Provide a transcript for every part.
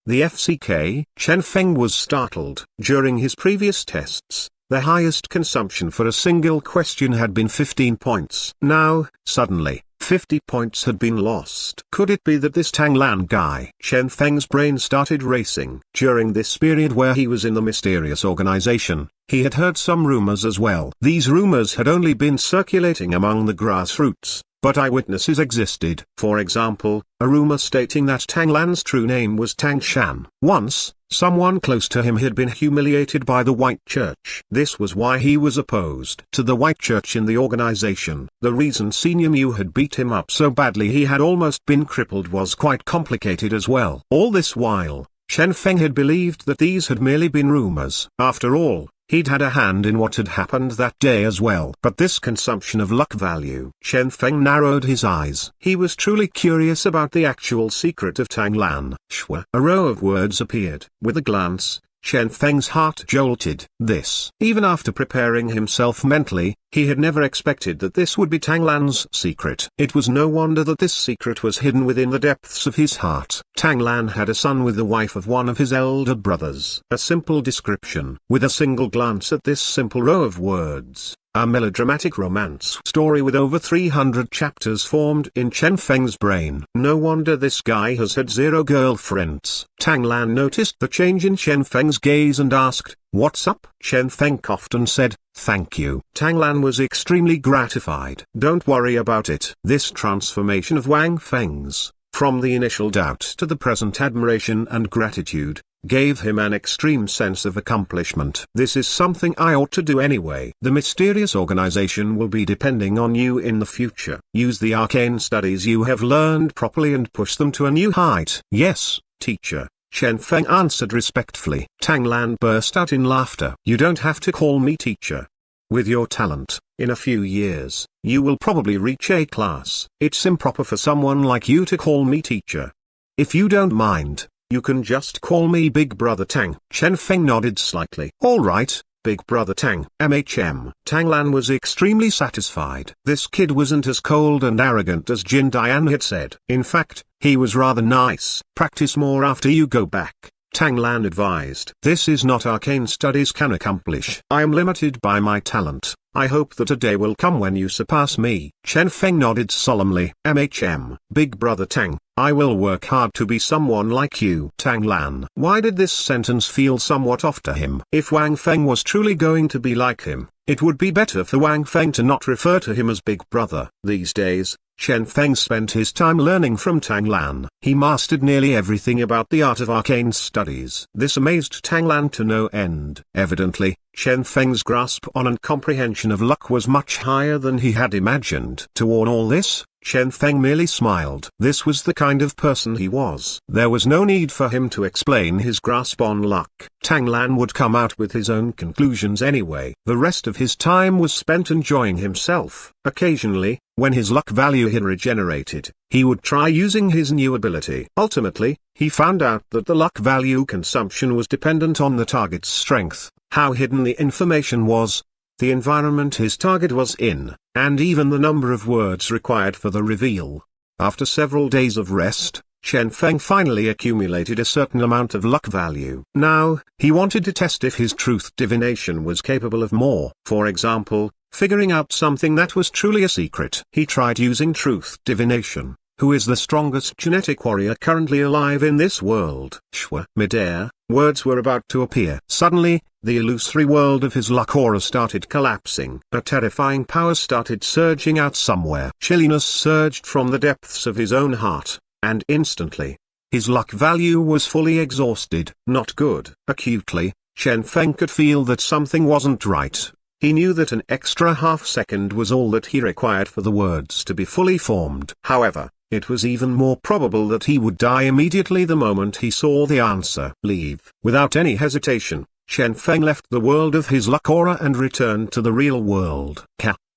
The FCK, Chen Feng was startled. During his previous tests, the highest consumption for a single question had been 15 points. Now, suddenly, 50 points had been lost. Could it be that this Tang Lan guy? Chen Feng's brain started racing. During this period where he was in the mysterious organization, he had heard some rumors as well. These rumors had only been circulating among the grassroots, but eyewitnesses existed. For example, a rumor stating that Tang Lan's true name was Tang Shan. Once, someone close to him had been humiliated by the White Church. This was why he was opposed to the White Church in the organization. The reason Senior Mu had beat him up so badly he had almost been crippled was quite complicated as well. All this while, Chen Feng had believed that these had merely been rumors. After all, he'd had a hand in what had happened that day as well. But this consumption of luck value. Chen Feng narrowed his eyes. He was truly curious about the actual secret of Tang Lan. Shwa. A row of words appeared. With a glance, Chen Feng's heart jolted. This. Even after preparing himself mentally, he had never expected that this would be Tang Lan's secret. It was no wonder that this secret was hidden within the depths of his heart. Tang Lan had a son with the wife of one of his elder brothers. A simple description. With a single glance at this simple row of words, a melodramatic romance story with over 300 chapters formed in Chen Feng's brain. No wonder this guy has had 0 girlfriends. Tang Lan noticed the change in Chen Feng's gaze and asked, "What's up?" Chen Feng coughed and said, "Thank you." Tang Lan was extremely gratified. "Don't worry about it." This transformation of Wang Feng's, from the initial doubt to the present admiration and gratitude, gave him an extreme sense of accomplishment. "This is something I ought to do anyway." The mysterious organization will be depending on you in the future. Use the arcane studies you have learned properly and push them to a new height. "Yes, teacher," Chen Feng answered respectfully. Tang Lan burst out in laughter. "You don't have to call me teacher. With your talent, in a few years, you will probably reach A class. It's improper for someone like you to call me teacher. If you don't mind, you can just call me Big Brother Tang." Chen Feng nodded slightly. "All right, Big Brother Tang." Tang Lan was extremely satisfied. This kid wasn't as cold and arrogant as Jin Dian had said. In fact, he was rather nice. "Practice more after you go back," Tang Lan advised. "This is not arcane studies can accomplish. I am limited by my talent. I hope that a day will come when you surpass me." Chen Feng nodded solemnly. "Big Brother Tang, I will work hard to be someone like you." Tang Lan. Why did this sentence feel somewhat off to him? If Wang Feng was truly going to be like him, it would be better for Wang Feng to not refer to him as Big Brother. These days, Chen Feng spent his time learning from Tang Lan. He mastered nearly everything about the art of arcane studies. This amazed Tang Lan to no end. Evidently, Chen Feng's grasp on and comprehension of luck was much higher than he had imagined. Toward all this, Chen Feng merely smiled. This was the kind of person he was. There was no need for him to explain his grasp on luck. Tang Lan would come out with his own conclusions anyway. The rest of his time was spent enjoying himself. Occasionally, when his luck value had regenerated, he would try using his new ability. Ultimately, he found out that the luck value consumption was dependent on the target's strength, how hidden the information was, the environment his target was in, and even the number of words required for the reveal. After several days of rest, Chen Feng finally accumulated a certain amount of luck value. Now, he wanted to test if his truth divination was capable of more. For example, figuring out something that was truly a secret. He tried using truth divination. Who is the strongest genetic warrior currently alive in this world? Shwa. Midair, words were about to appear. Suddenly, the illusory world of his luck aura started collapsing. A terrifying power started surging out somewhere. Chilliness surged from the depths of his own heart, and instantly, his luck value was fully exhausted. Not good. Acutely, Chen Feng could feel that something wasn't right. He knew that an extra half-second was all that he required for the words to be fully formed. However, it was even more probable that he would die immediately the moment he saw the answer. Leave. Without any hesitation, Chen Feng left the world of his luck aura and returned to the real world.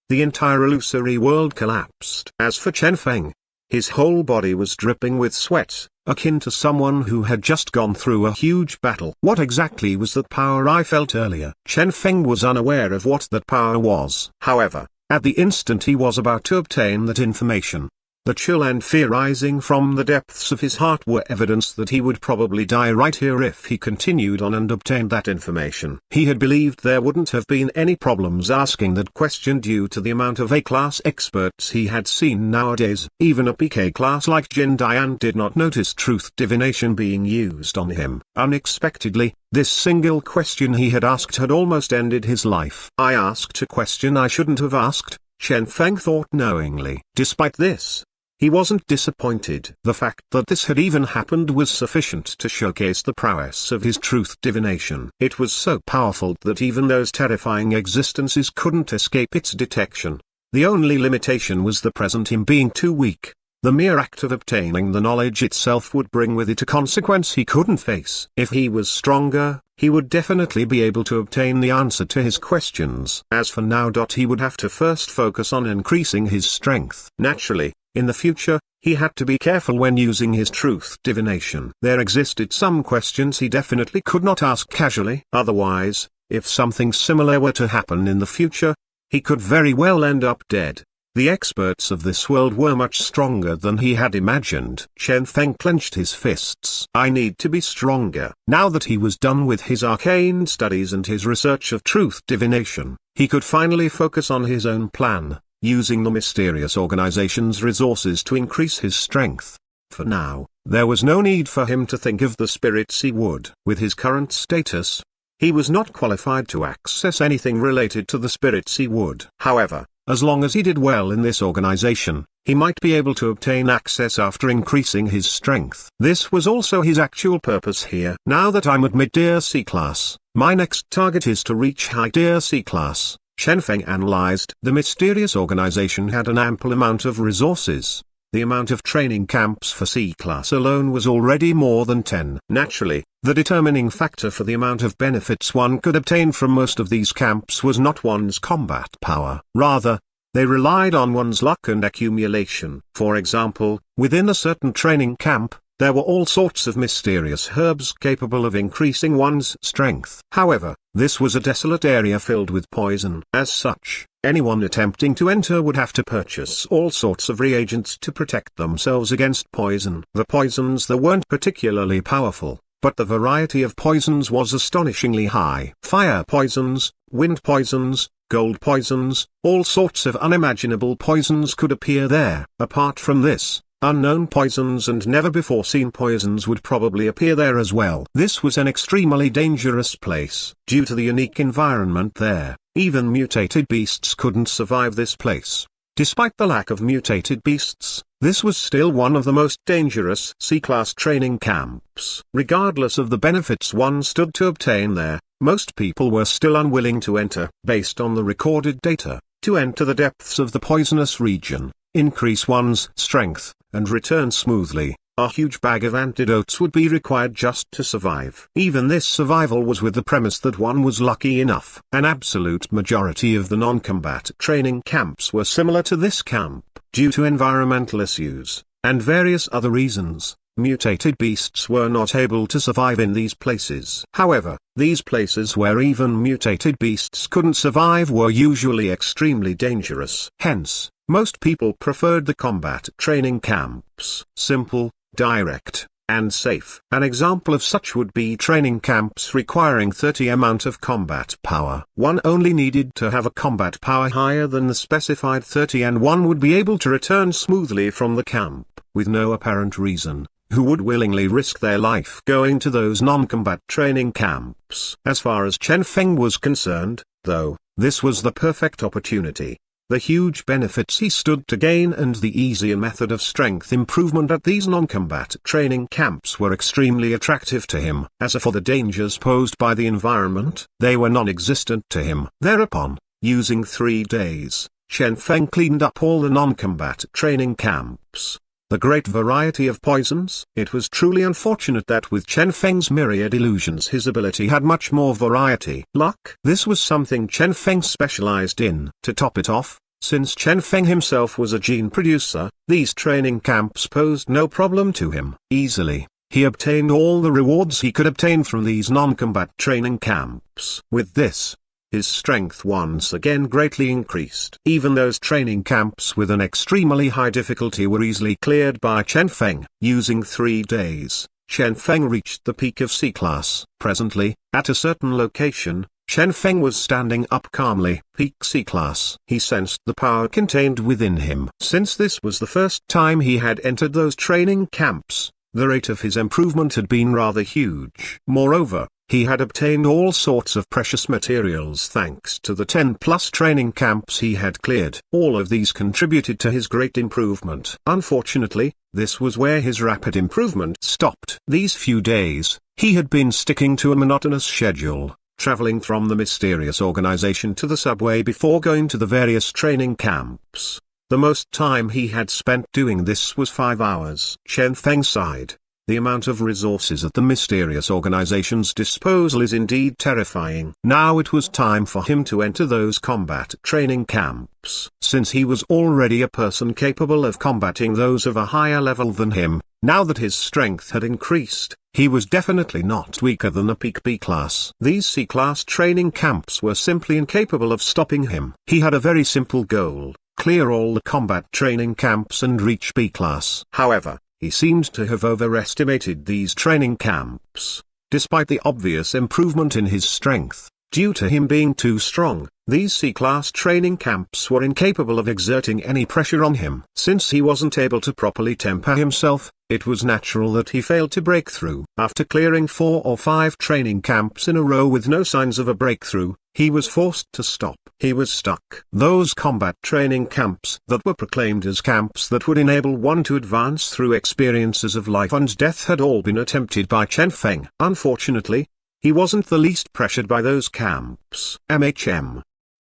The entire illusory world collapsed. As for Chen Feng, his whole body was dripping with sweat, akin to someone who had just gone through a huge battle. What exactly was that power I felt earlier? Chen Feng was unaware of what that power was. However, at the instant he was about to obtain that information, The chill and fear rising from the depths of his heart were evidence that he would probably die right here if he continued on and obtained that information. He had believed there wouldn't have been any problems asking that question due to the amount of A-class experts he had seen nowadays. Even a PK class like Jin Dian did not notice truth divination being used on him. Unexpectedly, this single question he had asked had almost ended his life. I asked a question I shouldn't have asked, Chen Feng thought knowingly. Despite this, he wasn't disappointed. The fact that this had even happened was sufficient to showcase the prowess of his truth divination. It was so powerful that even those terrifying existences couldn't escape its detection. The only limitation was the present him being too weak. The mere act of obtaining the knowledge itself would bring with it a consequence he couldn't face. If he was stronger, he would definitely be able to obtain the answer to his questions. As for now, he would have to first focus on increasing his strength. Naturally, in the future, he had to be careful when using his truth divination. There existed some questions he definitely could not ask casually. Otherwise, if something similar were to happen in the future, he could very well end up dead. The experts of this world were much stronger than he had imagined. Chen Feng clenched his fists. I need to be stronger. Now that he was done with his arcane studies and his research of truth divination, he could finally focus on his own plan, using the mysterious organization's resources to increase his strength. For now, there was no need for him to think of the spirits he would. With his current status, he was not qualified to access anything related to the spirits he would. However, as long as he did well in this organization, he might be able to obtain access after increasing his strength. This was also his actual purpose here. Now that I'm at mid-tier C class, my next target is to reach high-tier C class. Chen Feng analyzed. The mysterious organization had an ample amount of resources. The amount of training camps for C-class alone was already more than 10. Naturally, the determining factor for the amount of benefits one could obtain from most of these camps was not one's combat power. Rather, they relied on one's luck and accumulation. For example, within a certain training camp, there were all sorts of mysterious herbs capable of increasing one's strength. However, this was a desolate area filled with poison. As such, anyone attempting to enter would have to purchase all sorts of reagents to protect themselves against poison. The poisons there weren't particularly powerful, but the variety of poisons was astonishingly high. Fire poisons, wind poisons, gold poisons, all sorts of unimaginable poisons could appear there. Apart from this, unknown poisons and never-before-seen poisons would probably appear there as well. This was an extremely dangerous place. Due to the unique environment there, even mutated beasts couldn't survive this place. Despite the lack of mutated beasts, this was still one of the most dangerous C-class training camps. Regardless of the benefits one stood to obtain there, most people were still unwilling to enter. Based on the recorded data, to enter the depths of the poisonous region, increase one's strength, and return smoothly, a huge bag of antidotes would be required just to survive. Even this survival was with the premise that one was lucky enough. An absolute majority of the non-combat training camps were similar to this camp. Due to environmental issues, and various other reasons, mutated beasts were not able to survive in these places. However, these places where even mutated beasts couldn't survive were usually extremely dangerous. Hence, most people preferred the combat training camps. Simple, direct, and safe. An example of such would be training camps requiring 30 amount of combat power. One only needed to have a combat power higher than the specified 30 and one would be able to return smoothly from the camp, with no apparent reason. Who would willingly risk their life going to those non-combat training camps? As far as Chen Feng was concerned, though, this was the perfect opportunity. The huge benefits he stood to gain and the easier method of strength improvement at these non-combat training camps were extremely attractive to him. As for the dangers posed by the environment, they were non-existent to him. Thereupon, using 3 days, Chen Feng cleaned up all the non-combat training camps. The great variety of poisons. It was truly unfortunate that with Chen Feng's myriad illusions his ability had much more variety. Luck. This was something Chen Feng specialized in. To top it off, since Chen Feng himself was a gene producer, these training camps posed no problem to him. Easily, he obtained all the rewards he could obtain from these non-combat training camps. With this, his strength once again greatly increased. Even those training camps with an extremely high difficulty were easily cleared by Chen Feng. Using 3 days, Chen Feng reached the peak of C-class. Presently, at a certain location, Chen Feng was standing up calmly. Peak C-class. He sensed the power contained within him. Since this was the first time he had entered those training camps, the rate of his improvement had been rather huge. Moreover, he had obtained all sorts of precious materials thanks to the 10+ training camps he had cleared. All of these contributed to his great improvement. Unfortunately, this was where his rapid improvement stopped. These few days, he had been sticking to a monotonous schedule, traveling from the mysterious organization to the subway before going to the various training camps. The most time he had spent doing this was 5 hours. Chen Feng sighed. The amount of resources at the mysterious organization's disposal is indeed terrifying. Now it was time for him to enter those combat training camps. Since he was already a person capable of combating those of a higher level than him, now that his strength had increased, he was definitely not weaker than a peak B class. These C-class training camps were simply incapable of stopping him. He had a very simple goal: clear all the combat training camps and reach B class. However, he seemed to have overestimated these training camps. Despite the obvious improvement in his strength, due to him being too strong, these C-class training camps were incapable of exerting any pressure on him. Since he wasn't able to properly temper himself, it was natural that he failed to break through. After clearing 4 or 5 training camps in a row with no signs of a breakthrough, he was forced to stop. He was stuck. Those combat training camps that were proclaimed as camps that would enable one to advance through experiences of life and death had all been attempted by Chen Feng. Unfortunately, he wasn't the least pressured by those camps.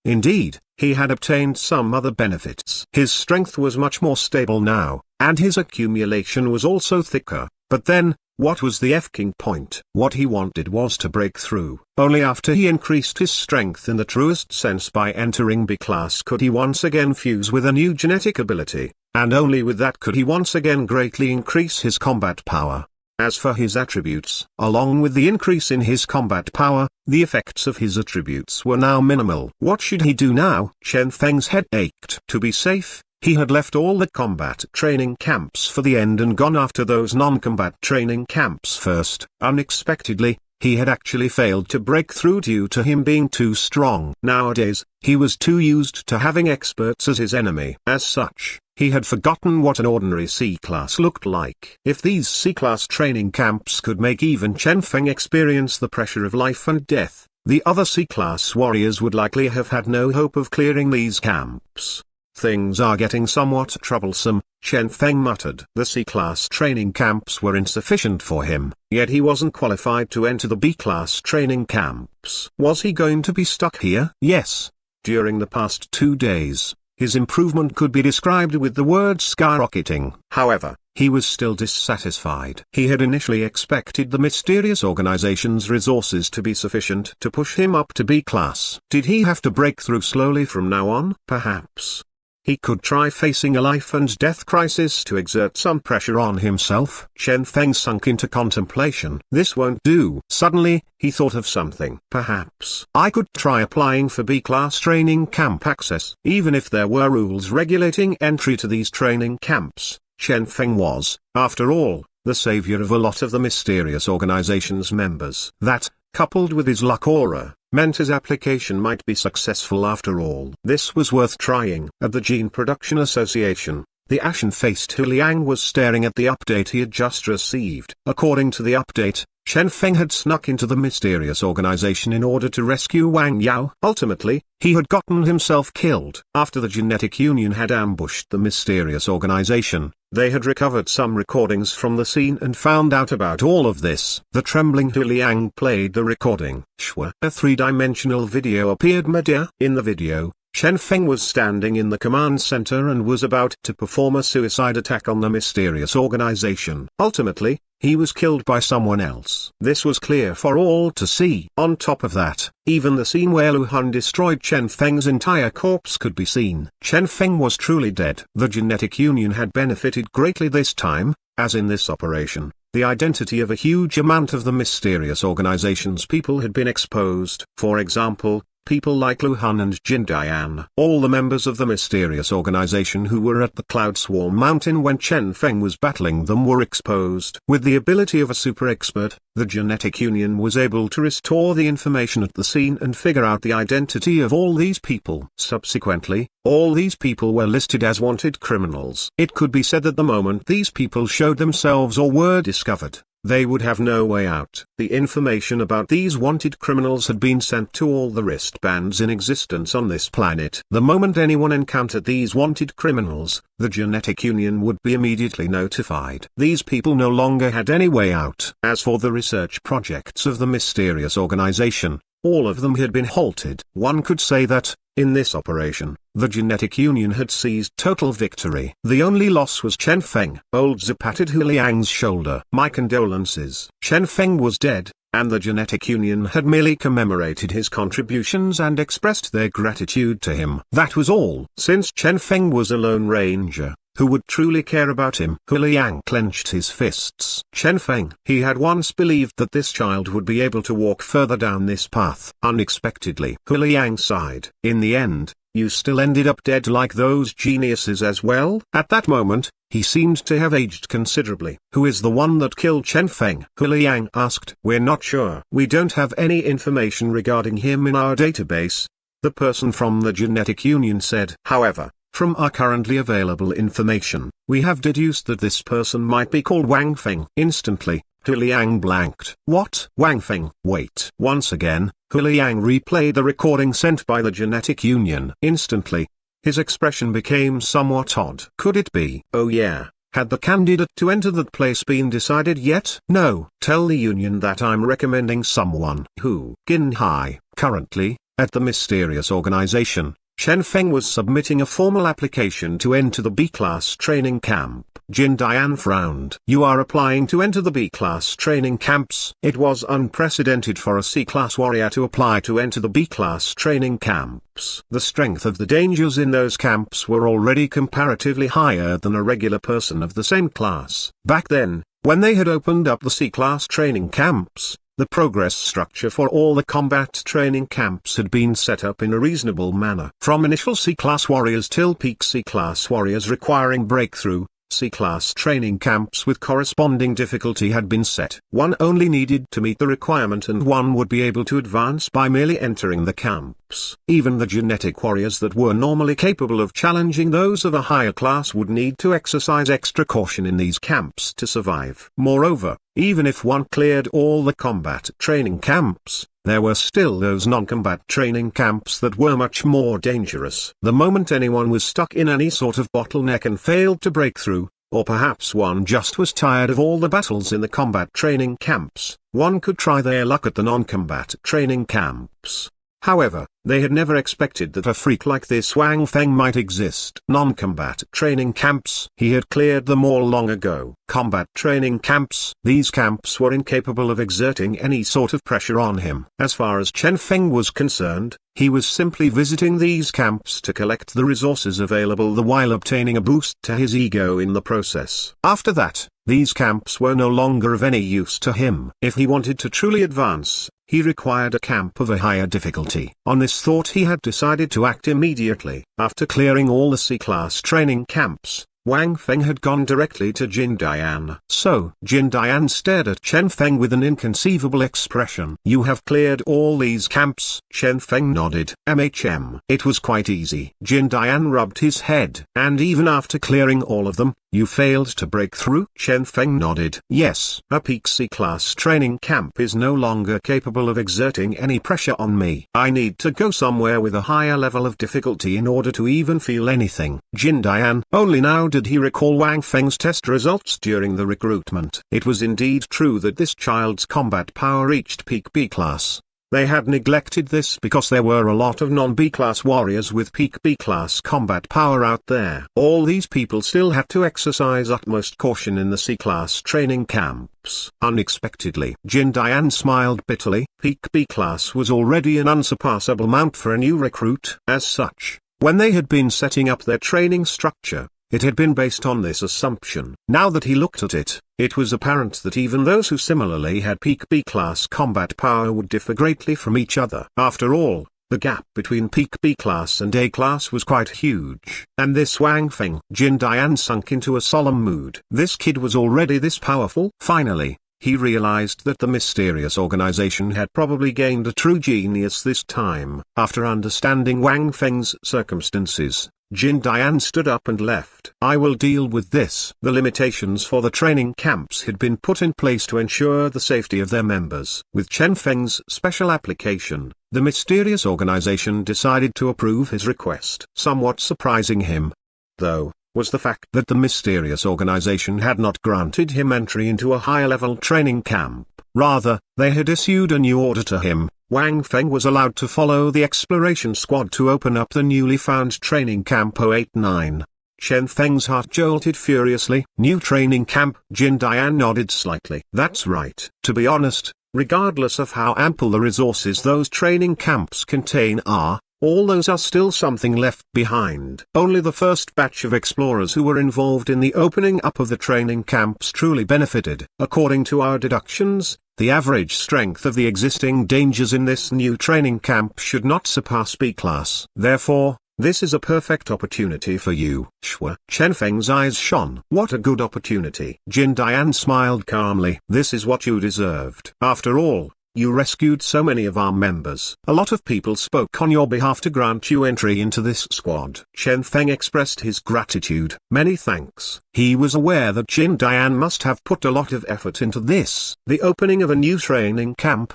Indeed, he had obtained some other benefits. His strength was much more stable now, and his accumulation was also thicker. But then, what was the F-king point? What he wanted was to break through. Only after he increased his strength in the truest sense by entering B class could he once again fuse with a new genetic ability, and only with that could he once again greatly increase his combat power. As for his attributes, along with the increase in his combat power, the effects of his attributes were now minimal. What should he do now? Chen Feng's head ached. To be safe, he had left all the combat training camps for the end and gone after those non-combat training camps first. Unexpectedly, he had actually failed to break through due to him being too strong. Nowadays, he was too used to having experts as his enemy. As such, he had forgotten what an ordinary C-class looked like. If these C-class training camps could make even Chen Feng experience the pressure of life and death, the other C-class warriors would likely have had no hope of clearing these camps. Things are getting somewhat troublesome, Chen Feng muttered. The C-class training camps were insufficient for him, yet he wasn't qualified to enter the B-class training camps. Was he going to be stuck here? Yes. During the past 2 days, his improvement could be described with the word skyrocketing. However, he was still dissatisfied. He had initially expected the mysterious organization's resources to be sufficient to push him up to B class. Did he have to break through slowly from now on? Perhaps he could try facing a life and death crisis to exert some pressure on himself. Chen Feng sunk into contemplation. This won't do. Suddenly, he thought of something. Perhaps I could try applying for B-class training camp access. Even if there were rules regulating entry to these training camps, Chen Feng was, after all, the savior of a lot of the mysterious organization's members. That, coupled with his luck aura, meant his application might be successful after all. This was worth trying. At the Gene Production Association, the ashen-faced Hu Liang was staring at the update he had just received. According to the update, Chen Feng had snuck into the mysterious organization in order to rescue Wang Yao. Ultimately, he had gotten himself killed. After the Genetic Union had ambushed the mysterious organization, they had recovered some recordings from the scene and found out about all of this. The trembling Hu Liang played the recording. Shwa. A 3-dimensional video appeared mid-air. In the video, Chen Feng was standing in the command center and was about to perform a suicide attack on the mysterious organization. Ultimately, he was killed by someone else. This was clear for all to see. On top of that, even the scene where Lu Han destroyed Chen Feng's entire corpse could be seen. Chen Feng was truly dead. The Genetic Union had benefited greatly this time, as in this operation. The identity of a huge amount of the mysterious organization's people had been exposed. For example, people like Lu Han and Jin Dian. All the members of the mysterious organization who were at the Cloud Swarm Mountain when Chen Feng was battling them were exposed. With the ability of a super expert, the Genetic Union was able to restore the information at the scene and figure out the identity of all these people. Subsequently, all these people were listed as wanted criminals. It could be said that the moment these people showed themselves or were discovered, they would have no way out. The information about these wanted criminals had been sent to all the wristbands in existence on this planet. The moment anyone encountered these wanted criminals, the Genetic Union would be immediately notified. These people no longer had any way out. As for the research projects of the mysterious organization, all of them had been halted. One could say that, in this operation, the Genetic Union had seized total victory. The only loss was Chen Feng. Old Zi patted Hu Liang's shoulder. My condolences. Chen Feng was dead, and the Genetic Union had merely commemorated his contributions and expressed their gratitude to him. That was all. Since Chen Feng was a lone ranger, who would truly care about him? Hu Liang clenched his fists. Chen Feng. He had once believed that this child would be able to walk further down this path. Unexpectedly, Hu Liang sighed. In the end, you still ended up dead like those geniuses as well? At that moment, he seemed to have aged considerably. Who is the one that killed Chen Feng? Hu Liang asked. We're not sure. We don't have any information regarding him in our database, the person from the Genetic Union said. However, from our currently available information, we have deduced that this person might be called Wang Feng. Instantly, Hu Liang blanked. What? Wang Feng? Wait. Once again, Hu Liang replayed the recording sent by the Genetic Union. Instantly, his expression became somewhat odd. Could it be? Oh yeah. Had the candidate to enter that place been decided yet? No. Tell the Union that I'm recommending someone. Who? Gin Hai. Currently, at the mysterious organization, Chen Feng was submitting a formal application to enter the B-class training camp. Jin Dian frowned. You are applying to enter the B-class training camps? It was unprecedented for a C-class warrior to apply to enter the B-class training camps. The strength of the dangers in those camps were already comparatively higher than a regular person of the same class. Back then, when they had opened up the C-class training camps, the progress structure for all the combat training camps had been set up in a reasonable manner. From initial C-class warriors till peak C-class warriors requiring breakthrough, C-class training camps with corresponding difficulty had been set. One only needed to meet the requirement and one would be able to advance by merely entering the camps. Even the genetic warriors that were normally capable of challenging those of a higher class would need to exercise extra caution in these camps to survive. Moreover, even if one cleared all the combat training camps, there were still those non-combat training camps that were much more dangerous. The moment anyone was stuck in any sort of bottleneck and failed to break through, or perhaps one just was tired of all the battles in the combat training camps, one could try their luck at the non-combat training camps. However, they had never expected that a freak like this Wang Feng might exist. Non-combat training camps. He had cleared them all long ago. Combat training camps. These camps were incapable of exerting any sort of pressure on him. As far as Chen Feng was concerned, he was simply visiting these camps to collect the resources available while obtaining a boost to his ego in the process. After that, these camps were no longer of any use to him. If he wanted to truly advance, he required a camp of a higher difficulty. On this thought he had decided to act immediately. After clearing all the C-class training camps, Wang Feng had gone directly to Jin Dian. So, Jin Dian stared at Chen Feng with an inconceivable expression. You have cleared all these camps? Chen Feng nodded. It was quite easy. Jin Dian rubbed his head. And even after clearing all of them, you failed to break through? Chen Feng nodded. Yes. A peak C-class training camp is no longer capable of exerting any pressure on me. I need to go somewhere with a higher level of difficulty in order to even feel anything. Jin Dian. Only now did he recall Wang Feng's test results during the recruitment. It was indeed true that this child's combat power reached peak B-class. They had neglected this because there were a lot of non-B-class warriors with peak B-class combat power out there. All these people still had to exercise utmost caution in the C-class training camps. Unexpectedly, Jin Dian smiled bitterly. Peak B-class was already an unsurpassable amount for a new recruit. As such, when they had been setting up their training structure, it had been based on this assumption. Now that he looked at it, it was apparent that even those who similarly had peak B-class combat power would differ greatly from each other. After all, The gap between peak B class and A class was quite huge. And this Wang Feng. Jin Dian sunk into a solemn mood. This kid was already this powerful? Finally, he realized that the mysterious organization had probably gained a true genius this time. After understanding Wang Feng's circumstances, Jin Dian stood up and left. I will deal with this. The limitations for the training camps had been put in place to ensure the safety of their members. With Chen Feng's special application, the mysterious organization decided to approve his request. Somewhat surprising him, though, was the fact that the mysterious organization had not granted him entry into a higher-level training camp. Rather, they had issued a new order to him. Wang Feng was allowed to follow the exploration squad to open up the newly found training camp 089. Chen Feng's heart jolted furiously. New training camp? Jin Dian nodded slightly. That's right. To be honest, regardless of how ample the resources those training camps contain are, all those are still something left behind. Only the first batch of explorers who were involved in the opening up of the training camps truly benefited. According to our deductions, the average strength of the existing dangers in this new training camp should not surpass B class. Therefore, this is a perfect opportunity for you. Shwa. Chen Feng's eyes shone. What a good opportunity. Jin Dian smiled calmly. This is what you deserved. After all, you rescued so many of our members. A lot of people spoke on your behalf to grant you entry into this squad. Chen Feng expressed his gratitude. Many thanks. He was aware that Jin Dian must have put a lot of effort into this. The opening of a new training camp.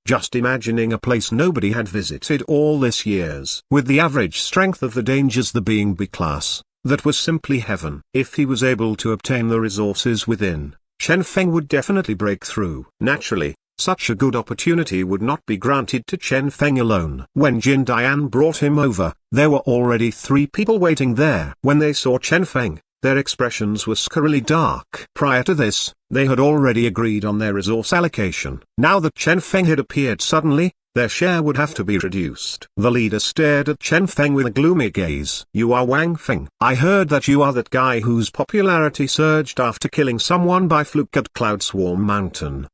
Just imagining a place nobody had visited all this years. With the average strength of the dangers the being B class, that was simply heaven. If he was able to obtain the resources within, Chen Feng would definitely break through. Naturally, such a good opportunity would not be granted to Chen Feng alone. When Jin Dian brought him over, there were already 3 people waiting there. When they saw Chen Feng, their expressions were scarily dark. Prior to this, they had already agreed on their resource allocation. Now that Chen Feng had appeared suddenly, their share would have to be reduced. The leader stared at Chen Feng with a gloomy gaze. You are Wang Feng. I heard that you are that guy whose popularity surged after killing someone by fluke at Cloud Swarm Mountain.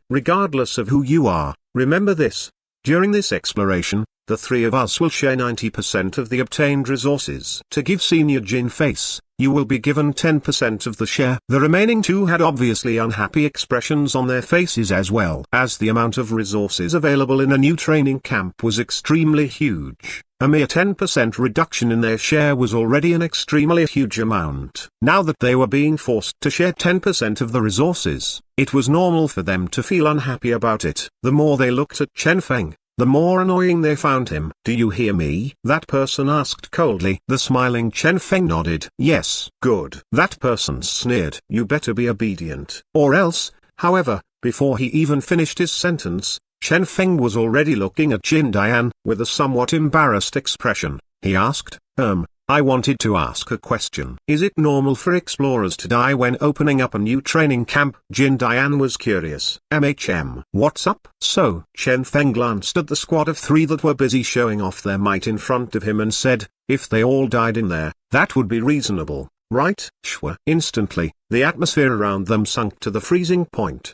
Regardless of who you are, remember this. During this exploration, the 3 of us will share 90% of the obtained resources. To give Senior Jin face, you will be given 10% of the share. The remaining 2 had obviously unhappy expressions on their faces as well, as the amount of resources available in a new training camp was extremely huge. A mere 10% reduction in their share was already an extremely huge amount. Now that they were being forced to share 10% of the resources, it was normal for them to feel unhappy about it. The more they looked at Chen Feng, the more annoying they found him. Do you hear me? That person asked coldly. The smiling Chen Feng nodded. Yes. Good. That person sneered. You better be obedient. Or else. However, before he even finished his sentence, Chen Feng was already looking at Jin Dian. With a somewhat embarrassed expression, he asked, I wanted to ask a question. Is it normal for explorers to die when opening up a new training camp? Jin Dian was curious. What's up? So, Chen Feng glanced at the squad of 3 that were busy showing off their might in front of him and said, if they all died in there, that would be reasonable, right? Shwa. Instantly, the atmosphere around them sunk to the freezing point.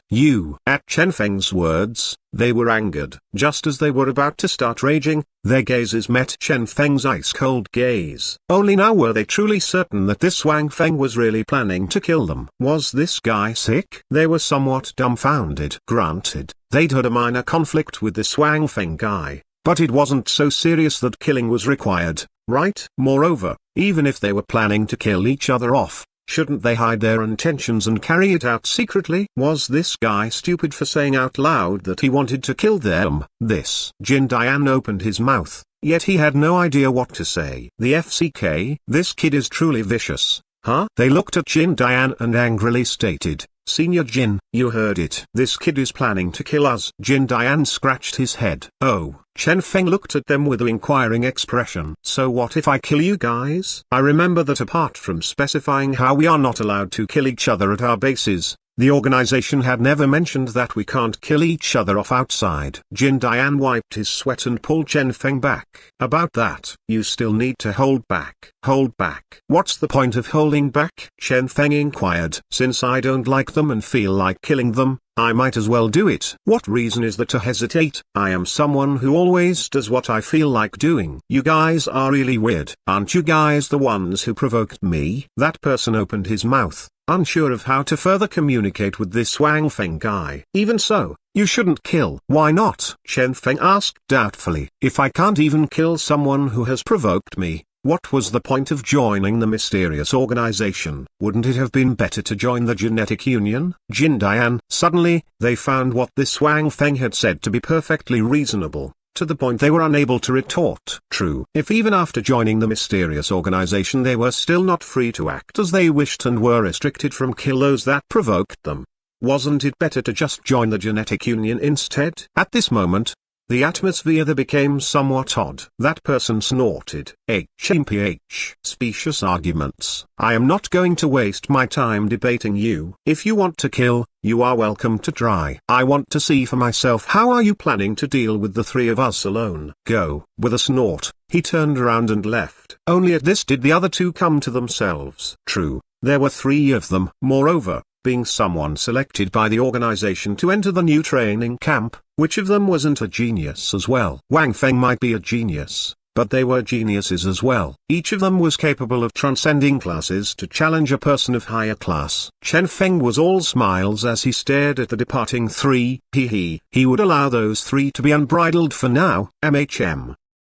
At Chen Feng's words, they were angered. Just as they were about to start raging, their gazes met Chen Feng's ice-cold gaze. Only now were they truly certain that this Wang Feng was really planning to kill them. Was this guy sick? They were somewhat dumbfounded. Granted, they'd had a minor conflict with this Wang Feng guy, but it wasn't so serious that killing was required, right? Moreover, even if they were planning to kill each other off, shouldn't they hide their intentions and carry it out secretly? Was this guy stupid for saying out loud that he wanted to kill them? Jin Dian opened his mouth, yet he had no idea what to say. The FCK? This kid is truly vicious. They looked at Jin Dian and angrily stated, Senior Jin, you heard it. This kid is planning to kill us. Jin Dian scratched his head. Oh. Chen Feng looked at them with an inquiring expression. So what if I kill you guys? I remember that apart from specifying how we are not allowed to kill each other at our bases, The organization had never mentioned that we can't kill each other off outside. Jin Dian wiped his sweat and pulled Chen Feng back. About that, you still need to hold back. Hold back. What's the point of holding back? Chen Feng inquired. Since I don't like them and feel like killing them, I might as well do it. What reason is there to hesitate? I am someone who always does what I feel like doing. You guys are really weird. Aren't you guys the ones who provoked me? That person opened his mouth, unsure of how to further communicate with this Wang Feng guy. Even so, you shouldn't kill. Why not? Chen Feng asked doubtfully. If I can't even kill someone who has provoked me, what was the point of joining the mysterious organization? Wouldn't it have been better to join the genetic union? Jin Dian. Suddenly, they found what this Wang Feng had said to be perfectly reasonable, to the point they were unable to retort. True. If even after joining the mysterious organization they were still not free to act as they wished and were restricted from kill those that provoked them, wasn't it better to just join the genetic union instead? At this moment, the atmosphere there became somewhat odd. That person snorted. HMPH. Specious arguments. I am not going to waste my time debating you. If you want to kill, you are welcome to try. I want to see for myself. How are you planning to deal with the three of us alone? Go. With a snort, he turned around and left. Only at this did the other two come to themselves. True, there were three of them. Moreover, being someone selected by the organization to enter the new training camp, which of them wasn't a genius as well? Wang Feng might be a genius, but they were geniuses as well. Each of them was capable of transcending classes to challenge a person of higher class. Chen Feng was all smiles as he stared at the departing three. He would allow those three to be unbridled for now.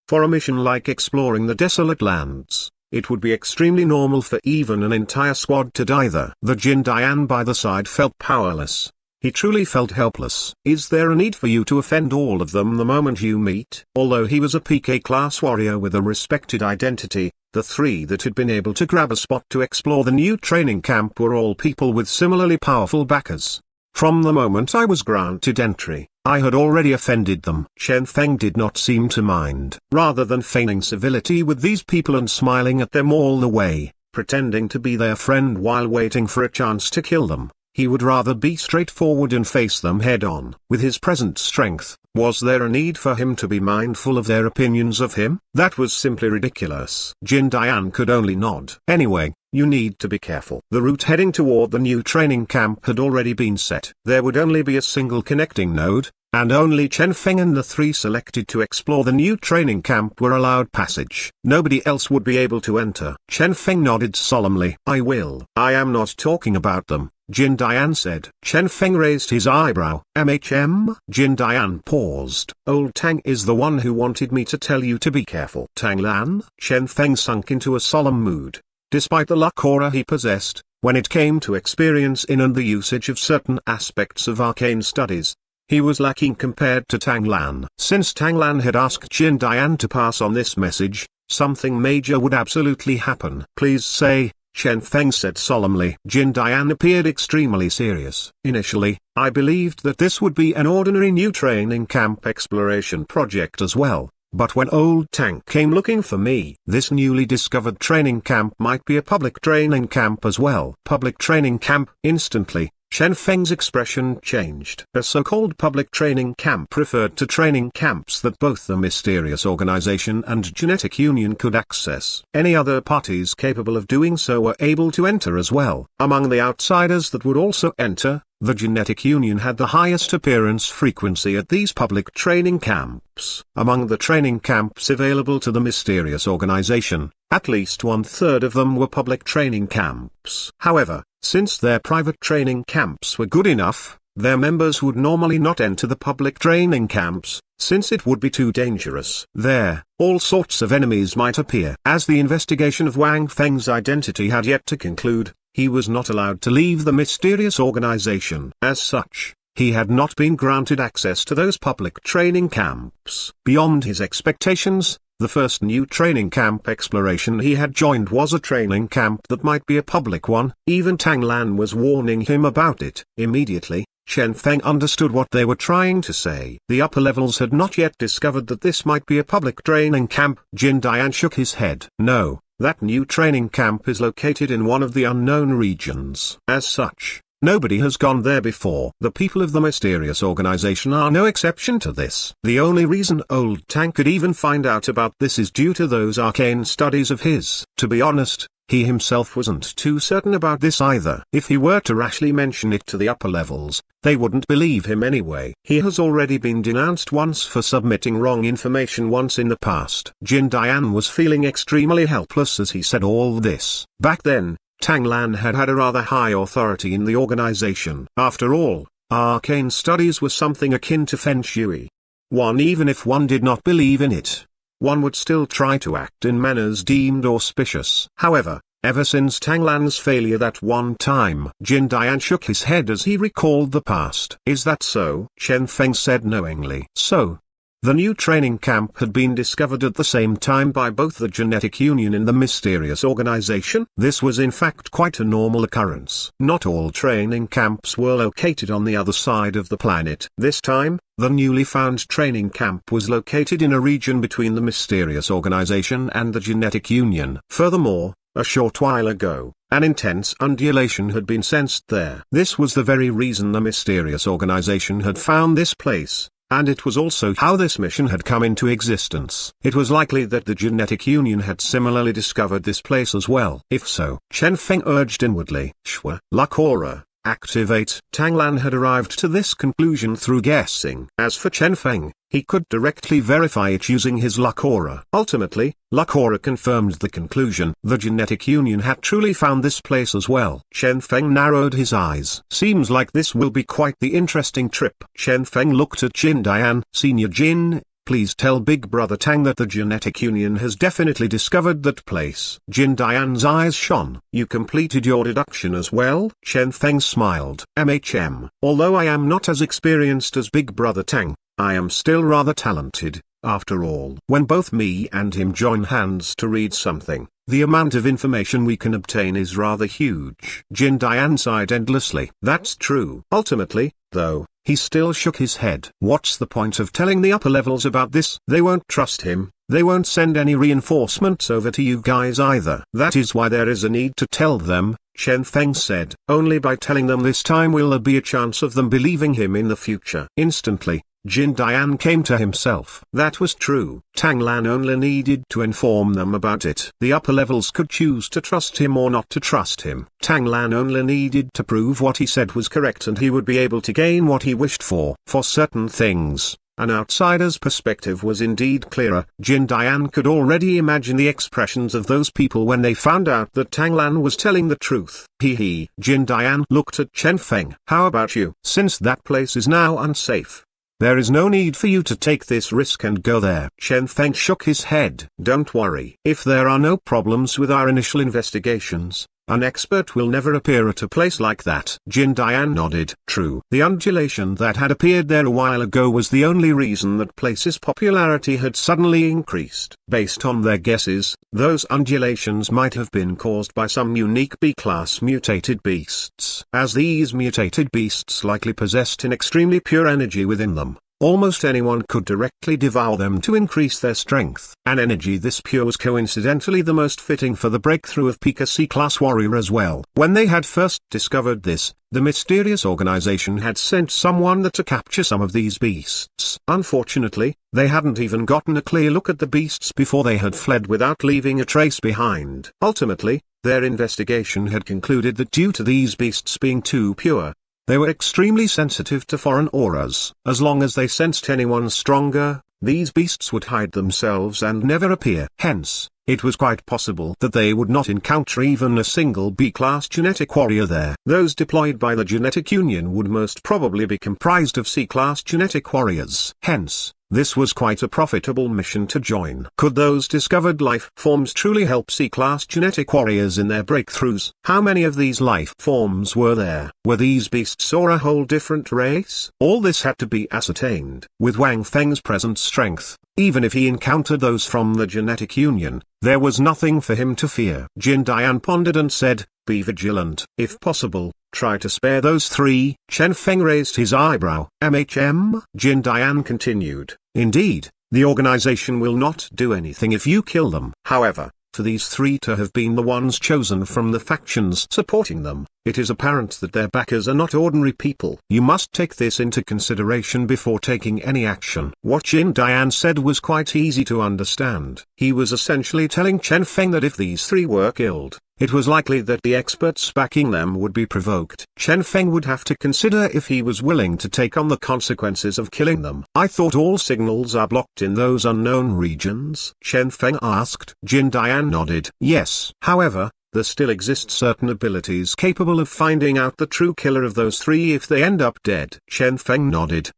For a mission like exploring the desolate lands, it would be extremely normal for even an entire squad to die there. The Jin Dian by the side felt powerless. He truly felt helpless. Is there a need for you to offend all of them the moment you meet? Although he was a PK class warrior with a respected identity, the three that had been able to grab a spot to explore the new training camp were all people with similarly powerful backers. From the moment I was granted entry, I had already offended them. Chen Feng did not seem to mind. Rather than feigning civility with these people and smiling at them all the way, pretending to be their friend while waiting for a chance to kill them, he would rather be straightforward and face them head-on. With his present strength, was there a need for him to be mindful of their opinions of him? That was simply ridiculous. Jin Dian could only nod. Anyway, you need to be careful. The route heading toward the new training camp had already been set. There would only be a single connecting node, and only Chen Feng and the three selected to explore the new training camp were allowed passage. Nobody else would be able to enter. Chen Feng nodded solemnly. I will. I am not talking about them, Jin Dian said. Chen Feng raised his eyebrow. Jin Dian paused. Old Tang is the one who wanted me to tell you to be careful. Tang Lan? Chen Feng sunk into a solemn mood. Despite the luck aura he possessed, when it came to experience in and the usage of certain aspects of arcane studies, he was lacking compared to Tang Lan. Since Tang Lan had asked Jin Dian to pass on this message, something major would absolutely happen. Please say, Chen Feng said solemnly. Jin Dian appeared extremely serious. Initially, I believed that this would be an ordinary new training camp exploration project as well. But when Old Tang came looking for me, this newly discovered training camp might be a public training camp as well. Public training camp. Instantly, Chen Feng's expression changed. A so-called public training camp referred to training camps that both the mysterious organization and genetic union could access. Any other parties capable of doing so were able to enter as well. Among the outsiders that would also enter, the genetic union had the highest appearance frequency at these public training camps. Among the training camps available to the mysterious organization, at least 1/3 of them were public training camps. However, since their private training camps were good enough, their members would normally not enter the public training camps, since it would be too dangerous. There, all sorts of enemies might appear. As the investigation of Wang Feng's identity had yet to conclude, he was not allowed to leave the mysterious organization. As such, he had not been granted access to those public training camps. Beyond his expectations, the first new training camp exploration he had joined was a training camp that might be a public one. Even Tang Lan was warning him about it. Immediately, Chen Feng understood what they were trying to say. The upper levels had not yet discovered that this might be a public training camp. Jin Dian shook his head. No, that new training camp is located in one of the unknown regions. As such, Nobody has gone there before. The people of the mysterious organization are no exception to this. The only reason old Tang could even find out about this is due to those arcane studies of his. To be honest, he himself wasn't too certain about this either. If he were to rashly mention it to the upper levels, they wouldn't believe him anyway. He has already been denounced once for submitting wrong information once in the past. Jin Dian was feeling extremely helpless as he said all this. Back then, Tang Lan had had a rather high authority in the organization. After all, arcane studies were something akin to Feng Shui. Even if one did not believe in it, one would still try to act in manners deemed auspicious. However, ever since Tang Lan's failure that one time, Jin Dian shook his head as he recalled the past. Is that so? Chen Feng said knowingly. So, the new training camp had been discovered at the same time by both the Genetic Union and the mysterious organization. This was in fact quite a normal occurrence. Not all training camps were located on the other side of the planet. This time, the newly found training camp was located in a region between the mysterious organization and the Genetic Union. Furthermore, a short while ago, an intense undulation had been sensed there. This was the very reason the mysterious organization had found this place. And it was also how this mission had come into existence. It was likely that the Genetic Union had similarly discovered this place as well. If so, Chen Feng urged inwardly, Shua, luck aura, activate. Tang Lan had arrived to this conclusion through guessing. As for Chen Feng, he could directly verify it using his luck aura. Ultimately, luck aura confirmed the conclusion. The Genetic Union had truly found this place as well. Chen Feng narrowed his eyes. Seems like this will be quite the interesting trip. Chen Feng looked at Jin Dian. Senior Jin, please tell Big Brother Tang that the Genetic Union has definitely discovered that place. Jin Dian's eyes shone. You completed your deduction as well? Chen Feng smiled. Although I am not as experienced as Big Brother Tang, I am still rather talented. After all, when both me and him join hands to read something, the amount of information we can obtain is rather huge. Jin Dian sighed endlessly. That's true. Ultimately, though, he still shook his head. What's the point of telling the upper levels about this? They won't trust him. They won't send any reinforcements over to you guys either. That is why there is a need to tell them, Chen Feng said. Only by telling them this time will there be a chance of them believing him in the future. Instantly, Jin Dian came to himself. That was true. Tang Lan only needed to inform them about it. The upper levels could choose to trust him or not to trust him. Tang Lan only needed to prove what he said was correct and he would be able to gain what he wished for. For certain things, an outsider's perspective was indeed clearer. Jin Dian could already imagine the expressions of those people when they found out that Tang Lan was telling the truth. Jin Dian looked at Chen Feng. How about you? Since that place is now unsafe, there is no need for you to take this risk and go there. Chen Feng shook his head. Don't worry. If there are no problems with our initial investigations, an expert will never appear at a place like that. Jin Dian nodded. True. The undulation that had appeared there a while ago was the only reason that place's popularity had suddenly increased. Based on their guesses, those undulations might have been caused by some unique B-class mutated beasts. As these mutated beasts likely possessed an extremely pure energy within them, almost anyone could directly devour them to increase their strength. An energy this pure was coincidentally the most fitting for the breakthrough of Pika C-class warrior as well. When they had first discovered this, the mysterious organization had sent someone there to capture some of these beasts. Unfortunately, they hadn't even gotten a clear look at the beasts before they had fled without leaving a trace behind. Ultimately, their investigation had concluded that due to these beasts being too pure, they were extremely sensitive to foreign auras. As long as they sensed anyone stronger, these beasts would hide themselves and never appear. Hence, it was quite possible that they would not encounter even a single B-class genetic warrior there. Those deployed by the Genetic Union would most probably be comprised of C-class genetic warriors. Hence, this was quite a profitable mission to join. Could those discovered life forms truly help C-class genetic warriors in their breakthroughs? How many of these life forms were there? Were these beasts or a whole different race? All this had to be ascertained. With Wang Feng's present strength, even if he encountered those from the Genetic Union, there was nothing for him to fear. Jin Dian pondered and said, be vigilant. If possible, try to spare those three. Chen Feng raised his eyebrow. Jin Dian continued. Indeed, the organization will not do anything if you kill them. However, for these three to have been the ones chosen from the factions supporting them, it is apparent that their backers are not ordinary people. You must take this into consideration before taking any action. What Jin Dian said was quite easy to understand. He was essentially telling Chen Feng that if these three were killed, it was likely that the experts backing them would be provoked. Chen Feng would have to consider if he was willing to take on the consequences of killing them. I thought all signals are blocked in those unknown regions? Chen Feng asked. Jin Dian nodded. Yes. However, there still exist certain abilities capable of finding out the true killer of those three if they end up dead. Chen Feng nodded.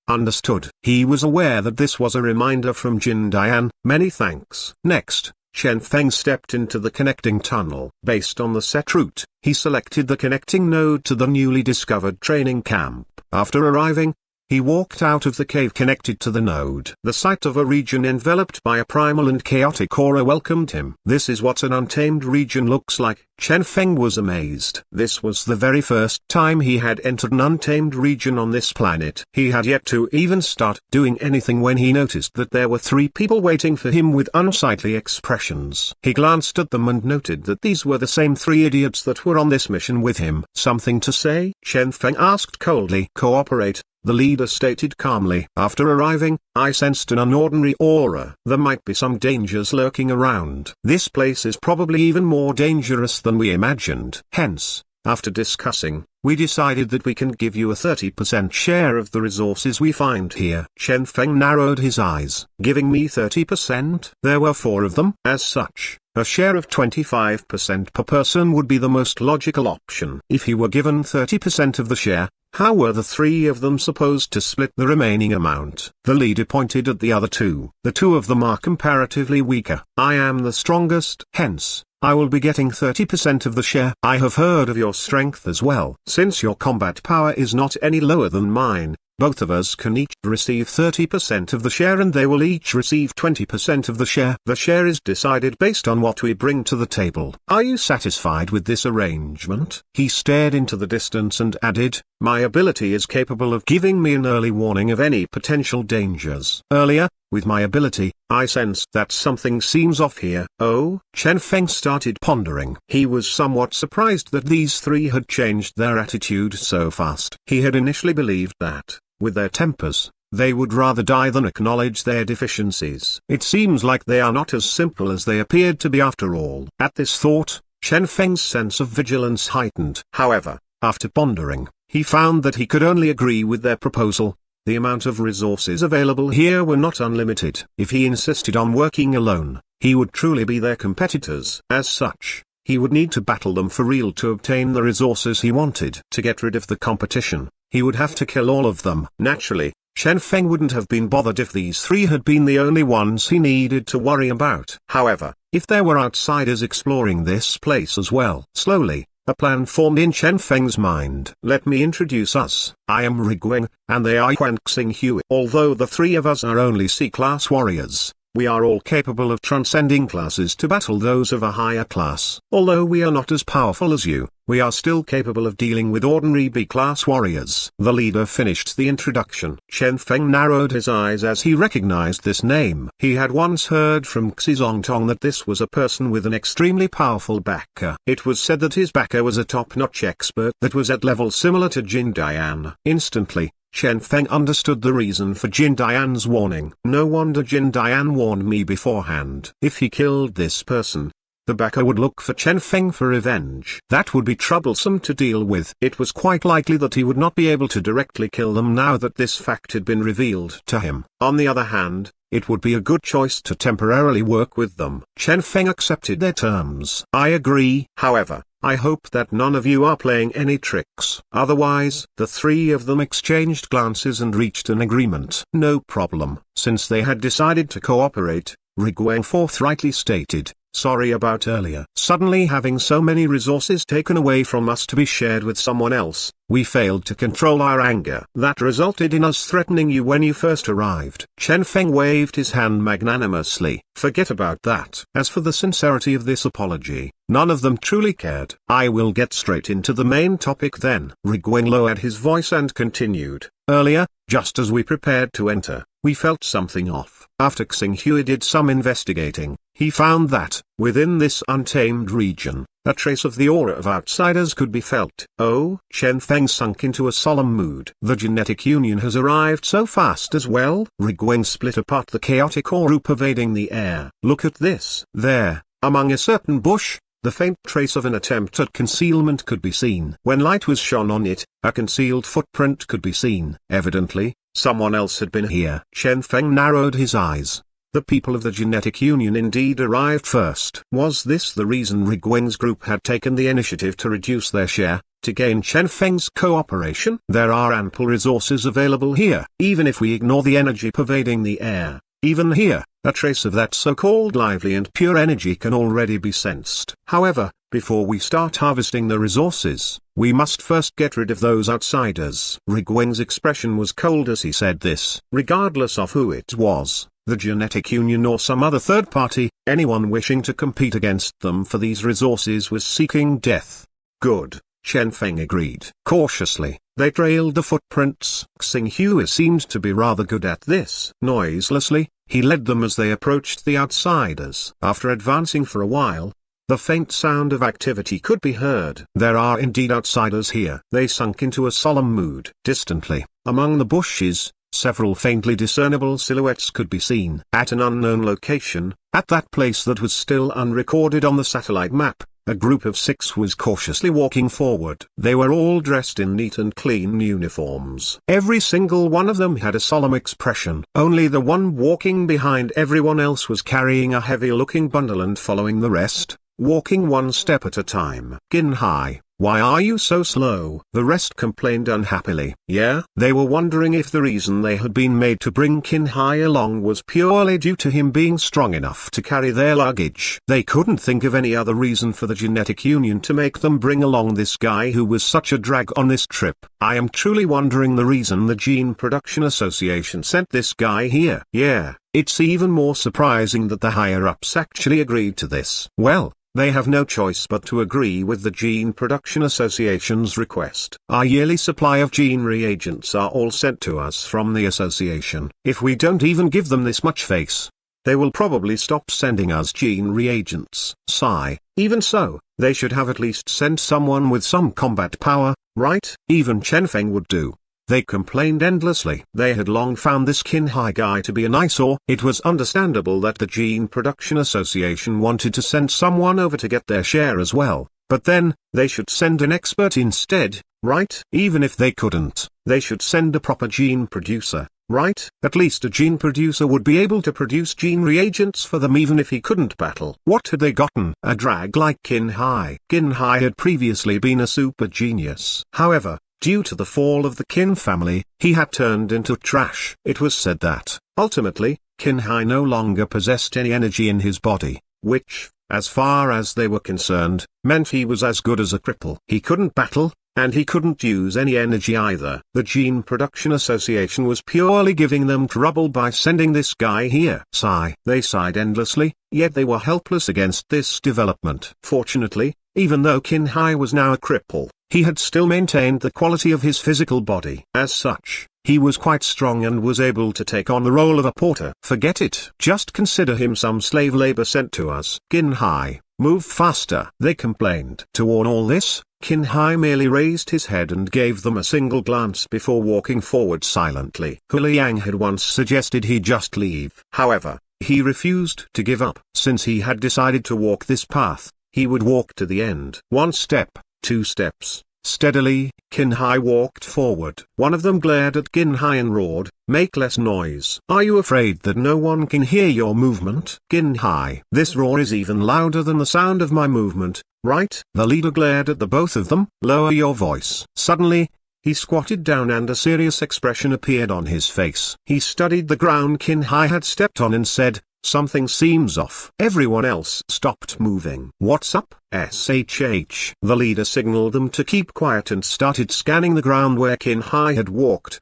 Understood. He was aware that this was a reminder from Jin Dian. Many thanks. Next, Chen Feng stepped into the connecting tunnel. Based on the set route, he selected the connecting node to the newly discovered training camp. After arriving, he walked out of the cave connected to the node. The sight of a region enveloped by a primal and chaotic aura welcomed him. This is what an untamed region looks like. Chen Feng was amazed. This was the very first time he had entered an untamed region on this planet. He had yet to even start doing anything when he noticed that there were three people waiting for him with unsightly expressions. He glanced at them and noted that these were the same three idiots that were on this mission with him. Something to say? Chen Feng asked coldly. Cooperate, the leader stated calmly. After arriving, I sensed an unordinary aura. There might be some dangers lurking around. This place is probably even more dangerous than we imagined. Hence, after discussing, we decided that we can give you a 30% share of the resources we find here. Chen Feng narrowed his eyes. Giving me 30%? There were four of them. As such, a share of 25% per person would be the most logical option. If he were given 30% of the share, how were the three of them supposed to split the remaining amount? The leader pointed at the other two. The two of them are comparatively weaker. I am the strongest. Hence, I will be getting 30% of the share. I have heard of your strength as well. Since your combat power is not any lower than mine, both of us can each receive 30% of the share and they will each receive 20% of the share. The share is decided based on what we bring to the table. Are you satisfied with this arrangement? He stared into the distance and added, my ability is capable of giving me an early warning of any potential dangers. Earlier, with my ability, I sensed that something seems off here. Oh? Chen Feng started pondering. He was somewhat surprised that these three had changed their attitude so fast. He had initially believed that, with their tempers, they would rather die than acknowledge their deficiencies. It seems like they are not as simple as they appeared to be after all. At this thought, Chen Feng's sense of vigilance heightened. However, after pondering, he found that he could only agree with their proposal. The amount of resources available here were not unlimited. If he insisted on working alone, he would truly be their competitors. As such, he would need to battle them for real to obtain the resources he wanted. To get rid of the competition, he would have to kill all of them. Naturally, Chen Feng wouldn't have been bothered if these three had been the only ones he needed to worry about. However, if there were outsiders exploring this place as well. Slowly, a plan formed in Chen Feng's mind. Let me introduce us. I am Riguang, and they are Xing Hui. Although the three of us are only C-class warriors, we are all capable of transcending classes to battle those of a higher class. Although we are not as powerful as you, we are still capable of dealing with ordinary B-class warriors. The leader finished the introduction. Chen Feng narrowed his eyes as he recognized this name. He had once heard from Xizongtong that this was a person with an extremely powerful backer. It was said that his backer was a top-notch expert that was at level similar to Jin Dian. Instantly, Chen Feng understood the reason for Jin Dian's warning. No wonder Jin Dian warned me beforehand. If he killed this person, the backer would look for Chen Feng for revenge. That would be troublesome to deal with. It was quite likely that he would not be able to directly kill them now that this fact had been revealed to him. On the other hand, it would be a good choice to temporarily work with them. Chen Feng accepted their terms. I agree. However, I hope that none of you are playing any tricks. Otherwise, the three of them exchanged glances and reached an agreement. No problem. Since they had decided to cooperate, Riguang forthrightly stated, sorry about earlier. Suddenly having so many resources taken away from us to be shared with someone else, we failed to control our anger. That resulted in us threatening you when you first arrived. Chen Feng waved his hand magnanimously. Forget about that. As for the sincerity of this apology, none of them truly cared. I will get straight into the main topic then. Riguang lowered his voice and continued. Earlier, just as we prepared to enter, we felt something off. After Xing Hui did some investigating, he found that, within this untamed region, a trace of the aura of outsiders could be felt. Oh, Chen Feng sunk into a solemn mood. The genetic union has arrived so fast as well. Rigweng split apart the chaotic aura pervading the air. Look at this. There, among a certain bush, the faint trace of an attempt at concealment could be seen. When light was shone on it, a concealed footprint could be seen. Evidently, someone else had been here. Chen Feng narrowed his eyes. The people of the genetic union indeed arrived first. Was this the reason Rigweng's group had taken the initiative to reduce their share, to gain Chen Feng's cooperation? There are ample resources available here. Even if we ignore the energy pervading the air, even here, a trace of that so-called lively and pure energy can already be sensed. However, before we start harvesting the resources, we must first get rid of those outsiders. Rigweng's expression was cold as he said this. Regardless of who it was, the genetic union or some other third party, anyone wishing to compete against them for these resources was seeking death. Good, Chen Feng agreed. Cautiously, they trailed the footprints. Xing Hua seemed to be rather good at this. Noiselessly, he led them as they approached the outsiders. After advancing for a while, the faint sound of activity could be heard. There are indeed outsiders here. They sunk into a solemn mood. Distantly, among the bushes, several faintly discernible silhouettes could be seen. At an unknown location, at that place that was still unrecorded on the satellite map, a group of 6 was cautiously walking forward. They were all dressed in neat and clean uniforms. Every single one of them had a solemn expression. Only the one walking behind everyone else was carrying a heavy-looking bundle and following the rest, walking one step at a time. Qin Hai, why are you so slow? The rest complained unhappily. Yeah, they were wondering if the reason they had been made to bring Qin Hai along was purely due to him being strong enough to carry their luggage. They couldn't think of any other reason for the genetic union to make them bring along this guy who was such a drag on this trip. I am truly wondering the reason the Gene Production Association sent this guy here. Yeah, it's even more surprising that the higher-ups actually agreed to this. Well, they have no choice but to agree with the Gene Production Association's request. Our yearly supply of gene reagents are all sent to us from the association. If we don't even give them this much face, they will probably stop sending us gene reagents. Sigh. Even so, they should have at least sent someone with some combat power, right? Even Chen Feng would do. They complained endlessly. They had long found this Qin Hai guy to be an eyesore. It was understandable that the Gene Production Association wanted to send someone over to get their share as well, but then, they should send an expert instead, right? Even if they couldn't, they should send a proper gene producer, right? At least a gene producer would be able to produce gene reagents for them even if he couldn't battle. What had they gotten? A drag like Qin Hai. Qin Hai had previously been a super genius. However, due to the fall of the Qin family, he had turned into trash. It was said that, ultimately, Qin Hai no longer possessed any energy in his body, which, as far as they were concerned, meant he was as good as a cripple. He couldn't battle, and he couldn't use any energy either. The Gene Production Association was purely giving them trouble by sending this guy here. Sigh. They sighed endlessly, yet they were helpless against this development. Fortunately, even though Qin Hai was now a cripple, he had still maintained the quality of his physical body. As such, he was quite strong and was able to take on the role of a porter. Forget it. Just consider him some slave labor sent to us. Qin Hai, move faster. They complained. To warn all this, Qin Hai merely raised his head and gave them a single glance before walking forward silently. Hu Liang had once suggested he just leave. However, he refused to give up. Since he had decided to walk this path, he would walk to the end. 1 step, 2 steps. Steadily, Qin Hai walked forward. One of them glared at Qin Hai and roared, "Make less noise. Are you afraid that no one can hear your movement?" Qin Hai. This roar is even louder than the sound of my movement, right? The leader glared at the both of them. Lower your voice. Suddenly, he squatted down and a serious expression appeared on his face. He studied the ground Qin Hai had stepped on and said, "Something seems off." Everyone else stopped moving. "What's up, SHH?" The leader signaled them to keep quiet and started scanning the ground where Qin Hai had walked.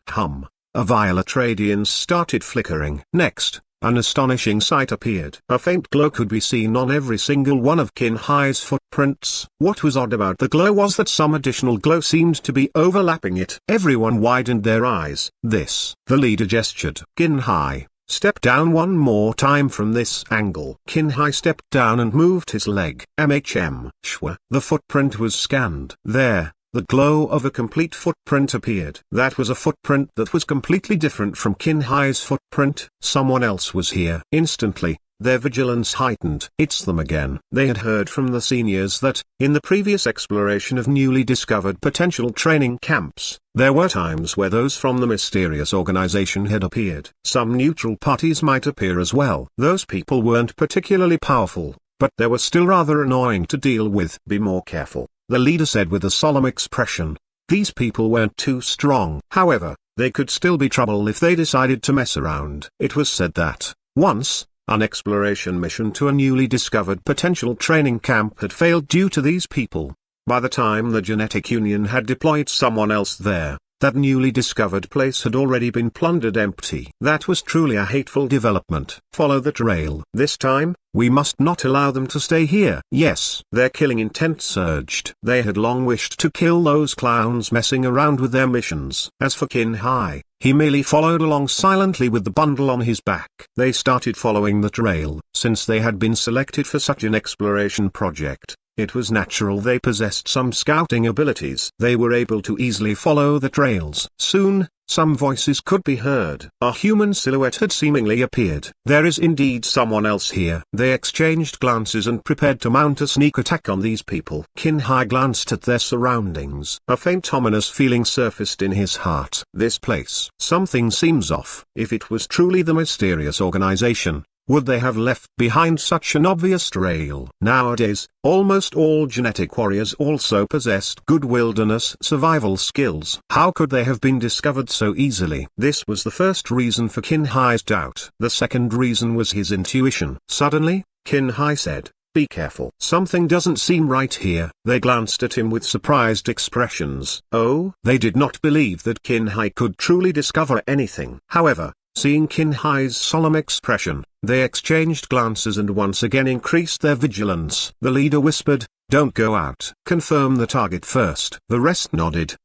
A violet radiance started flickering. Next, an astonishing sight appeared. A faint glow could be seen on every single one of Qin Hai's footprints. What was odd about the glow was that some additional glow seemed to be overlapping it. Everyone widened their eyes. The leader gestured. "Qin Hai, Step down one more time from this angle. Qin Hai stepped down and moved his leg. Shwa. The footprint was scanned. There, the glow of a complete footprint appeared. That was a footprint that was completely different from Qin Hai's footprint. Someone else was here. Instantly, their vigilance heightened. It's them again. They had heard from the seniors that, in the previous exploration of newly discovered potential training camps, there were times where those from the mysterious organization had appeared. Some neutral parties might appear as well. Those people weren't particularly powerful, but they were still rather annoying to deal with. Be more careful, the leader said with a solemn expression. These people weren't too strong. However, they could still be trouble if they decided to mess around. It was said that, once, an exploration mission to a newly discovered potential training camp had failed due to these people. By the time the Genetic Union had deployed someone else there, that newly discovered place had already been plundered empty. That was truly a hateful development. Follow the trail. This time, we must not allow them to stay here. Yes. Their killing intent surged. They had long wished to kill those clowns messing around with their missions. As for Qin Hai, he merely followed along silently with the bundle on his back. They started following the trail. Since they had been selected for such an exploration project, it was natural they possessed some scouting abilities. They were able to easily follow the trails. Soon, some voices could be heard. A human silhouette had seemingly appeared. There is indeed someone else here. They exchanged glances and prepared to mount a sneak attack on these people. Qin Hai glanced at their surroundings. A faint ominous feeling surfaced in his heart. This place. Something seems off. If it was truly the mysterious organization, would they have left behind such an obvious trail? Nowadays, almost all genetic warriors also possessed good wilderness survival skills. How could they have been discovered so easily? This was the first reason for Qin Hai's doubt. The second reason was his intuition. Suddenly, Qin Hai said, "Be careful. Something doesn't seem right here." They glanced at him with surprised expressions. Oh, they did not believe that Qin Hai could truly discover anything. However, seeing Qin Hai's solemn expression, they exchanged glances and once again increased their vigilance. The leader whispered, "Don't go out. Confirm the target first." The rest nodded.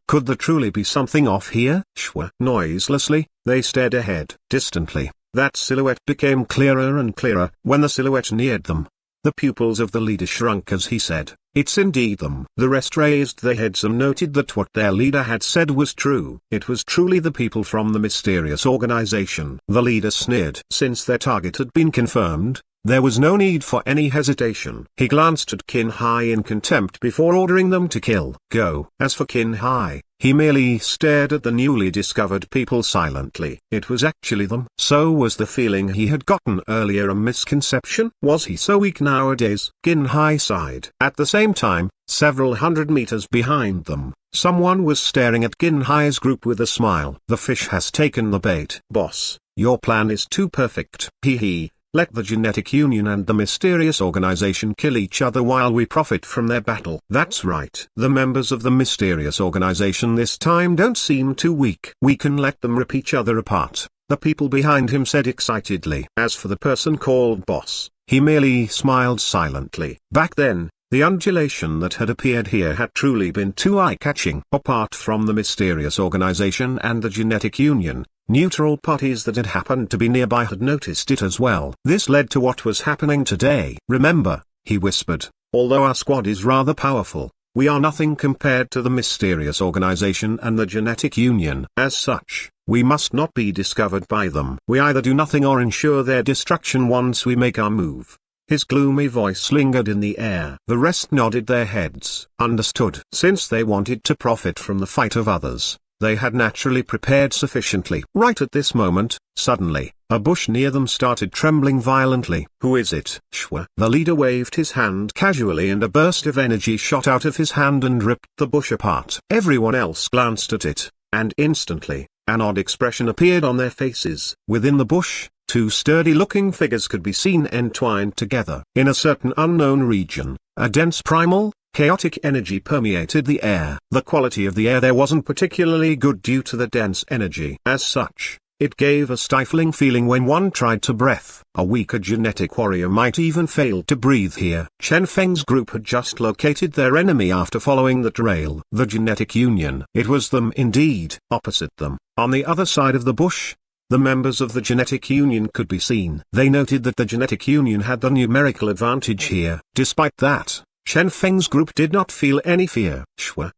Could there truly be something off here? Shwa. Noiselessly, they stared ahead. Distantly, that silhouette became clearer and clearer. When the silhouette neared them, the pupils of the leader shrunk as he said, "It's indeed them." The rest raised their heads and noted that what their leader had said was true. It was truly the people from the mysterious organization. The leader sneered. Since their target had been confirmed, there was no need for any hesitation. He glanced at Qin Hai in contempt before ordering them to kill. Go. As for Qin Hai, he merely stared at the newly discovered people silently. It was actually them. So was the feeling he had gotten earlier a misconception? Was he so weak nowadays? Qin Hai sighed. At the same time, several hundred meters behind them, someone was staring at Qin Hai's group with a smile. The fish has taken the bait. Boss, your plan is too perfect. Hee. Let the Genetic Union and the mysterious organization kill each other while we profit from their battle. That's right. The members of the mysterious organization this time don't seem too weak. We can let them rip each other apart, the people behind him said excitedly. As for the person called Boss, he merely smiled silently. Back then, the undulation that had appeared here had truly been too eye-catching. Apart from the mysterious organization and the Genetic Union, neutral parties that had happened to be nearby had noticed it as well. This led to what was happening today. Remember, he whispered, although our squad is rather powerful, we are nothing compared to the mysterious organization and the Genetic Union. As such, we must not be discovered by them. We either do nothing or ensure their destruction once we make our move. His gloomy voice lingered in the air. The rest nodded their heads. Understood. Since they wanted to profit from the fight of others, they had naturally prepared sufficiently. Right at this moment, suddenly, a bush near them started trembling violently. Who is it? Shwa. The leader waved his hand casually and a burst of energy shot out of his hand and ripped the bush apart. Everyone else glanced at it, and instantly, an odd expression appeared on their faces. Within the bush, two sturdy-looking figures could be seen entwined together. In a certain unknown region, a dense primal, chaotic energy permeated the air. The quality of the air there wasn't particularly good due to the dense energy. As such, it gave a stifling feeling when one tried to breathe. A weaker genetic warrior might even fail to breathe here. Chen Feng's group had just located their enemy after following the trail. The Genetic Union. It was them indeed. Opposite them, on the other side of the bush, The members of the genetic union could be seen. They noted that the genetic union had the numerical advantage here. Despite that, Chen Feng's group did not feel any fear.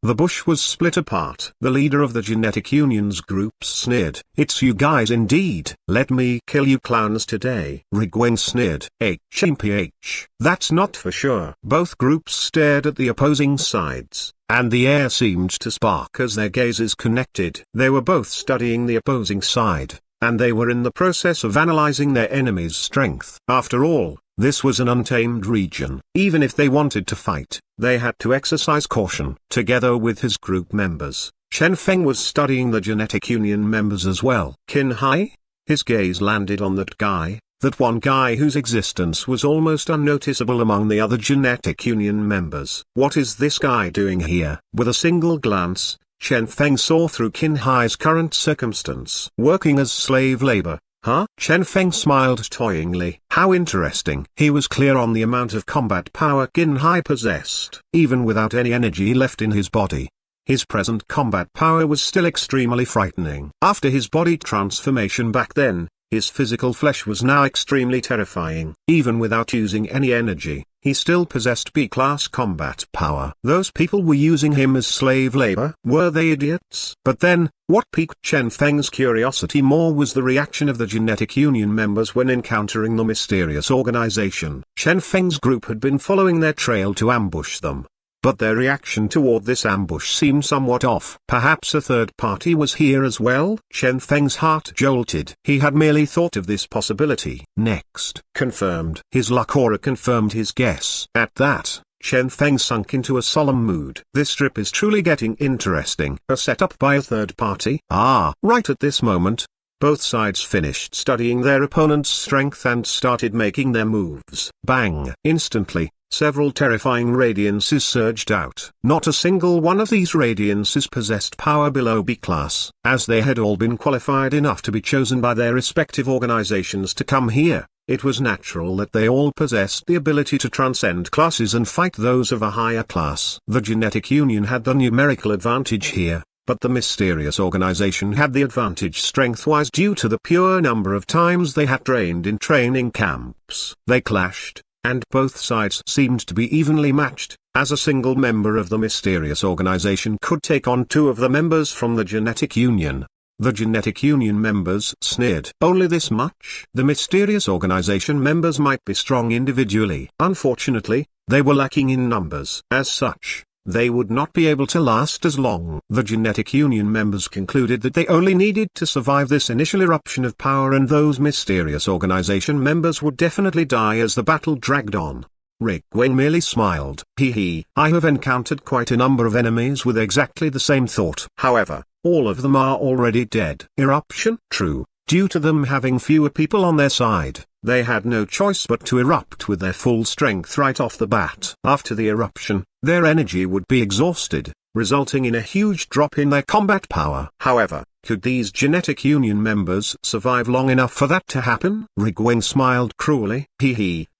The bush was split apart. The leader of the genetic union's group sneered. "It's you guys indeed. Let me kill you clowns today." Rigwen sneered. "HMPH. That's not for sure." Both groups stared at the opposing sides, and the air seemed to spark as their gazes connected. They were both studying the opposing side, and they were in the process of analyzing their enemy's strength. After all, this was an untamed region. Even if they wanted to fight, they had to exercise caution. Together with his group members, Chen Feng was studying the genetic union members as well. Qin Hai? His gaze landed on that one guy whose existence was almost unnoticeable among the other genetic union members. What is this guy doing here? With a single glance, Chen Feng saw through Qin Hai's current circumstance. Working as slave labor. Huh? Chen Feng smiled toyingly. How interesting. He was clear on the amount of combat power Qin Hai possessed. Even without any energy left in his body, his present combat power was still extremely frightening. After his body transformation back then, his physical flesh was now extremely terrifying. Even without using any energy, he still possessed B-class combat power. Those people were using him as slave labor. Were they idiots? But then, what piqued Chen Feng's curiosity more was the reaction of the genetic union members when encountering the mysterious organization. Chen Feng's group had been following their trail to ambush them, but their reaction toward this ambush seemed somewhat off. Perhaps a third party was here as well? Chen Feng's heart jolted. He had merely thought of this possibility. Next. Confirmed. His luck aura confirmed his guess. At that, Chen Feng sunk into a solemn mood. This trip is truly getting interesting. A setup by a third party? Right at this moment, both sides finished studying their opponent's strength and started making their moves. Bang! Instantly, several terrifying radiances surged out. Not a single one of these radiances possessed power below B-class. As they had all been qualified enough to be chosen by their respective organizations to come here, it was natural that they all possessed the ability to transcend classes and fight those of a higher class. The genetic union had the numerical advantage here, but the mysterious organization had the advantage strength-wise due to the pure number of times they had trained in training camps. They clashed, and both sides seemed to be evenly matched, as a single member of the mysterious organization could take on two of the members from the genetic union. The genetic union members sneered. Only this much? The mysterious organization members might be strong individually. Unfortunately, they were lacking in numbers. As such, they would not be able to last as long. The genetic union members concluded that they only needed to survive this initial eruption of power, and those mysterious organization members would definitely die as the battle dragged on. Rigwen merely smiled. I have encountered quite a number of enemies with exactly the same thought. However, all of them are already dead. Eruption? True. Due to them having fewer people on their side, they had no choice but to erupt with their full strength right off the bat. After the eruption, their energy would be exhausted, resulting in a huge drop in their combat power. However, could these genetic union members survive long enough for that to happen? Rigwen smiled cruelly.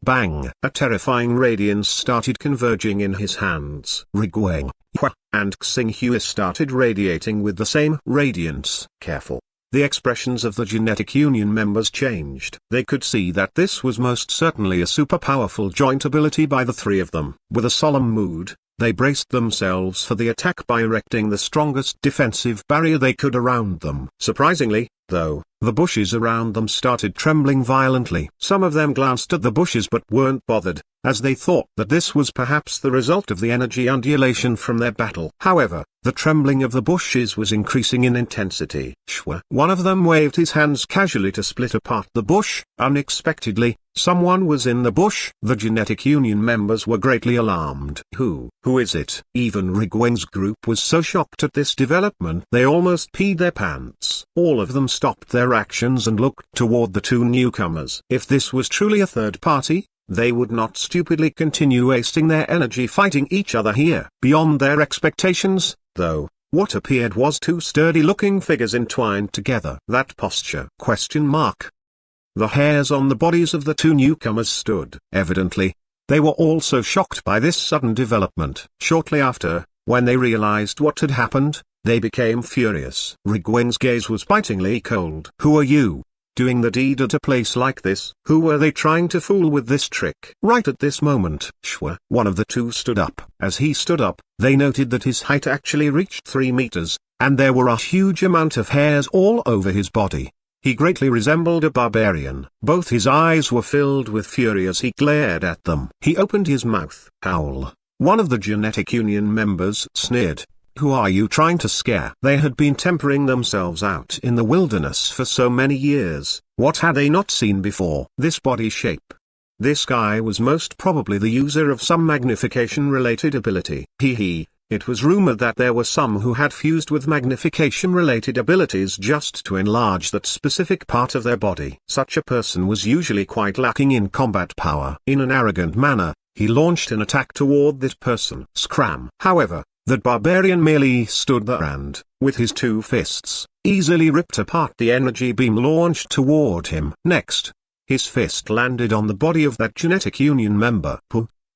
Bang! A terrifying radiance started converging in his hands. Rigwen, and Xinghua started radiating with the same radiance. Careful. The expressions of the genetic union members changed. They could see that this was most certainly a super powerful joint ability by the three of them. With a solemn mood, they braced themselves for the attack by erecting the strongest defensive barrier they could around them. Surprisingly, though, the bushes around them started trembling violently. Some of them glanced at the bushes but weren't bothered, as they thought that this was perhaps the result of the energy undulation from their battle. However, the trembling of the bushes was increasing in intensity. One of them waved his hands casually to split apart the bush. Unexpectedly, someone was in the bush. The genetic union members were greatly alarmed. Who is it? Even Rigwen's group was so shocked at this development they almost peed their pants. All of them stopped their actions and looked toward the two newcomers. If this was truly a third party, they would not stupidly continue wasting their energy fighting each other here. Beyond their expectations, though, what appeared was two sturdy-looking figures entwined together. That posture? The hairs on the bodies of the two newcomers stood. Evidently, they were also shocked by this sudden development. Shortly after, when they realized what had happened, they became furious. Rigwen's gaze was bitingly cold. "Who are you? Doing the deed at a place like this? Who were they trying to fool with this trick?" Right at this moment, Shwa, one of the two, stood up. As he stood up, they noted that his height actually reached 3 meters, and there were a huge amount of hairs all over his body. He greatly resembled a barbarian. Both his eyes were filled with fury as he glared at them. He opened his mouth. "Howl." One of the Genetic Union members sneered. "Who are you trying to scare?" They had been tempering themselves out in the wilderness for so many years. What had they not seen before? This body shape. This guy was most probably the user of some magnification-related ability. It was rumored that there were some who had fused with magnification-related abilities just to enlarge that specific part of their body. Such a person was usually quite lacking in combat power. In an arrogant manner, he launched an attack toward this person. Scram! However, that barbarian merely stood there and, with his 2 fists, easily ripped apart the energy beam launched toward him. Next, his fist landed on the body of that Genetic Union member.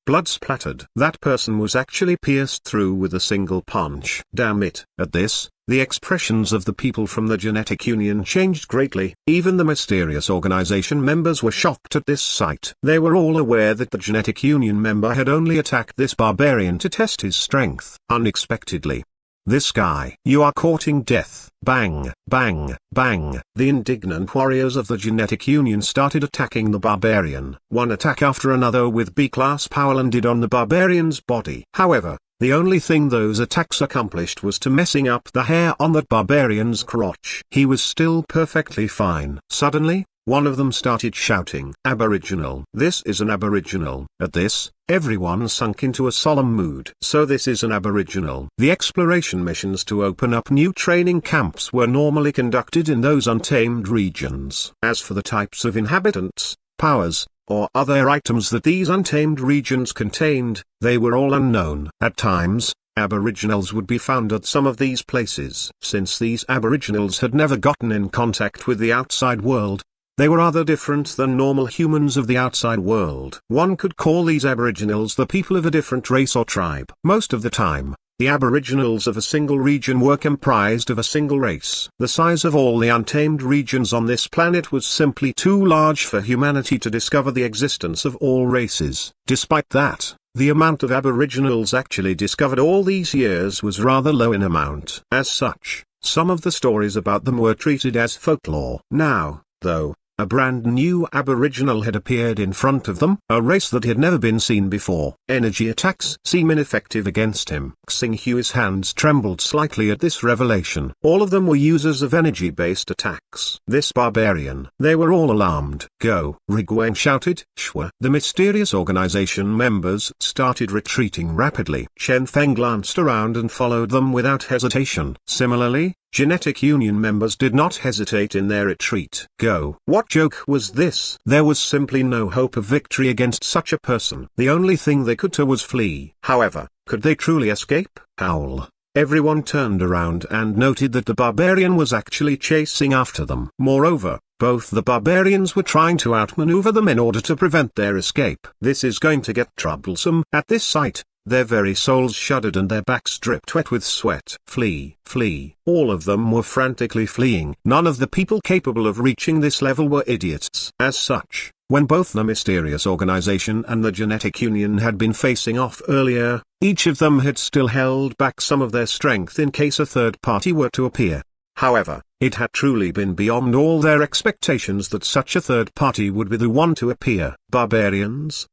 Blood splattered. That person was actually pierced through with a single punch. Damn it. At this, the expressions of the people from the Genetic Union changed greatly. Even the mysterious organization members were shocked at this sight. They were all aware that the Genetic Union member had only attacked this barbarian to test his strength. Unexpectedly, "This guy, you are courting death." Bang, bang, bang. The indignant warriors of the Genetic Union started attacking the barbarian. One attack after another with B-class power landed on the barbarian's body. However, the only thing those attacks accomplished was to messing up the hair on that barbarian's crotch. He was still perfectly fine. Suddenly, one of them started shouting, "Aboriginal! This is an Aboriginal!" At this, everyone sunk into a solemn mood. So this is an Aboriginal. The exploration missions to open up new training camps were normally conducted in those untamed regions. As for the types of inhabitants, powers, or other items that these untamed regions contained, they were all unknown. At times, Aboriginals would be found at some of these places. Since these Aboriginals had never gotten in contact with the outside world, they were rather different than normal humans of the outside world. One could call these Aboriginals the people of a different race or tribe. Most of the time, the Aboriginals of a single region were comprised of a single race. The size of all the untamed regions on this planet was simply too large for humanity to discover the existence of all races. Despite that, the amount of Aboriginals actually discovered all these years was rather low in amount. As such, some of the stories about them were treated as folklore. Now, though, a brand new Aboriginal had appeared in front of them, a race that had never been seen before. Energy attacks seem ineffective against him. Xinghui's hands trembled slightly at this revelation. All of them were users of energy-based attacks. This barbarian. They were all alarmed. "Go!" Rigwen shouted. Shwa. The mysterious organization members started retreating rapidly. Chen Feng glanced around and followed them without hesitation. Similarly, Genetic Union members did not hesitate in their retreat. "Go!" What joke was this? There was simply no hope of victory against such a person. The only thing they could do was flee. However, could they truly escape? Howl. Everyone turned around and noted that the barbarian was actually chasing after them. Moreover, both the barbarians were trying to outmaneuver them in order to prevent their escape. This is going to get troublesome. At this sight, their very souls shuddered and their backs dripped wet with sweat. Flee, flee. All of them were frantically fleeing. None of the people capable of reaching this level were idiots. As such, when both the mysterious organization and the Genetic Union had been facing off earlier, each of them had still held back some of their strength in case a third party were to appear. However, it had truly been beyond all their expectations that such a third party would be the one to appear. Barbarians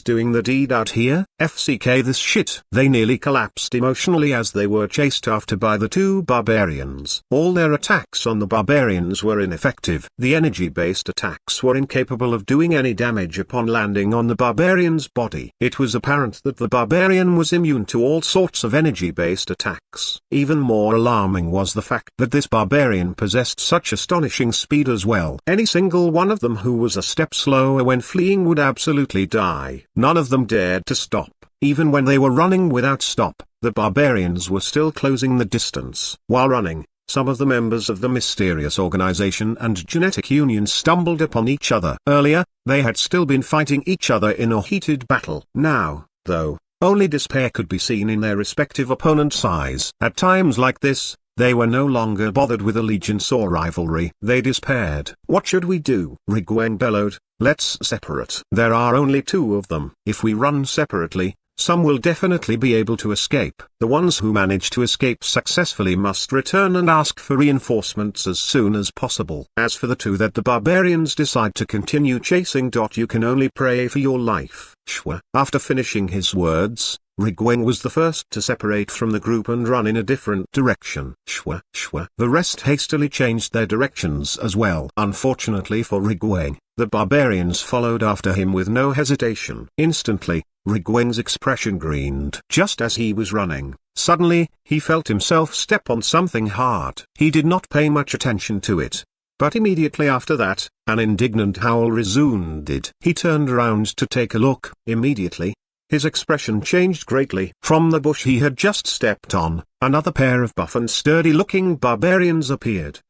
doing the deed out here? FCK this shit. They nearly collapsed emotionally as they were chased after by the two barbarians. All their attacks on the barbarians were ineffective. The energy-based attacks were incapable of doing any damage upon landing on the barbarian's body. It was apparent that the barbarian was immune to all sorts of energy-based attacks. Even more alarming was the fact that this barbarian possessed such astonishing speed as well. Any single one of them who was a step slower when fleeing would absolutely die. None of them dared to stop. Even when they were running without stop, the barbarians were still closing the distance. While running, some of the members of the mysterious organization and Genetic Union stumbled upon each other. Earlier, they had still been fighting each other in a heated battle. Now, though, Only despair could be seen in their respective opponents' eyes. At times like this, they were no longer bothered with allegiance or rivalry. They despaired. "What should we do?" Rigweng bellowed. "Let's separate. There are only two of them. If we run separately, some will definitely be able to escape. The ones who manage to escape successfully must return and ask for reinforcements as soon as possible. As for the two that the barbarians decide to continue chasing, you can only pray for your life." Shwa. After finishing his words, Rigweng was the first to separate from the group and run in a different direction. Shwa, shwa. The rest hastily changed their directions as well. Unfortunately for Rigweng, the barbarians followed after him with no hesitation. Instantly, Rigweng's expression greened. Just as he was running, suddenly, he felt himself step on something hard. He did not pay much attention to it. But immediately after that, an indignant howl resounded. He turned around to take a look. Immediately, his expression changed greatly. From the bush he had just stepped on, another pair of buff and sturdy-looking barbarians appeared.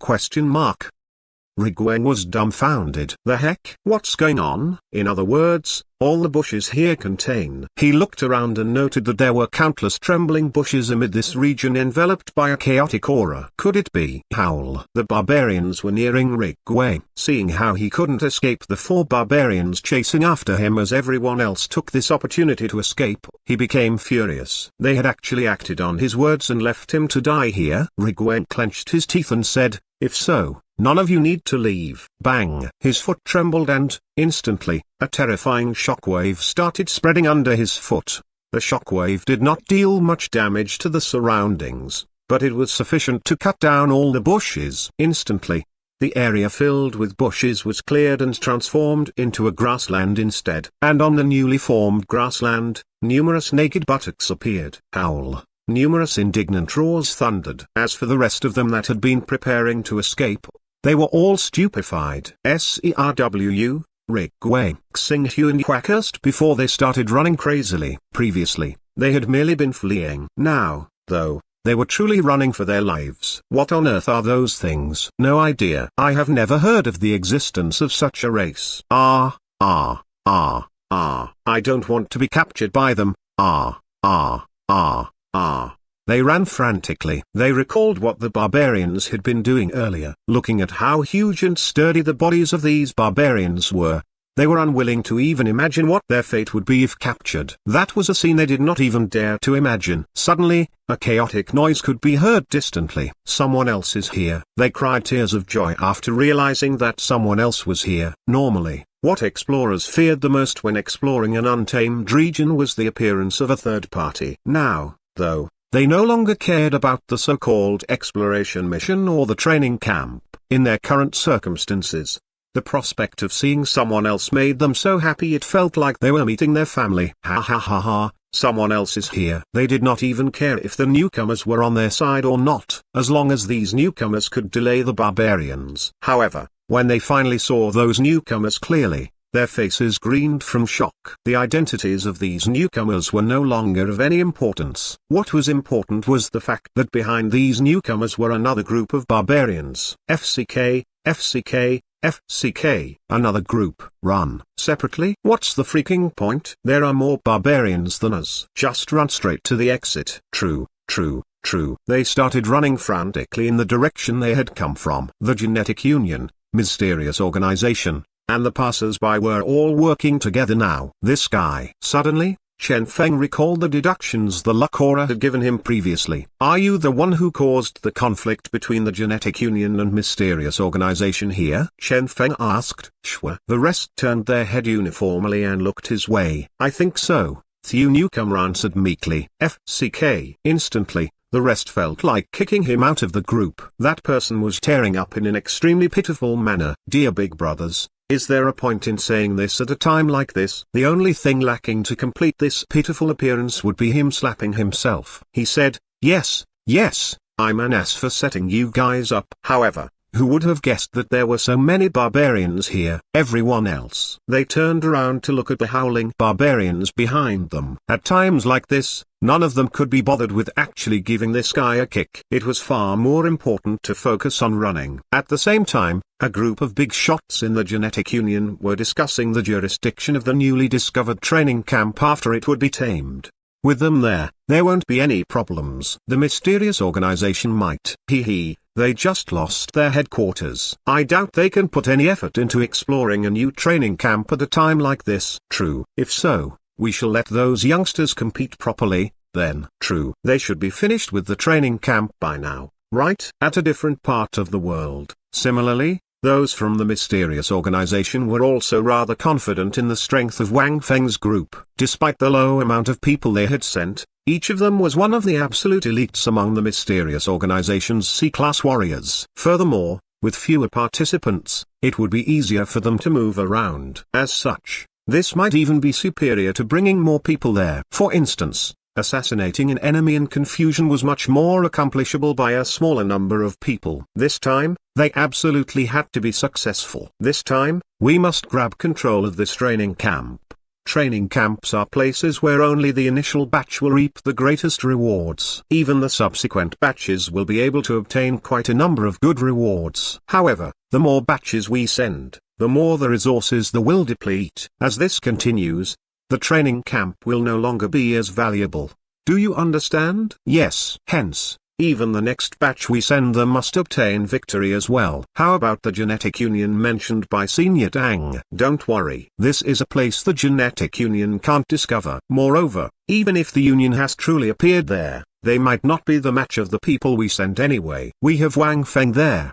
Rigweng was dumbfounded. "The heck? What's going on?" In other words, all the bushes here contain. He looked around and noted that there were countless trembling bushes amid this region enveloped by a chaotic aura. Could it be Howl? The barbarians were nearing Rigweng. Seeing how he couldn't escape the four barbarians chasing after him as everyone else took this opportunity to escape, he became furious. They had actually acted on his words and left him to die here. Rigweng clenched his teeth and said, "If so, none of you need to leave." Bang! His foot trembled and, instantly, a terrifying shockwave started spreading under his foot. The shockwave did not deal much damage to the surroundings, but it was sufficient to cut down all the bushes. Instantly, the area filled with bushes was cleared and transformed into a grassland instead. And on the newly formed grassland, numerous naked buttocks appeared. Howl! Numerous indignant roars thundered. As for the rest of them that had been preparing to escape, they were all stupefied. Serwu, Rigweng, Xing Hu and Hua cursed before they started running crazily. Previously, they had merely been fleeing. Now, though, they were truly running for their lives. What on earth are those things? No idea. I have never heard of the existence of such a race. I don't want to be captured by them. They ran frantically. They recalled what the barbarians had been doing earlier. Looking at how huge and sturdy the bodies of these barbarians were, they were unwilling to even imagine what their fate would be if captured. That was a scene they did not even dare to imagine. Suddenly, a chaotic noise could be heard distantly. "Someone else is here!" They cried tears of joy after realizing that someone else was here. Normally, what explorers feared the most when exploring an untamed region was the appearance of a third party. Now, though, they no longer cared about the so-called exploration mission or the training camp. In their current circumstances, the prospect of seeing someone else made them so happy it felt like they were meeting their family. Ha ha ha ha, someone else is here. They did not even care if the newcomers were on their side or not, as long as these newcomers could delay the barbarians. However, when they finally saw those newcomers clearly, their faces greened from shock. The identities of these newcomers were no longer of any importance. What was important was the fact that behind these newcomers were another group of barbarians. FCK, FCK, FCK. Another group. Run. Separately? What's the freaking point? There are more barbarians than us. Just run straight to the exit. True. They started running frantically in the direction they had come from. The Genetic Union, mysterious organization, and the passers-by were all working together now. This guy. Suddenly, Chen Feng recalled the deductions the luck aura had given him previously. "Are you the one who caused the conflict between the Genetic Union and mysterious organization here?" Chen Feng asked. Shwa. The rest turned their head uniformly and looked his way. "I think so," the newcomer answered meekly. FCK. Instantly, the rest felt like kicking him out of the group. That person was tearing up in an extremely pitiful manner. "Dear big brothers, is there a point in saying this at a time like this?" The only thing lacking to complete this pitiful appearance would be him slapping himself. He said, yes, I'm an ass for setting you guys up. However, who would have guessed that there were so many barbarians here? Everyone else. They turned around to look at the howling barbarians behind them. At times like this, none of them could be bothered with actually giving this guy a kick. It was far more important to focus on running. At the same time, a group of big shots in the Genetic Union were discussing the jurisdiction of the newly discovered training camp after it would be tamed. With them there won't be any problems. The mysterious organization might. They just lost their headquarters. I doubt they can put any effort into exploring a new training camp at a time like this. True. If so, we shall let those youngsters compete properly, then. True. They should be finished with the training camp by now, right? At a different part of the world. Similarly, those from the mysterious organization were also rather confident in the strength of Wang Feng's group. Despite the low amount of people they had sent, each of them was one of the absolute elites among the mysterious organization's C-class warriors. Furthermore, with fewer participants, it would be easier for them to move around. As such, this might even be superior to bringing more people there. For instance, assassinating an enemy in confusion was much more accomplishable by a smaller number of people. This time, they absolutely had to be successful. This time, we must grab control of this training camp. Training camps are places where only the initial batch will reap the greatest rewards. Even the subsequent batches will be able to obtain quite a number of good rewards. However, the more batches we send, the more the resources they will deplete. As this continues, the training camp will no longer be as valuable. Do you understand? Yes. Hence, even the next batch we send them must obtain victory as well. How about the genetic union mentioned by Senior Tang? Don't worry. This is a place the genetic union can't discover. Moreover, even if the union has truly appeared there, they might not be the match of the people we sent anyway. We have Wang Feng there,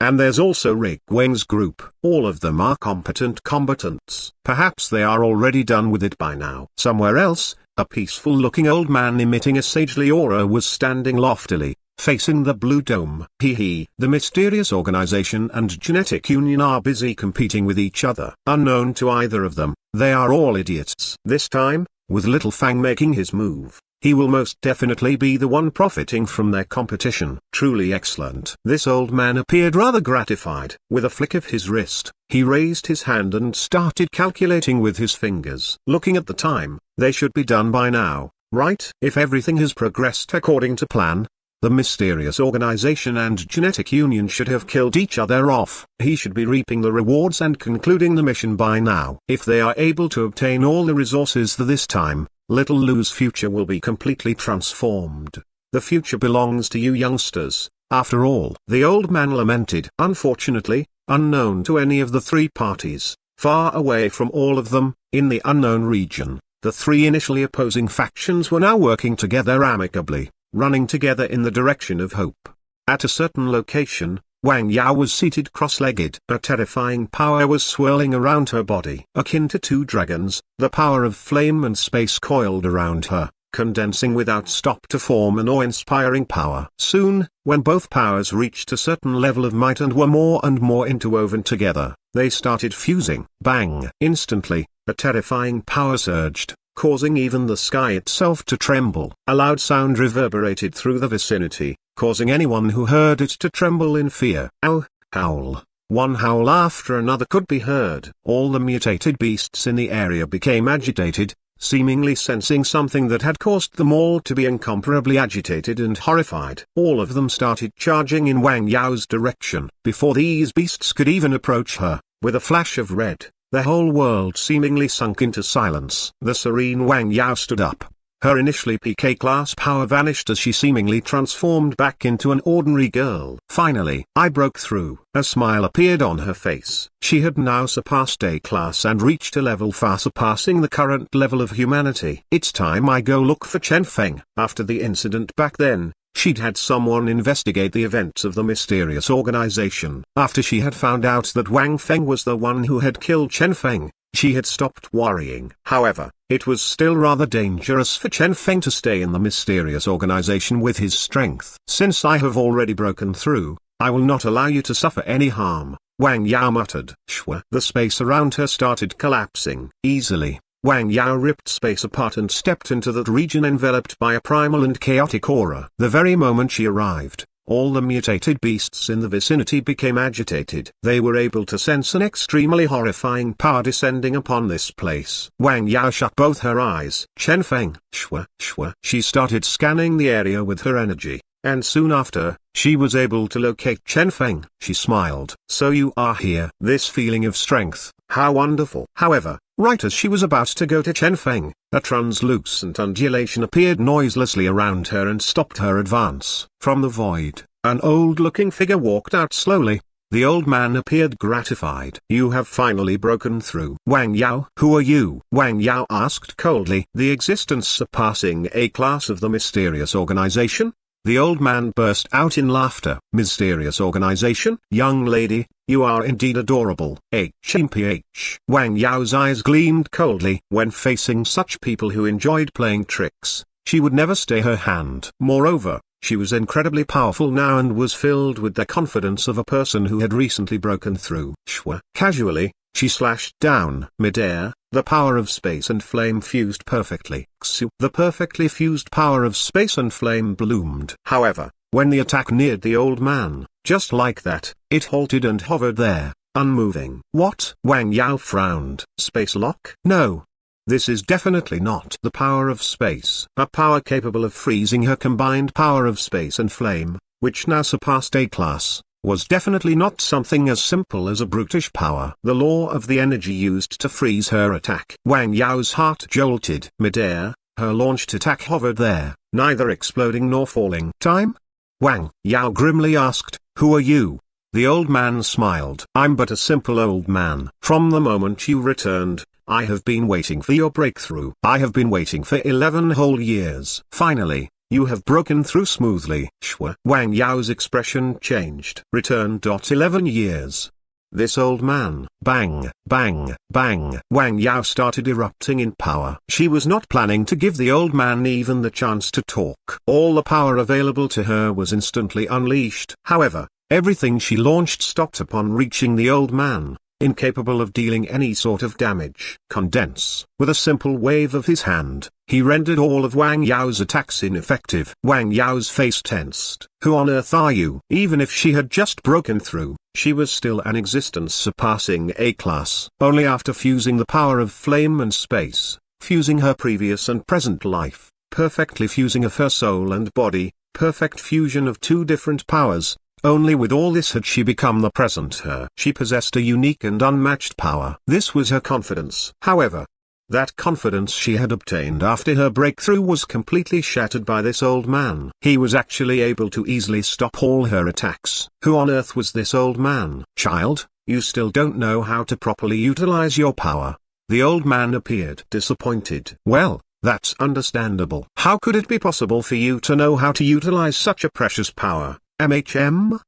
and there's also Rick Weng's group. All of them are competent combatants. Perhaps they are already done with it by now. Somewhere else, a peaceful-looking old man emitting a sagely aura was standing loftily, facing the blue dome. The mysterious organization and genetic union are busy competing with each other. Unknown to either of them, they are all idiots. This time, with Little Fang making his move, he will most definitely be the one profiting from their competition. Truly excellent. This old man appeared rather gratified. With a flick of his wrist, he raised his hand and started calculating with his fingers. Looking at the time, they should be done by now, right? If everything has progressed according to plan, the mysterious organization and genetic union should have killed each other off. He should be reaping the rewards and concluding the mission by now. If they are able to obtain all the resources this time, Little Lu's future will be completely transformed. The future belongs to you youngsters, after all. The old man lamented. Unfortunately, unknown to any of the three parties, far away from all of them, in the unknown region, the three initially opposing factions were now working together amicably, running together in the direction of hope. At a certain location, Wang Yao was seated cross-legged. A terrifying power was swirling around her body. Akin to two dragons, the power of flame and space coiled around her, condensing without stop to form an awe-inspiring power. Soon, when both powers reached a certain level of might and were more and more interwoven together, they started fusing. Bang! Instantly, a terrifying power surged, causing even the sky itself to tremble. A loud sound reverberated through the vicinity, causing anyone who heard it to tremble in fear. Ow! Howl. One howl after another could be heard. All the mutated beasts in the area became agitated, seemingly sensing something that had caused them all to be incomparably agitated and horrified. All of them started charging in Wang Yao's direction. Before these beasts could even approach her, with a flash of red, the whole world seemingly sunk into silence. The serene Wang Yao stood up. Her initially PK-class power vanished as she seemingly transformed back into an ordinary girl. Finally, I broke through. A smile appeared on her face. She had now surpassed A-class and reached a level far surpassing the current level of humanity. It's time I go look for Chen Feng. After the incident back then, she'd had someone investigate the events of the mysterious organization. After she had found out that Wang Feng was the one who had killed Chen Feng, she had stopped worrying. However, it was still rather dangerous for Chen Feng to stay in the mysterious organization with his strength. Since I have already broken through, I will not allow you to suffer any harm, Wang Yao muttered. Shwa. The space around her started collapsing. Easily, Wang Yao ripped space apart and stepped into that region enveloped by a primal and chaotic aura. The very moment she arrived, all the mutated beasts in the vicinity became agitated. They were able to sense an extremely horrifying power descending upon this place. Wang Yao shut both her eyes. Chen Feng, shwa, shwa. She started scanning the area with her energy, and soon after, she was able to locate Chen Feng. She smiled. So you are here. This feeling of strength, how wonderful. However, Right as she was about to go to Chen Feng, a translucent undulation appeared noiselessly around her and stopped her advance. From the void, an old-looking figure walked out slowly. The old man appeared gratified. "You have finally broken through." "Wang Yao." "Who are you?" Wang Yao asked coldly. "The existence surpassing a class of the mysterious organization." The old man burst out in laughter. "Mysterious organization? Young lady, you are indeed adorable." HMPH. Wang Yao's eyes gleamed coldly. When facing such people who enjoyed playing tricks, she would never stay her hand. Moreover, she was incredibly powerful now and was filled with the confidence of a person who had recently broken through. Shwa. Casually, she slashed down. Midair, the power of space and flame fused perfectly. Xu. The perfectly fused power of space and flame bloomed. However, when the attack neared the old man, just like that, it halted and hovered there, unmoving. "What?" Wang Yao frowned. "Space lock?" "No. This is definitely not the power of space." A power capable of freezing her combined power of space and flame, which now surpassed A class, was definitely not something as simple as a brutish power. The law of the energy used to freeze her attack. Wang Yao's heart jolted. Midair, her launched attack hovered there, neither exploding nor falling. "Time?" Wang Yao grimly asked. "Who are you?" The old man smiled. "I'm but a simple old man. From the moment you returned, I have been waiting for your breakthrough. I have been waiting for 11 whole years. Finally, you have broken through smoothly." Shwa. Wang Yao's expression changed. Return. 11 years. This old man. Bang, bang, bang. Wang Yao started erupting in power. She was not planning to give the old man even the chance to talk. All the power available to her was instantly unleashed. However, everything she launched stopped upon reaching the old man, incapable of dealing any sort of damage. Condense. With a simple wave of his hand, he rendered all of Wang Yao's attacks ineffective. Wang Yao's face tensed. "Who on earth are you?" Even if she had just broken through, she was still an existence surpassing A class. Only after fusing the power of flame and space, fusing her previous and present life, perfectly fusing of her soul and body, perfect fusion of two different powers, only with all this had she become the present her. She possessed a unique and unmatched power. This was her confidence. However, that confidence she had obtained after her breakthrough was completely shattered by this old man. He was actually able to easily stop all her attacks. Who on earth was this old man? "Child, you still don't know how to properly utilize your power." The old man appeared disappointed. "Well, that's understandable. How could it be possible for you to know how to utilize such a precious power?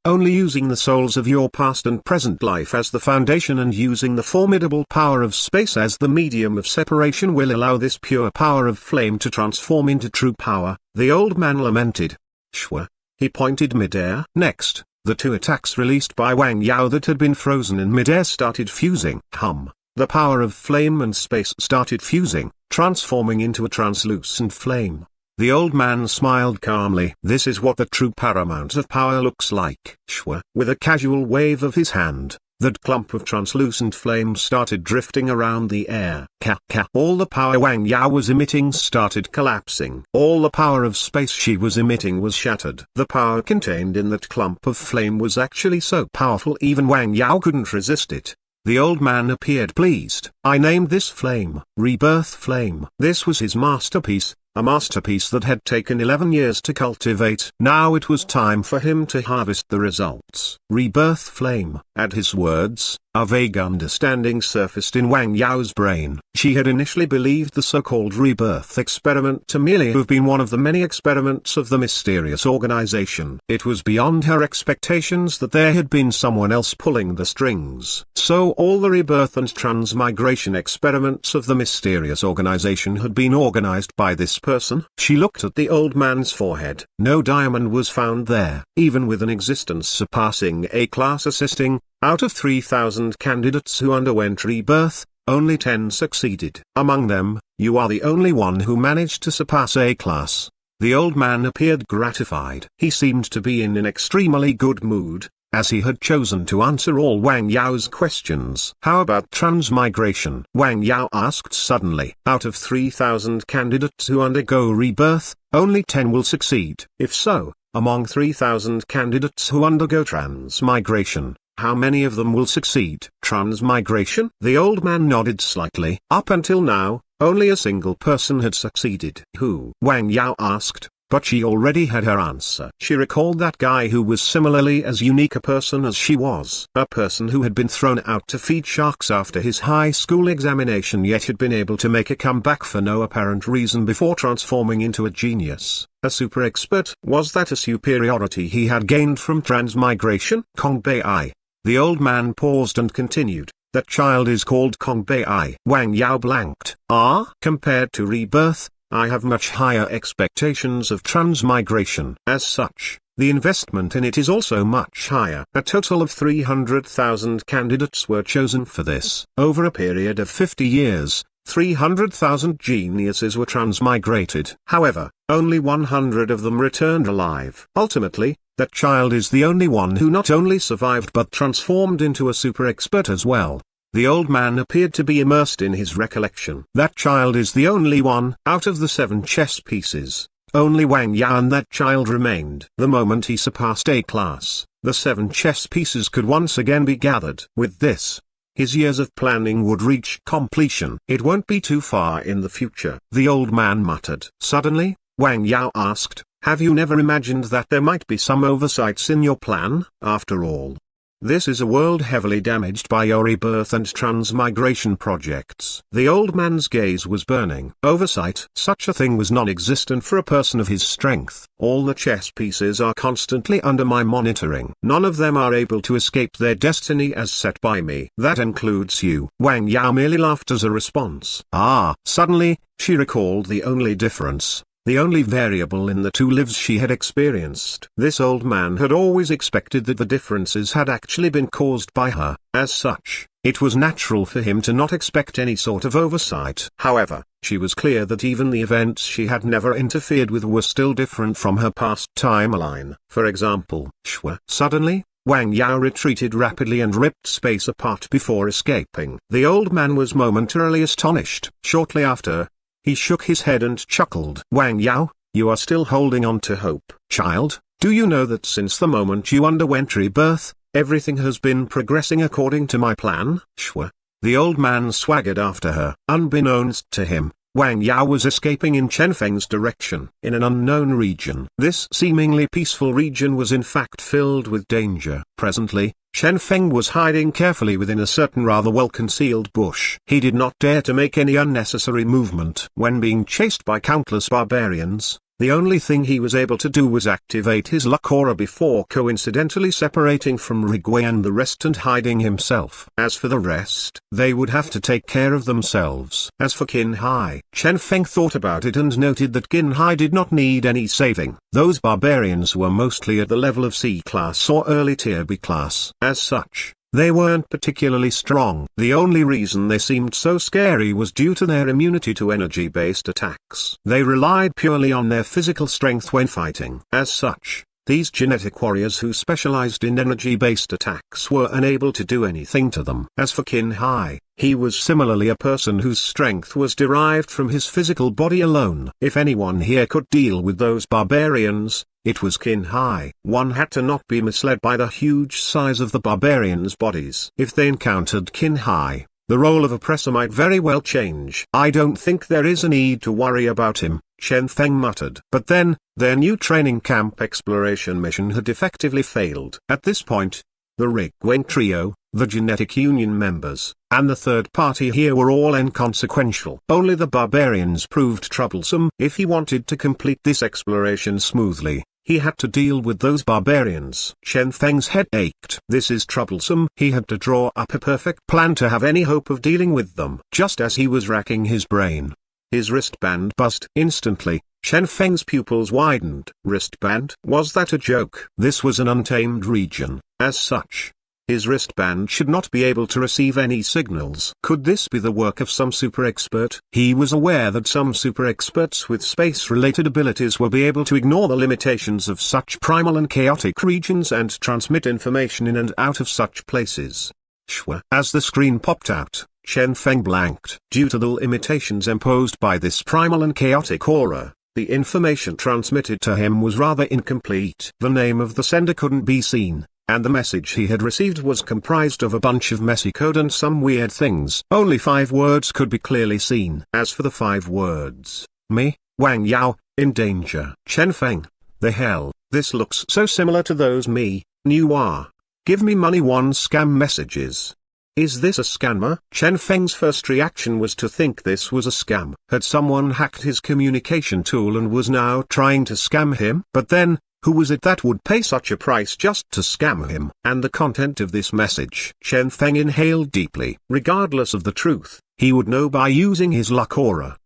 Only using the souls of your past and present life as the foundation and using the formidable power of space as the medium of separation will allow this pure power of flame to transform into true power," the old man lamented. Shwa. He pointed midair. Next, the two attacks released by Wang Yao that had been frozen in midair started fusing. The power of flame and space started fusing, transforming into a translucent flame. The old man smiled calmly. "This is what the true paramount of power looks like." Shwa. With a casual wave of his hand, that clump of translucent flame started drifting around the air. All the power Wang Yao was emitting started collapsing. All the power of space she was emitting was shattered. The power contained in that clump of flame was actually so powerful even Wang Yao couldn't resist it. The old man appeared pleased. "I named this flame, Rebirth Flame." This was his masterpiece, a masterpiece that had taken 11 years to cultivate. Now it was time for him to harvest the results. Rebirth Flame. At his words, a vague understanding surfaced in Wang Yao's brain. She had initially believed the so-called rebirth experiment to merely have been one of the many experiments of the mysterious organization. It was beyond her expectations that there had been someone else pulling the strings. So all the rebirth and transmigration experiments of the mysterious organization had been organized by this person. She looked at the old man's forehead. No diamond was found there. Even with an existence surpassing A class assisting, out of 3,000 candidates who underwent rebirth, only 10 succeeded. Among them, you are the only one who managed to surpass A class. The old man appeared gratified. He seemed to be in an extremely good mood, as he had chosen to answer all Wang Yao's questions. "How about transmigration?" Wang Yao asked suddenly. "Out of 3,000 candidates who undergo rebirth, only 10 will succeed. If so, among 3,000 candidates who undergo transmigration, How many of them will succeed? Transmigration? The old man nodded slightly. Up until now, only a single person had succeeded. Who? Wang Yao asked, but she already had her answer. She recalled that guy who was similarly as unique a person as she was. A person who had been thrown out to feed sharks after his high school examination, yet had been able to make a comeback for no apparent reason before transforming into a genius. A super expert. Was that a superiority he had gained from transmigration? Kong Bei. The old man paused and continued. That child is called Kong Bei. Wang Yao blanked. Compared to rebirth, I have much higher expectations of transmigration. As such, the investment in it is also much higher. A total of 300,000 candidates were chosen for this. Over a period of 50 years, 300,000 geniuses were transmigrated. However, only 100 of them returned alive. Ultimately, that child is the only one who not only survived but transformed into a super expert as well. The old man appeared to be immersed in his recollection. That child is the only one. Out of the 7 chess pieces, only Wang Yao and that child remained. The moment he surpassed A class, the 7 chess pieces could once again be gathered. With this, his years of planning would reach completion. It won't be too far in the future, the old man muttered. Suddenly, Wang Yao asked, have you never imagined that there might be some oversights in your plan? After all, this is a world heavily damaged by your rebirth and transmigration projects. The old man's gaze was burning. Oversight? Such a thing was non-existent for a person of his strength. All the chess pieces are constantly under my monitoring. None of them are able to escape their destiny as set by me. That includes you. Wang Yao merely laughed as a response. Suddenly, she recalled the only difference. The only variable in the 2 lives she had experienced. This old man had always expected that the differences had actually been caused by her. As such, it was natural for him to not expect any sort of oversight. However, she was clear that even the events she had never interfered with were still different from her past timeline. For example, Shua. Suddenly, Wang Yao retreated rapidly and ripped space apart before escaping. The old man was momentarily astonished. Shortly after, he shook his head and chuckled. Wang Yao, you are still holding on to hope. Child, do you know that since the moment you underwent rebirth, everything has been progressing according to my plan? Shua. The old man swaggered after her. Unbeknownst to him, Wang Yao was escaping in Chen Feng's direction. In an unknown region. This seemingly peaceful region was in fact filled with danger. Presently, Chen Feng was hiding carefully within a certain rather well-concealed bush. He did not dare to make any unnecessary movement. When being chased by countless barbarians, the only thing he was able to do was activate his luck aura before coincidentally separating from Rigwei and the rest and hiding himself. As for the rest, they would have to take care of themselves. As for Qin Hai, Chen Feng thought about it and noted that Qin Hai did not need any saving. Those barbarians were mostly at the level of C class or early tier B class. As such, they weren't particularly strong. The only reason they seemed so scary was due to their immunity to energy-based attacks. They relied purely on their physical strength when fighting. As such, these genetic warriors who specialized in energy-based attacks were unable to do anything to them. As for Qin Hai, he was similarly a person whose strength was derived from his physical body alone. If anyone here could deal with those barbarians, it was Qin Hai. One had to not be misled by the huge size of the barbarians' bodies. If they encountered Qin Hai, the role of oppressor might very well change. I don't think there is a need to worry about him, Chen Feng muttered. But then, their new training camp exploration mission had effectively failed. At this point, the Rigwen trio, the genetic union members, and the third party here were all inconsequential. Only the barbarians proved troublesome. If he wanted to complete this exploration smoothly, he had to deal with those barbarians. Chen Feng's head ached. This is troublesome. He had to draw up a perfect plan to have any hope of dealing with them. Just as he was racking his brain, his wristband buzzed. Instantly, Chen Feng's pupils widened. Wristband? Was that a joke? This was an untamed region. As such, his wristband should not be able to receive any signals. Could this be the work of some super expert? He was aware that some super experts with space-related abilities will be able to ignore the limitations of such primal and chaotic regions and transmit information in and out of such places. Shua. As the screen popped out, Chen Feng blanked. Due to the limitations imposed by this primal and chaotic aura, the information transmitted to him was rather incomplete. The name of the sender couldn't be seen, and the message he had received was comprised of a bunch of messy code and some weird things. Only 5 words could be clearly seen. As for the 5 words, me, Wang Yao, in danger. Chen Feng, the hell, this looks so similar to those me, new are. Give me money 1 scam messages. Is this a scammer? Chen Feng's first reaction was to think this was a scam. Had someone hacked his communication tool and was now trying to scam him? But then, who was it that would pay such a price just to scam him? And the content of this message? Chen Feng inhaled deeply. Regardless of the truth, he would know by using his luck aura.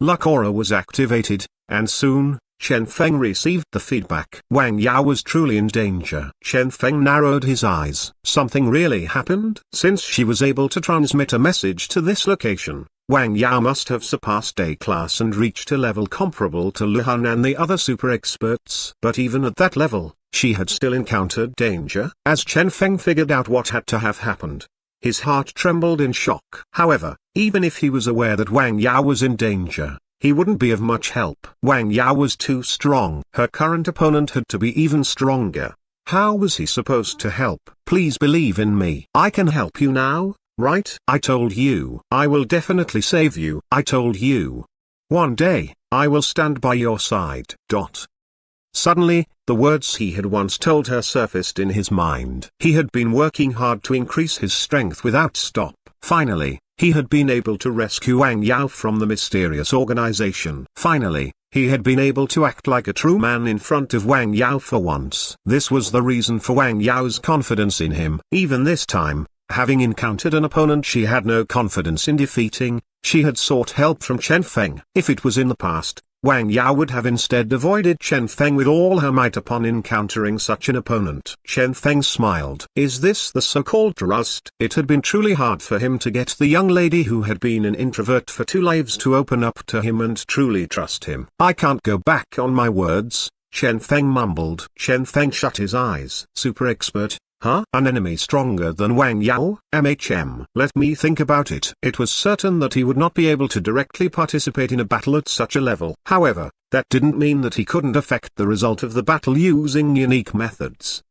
Luck aura was activated, and soon, Chen Feng received the feedback. Wang Yao was truly in danger. Chen Feng narrowed his eyes. Something really happened? Since she was able to transmit a message to this location, Wang Yao must have surpassed A-class and reached a level comparable to Lu Han and the other super experts. But even at that level, she had still encountered danger. As Chen Feng figured out what had to have happened, his heart trembled in shock. However, even if he was aware that Wang Yao was in danger, he wouldn't be of much help. Wang Yao was too strong. Her current opponent had to be even stronger. How was he supposed to help? Please believe in me. I can help you now, right? I told you. I will definitely save you. I told you. One day, I will stand by your side. Suddenly, the words he had once told her surfaced in his mind. He had been working hard to increase his strength without stop. Finally, he had been able to rescue Wang Yao from the mysterious organization. Finally, he had been able to act like a true man in front of Wang Yao for once. This was the reason for Wang Yao's confidence in him. Even this time, having encountered an opponent she had no confidence in defeating, she had sought help from Chen Feng. If it was in the past, Wang Yao would have instead avoided Chen Feng with all her might upon encountering such an opponent. Chen Feng smiled. Is this the so-called trust? It had been truly hard for him to get the young lady who had been an introvert for 2 lives to open up to him and truly trust him. I can't go back on my words, Chen Feng mumbled. Chen Feng shut his eyes. Super expert? Huh? An enemy stronger than Wang Yao? Let me think about it. It was certain that he would not be able to directly participate in a battle at such a level. However, that didn't mean that he couldn't affect the result of the battle using unique methods.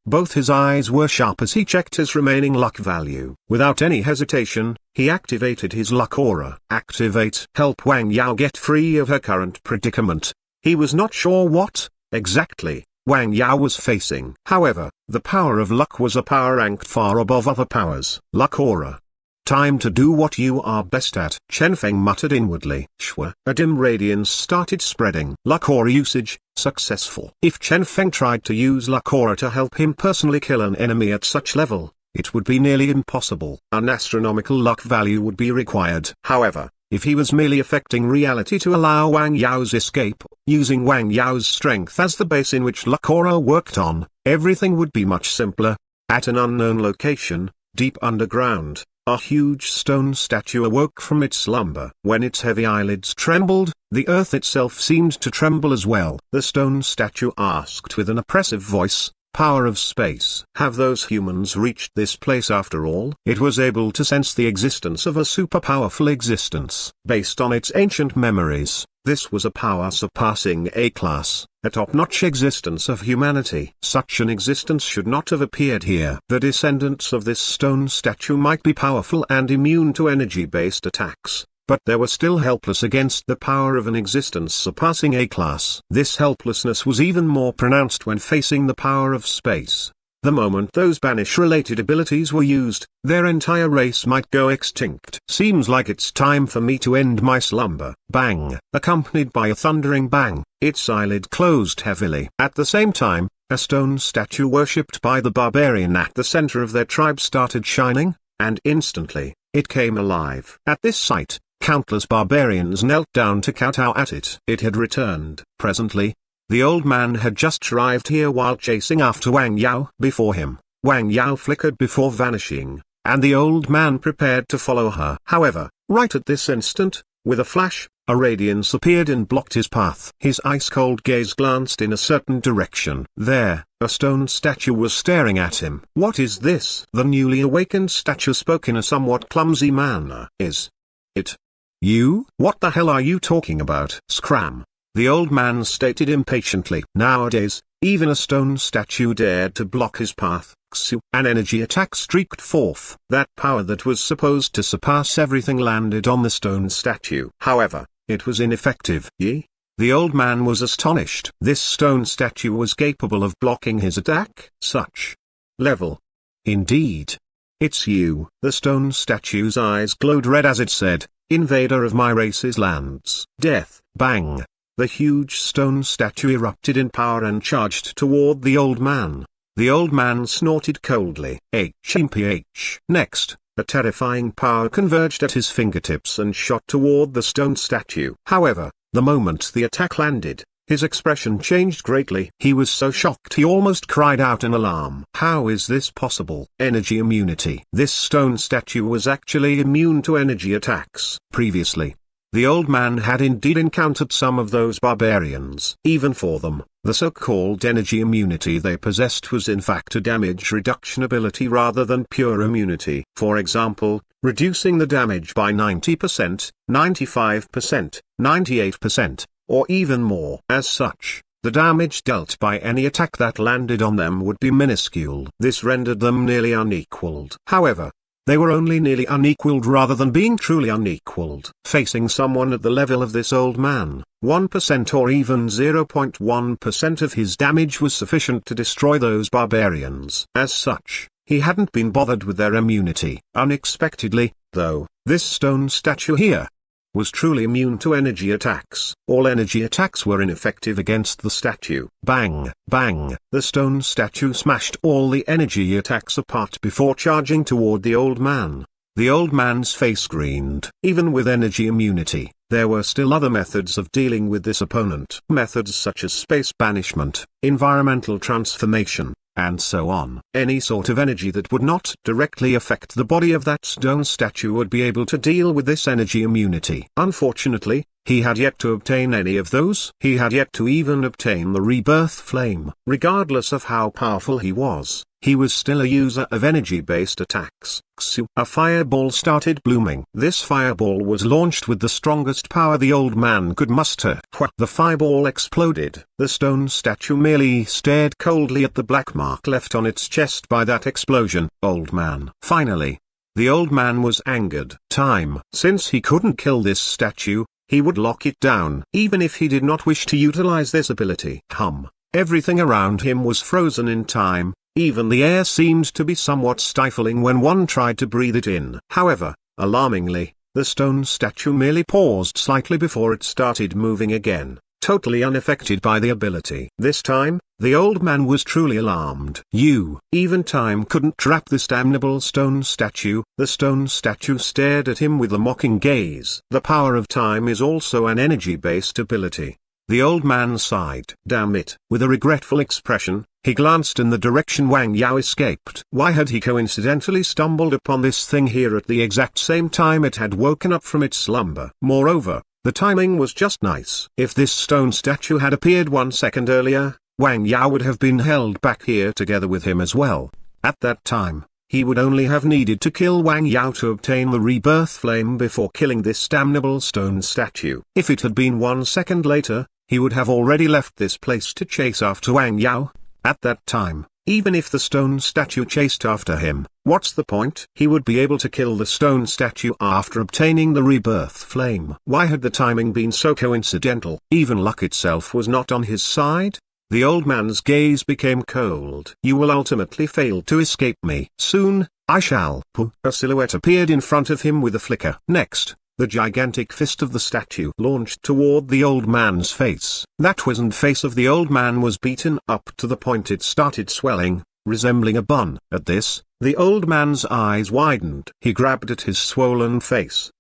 Both his eyes were sharp as he checked his remaining luck value. Without any hesitation, he activated his luck aura. Activate. Help Wang Yao get free of her current predicament. He was not sure what, exactly, Wang Yao was facing. However, the power of luck was a power ranked far above other powers. Luck aura. Time to do what you are best at. Chen Feng muttered inwardly. A dim radiance started spreading. Luck aura usage, successful. If Chen Feng tried to use luck aura to help him personally kill an enemy at such level, it would be nearly impossible. An astronomical luck value would be required. However, if he was merely affecting reality to allow Wang Yao's escape, using Wang Yao's strength as the base in which luck aura worked on, everything would be much simpler. At an unknown location, deep underground, a huge stone statue awoke from its slumber. When its heavy eyelids trembled, the earth itself seemed to tremble as well. The stone statue asked with an oppressive voice, "Power of space. Have those humans reached this place after all?" It was able to sense the existence of a super-powerful existence. Based on its ancient memories, this was a power surpassing A-class, a top-notch existence of humanity. Such an existence should not have appeared here. The descendants of this stone statue might be powerful and immune to energy-based attacks, but they were still helpless against the power of an existence surpassing A-class. This helplessness was even more pronounced when facing the power of space. The moment those banish-related abilities were used, their entire race might go extinct. Seems like it's time for me to end my slumber. Bang! Accompanied by a thundering bang, its eyelid closed heavily. At the same time, a stone statue worshipped by the barbarian at the center of their tribe started shining, and instantly, it came alive. At this sight, countless barbarians knelt down to kowtow at it. It had returned. Presently, the old man had just arrived here while chasing after Wang Yao. Before him, Wang Yao flickered before vanishing, and the old man prepared to follow her. However, right at this instant, with a flash, a radiance appeared and blocked his path. His ice-cold gaze glanced in a certain direction. There, a stone statue was staring at him. "What is this?" The newly awakened statue spoke in a somewhat clumsy manner. "Is it you? What the hell are you talking about?" Scram. the old man stated impatiently. Nowadays, even a stone statue dared to block his path. An energy attack streaked forth. That power that was supposed to surpass everything landed on the stone statue. However, it was ineffective. The old man was astonished. This stone statue was capable of blocking his attack? Such level. Indeed. It's you. The stone statue's eyes glowed red as it said, "Invader of my race's lands." Death. Bang. The huge stone statue erupted in power and charged toward the old man. The old man snorted coldly. HMPH. Next, a terrifying power converged at his fingertips and shot toward the stone statue. However, the moment the attack landed, his expression changed greatly. He was so shocked he almost cried out in alarm. How is this possible? Energy immunity. This stone statue was actually immune to energy attacks. Previously, the old man had indeed encountered some of those barbarians. Even for them, the so-called energy immunity they possessed was in fact a damage reduction ability rather than pure immunity. For example, reducing the damage by 90%, 95%, 98%, or even more. As such, the damage dealt by any attack that landed on them would be minuscule. This rendered them nearly unequaled. However, they were only nearly unequaled rather than being truly unequaled. Facing someone at the level of this old man, 1% or even 0.1% of his damage was sufficient to destroy those barbarians. As such, he hadn't been bothered with their immunity. Unexpectedly, though, this stone statue here was truly immune to energy attacks. All energy attacks were ineffective against the statue. Bang, bang. The stone statue smashed all the energy attacks apart before charging toward the old man. The old man's face greened. Even with energy immunity, there were still other methods of dealing with this opponent. Methods such as space banishment, environmental transformation, and so on. Any sort of energy that would not directly affect the body of that stone statue would be able to deal with this energy immunity. Unfortunately, he had yet to obtain any of those. He had yet to even obtain the rebirth flame. Regardless of how powerful he was still a user of energy-based attacks. A fireball started blooming. This fireball was launched with the strongest power the old man could muster. The fireball exploded. The stone statue merely stared coldly at the black mark left on its chest by that explosion. Old man. Finally, the old man was angered. Since he couldn't kill this statue, he would lock it down. Even if he did not wish to utilize this ability. Everything around him was frozen in time. Even the air seemed to be somewhat stifling when one tried to breathe it in. However, alarmingly, the stone statue merely paused slightly before it started moving again, totally unaffected by the ability. This time, the old man was truly alarmed. Even time couldn't trap this damnable stone statue. The stone statue stared at him with a mocking gaze. The power of time is also an energy-based ability. The old man sighed. Damn it. With a regretful expression, he glanced in the direction Wang Yao escaped. Why had he coincidentally stumbled upon this thing here at the exact same time it had woken up from its slumber? Moreover, the timing was just nice. If this stone statue had appeared 1 second earlier, Wang Yao would have been held back here together with him as well. At that time, he would only have needed to kill Wang Yao to obtain the rebirth flame before killing this damnable stone statue. If it had been 1 second later, he would have already left this place to chase after Wang Yao. At that time, even if the stone statue chased after him, what's the point? He would be able to kill the stone statue after obtaining the rebirth flame. Why had the timing been so coincidental? Even luck itself was not on his side. The old man's gaze became cold. You will ultimately fail to escape me. Soon, I shall. A silhouette appeared in front of him with a flicker. Next, the gigantic fist of the statue launched toward the old man's face. That wizened face of the old man was beaten up to the point it started swelling, resembling a bun. At this, the old man's eyes widened. He grabbed at his swollen face.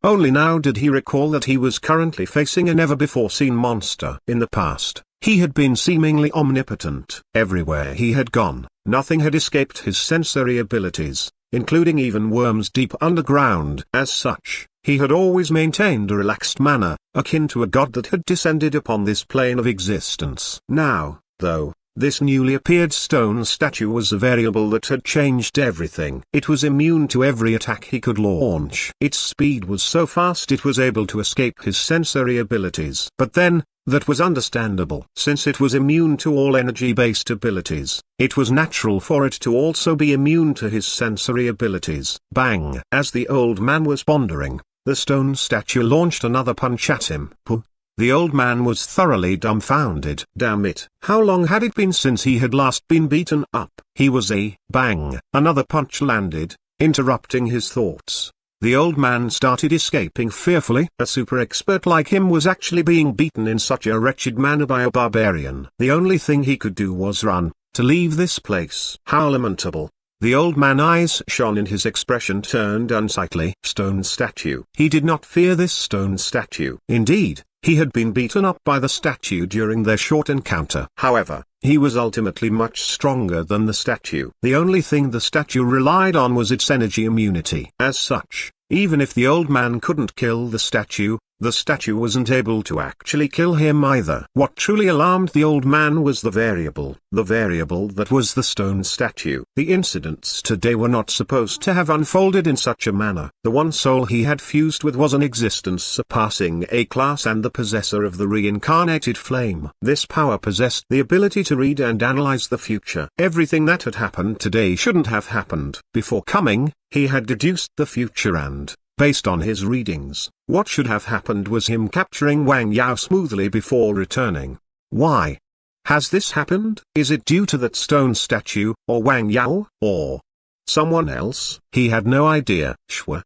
Only now did he recall that he was currently facing a never-before-seen monster. In the past, he had been seemingly omnipotent. Everywhere he had gone, nothing had escaped his sensory abilities, including even worms deep underground. As such, he had always maintained a relaxed manner, akin to a god that had descended upon this plane of existence. Now, though, this newly appeared stone statue was a variable that had changed everything. It was immune to every attack he could launch. Its speed was so fast it was able to escape his sensory abilities. But then, That was understandable. Since it was immune to all energy-based abilities, it was natural for it to also be immune to his sensory abilities. Bang! As the old man was pondering, the stone statue launched another punch at him. Puh! The old man was thoroughly dumbfounded. Damn it! How long had it been since he had last been beaten up? He was bang! Another punch landed, interrupting his thoughts. The old man started escaping fearfully. A super expert like him was actually being beaten in such a wretched manner by a barbarian. The only thing he could do was run, to leave this place. How lamentable. The old man's eyes shone and his expression turned unsightly. Stone statue. He did not fear this stone statue. Indeed, he had been beaten up by the statue during their short encounter. However, he was ultimately much stronger than the statue. The only thing the statue relied on was its energy immunity. As such, even if the old man couldn't kill the statue wasn't able to actually kill him either. What truly alarmed the old man was the variable that was the stone statue. The incidents today were not supposed to have unfolded in such a manner. The one soul he had fused with was an existence surpassing A class and the possessor of the reincarnated flame. This power possessed the ability to read and analyze the future. Everything that had happened today shouldn't have happened. Before coming, he had deduced the future and, based on his readings, what should have happened was him capturing Wang Yao smoothly before returning. Why has this happened? Is it due to that stone statue, or Wang Yao, or someone else? He had no idea. Shwa.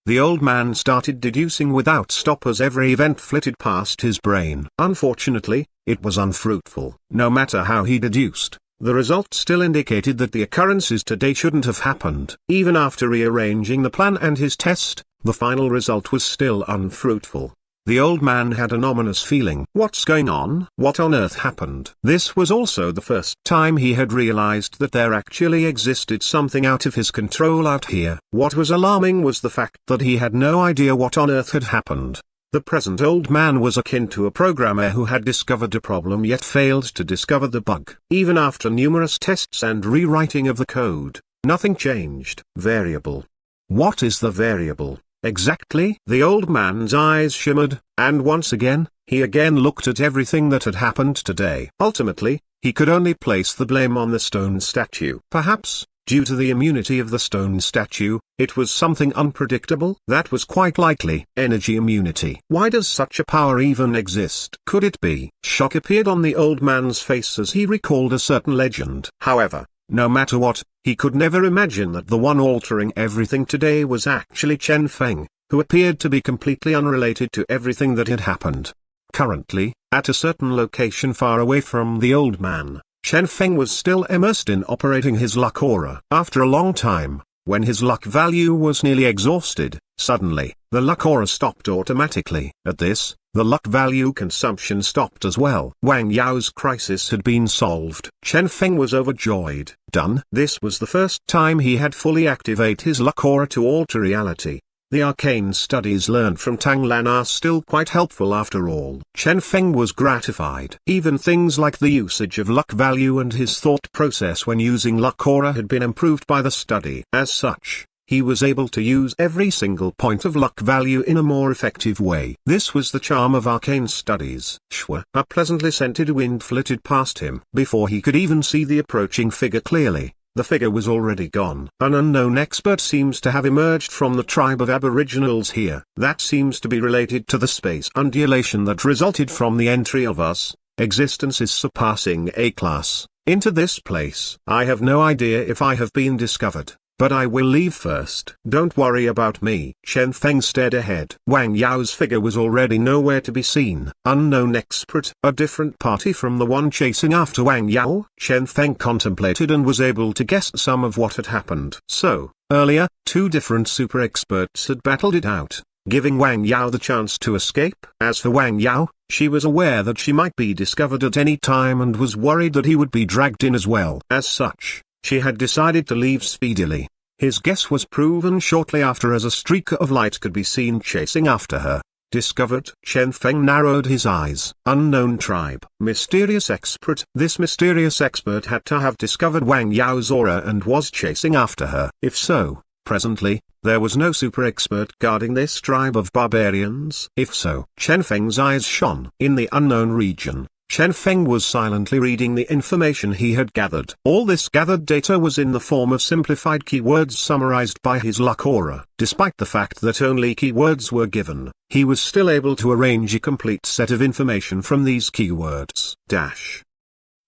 The old man started deducing without stop as every event flitted past his brain. Unfortunately, it was unfruitful. No matter how he deduced, the result still indicated that the occurrences today shouldn't have happened. Even after rearranging the plan and his test, the final result was still unfruitful. The old man had an ominous feeling. What's going on? What on earth happened? This was also the first time he had realized that there actually existed something out of his control out here. What was alarming was the fact that he had no idea what on earth had happened. The present old man was akin to a programmer who had discovered a problem yet failed to discover the bug. Even after numerous tests and rewriting of the code, nothing changed. Variable. What is the variable, exactly? The old man's eyes shimmered, and once again, he again looked at everything that had happened today. Ultimately, he could only place the blame on the stone statue. Perhaps, due to the immunity of the stone statue, it was something unpredictable. That was quite likely. Energy immunity. Why does such a power even exist? Could it be? Shock appeared on the old man's face as he recalled a certain legend. However, no matter what, he could never imagine that the one altering everything today was actually Chen Feng, who appeared to be completely unrelated to everything that had happened. Currently, at a certain location far away from the old man, Chen Feng was still immersed in operating his luck aura. After a long time, when his luck value was nearly exhausted, suddenly, the luck aura stopped automatically. At this, the luck value consumption stopped as well. Wang Yao's crisis had been solved. Chen Feng was overjoyed. Done. This was the first time he had fully activated his luck aura to alter reality. The arcane studies learned from Tang Lan are still quite helpful after all. Chen Feng was gratified. Even things like the usage of luck value and his thought process when using luck aura had been improved by the study. As such, he was able to use every single point of luck value in a more effective way. This was the charm of arcane studies. Shwa. A pleasantly scented wind flitted past him. Before he could even see the approaching figure clearly, the figure was already gone. An unknown expert seems to have emerged from the tribe of aboriginals here. That seems to be related to the space undulation that resulted from the entry of us, existences surpassing A class, into this place. I have no idea if I have been discovered, but I will leave first. Don't worry about me. Chen Feng stared ahead. Wang Yao's figure was already nowhere to be seen. Unknown expert. A different party from the one chasing after Wang Yao. Chen Feng contemplated and was able to guess some of what had happened. So, earlier, two different super experts had battled it out, giving Wang Yao the chance to escape. As for Wang Yao, she was aware that she might be discovered at any time and was worried that he would be dragged in as well. As such, she had decided to leave speedily. His guess was proven shortly after as a streak of light could be seen chasing after her. Discovered. Chen Feng narrowed his eyes. Unknown tribe. Mysterious expert. This mysterious expert had to have discovered Wang Yao's aura and was chasing after her. If so, Presently, there was no super expert guarding this tribe of barbarians. If so, Chen Feng's eyes shone. In the unknown region, Chen Feng was silently reading the information he had gathered. All this gathered data was in the form of simplified keywords summarized by his luck aura. Despite the fact that only keywords were given, he was still able to arrange a complete set of information from these keywords.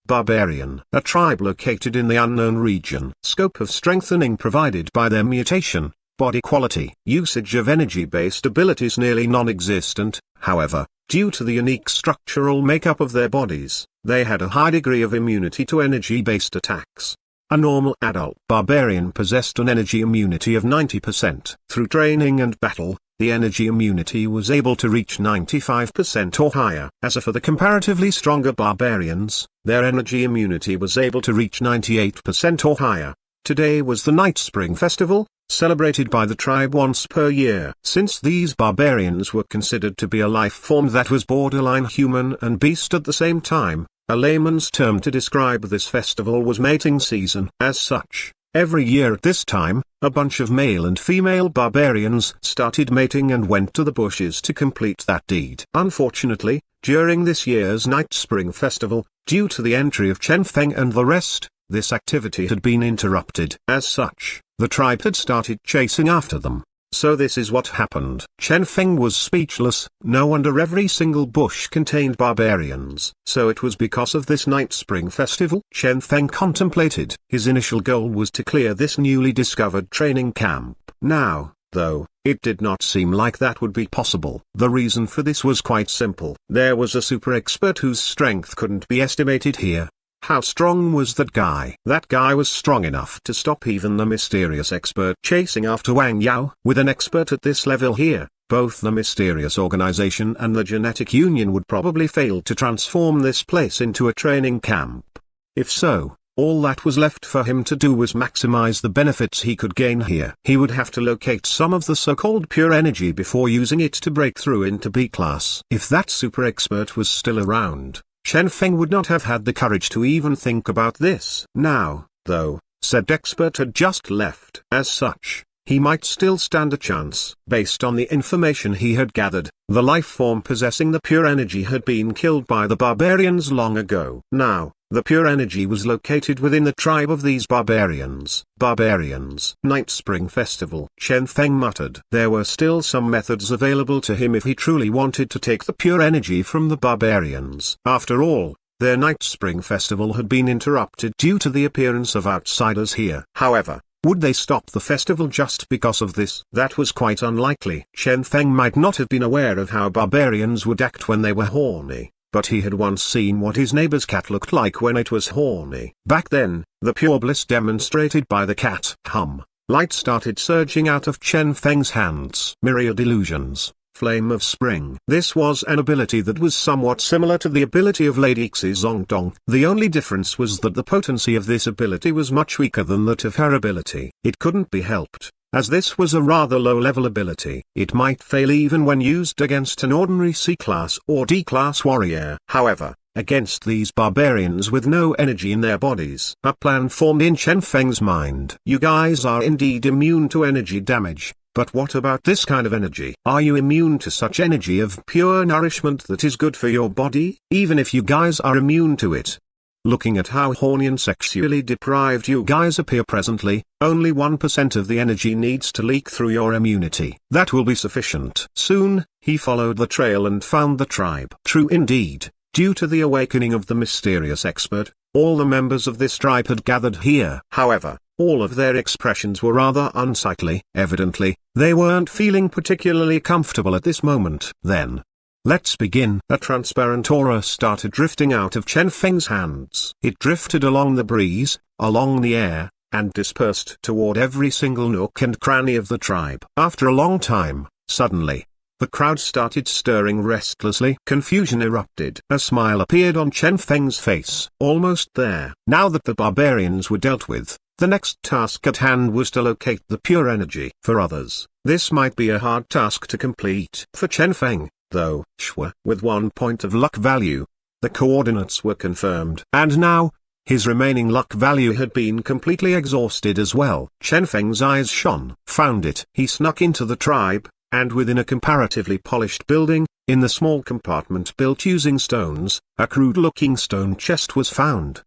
Barbarian, a tribe located in the unknown region. Scope of strengthening provided by their mutation. Body quality. Usage of energy-based abilities nearly non-existent. However, due to the unique structural makeup of their bodies, they had a high degree of immunity to energy-based attacks. A normal adult barbarian possessed an energy immunity of 90%. Through training and battle, the energy immunity was able to reach 95% or higher. As for the comparatively stronger barbarians, their energy immunity was able to reach 98% or higher. Today was the Night Spring Festival, celebrated by the tribe once per year. Since these barbarians were considered to be a life form that was borderline human and beast at the same time, a layman's term to describe this festival was mating season. As such, every year at this time, a bunch of male and female barbarians started mating and went to the bushes to complete that deed. Unfortunately, during this year's Night Spring Festival, due to the entry of Chen Feng and the rest, this activity had been interrupted. As such, the tribe had started chasing after them. So this is what happened. Chen Feng was speechless. No wonder every single bush contained barbarians. So it was because of this Night Spring Festival? Chen Feng contemplated. His initial goal was to clear this newly discovered training camp. Now, though, it did not seem like that would be possible. The reason for this was quite simple. There was a super expert whose strength couldn't be estimated here. How strong was that guy? That guy was strong enough to stop even the mysterious expert chasing after Wang Yao. With an expert at this level here, both the mysterious organization and the genetic union would probably fail to transform this place into a training camp. If so, all that was left for him to do was maximize the benefits he could gain here. He would have to locate some of the so-called pure energy before using it to break through into B-class. If that super expert was still around, Chen Feng would not have had the courage to even think about this. Now, though, said expert had just left. As such, he might still stand a chance. Based on the information he had gathered, the life form possessing the pure energy had been killed by the barbarians long ago. Now, the pure energy was located within the tribe of these barbarians. Night Spring Festival. Chen Feng muttered. There were still some methods available to him if he truly wanted to take the pure energy from the barbarians. After all, their Night Spring Festival had been interrupted due to the appearance of outsiders here. However, would they stop the festival just because of this? That was quite unlikely. Chen Feng might not have been aware of how barbarians would act when they were horny, but he had once seen what his neighbor's cat looked like when it was horny. Back then, the pure bliss demonstrated by the cat. Light started surging out of Chen Feng's hands. Myriad illusions. Flame of Spring. This was an ability that was somewhat similar to the ability of Lady Xizongdong. The only difference was that the potency of this ability was much weaker than that of her ability. It couldn't be helped, as this was a rather low-level ability. It might fail even when used against an ordinary C-class or D-class warrior. However, against these barbarians with no energy in their bodies, a plan formed in Chen Feng's mind. You guys are indeed immune to energy damage. But what about this kind of energy? Are you immune to such energy of pure nourishment that is good for your body? Even if you guys are immune to it. Looking at how horny and sexually deprived you guys appear presently, only 1% of the energy needs to leak through your immunity. That will be sufficient. Soon, he followed the trail and found the tribe. True indeed, due to the awakening of the mysterious expert, all the members of this tribe had gathered here. However, all of their expressions were rather unsightly. Evidently, they weren't feeling particularly comfortable at this moment. Then, let's begin. A transparent aura started drifting out of Chen Feng's hands. It drifted along the breeze, along the air, and dispersed toward every single nook and cranny of the tribe. After a long time, suddenly, the crowd started stirring restlessly. Confusion erupted. A smile appeared on Chen Feng's face. Almost there. Now that the barbarians were dealt with, the next task at hand was to locate the pure energy. For others, this might be a hard task to complete. For Chen Feng, though, with 1 point of luck value, the coordinates were confirmed. And now, His remaining luck value had been completely exhausted as well. Chen Feng's eyes shone. Found it. He snuck into the tribe, and within a comparatively polished building, in the small compartment built using stones, a crude-looking stone chest was found.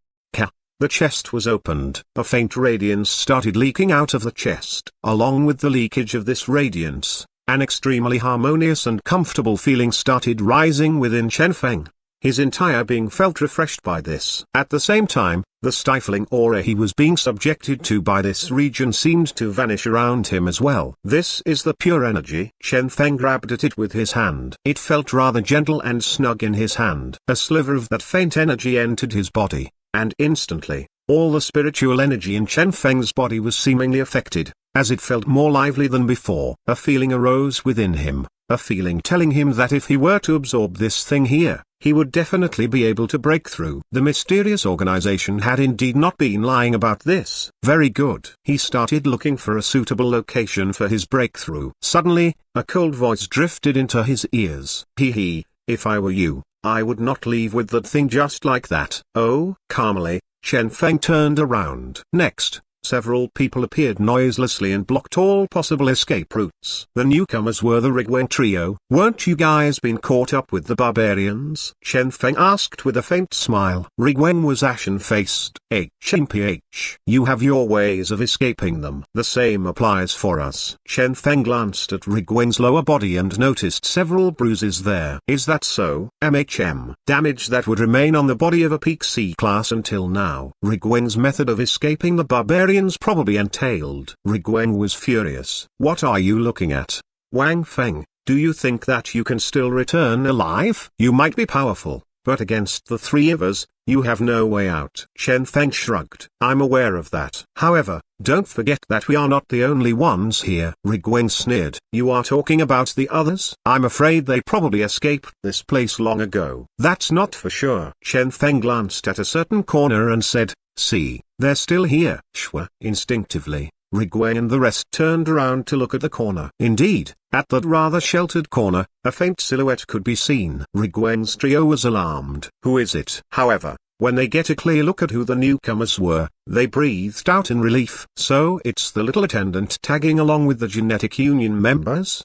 The chest was opened. A faint radiance started leaking out of the chest. Along with the leakage of this radiance, an extremely harmonious and comfortable feeling started rising within Chen Feng. His entire being felt refreshed by this. At the same time, the stifling aura he was being subjected to by this region seemed to vanish around him as well. This is the pure energy. Chen Feng grabbed at it with his hand. It felt rather gentle and snug in his hand. A sliver of that faint energy entered his body. And instantly, all the spiritual energy in Chen Feng's body was seemingly affected, as it felt more lively than before. A feeling arose within him, a feeling telling him that if he were to absorb this thing here, he would definitely be able to break through. The mysterious organization had indeed not been lying about this. Very good. He started looking for a suitable location for his breakthrough. Suddenly, a cold voice drifted into his ears. If I were you, I would not leave with that thing just like that. Oh, calmly, Chen Feng turned around. Next, several people appeared noiselessly and blocked all possible escape routes. The newcomers were the Rigwen trio. Weren't you guys been caught up with the barbarians? Chen Feng asked with a faint smile. Rigwen was ashen-faced. HMPH. You have your ways of escaping them. The same applies for us. Chen Feng glanced at Rigwen's lower body and noticed several bruises there. Is that so? Damage that would remain on the body of a peak C class until now. Rigwen's method of escaping the barbarians probably entailed. Rigwen was furious. What are you looking at? Wang Feng, do you think that you can still return alive? You might be powerful, but against the three of us, you have no way out. Chen Feng shrugged. I'm aware of that. However, don't forget that we are not the only ones here. Rigwen sneered. You are talking about the others? I'm afraid they probably escaped this place long ago. That's not for sure. Chen Feng glanced at a certain corner and said, see, they're still here. Shwa. Instinctively, Rigwen and the rest turned around to look at the corner. Indeed, at that rather sheltered corner, a faint silhouette could be seen. Rigwen's trio was alarmed. Who is it? However, when they get a clear look at who the newcomers were, they breathed out in relief. So it's the little attendant tagging along with the genetic union members?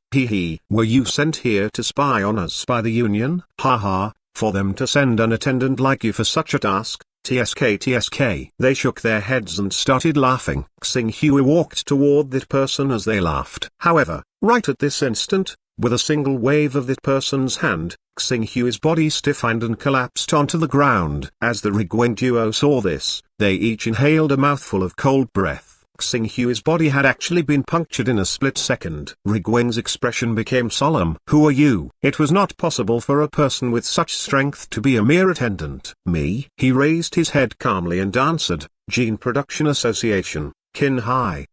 Were you sent here to spy on us by the union? Haha, for them to send an attendant like you for such a task? TSK. They shook their heads and started laughing. Xing Hui walked toward that person as they laughed. However, right at this instant, with a single wave of that person's hand, Xing Hui's body stiffened and collapsed onto the ground. As the Rigwen duo saw this, they each inhaled a mouthful of cold breath. Xing Hui's body had actually been punctured in a split second. Rigwen's expression became solemn. Who are you? It was not possible for a person with such strength to be a mere attendant. Me? He raised his head calmly and answered, Gene Production Association. Qin Hai.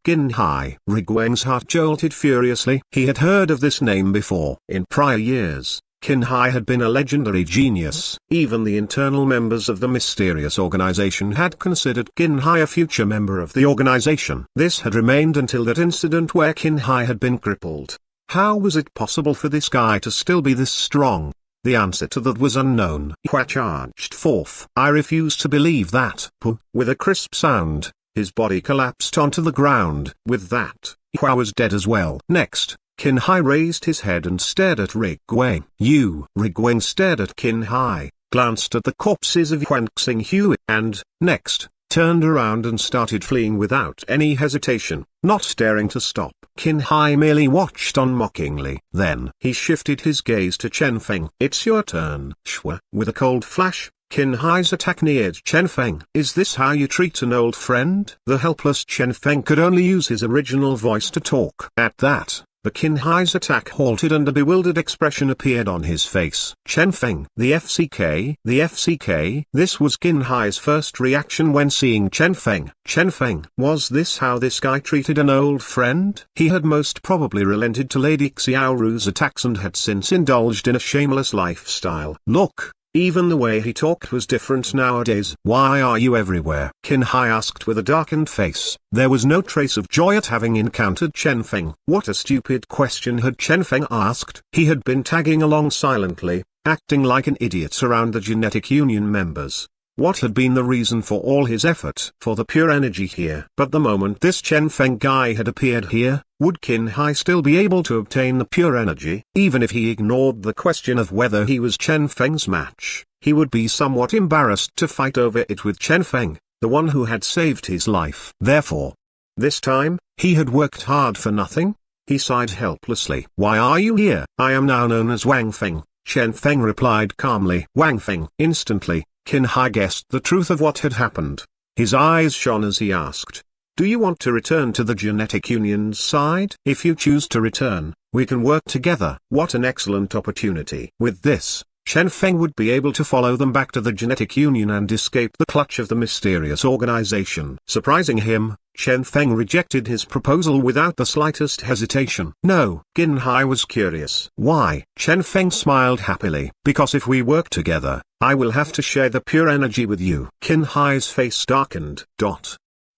Rigwen's heart jolted furiously. He had heard of this name before. In prior years, Qin Hai had been a legendary genius. Even the internal members of the mysterious organization had considered Qin Hai a future member of the organization. This had remained until that incident where Qin Hai had been crippled. How was it possible for this guy to still be this strong? The answer to that was unknown. Hua charged forth. I refuse to believe that. With a crisp sound, his body collapsed onto the ground. With that, Hua was dead as well. Next, Qin Hai raised his head and stared at Rigwen. Rigwen stared at Qin Hai, glanced at the corpses of Huan Xing Hui, and, next, turned around and started fleeing without any hesitation, not daring to stop. Qin Hai merely watched on mockingly. Then, he shifted his gaze to Chen Feng. It's your turn. Shwa. With a cold flash, Qin Hai's attack neared Chen Feng. Is this how you treat an old friend? The helpless Chen Feng could only use his original voice to talk. At that, the Qin Hai's attack halted and a bewildered expression appeared on his face. Chen Feng. The FCK? This was Qin Hai's first reaction when seeing Chen Feng. Chen Feng. Was this how this guy treated an old friend? He had most probably relented to Lady Xiaoru's attacks and had since indulged in a shameless lifestyle. Look. Even the way he talked was different nowadays. Why are you everywhere? Qin Hai asked with a darkened face. There was no trace of joy at having encountered Chen Feng. What a stupid question had Chen Feng asked. He had been tagging along silently, acting like an idiot around the genetic union members. what had been the reason for all his effort for the pure energy here. But the moment this Chen Feng guy had appeared here, would Qin Hai still be able to obtain the pure energy? Even if he ignored the question of whether he was Chen Feng's match, he would be somewhat embarrassed to fight over it with Chen Feng, the one who had saved his life. Therefore, this time, he had worked hard for nothing? He sighed helplessly. Why are you here? I am now known as Wang Feng, Chen Feng replied calmly. Wang Feng. Instantly, Qin Hai guessed the truth of what had happened. His eyes shone as he asked, do you want to return to the genetic union's side? If you choose to return, we can work together. What an excellent opportunity. With this, Chen Feng would be able to follow them back to the genetic union and escape the clutch of the mysterious organization. Surprising him, Chen Feng rejected his proposal without the slightest hesitation. No, Qin Hai was curious. Why? Chen Feng smiled happily. Because if we work together, I will have to share the pure energy with you. Qin Hai's face darkened.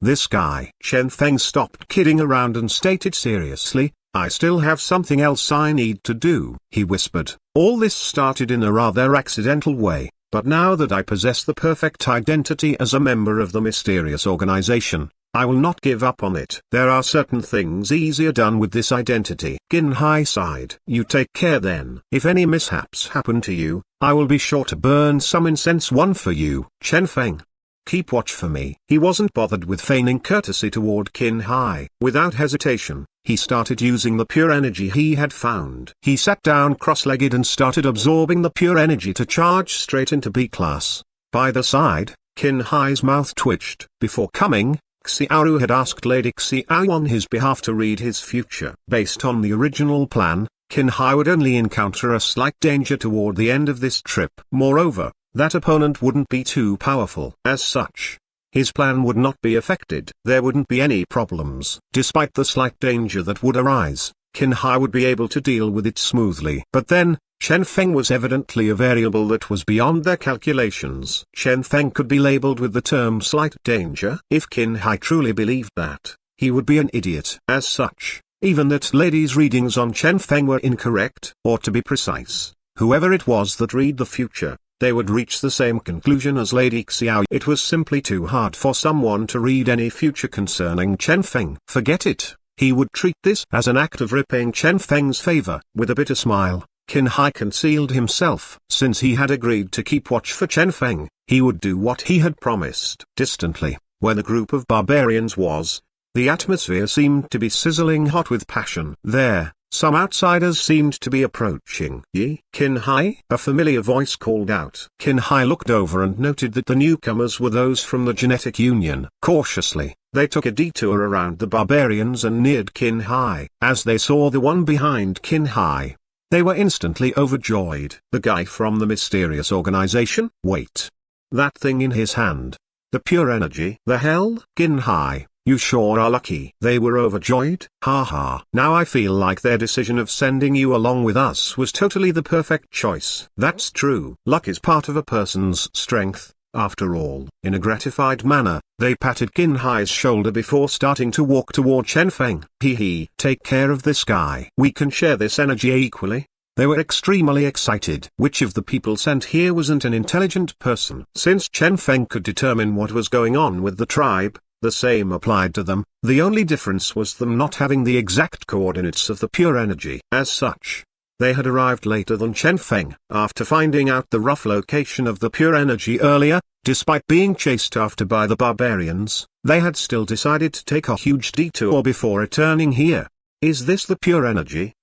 This guy. Chen Feng stopped kidding around and stated seriously, I still have something else I need to do, he whispered. All this started in a rather accidental way, but now that I possess the perfect identity as a member of the mysterious organization, I will not give up on it. There are certain things easier done with this identity. Qin Hai sighed. You take care then. If any mishaps happen to you, I will be sure to burn some incense one for you. Chen Feng, keep watch for me. He wasn't bothered with feigning courtesy toward Qin Hai. Without hesitation, he started using the pure energy he had found. He sat down cross-legged and started absorbing the pure energy to charge straight into B-class. By the side, Qin Hai's mouth twitched. Before coming, Xiaoru had asked Lady Xiao on his behalf to read his future. Based on the original plan, Qin Hai would only encounter a slight danger toward the end of this trip. Moreover, that opponent wouldn't be too powerful. As such, his plan would not be affected. There wouldn't be any problems. Despite the slight danger that would arise, Qin Hai would be able to deal with it smoothly. But then, Chen Feng was evidently a variable that was beyond their calculations. Chen Feng could be labeled with the term slight danger. If Qin Hai truly believed that, he would be an idiot. As such, even that lady's readings on Chen Feng were incorrect. Or to be precise, whoever it was that read the future, they would reach the same conclusion as Lady Xiao. It was simply too hard for someone to read any future concerning Chen Feng. Forget it. He would treat this as an act of repaying Chen Feng's favor. With a bitter smile, Qin Hai concealed himself. Since he had agreed to keep watch for Chen Feng, he would do what he had promised. Distantly, where the group of barbarians was, the atmosphere seemed to be sizzling hot with passion. There, some outsiders seemed to be approaching. Yi, Qin Hai? A familiar voice called out. Qin Hai looked over and noted that the newcomers were those from the genetic union. Cautiously, they took a detour around the barbarians and neared Qin Hai. As they saw the one behind Qin Hai, they were instantly overjoyed. The guy from the mysterious organization? Wait. That thing in his hand. The pure energy. The hell? Qin Hai, you sure are lucky. They were overjoyed. Ha. Now I feel like their decision of sending you along with us was totally the perfect choice. That's true. Luck is part of a person's strength, after all. In a gratified manner, they patted Qin Hai's shoulder before starting to walk toward Chen Feng. Take care of this guy. We can share this energy equally. They were extremely excited. Which of the people sent here wasn't an intelligent person? Since Chen Feng could determine what was going on with the tribe, the same applied to them. The only difference was them not having the exact coordinates of the pure energy. As such, they had arrived later than Chen Feng. After finding out the rough location of the pure energy earlier, despite being chased after by the barbarians, they had still decided to take a huge detour before returning here. Is this the pure energy?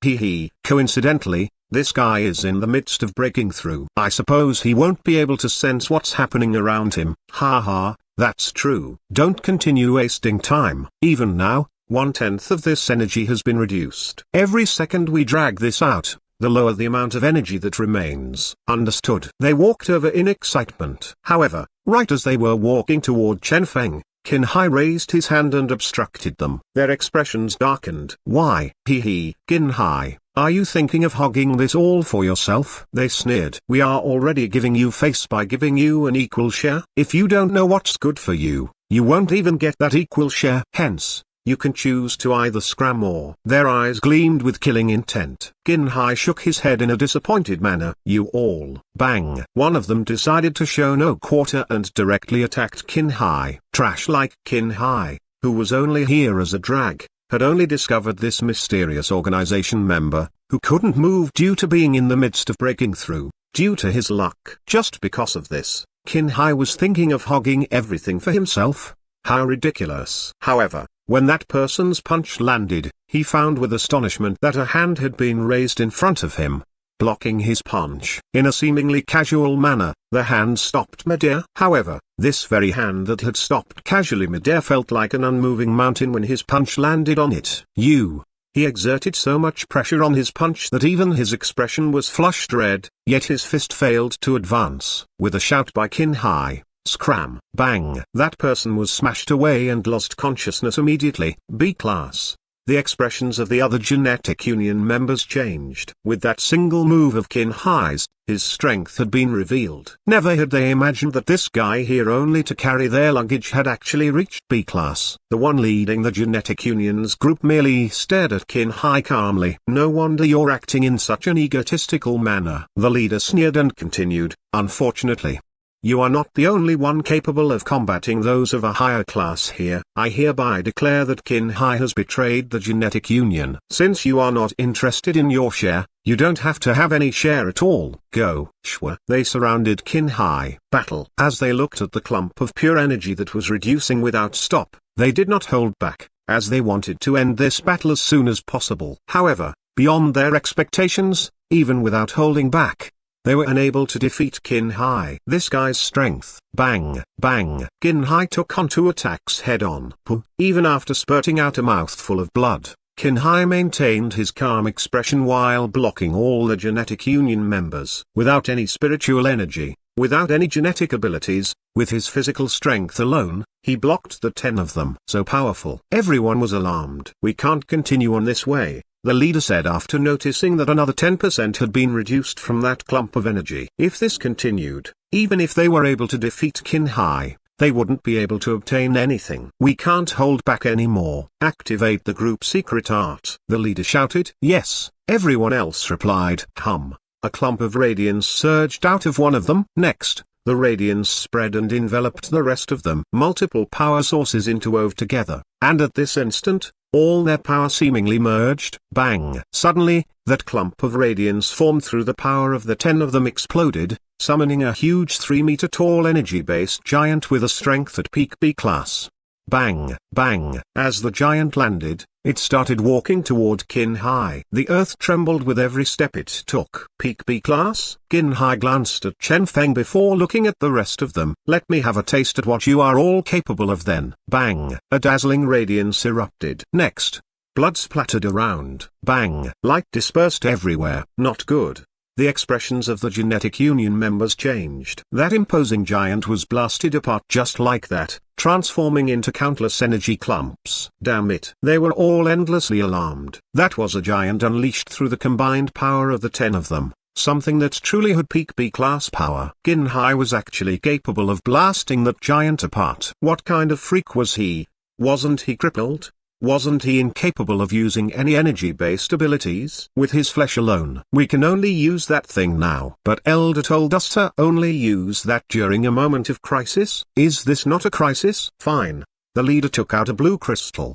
Coincidentally, this guy is in the midst of breaking through. I suppose he won't be able to sense what's happening around him. That's true. Don't continue wasting time. Even now, 1/10 of this energy has been reduced. Every second we drag this out, the lower the amount of energy that remains. Understood. They walked over in excitement. However, right as they were walking toward Chen Feng, Qin Hai raised his hand and obstructed them. Their expressions darkened. Why? Qin Hai, are you thinking of hogging this all for yourself? They sneered. We are already giving you face by giving you an equal share. If you don't know what's good for you, you won't even get that equal share. Hence, You can choose to either scram or. Their eyes gleamed with killing intent. Qin Hai shook his head in a disappointed manner. You all. Bang. One of them decided to show no quarter and directly attacked Qin Hai. Trash like Qin Hai, who was only here as a drag, had only discovered this mysterious organization member, who couldn't move due to being in the midst of breaking through, due to his luck. Just because of this, Qin Hai was thinking of hogging everything for himself. How ridiculous. However, when that person's punch landed, he found with astonishment that a hand had been raised in front of him, blocking his punch. In a seemingly casual manner, the hand stopped midair. However, this very hand that had stopped casually midair felt like an unmoving mountain when his punch landed on it. He exerted so much pressure on his punch that even his expression was flushed red, yet his fist failed to advance. With a shout by Qin Hai, scram, bang, that person was smashed away and lost consciousness immediately. B-class. The expressions of the other genetic union members changed. With that single move of Qin Hai's, his strength had been revealed. Never had they imagined that this guy here only to carry their luggage had actually reached B-class. The one leading the genetic union's group merely stared at Qin Hai calmly. No wonder you're acting in such an egotistical manner. The leader sneered and continued, unfortunately, you are not the only one capable of combating those of a higher class here. I hereby declare that Qin Hai has betrayed the genetic union. Since you are not interested in your share, you don't have to have any share at all. Go. Shwa. They surrounded Qin Hai. Battle. As they looked at the clump of pure energy that was reducing without stop, they did not hold back, as they wanted to end this battle as soon as possible. However, beyond their expectations, even without holding back, they were unable to defeat Qin Hai. This guy's strength. Bang, bang. Qin Hai took on two attacks head-on. Even after spurting out a mouthful of blood, Qin Hai maintained his calm expression while blocking all the genetic union members. Without any spiritual energy, without any genetic abilities, with his physical strength alone, he blocked the 10 of them. So powerful. Everyone was alarmed. We can't continue on this way, the leader said after noticing that another 10% had been reduced from that clump of energy. If this continued, even if they were able to defeat Qin Hai, they wouldn't be able to obtain anything. We can't hold back anymore. Activate the group secret art. The leader shouted. Yes, everyone else replied. A clump of radiance surged out of one of them. Next, the radiance spread and enveloped the rest of them. Multiple power sources interwove together, and at this instant, all their power seemingly merged. Bang! Suddenly, that clump of radiance formed through the power of the 10 of them exploded, summoning a huge 3-meter-tall energy-based giant with a strength at peak B-class. Bang! Bang! As the giant landed, it started walking toward Qin Hai. The earth trembled with every step it took. Peak B-class? Qin Hai glanced at Chen Feng before looking at the rest of them. Let me have a taste at what you are all capable of then. Bang! A dazzling radiance erupted. Next, blood splattered around. Bang! Light dispersed everywhere. Not good. The expressions of the genetic union members changed. That imposing giant was blasted apart just like that, transforming into countless energy clumps. Damn it. They were all endlessly alarmed. That was a giant unleashed through the combined power of the 10 of them, something that truly had peak B-class power. Qin Hai was actually capable of blasting that giant apart. What kind of freak was he? Wasn't he crippled? Wasn't he incapable of using any energy-based abilities? With his flesh alone, we can only use that thing now. But Elder told us to only use that during a moment of crisis. Is this not a crisis? Fine. The leader took out a blue crystal.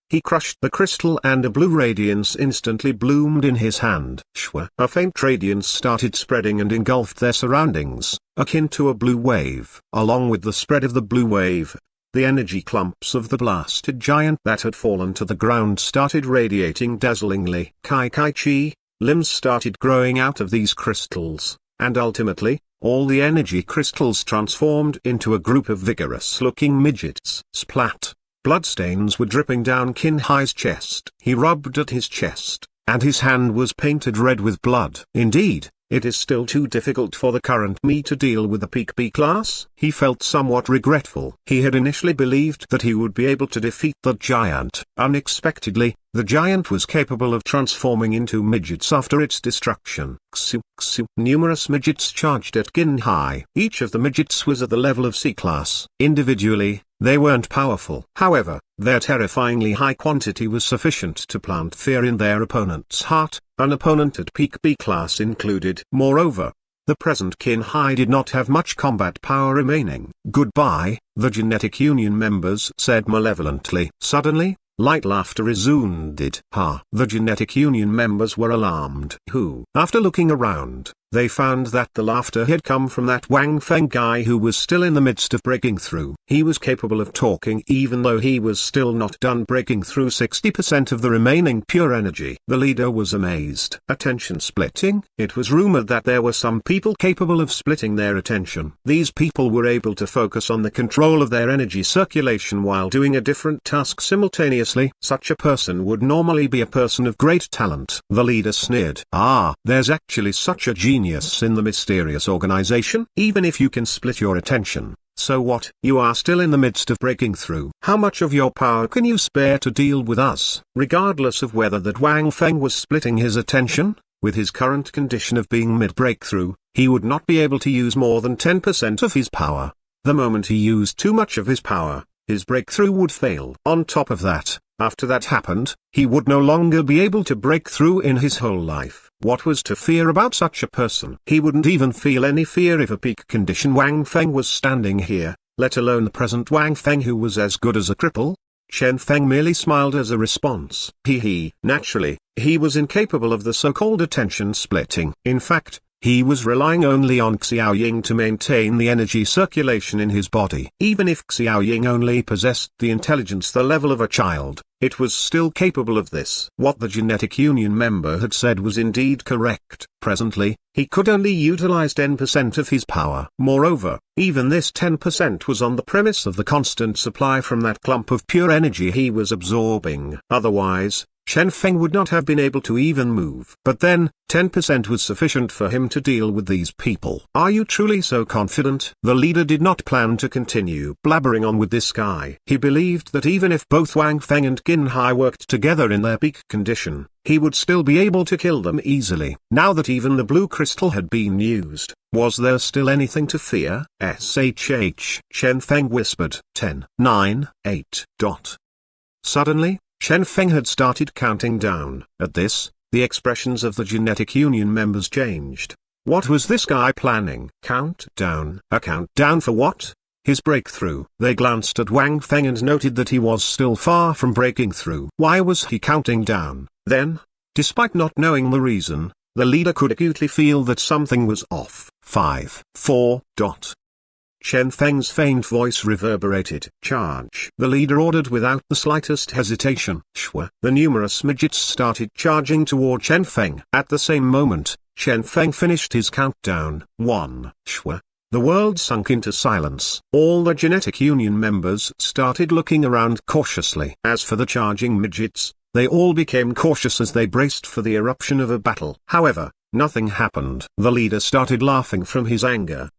He crushed the crystal and a blue radiance instantly bloomed in his hand. Shwa. A faint radiance started spreading and engulfed their surroundings, akin to a blue wave. Along with the spread of the blue wave, the energy clumps of the blasted giant that had fallen to the ground started radiating dazzlingly. Kai Chi, limbs started growing out of these crystals, and ultimately, all the energy crystals transformed into a group of vigorous-looking midgets. Splat! Bloodstains were dripping down Qin Hai's chest. He rubbed at his chest, and his hand was painted red with blood. Indeed, it is still too difficult for the current me to deal with the peak B-class. He felt somewhat regretful. He had initially believed that he would be able to defeat the giant. Unexpectedly, the giant was capable of transforming into midgets after its destruction. Numerous midgets charged at Qin Hai. Each of the midgets was at the level of C-class. Individually, They weren't powerful. However, their terrifyingly high quantity was sufficient to plant fear in their opponent's heart, an opponent at peak B class included. Moreover, the present Qin Hai did not have much combat power remaining. Goodbye, the Genetic Union members said malevolently. Suddenly, light laughter resounded. Ha! The Genetic Union members were alarmed. Who? After looking around, they found that the laughter had come from that Wang Feng guy who was still in the midst of breaking through. He was capable of talking even though he was still not done breaking through 60% of the remaining pure energy. The leader was amazed. Attention splitting? It was rumored that there were some people capable of splitting their attention. These people were able to focus on the control of their energy circulation while doing a different task simultaneously. Such a person would normally be a person of great talent. The leader sneered. Ah, there's actually such a genius in the mysterious organization. Even if you can split your attention, so what? You are still in the midst of breaking through. How much of your power can you spare to deal with us? Regardless of whether that Wang Feng was splitting his attention, with his current condition of being mid-breakthrough, he would not be able to use more than 10% of his power. The moment he used too much of his power, his breakthrough would fail. On top of that, after that happened, he would no longer be able to break through in his whole life. What was to fear about such a person? He wouldn't even feel any fear if a peak condition Wang Feng was standing here, let alone the present Wang Feng who was as good as a cripple. Chen Feng merely smiled as a response. Naturally, he was incapable of the so-called attention splitting. In fact, he was relying only on Xiaoying to maintain the energy circulation in his body. Even if Xiaoying only possessed the intelligence the level of a child, it was still capable of this. What the Genetic Union member had said was indeed correct. Presently, he could only utilize 10% of his power. Moreover, even this 10% was on the premise of the constant supply from that clump of pure energy he was absorbing. Otherwise, Chen Feng would not have been able to even move. But then, 10% was sufficient for him to deal with these people. Are you truly so confident? The leader did not plan to continue blabbering on with this guy. He believed that even if both Wang Feng and Qin Hai worked together in their peak condition, he would still be able to kill them easily. Now that even the blue crystal had been used, was there still anything to fear? SHH, Chen Feng whispered. 10, 9, 8. Suddenly, Chen Feng had started counting down. At this, the expressions of the Genetic Union members changed. What was this guy planning? Countdown? A countdown for what? His breakthrough. They glanced at Wang Feng and noted that he was still far from breaking through. Why was he counting down? Then, despite not knowing the reason, the leader could acutely feel that something was off. 5, 4. Chen Feng's faint voice reverberated. Charge. The leader ordered without the slightest hesitation. Shwa. The numerous midgets started charging toward Chen Feng. At the same moment, Chen Feng finished his countdown. 1. Shwa. The world sunk into silence. All the Genetic Union members started looking around cautiously. As for the charging midgets, they all became cautious as they braced for the eruption of a battle. However, nothing happened. The leader started laughing from his anger.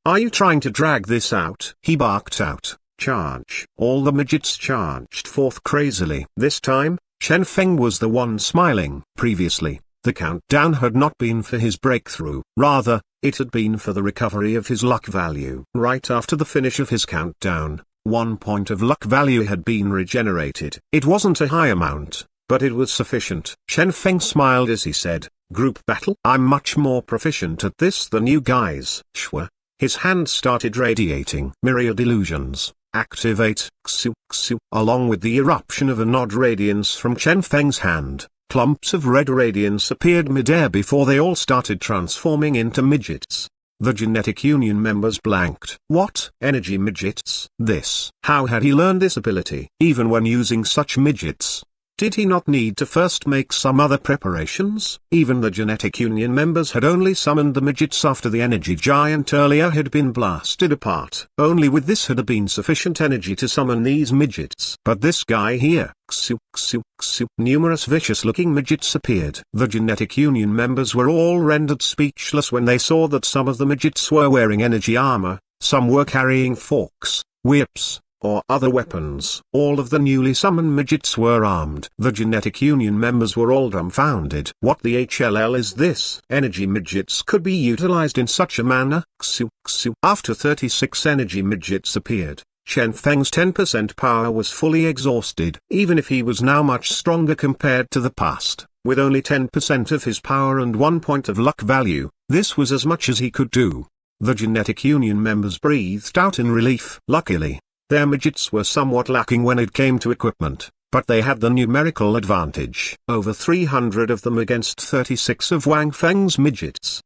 Are you trying to drag this out? He barked out. Charge. All the midgets charged forth crazily. This time, Chen Feng was the one smiling. Previously, the countdown had not been for his breakthrough. Rather, it had been for the recovery of his luck value. Right after the finish of his countdown, 1 point of luck value had been regenerated. It wasn't a high amount, but it was sufficient. Chen Feng smiled as he said, Group battle? I'm much more proficient at this than you guys. Shwa. His hand started radiating. Myriad illusions. Activate. Xu, xu. Along with the eruption of a nod radiance from Chen Feng's hand, clumps of red radiance appeared midair before they all started transforming into midgets. The Genetic Union members blanked. What? Energy midgets? This. How had he learned this ability? Even when using such midgets, did he not need to first make some other preparations? Even the Genetic Union members had only summoned the midgets after the energy giant earlier had been blasted apart. Only with this had been sufficient energy to summon these midgets. But this guy here, Xu, xu, xu. Numerous vicious-looking midgets appeared. The Genetic Union members were all rendered speechless when they saw that some of the midgets were wearing energy armor, some were carrying forks, whips, or other weapons. All of the newly summoned midgets were armed. The Genetic Union members were all dumbfounded. What the HLL is this? Energy midgets could be utilized in such a manner? Xu, xu. After 36 energy midgets appeared, Chen Feng's 10% power was fully exhausted. Even if he was now much stronger compared to the past, with only 10% of his power and 1 point of luck value, this was as much as he could do. The Genetic Union members breathed out in relief. Luckily, their midgets were somewhat lacking when it came to equipment, but they had the numerical advantage. Over 300 of them against 36 of Wang Feng's midgets.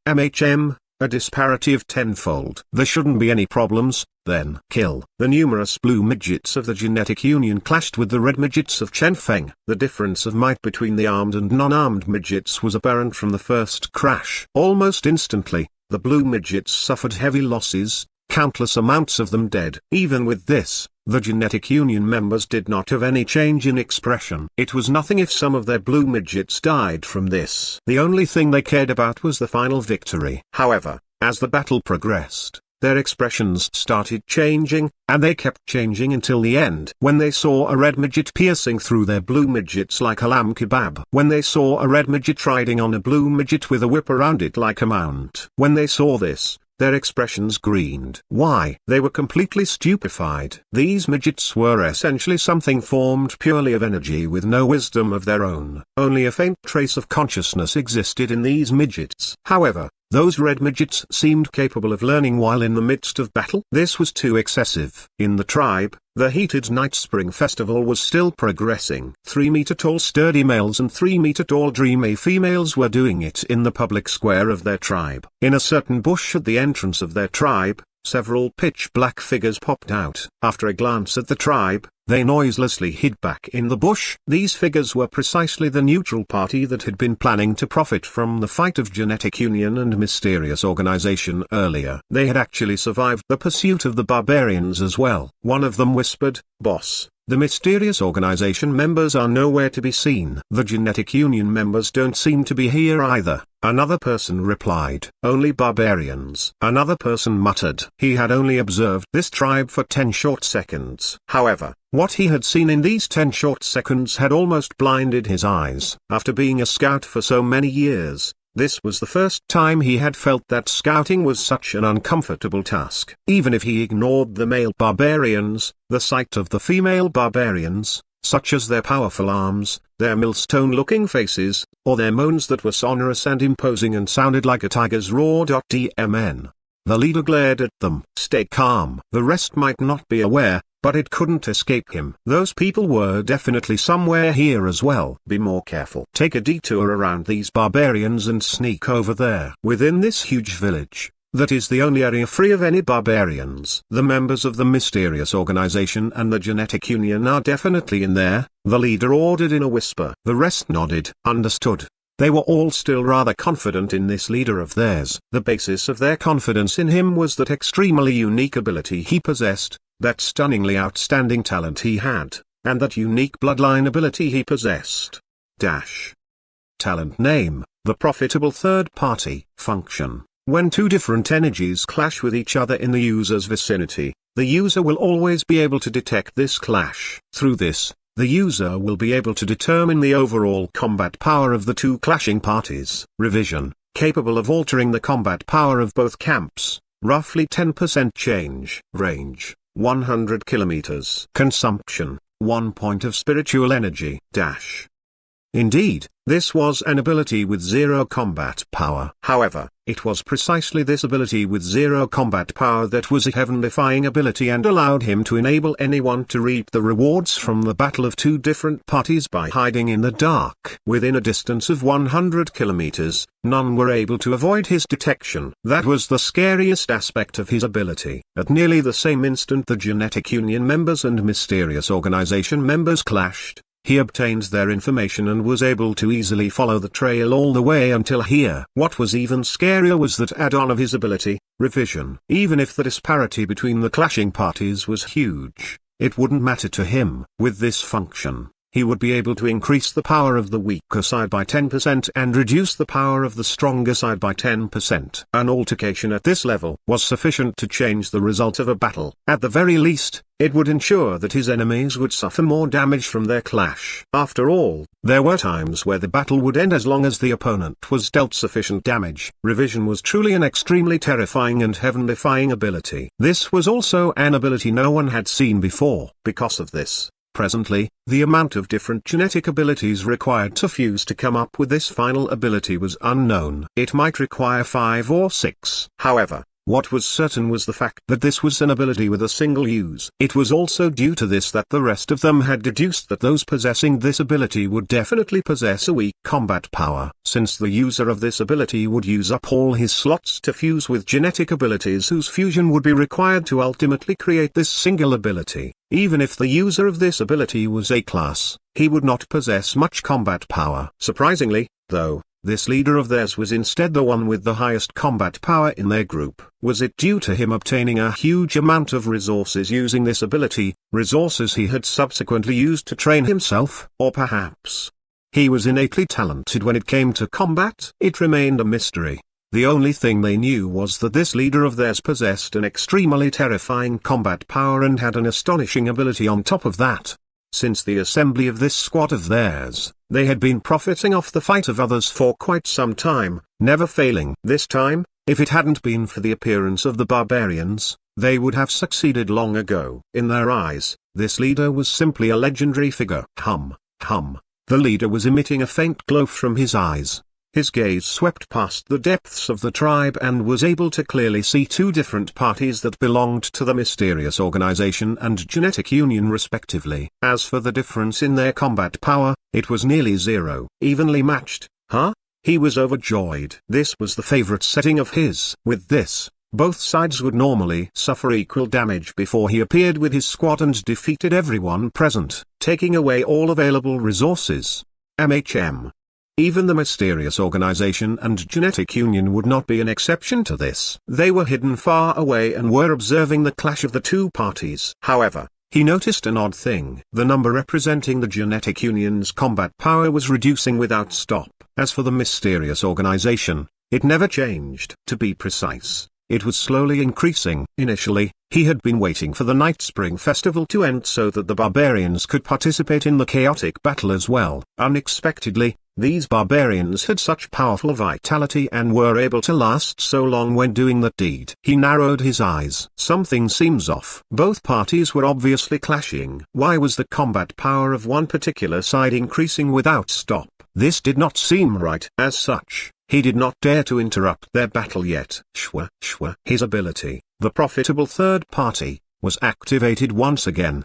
A disparity of tenfold. There shouldn't be any problems, then. Kill. The numerous blue midgets of the Genetic Union clashed with the red midgets of Chen Feng. The difference of might between the armed and non-armed midgets was apparent from the first crash. Almost instantly, the blue midgets suffered heavy losses, countless amounts of them dead. Even with this, the Genetic Union members did not have any change in expression. It was nothing if some of their blue midgets died from this. The only thing they cared about was the final victory. However, as the battle progressed, their expressions started changing, and they kept changing until the end. When they saw a red midget piercing through their blue midgets like a lamb kebab. When they saw a red midget riding on a blue midget with a whip around it like a mount. When they saw this, their expressions greened. Why? They were completely stupefied. These midgets were essentially something formed purely of energy with no wisdom of their own. Only a faint trace of consciousness existed in these midgets. However, those red midgets seemed capable of learning while in the midst of battle. This was too excessive. In the tribe, the heated night spring festival was still progressing. 3-meter-tall sturdy males and 3-meter-tall dreamy females were doing it in the public square of their tribe. In a certain bush at the entrance of their tribe, several pitch-black figures popped out. After a glance at the tribe, they noiselessly hid back in the bush. These figures were precisely the neutral party that had been planning to profit from the fight of Genetic Union and Mysterious Organization earlier. They had actually survived the pursuit of the barbarians as well. One of them whispered, "Boss, the Mysterious Organization members are nowhere to be seen. The Genetic Union members don't seem to be here either." Another person replied, "Only barbarians." Another person muttered. He had only observed this tribe for 10 short seconds. However, what he had seen in these 10 short seconds had almost blinded his eyes. After being a scout for so many years, this was the first time he had felt that scouting was such an uncomfortable task. Even if he ignored the male barbarians, the sight of the female barbarians, such as their powerful arms, their millstone-looking faces, or their moans that were sonorous and imposing and sounded like a tiger's roar. Dmn. The leader glared at them. "Stay calm." The rest might not be aware, but it couldn't escape him. Those people were definitely somewhere here as well. Be more careful. Take a detour around these barbarians and sneak over there. Within this huge village, that is the only area free of any barbarians. The members of the Mysterious Organization and the Genetic Union are definitely in there, the leader ordered in a whisper. The rest nodded. Understood. They were all still rather confident in this leader of theirs. The basis of their confidence in him was that extremely unique ability he possessed, that stunningly outstanding talent he had, and that unique bloodline ability he possessed. Talent name, the profitable third party. Function. When two different energies clash with each other in the user's vicinity, the user will always be able to detect this clash. Through this, the user will be able to determine the overall combat power of the two clashing parties. Revision, capable of altering the combat power of both camps, roughly 10% change. Range, 100 kilometers. Consumption, 1 point of spiritual energy. Indeed, this was an ability with zero combat power. However, it was precisely this ability with zero combat power that was a heaven-defying ability and allowed him to enable anyone to reap the rewards from the battle of two different parties by hiding in the dark. Within a distance of 100 kilometers, none were able to avoid his detection. That was the scariest aspect of his ability. At nearly the same instant the Genetic Union members and Mysterious Organization members clashed. He obtained their information and was able to easily follow the trail all the way until here. What was even scarier was that add-on of his ability, revision. Even if the disparity between the clashing parties was huge, it wouldn't matter to him. With this function, he would be able to increase the power of the weaker side by 10% and reduce the power of the stronger side by 10%. An altercation at this level was sufficient to change the result of a battle. At the very least, it would ensure that his enemies would suffer more damage from their clash. After all, there were times where the battle would end as long as the opponent was dealt sufficient damage. Revision was truly an extremely terrifying and heaven-defying ability. This was also an ability no one had seen before. Because of this, presently, the amount of different genetic abilities required to fuse to come up with this final ability was unknown. It might require 5 or 6. However, what was certain was the fact that this was an ability with a single use. It was also due to this that the rest of them had deduced that those possessing this ability would definitely possess a weak combat power, since the user of this ability would use up all his slots to fuse with genetic abilities whose fusion would be required to ultimately create this single ability. Even if the user of this ability was A-class, he would not possess much combat power. Surprisingly, though, this leader of theirs was instead the one with the highest combat power in their group. Was it due to him obtaining a huge amount of resources using this ability, resources he had subsequently used to train himself? Or perhaps he was innately talented when it came to combat? It remained a mystery. The only thing they knew was that this leader of theirs possessed an extremely terrifying combat power and had an astonishing ability on top of that. Since the assembly of this squad of theirs, they had been profiting off the fight of others for quite some time, never failing. This time, if it hadn't been for the appearance of the barbarians, they would have succeeded long ago. In their eyes, this leader was simply a legendary figure. Hum. The leader was emitting a faint glow from his eyes. His gaze swept past the depths of the tribe and was able to clearly see 2 different parties that belonged to the mysterious organization and genetic union respectively. As for the difference in their combat power, it was nearly 0. Evenly matched. Huh? He was overjoyed. This was the favorite setting of his. With this, both sides would normally suffer equal damage before he appeared with his squad and defeated everyone present, taking away all available resources. Even the mysterious organization and genetic union would not be an exception to this. They were hidden far away and were observing the clash of the 2 parties. However, he noticed an odd thing. The number representing the genetic union's combat power was reducing without stop. As for the mysterious organization, it never changed. To be precise, it was slowly increasing. Initially, he had been waiting for the Night Spring Festival to end so that the barbarians could participate in the chaotic battle as well. Unexpectedly, these barbarians had such powerful vitality and were able to last so long when doing that deed. He narrowed his eyes. Something seems off. Both parties were obviously clashing. Why was the combat power of one particular side increasing without stop? This did not seem right. As such, he did not dare to interrupt their battle yet. His ability, the profitable third party, was activated once again.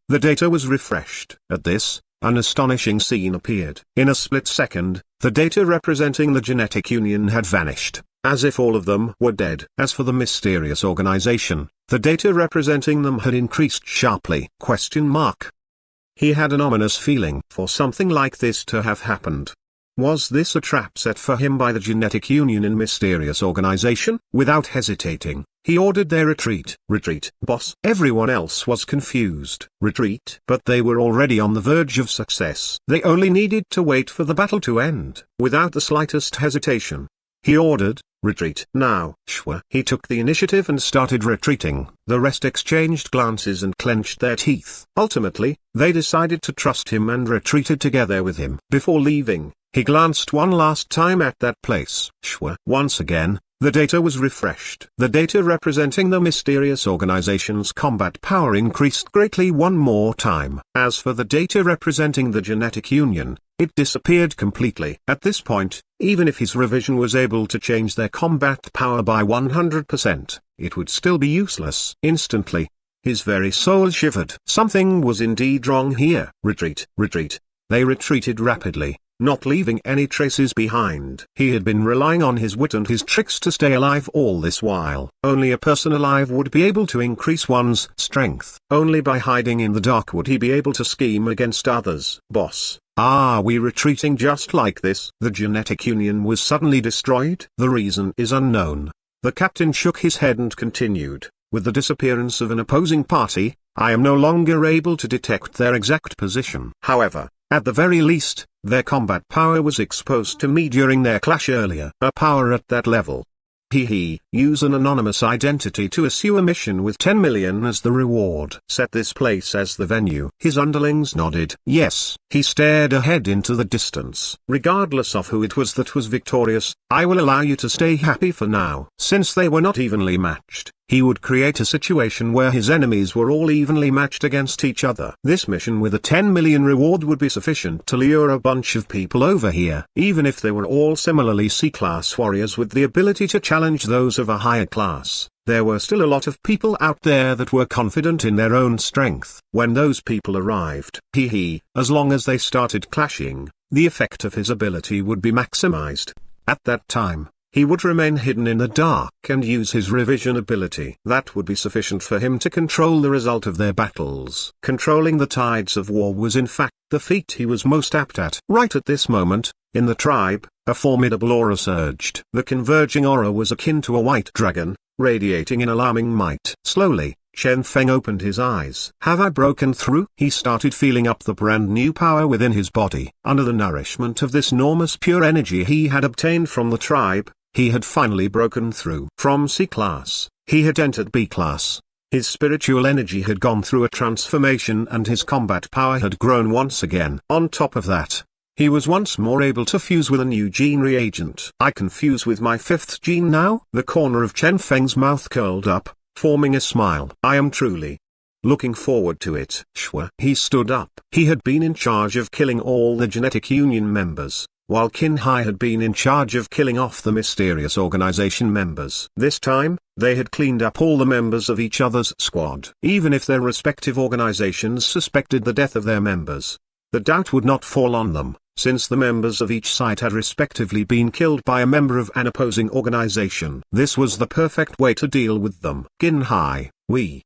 The data was refreshed. At this, an astonishing scene appeared. In a split second, the data representing the genetic union had vanished, as if all of them were dead. As for the mysterious organization, the data representing them had increased sharply. He had an ominous feeling for something like this to have happened. Was this a trap set for him by the genetic union and mysterious organization? Without hesitating, he ordered their retreat. Retreat, boss. Everyone else was confused. Retreat? But they were already on the verge of success. They only needed to wait for the battle to end. Without the slightest hesitation, he ordered, retreat. Now. He took the initiative and started retreating. The rest exchanged glances and clenched their teeth. Ultimately, they decided to trust him and retreated together with him. Before leaving, he glanced one last time at that place. Once again, the data was refreshed. The data representing the mysterious organization's combat power increased greatly one more time. As for the data representing the genetic union, it disappeared completely. At this point, even if his revision was able to change their combat power by 100%, it would still be useless. Instantly, his very soul shivered. Something was indeed wrong here. Retreat. They retreated rapidly, not leaving any traces behind. He had been relying on his wit and his tricks to stay alive all this while. Only a person alive would be able to increase one's strength. Only by hiding in the dark would he be able to scheme against others. Boss, are we retreating just like this? The genetic union was suddenly destroyed? The reason is unknown. The captain shook his head and continued, with the disappearance of an opposing party, I am no longer able to detect their exact position. However, at the very least, their combat power was exposed to me during their clash earlier. A power at that level. Use an anonymous identity to assume a mission with 10 million as the reward. Set this place as the venue. His underlings nodded. Yes. He stared ahead into the distance. Regardless of who it was that was victorious, I will allow you to stay happy for now. Since they were not evenly matched, he would create a situation where his enemies were all evenly matched against each other. This mission with a 10 million reward would be sufficient to lure a bunch of people over here. Even if they were all similarly C-class warriors with the ability to challenge those of a higher class, there were still a lot of people out there that were confident in their own strength. When those people arrived, as long as they started clashing, the effect of his ability would be maximized. At that time, he would remain hidden in the dark and use his revision ability. That would be sufficient for him to control the result of their battles. Controlling the tides of war was in fact the feat he was most apt at. Right at this moment, in the tribe, a formidable aura surged. The converging aura was akin to a white dragon, radiating in alarming might. Slowly, Chen Feng opened his eyes. Have I broken through? He started feeling up the brand new power within his body. Under the nourishment of this enormous pure energy he had obtained from the tribe, he had finally broken through. From C-class, he had entered B-class. His spiritual energy had gone through a transformation and his combat power had grown once again. On top of that, he was once more able to fuse with a new gene reagent. I can fuse with my fifth gene now? The corner of Chen Feng's mouth curled up, forming a smile. I am truly looking forward to it. Shwa. He stood up. He had been in charge of killing all the genetic union members, while Qin Hai had been in charge of killing off the mysterious organization members. This time, they had cleaned up all the members of each other's squad. Even if their respective organizations suspected the death of their members, the doubt would not fall on them, since the members of each side had respectively been killed by a member of an opposing organization. This was the perfect way to deal with them. Qin Hai,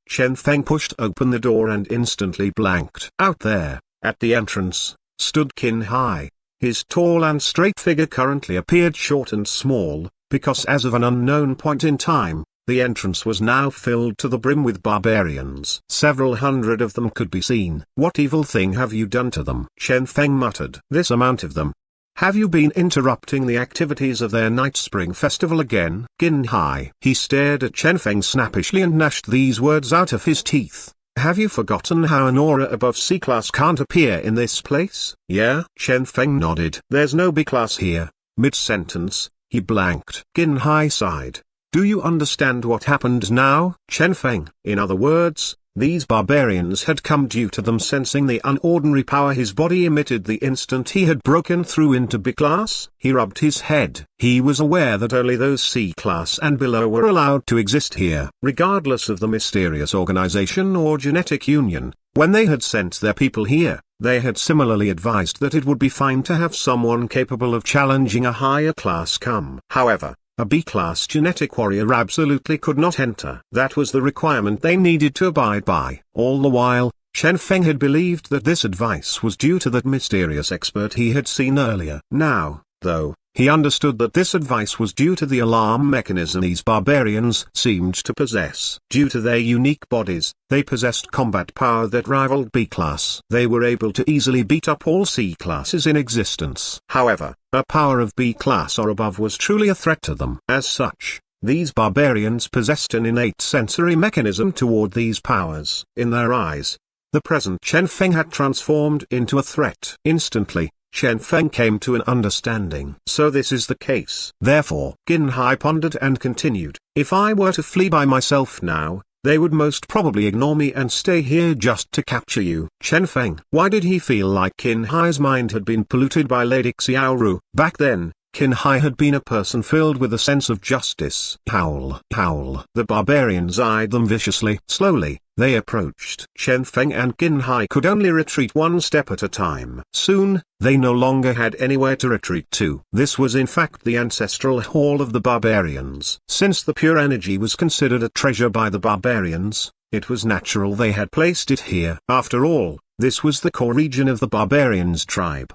Chen Feng pushed open the door and instantly blanked. Out there, at the entrance, stood Qin Hai. His tall and straight figure currently appeared short and small, because as of an unknown point in time, the entrance was now filled to the brim with barbarians. Several hundred of them could be seen. What evil thing have you done to them? Chen Feng muttered. This amount of them. Have you been interrupting the activities of their night spring festival again? Qin Hai. He stared at Chen Feng snappishly and gnashed these words out of his teeth. Have you forgotten how an aura above C-class can't appear in this place? Yeah? Chen Feng nodded. There's no B-class here. Mid-sentence, he blanked. Qin Hai sighed. Do you understand what happened now, Chen Feng? In other words, these barbarians had come due to them sensing the unordinary power his body emitted the instant he had broken through into B-class. He rubbed his head. He was aware that only those C-class and below were allowed to exist here. Regardless of the mysterious organization or genetic union, when they had sent their people here, they had similarly advised that it would be fine to have someone capable of challenging a higher class come. However, a B-class genetic warrior absolutely could not enter. That was the requirement they needed to abide by. All the while, Chen Feng had believed that this advice was due to that mysterious expert he had seen earlier. Now, though, he understood that this advice was due to the alarm mechanism these barbarians seemed to possess. Due to their unique bodies, they possessed combat power that rivaled B-class. They were able to easily beat up all C-classes in existence. However, a power of B-class or above was truly a threat to them. As such, these barbarians possessed an innate sensory mechanism toward these powers. In their eyes, the present Chen Feng had transformed into a threat. Instantly, Chen Feng came to an understanding. So this is the case. Therefore, Qin Hai pondered and continued, if I were to flee by myself now, they would most probably ignore me and stay here just to capture you. Chen Feng. Why did he feel like Qin Hai's mind had been polluted by Lady Xiaoru? Back then, Qin Hai had been a person filled with a sense of justice. Howl, howl. The barbarians eyed them viciously. Slowly, they approached. Chen Feng and Qin Hai could only retreat one step at a time. Soon, they no longer had anywhere to retreat to. This was in fact the ancestral hall of the barbarians. Since the pure energy was considered a treasure by the barbarians, it was natural they had placed it here. After all, this was the core region of the barbarians' tribe.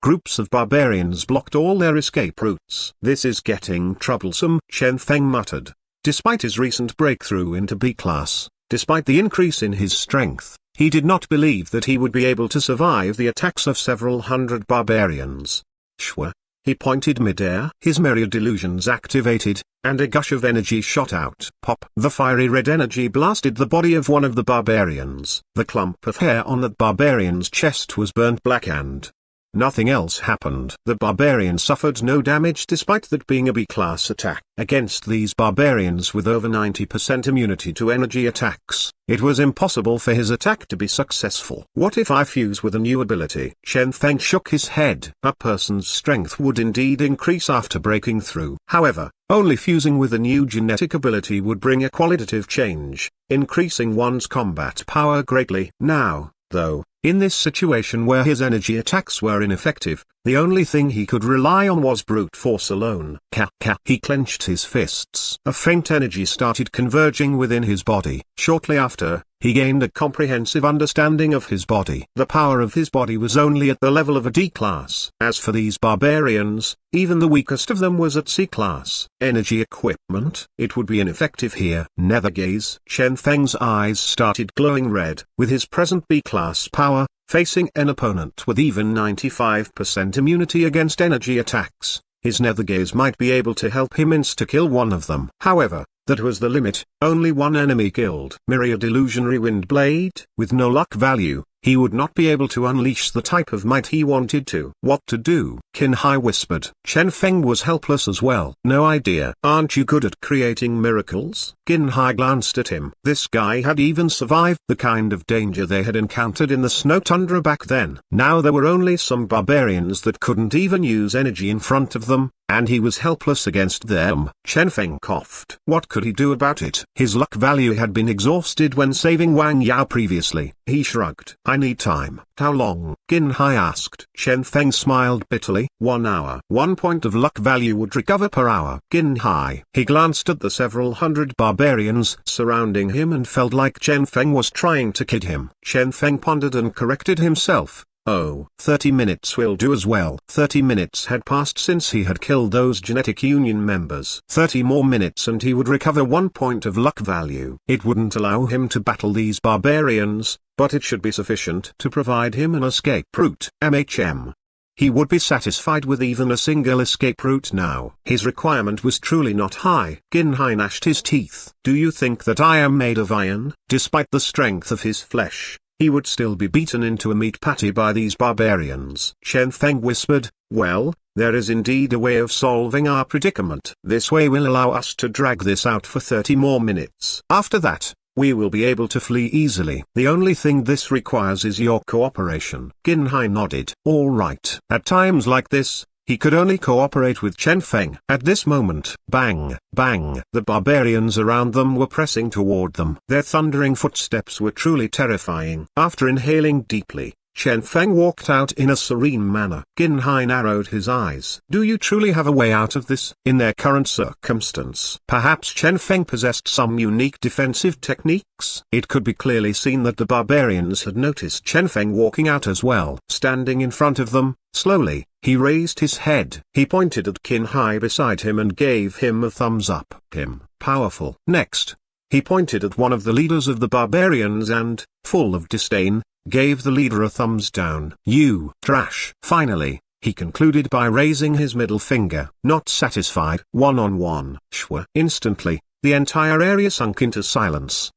Groups of barbarians blocked all their escape routes. This is getting troublesome, Chen Feng muttered. Despite his recent breakthrough into B-class, Despite the increase in his strength, he did not believe that he would be able to survive the attacks of several hundred barbarians. Shwa. He pointed midair. His myriad illusions activated, and a gush of energy shot out. Pop! The fiery red energy blasted the body of one of the barbarians. The clump of hair on that barbarian's chest was burnt black and nothing else happened. The barbarian suffered no damage despite that being a B-class attack. Against these barbarians with over 90% immunity to energy attacks, it was impossible for his attack to be successful. What if I fuse with a new ability? Chen Feng shook his head. A person's strength would indeed increase after breaking through. However, only fusing with a new genetic ability would bring a qualitative change, increasing one's combat power greatly. Now, though, in this situation where his energy attacks were ineffective, the only thing he could rely on was brute force alone. He clenched his fists. A faint energy started converging within his body. Shortly after, he gained a comprehensive understanding of his body. The power of his body was only at the level of a D class. As for these barbarians, even the weakest of them was at C class. Energy equipment, it would be ineffective here. Nether gaze. Chen Feng's eyes started glowing red. With his present B class power, facing an opponent with even 95% immunity against energy attacks, his nether gaze might be able to help him insta-kill one of them. However, that was the limit. Only one enemy killed. Myriad illusionary wind blade. With no luck value, he would not be able to unleash the type of might he wanted to. What to do? Qin Hai whispered. Chen Feng was helpless as well. No idea. Aren't you good at creating miracles? Qin Hai glanced at him. This guy had even survived the kind of danger they had encountered in the snow tundra back then. Now there were only some barbarians that couldn't even use energy in front of them, and he was helpless against them. Chen Feng coughed. What could he do about it? His luck value had been exhausted when saving Wang Yao previously. He shrugged. I need time. How long? Qin Hai asked. Chen Feng smiled bitterly. 1 hour. 1 point of luck value would recover per hour. Qin Hai. He glanced at the several hundred barbarians surrounding him and felt like Chen Feng was trying to kid him. Chen Feng pondered and corrected himself. Oh, 30 minutes will do as well. 30 minutes had passed since he had killed those genetic union members. 30 more minutes and he would recover 1 point of luck value. It wouldn't allow him to battle these barbarians, but it should be sufficient to provide him an escape route. He would be satisfied with even a single escape route now. His requirement was truly not high. Qin Hai gnashed his teeth. Do you think that I am made of iron? Despite the strength of his flesh, he would still be beaten into a meat patty by these barbarians. Chen Feng whispered, well, there is indeed a way of solving our predicament. This way will allow us to drag this out for 30 more minutes. After that, we will be able to flee easily. The only thing this requires is your cooperation. Qin Hai nodded. All right. At times like this, he could only cooperate with Chen Feng. At this moment, bang, bang, the barbarians around them were pressing toward them. Their thundering footsteps were truly terrifying. After inhaling deeply, Chen Feng walked out in a serene manner. Qin Hai narrowed his eyes. Do you truly have a way out of this? In their current circumstance, perhaps Chen Feng possessed some unique defensive techniques? It could be clearly seen that the barbarians had noticed Chen Feng walking out as well. Standing in front of them, slowly, he raised his head. He pointed at Qin Hai beside him and gave him a thumbs up. Powerful. Next, he pointed at one of the leaders of the barbarians and, full of disdain, gave the leader a thumbs down. You trash. Finally, he concluded by raising his middle finger. Not satisfied. One-on-one. Shwa. Instantly, the entire area sunk into silence.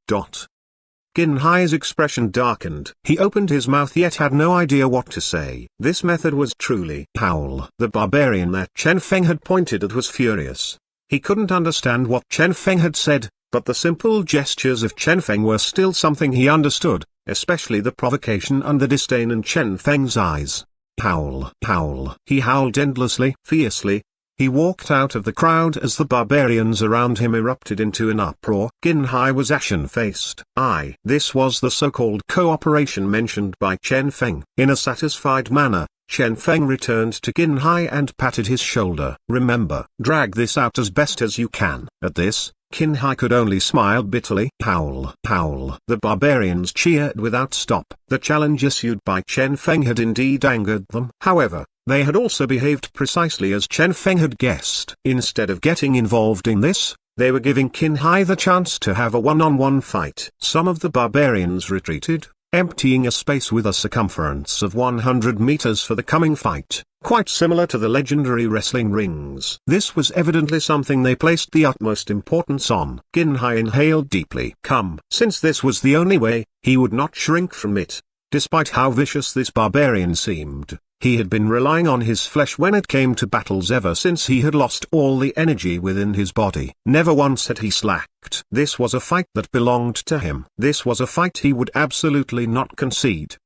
Qin Hai's expression darkened. He opened his mouth yet had no idea what to say. This method was truly howl. The barbarian that Chen Feng had pointed at was furious. He couldn't understand what Chen Feng had said, but the simple gestures of Chen Feng were still something he understood, especially the provocation and the disdain in Chen Feng's eyes. Howl, howl. He howled endlessly, fiercely. He walked out of the crowd as the barbarians around him erupted into an uproar. Qin Hai was ashen-faced. This was the so-called cooperation mentioned by Chen Feng. In a satisfied manner, Chen Feng returned to Qin Hai and patted his shoulder. Remember, drag this out as best as you can. At this, Qin Hai could only smile bitterly. Howl, howl. The barbarians cheered without stop. The challenge issued by Chen Feng had indeed angered them. However, they had also behaved precisely as Chen Feng had guessed. Instead of getting involved in this, They were giving Qin Hai the chance to have a one-on-one fight. Some of the barbarians retreated, emptying a space with a circumference of 100 meters for the coming fight, quite similar to the legendary wrestling rings. This was evidently something they placed the utmost importance on. Qin Hai inhaled deeply. Since this was the only way, he would not shrink from it. Despite how vicious this barbarian seemed, he had been relying on his flesh when it came to battles ever since he had lost all the energy within his body. Never once had he slacked. This was a fight that belonged to him. This was a fight he would absolutely not concede.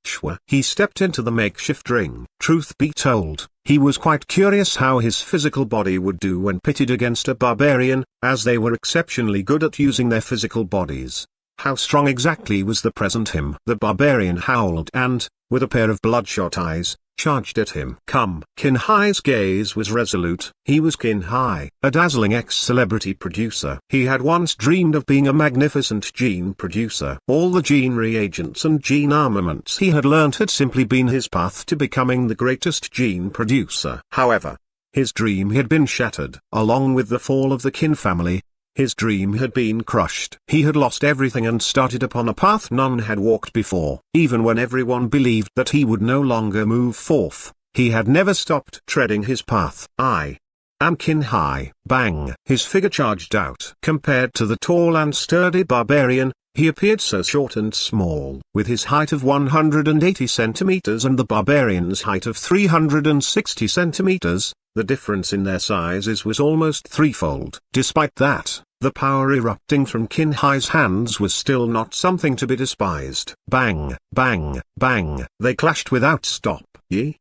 He stepped into the makeshift ring. Truth be told, he was quite curious how his physical body would do when pitted against a barbarian, as they were exceptionally good at using their physical bodies. How strong exactly was the present him? The barbarian howled and, with a pair of bloodshot eyes, charged at him. Qin Hai's gaze was resolute. He was Qin Hai, a dazzling ex-celebrity producer. He had once dreamed of being a magnificent gene producer. All the gene reagents and gene armaments he had learnt had simply been his path to becoming the greatest gene producer. However, his dream had been shattered. Along with the fall of the Qin family, his dream had been crushed. He had lost everything and started upon a path none had walked before. Even when everyone believed that he would no longer move forth, he had never stopped treading his path. I am Qin Hai. Bang! His figure charged out. Compared to the tall and sturdy barbarian, he appeared so short and small. With his height of 180 centimeters and the barbarian's height of 360 centimeters, the difference in their sizes was almost threefold. Despite that, the power erupting from Qin Hai's hands was still not something to be despised. Bang, bang, bang. They clashed without stop.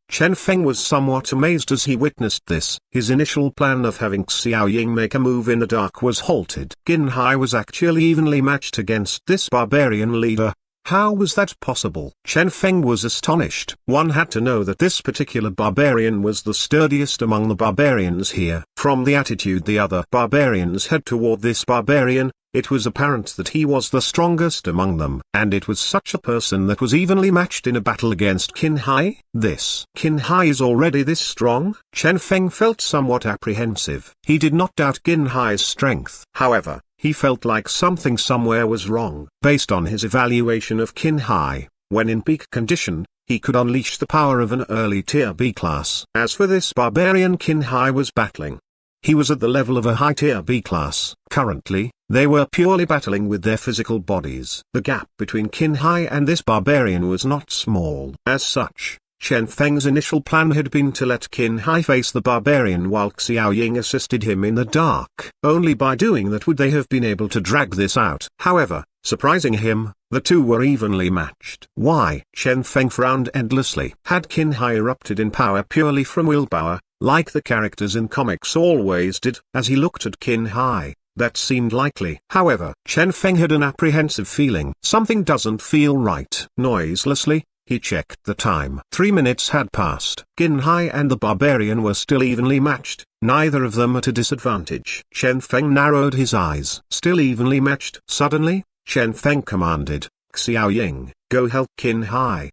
Chen Feng was somewhat amazed as he witnessed this. His initial plan of having Xiao Ying make a move in the dark was halted. Qin Hai was actually evenly matched against this barbarian leader. How was that possible? Chen Feng was astonished. One had to know that this particular barbarian was the sturdiest among the barbarians here. From the attitude the other barbarians had toward this barbarian, it was apparent that he was the strongest among them. And it was such a person that was evenly matched in a battle against Qin Hai? This Qin Hai is already this strong? Chen Feng felt somewhat apprehensive. He did not doubt Qin Hai's strength. However, he felt like something somewhere was wrong. Based on his evaluation of Qin Hai, when in peak condition, he could unleash the power of an early tier B class. As for this barbarian Qin Hai was battling, he was at the level of a high tier B class. Currently, they were purely battling with their physical bodies. The gap between Qin Hai and this barbarian was not small. As such, Chen Feng's initial plan had been to let Qin Hai face the barbarian while Xiao Ying assisted him in the dark. Only by doing that would they have been able to drag this out. However, surprising him, the two were evenly matched. Why? Chen Feng frowned endlessly. Had Qin Hai erupted in power purely from willpower, like the characters in comics always did? As he looked at Qin Hai, that seemed likely. However, Chen Feng had an apprehensive feeling. Something doesn't feel right. Noiselessly, he checked the time. 3 minutes had passed. Qin Hai and the barbarian were still evenly matched, neither of them at a disadvantage. Chen Feng narrowed his eyes. Still evenly matched. Suddenly, Chen Feng commanded, Xiao Ying, go help Qin Hai.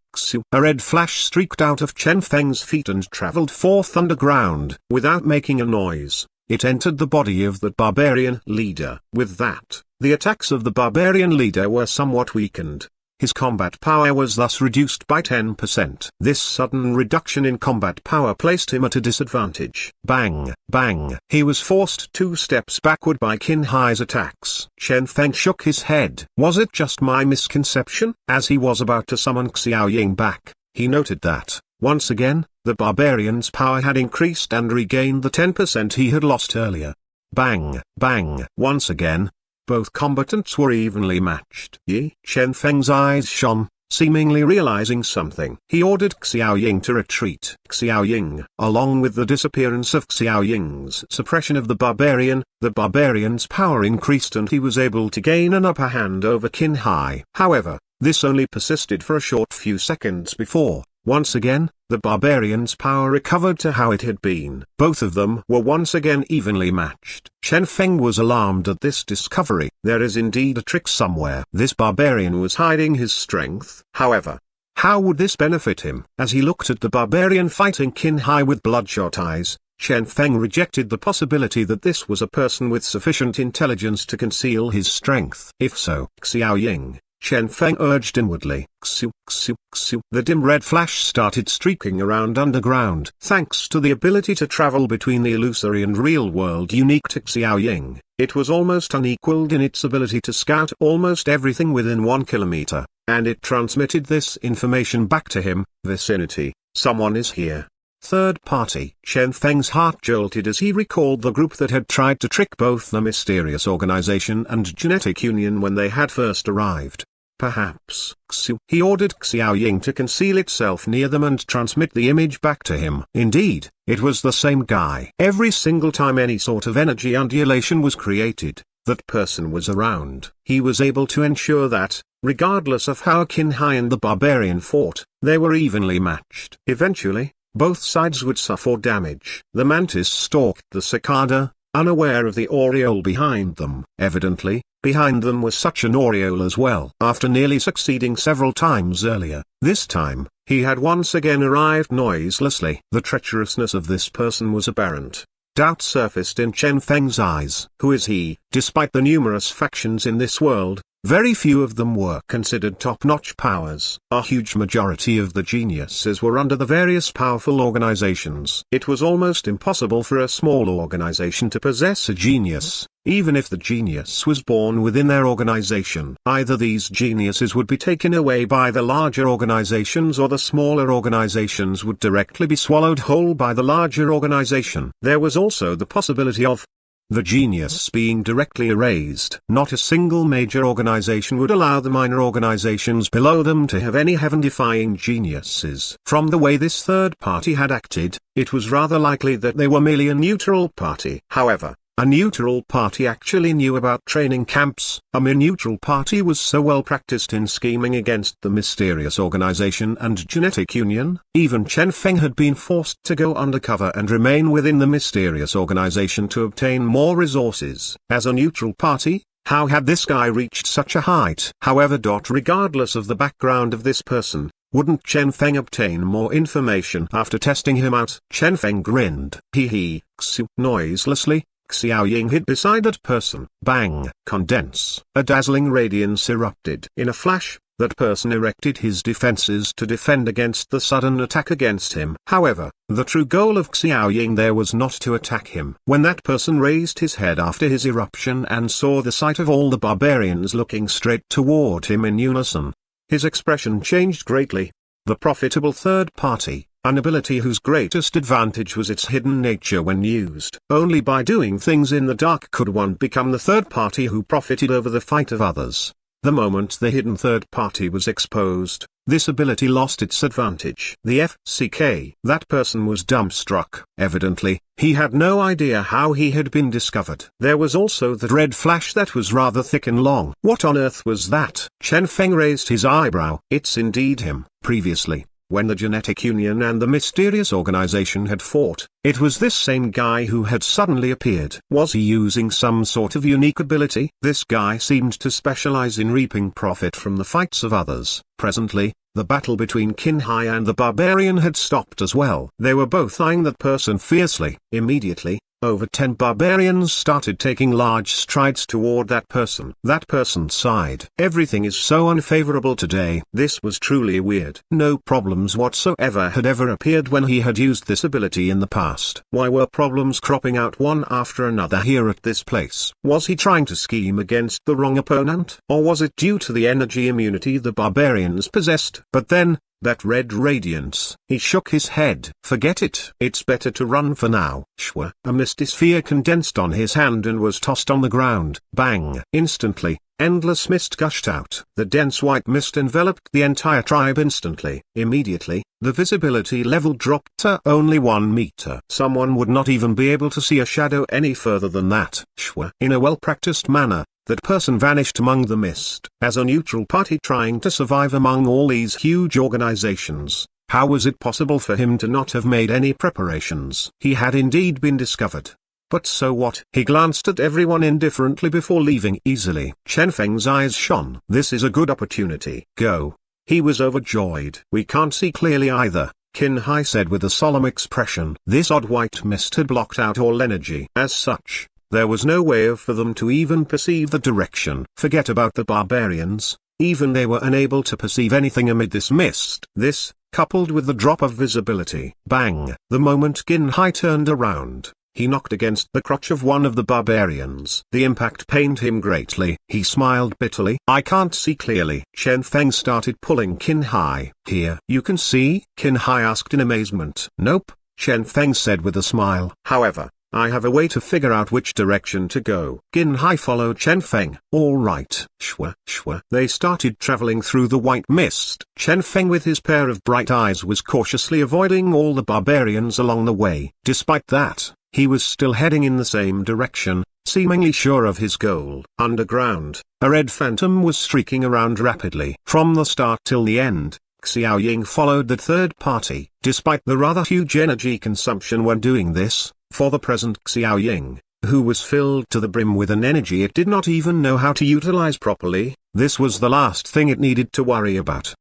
A red flash streaked out of Chen Feng's feet and traveled forth underground. Without making a noise, it entered the body of the barbarian leader. With that, the attacks of the barbarian leader were somewhat weakened. His combat power was thus reduced by 10%. This sudden reduction in combat power placed him at a disadvantage. Bang, bang. He was forced 2 steps backward by Qin Hai's attacks. Chen Feng shook his head. Was it just my misconception? As he was about to summon Xiao Ying back, he noted that, once again, the barbarian's power had increased and regained the 10% he had lost earlier. Bang, bang. Once again, both combatants were evenly matched. Chen Feng's eyes shone, seemingly realizing something. He ordered Xiao Ying to retreat. Xiao Ying, along with the disappearance of Xiao Ying's suppression of the barbarian's power increased and he was able to gain an upper hand over Qin Hai. However, this only persisted for a short few seconds before, once again, the barbarian's power recovered to how it had been. Both of them were once again evenly matched. Chen Feng was alarmed at this discovery. There is indeed a trick somewhere. This barbarian was hiding his strength. However, how would this benefit him? As he looked at the barbarian fighting Qin Hai with bloodshot eyes, Chen Feng rejected the possibility that this was a person with sufficient intelligence to conceal his strength. If so, Xiao Ying, Chen Feng urged inwardly. Xiu, xiu, xiu. The dim red flash started streaking around underground. Thanks to the ability to travel between the illusory and real world unique to Xiao Ying, it was almost unequaled in its ability to scout almost everything within 1 kilometer, and it transmitted this information back to him: vicinity, someone is here. Third party. Chen Feng's heart jolted as he recalled the group that had tried to trick both the mysterious organization and genetic union when they had first arrived. Perhaps, he ordered Xiao Ying to conceal itself near them and transmit the image back to him. Indeed, it was the same guy. Every single time any sort of energy undulation was created, that person was around. He was able to ensure that, regardless of how Qin Hai and the barbarian fought, they were evenly matched. Eventually, both sides would suffer damage. The mantis stalked the cicada, unaware of the aureole behind them. Evidently, behind them was such an aureole as well. After nearly succeeding several times earlier, this time, he had once again arrived noiselessly. The treacherousness of this person was apparent. Doubt surfaced in Chen Feng's eyes. Who is he? Despite the numerous factions in this world, very few of them were considered top-notch powers. A huge majority of the geniuses were under the various powerful organizations. It was almost impossible for a small organization to possess a genius, even if the genius was born within their organization. Either these geniuses would be taken away by the larger organizations, or the smaller organizations would directly be swallowed whole by the larger organization. There was also the possibility of the genius being directly erased. Not a single major organization would allow the minor organizations below them to have any heaven-defying geniuses. From the way this third party had acted, it was rather likely that they were merely a neutral party. However, a neutral party actually knew about training camps. A mere neutral party was so well practiced in scheming against the mysterious organization and genetic union. Even Chen Feng had been forced to go undercover and remain within the mysterious organization to obtain more resources. As a neutral party, how had this guy reached such a height? However, regardless of the background of this person, wouldn't Chen Feng obtain more information after testing him out? Chen Feng grinned. Hee. Noiselessly, Xiao Ying hid beside that person. Bang! Condense. A dazzling radiance erupted. In a flash, that person erected his defenses to defend against the sudden attack against him. However, the true goal of Xiao Ying there was not to attack him. When that person raised his head after his eruption and saw the sight of all the barbarians looking straight toward him in unison, his expression changed greatly. The profitable third party, an ability whose greatest advantage was its hidden nature when used. Only by doing things in the dark could one become the third party who profited over the fight of others. The moment the hidden third party was exposed, this ability lost its advantage. The FCK. That person was dumbstruck. Evidently, he had no idea how he had been discovered. There was also the red flash that was rather thick and long. What on earth was that? Chen Feng raised his eyebrow. It's indeed him. Previously, when the genetic union and the mysterious organization had fought, it was this same guy who had suddenly appeared. Was he using some sort of unique ability? This guy seemed to specialize in reaping profit from the fights of others. Presently, the battle between Qin Hai and the barbarian had stopped as well. They were both eyeing that person fiercely. Immediately, over 10 barbarians started taking large strides toward that person. That person sighed. Everything is so unfavorable today. This was truly weird. No problems whatsoever had ever appeared when he had used this ability in the past. Why were problems cropping out one after another here at this place? Was he trying to scheme against the wrong opponent? Or was it due to the energy immunity the barbarians possessed? But then, that red radiance. He shook his head. Forget it. It's better to run for now. Shwa. A misty sphere condensed on his hand and was tossed on the ground. Bang. Instantly, endless mist gushed out. The dense white mist enveloped the entire tribe instantly. Immediately, the visibility level dropped to only 1 meter. Someone would not even be able to see a shadow any further than that. Shwa. In a well-practiced manner, that person vanished among the mist. As a neutral party trying to survive among all these huge organizations, how was it possible for him to not have made any preparations? He had indeed been discovered. But so what? He glanced at everyone indifferently before leaving easily. Chen Feng's eyes shone. This is a good opportunity. Go. He was overjoyed. We can't see clearly either. Qin Hai said with a solemn expression. This odd white mist had blocked out all energy. As such, there was no way for them to even perceive the direction. Forget about the barbarians, even they were unable to perceive anything amid this mist. This, coupled with the drop of visibility. Bang! The moment Qin Hai turned around, he knocked against the crotch of one of the barbarians. The impact pained him greatly. He smiled bitterly. I can't see clearly. Chen Feng started pulling Qin Hai. Here. You can see? Qin Hai asked in amazement. Nope, Chen Feng said with a smile. However, I have a way to figure out which direction to go. Qin Hai followed Chen Feng. All right. Shwa, shwa. They started traveling through the white mist. Chen Feng with his pair of bright eyes was cautiously avoiding all the barbarians along the way. Despite that, he was still heading in the same direction, seemingly sure of his goal. Underground, a red phantom was streaking around rapidly. From the start till the end, Xiao Ying followed the third party. Despite the rather huge energy consumption when doing this, for the present Xiao Ying, who was filled to the brim with an energy it did not even know how to utilize properly, this was the last thing it needed to worry about.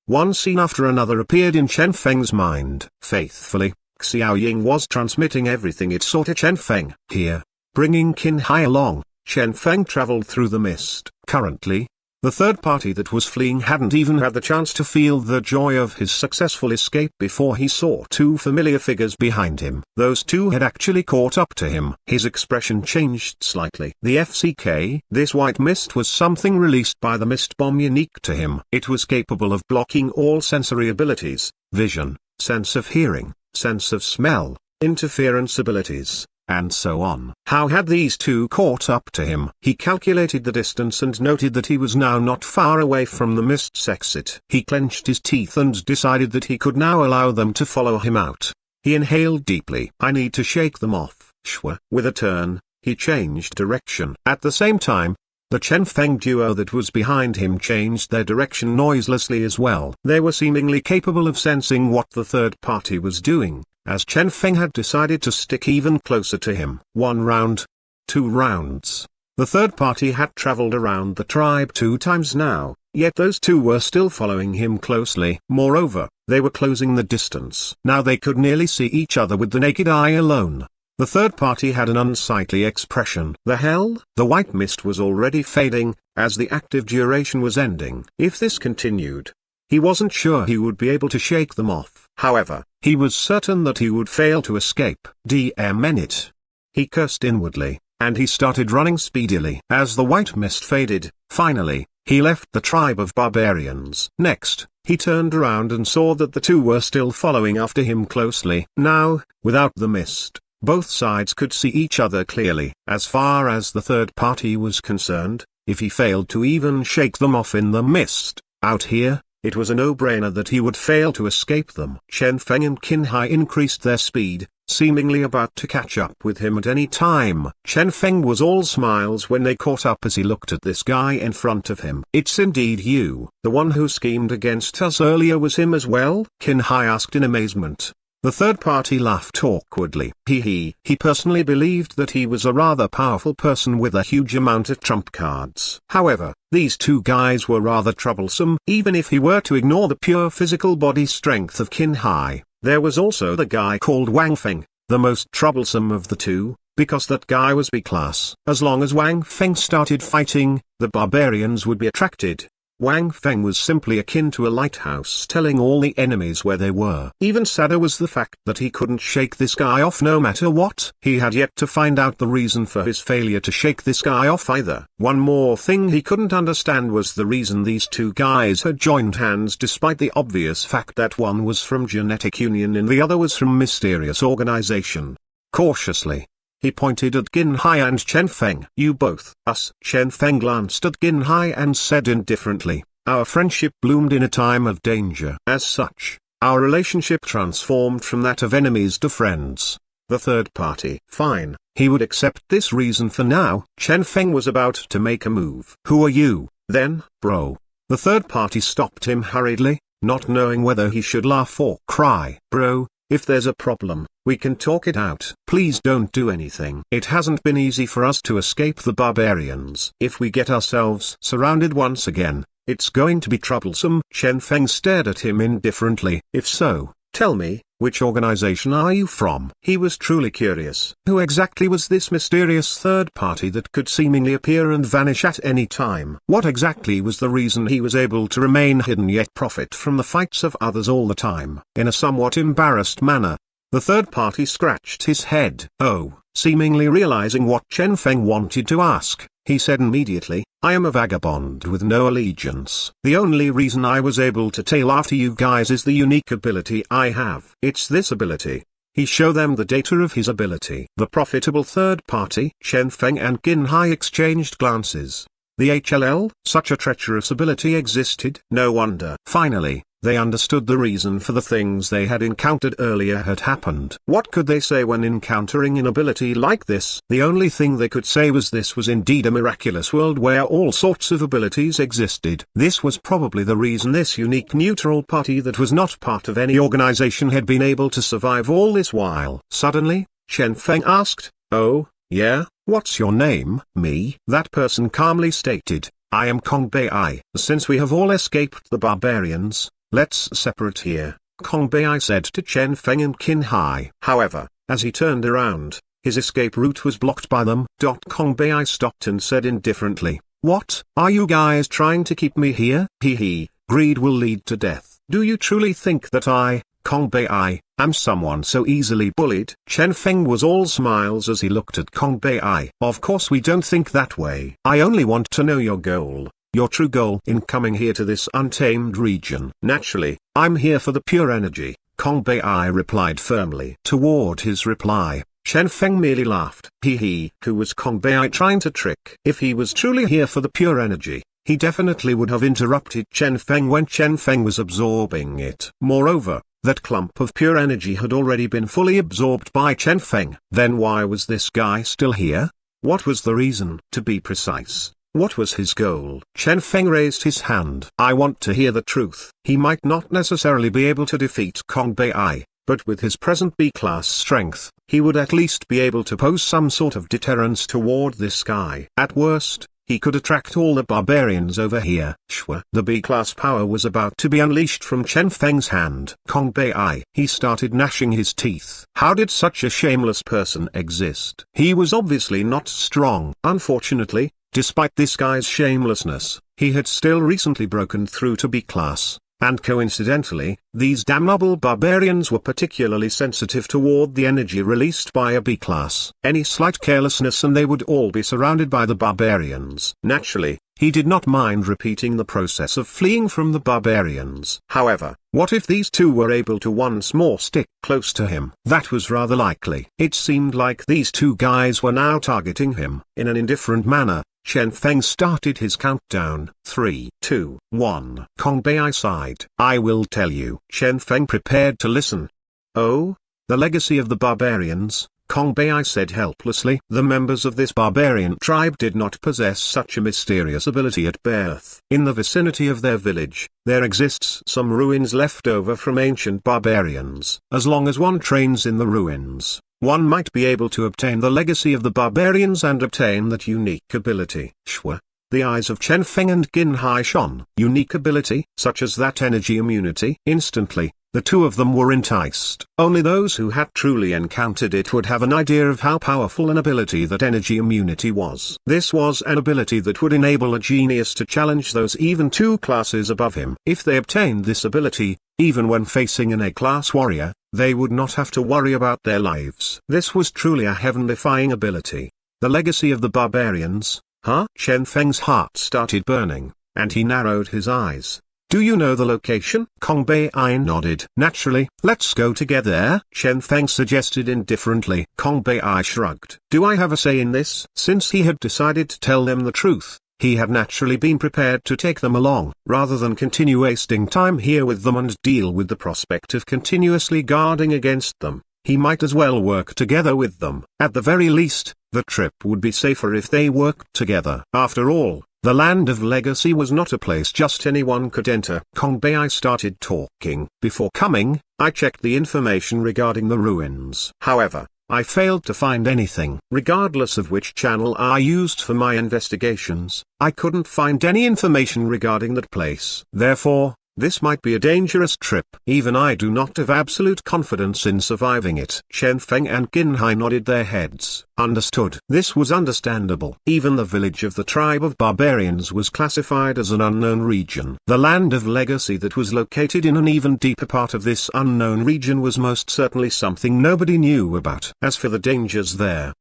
One scene after another appeared in Chen Feng's mind. Faithfully, Xiao Ying was transmitting everything it saw to Chen Feng. Here, bringing Qin Hai along, Chen Feng traveled through the mist. Currently, the third party that was fleeing hadn't even had the chance to feel the joy of his successful escape before he saw two familiar figures behind him. Those two had actually caught up to him. His expression changed slightly. The FCK, this white mist was something released by the mist bomb unique to him. It was capable of blocking all sensory abilities, vision, sense of hearing, sense of smell, interference abilities, and so on. How had these two caught up to him? He calculated the distance and noted that he was now not far away from the mist's exit. He clenched his teeth and decided that he could now allow them to follow him out. He inhaled deeply. I need to shake them off. Shwa. With a turn, he changed direction. At the same time, the Chen Feng duo that was behind him changed their direction noiselessly as well. They were seemingly capable of sensing what the third party was doing, as Chen Feng had decided to stick even closer to him. 1 round. 2 rounds. The third party had traveled around the tribe 2 times now, yet those two were still following him closely. Moreover, they were closing the distance. Now they could nearly see each other with the naked eye alone. The third party had an unsightly expression. The hell? The white mist was already fading, as the active duration was ending. If this continued, he wasn't sure he would be able to shake them off. However, he was certain that he would fail to escape. Damn it. He cursed inwardly, and he started running speedily. As the white mist faded, finally, he left the tribe of barbarians. Next, he turned around and saw that the two were still following after him closely. Now, without the mist, both sides could see each other clearly. As far as the third party was concerned, if he failed to even shake them off in the mist, out here, it was a no-brainer that he would fail to escape them. Chen Feng and Qin Hai increased their speed, seemingly about to catch up with him at any time. Chen Feng was all smiles when they caught up as he looked at this guy in front of him. It's indeed you. The one who schemed against us earlier was him as well? Qin Hai asked in amazement. The third party laughed awkwardly. He personally believed that he was a rather powerful person with a huge amount of trump cards. However, these two guys were rather troublesome. Even if he were to ignore the pure physical body strength of Qin Hai, there was also the guy called Wang Feng, the most troublesome of the two, because that guy was B-class. As long as Wang Feng started fighting, the barbarians would be attracted. Wang Feng was simply akin to a lighthouse telling all the enemies where they were. Even sadder was the fact that he couldn't shake this guy off no matter what. He had yet to find out the reason for his failure to shake this guy off either. One more thing he couldn't understand was the reason these two guys had joined hands despite the obvious fact that one was from genetic union and the other was from mysterious organization. Cautiously, he pointed at Qin Hai and Chen Feng. You both. Us. Chen Feng glanced at Qin Hai and said indifferently, our friendship bloomed in a time of danger. As such, our relationship transformed from that of enemies to friends. The third party. Fine, he would accept this reason for now. Chen Feng was about to make a move. Who are you, then, bro? The third party stopped him hurriedly, not knowing whether he should laugh or cry. Bro, if there's a problem, we can talk it out. Please don't do anything. It hasn't been easy for us to escape the barbarians. If we get ourselves surrounded once again, it's going to be troublesome. Chen Feng stared at him indifferently. If so, Tell me, which organization are you from? He was truly curious. Who exactly was this mysterious third party that could seemingly appear and vanish at any time? What exactly was the reason he was able to remain hidden yet profit from the fights of others all the time? In a somewhat embarrassed manner, the third party scratched his head. Oh, seemingly realizing what Chen Feng wanted to ask, he said immediately, I am a vagabond with no allegiance. The only reason I was able to tail after you guys is the unique ability I have. It's this ability. He showed them the data of his ability. The profitable third party, Chen Feng and Qin Hai exchanged glances. The HLL, such a treacherous ability existed? No wonder. Finally, they understood the reason for the things they had encountered earlier had happened. What could they say when encountering an ability like this? The only thing they could say was this was indeed a miraculous world where all sorts of abilities existed. This was probably the reason this unique neutral party that was not part of any organization had been able to survive all this while. Suddenly, Chen Feng asked, Oh, yeah, what's your name? Me? That person calmly stated, I am Kong Bei. Since we have all escaped the barbarians, let's separate here, Kong Bei said to Chen Feng and Qin Hai. However, as he turned around, his escape route was blocked by them. Kong Bei stopped and said indifferently, What? Are you guys trying to keep me here? Hee, greed will lead to death. Do you truly think that I, Kong Bei, am someone so easily bullied? Chen Feng was all smiles as he looked at Kong Bei. Of course we don't think that way. I only want to know your goal. Your true goal in coming here to this untamed region. Naturally, I'm here for the pure energy, Kong Bei replied firmly. Toward his reply, Chen Feng merely laughed. Who was Kong Bei trying to trick? If he was truly here for the pure energy, he definitely would have interrupted Chen Feng when Chen Feng was absorbing it. Moreover, that clump of pure energy had already been fully absorbed by Chen Feng. Then why was this guy still here? What was the reason? To be precise, what was his goal? Chen Feng raised his hand. I want to hear the truth. He might not necessarily be able to defeat Kong Bei, but with his present B-class strength, he would at least be able to pose some sort of deterrence toward this guy. At worst, he could attract all the barbarians over here. Shwa. The B-class power was about to be unleashed from Chen Feng's hand. Kong Bei. He started gnashing his teeth. How did such a shameless person exist? He was obviously not strong. Unfortunately, despite this guy's shamelessness, he had still recently broken through to B-class. And coincidentally, these damnable barbarians were particularly sensitive toward the energy released by a B-class. Any slight carelessness and they would all be surrounded by the barbarians. Naturally, he did not mind repeating the process of fleeing from the barbarians. However, what if these two were able to once more stick close to him? That was rather likely. It seemed like these two guys were now targeting him. In an indifferent manner, Chen Feng started his countdown. 3, 2, 1. Kong Bei sighed. I will tell you. Chen Feng prepared to listen. Oh? The legacy of the barbarians, Kong Bei said helplessly. The members of this barbarian tribe did not possess such a mysterious ability at birth. In the vicinity of their village, there exists some ruins left over from ancient barbarians. As long as one trains in the ruins, one might be able to obtain the legacy of the barbarians and obtain that unique ability. Shwa. The eyes of Chen Feng and Qin Hai shone. Unique ability, such as that energy immunity. Instantly, the two of them were enticed. Only those who had truly encountered it would have an idea of how powerful an ability that energy immunity was. This was an ability that would enable a genius to challenge those even two classes above him. If they obtained this ability, even when facing an A-class warrior, they would not have to worry about their lives. This was truly a heaven-defying ability. The legacy of the barbarians, huh? Chen Feng's heart started burning, and he narrowed his eyes. Do you know the location? Kong Bei nodded. Naturally. Let's go together, Chen Feng suggested indifferently. Kong Bei shrugged. Do I have a say in this? Since he had decided to tell them the truth, he had naturally been prepared to take them along, rather than continue wasting time here with them and deal with the prospect of continuously guarding against them. He might as well work together with them. At the very least, the trip would be safer if they worked together. After all, the Land of Legacy was not a place just anyone could enter. Kong Bei started talking. Before coming, I checked the information regarding the ruins. However, I failed to find anything. Regardless of which channel I used for my investigations, I couldn't find any information regarding that place. Therefore, This might be a dangerous trip. Even I do not have absolute confidence in surviving it. Chen Feng and Ginhai nodded their heads. Understood. This was understandable. Even the village of the tribe of barbarians was classified as an unknown region. The land of legacy that was located in an even deeper part of this unknown region was most certainly something nobody knew about. As for the dangers there,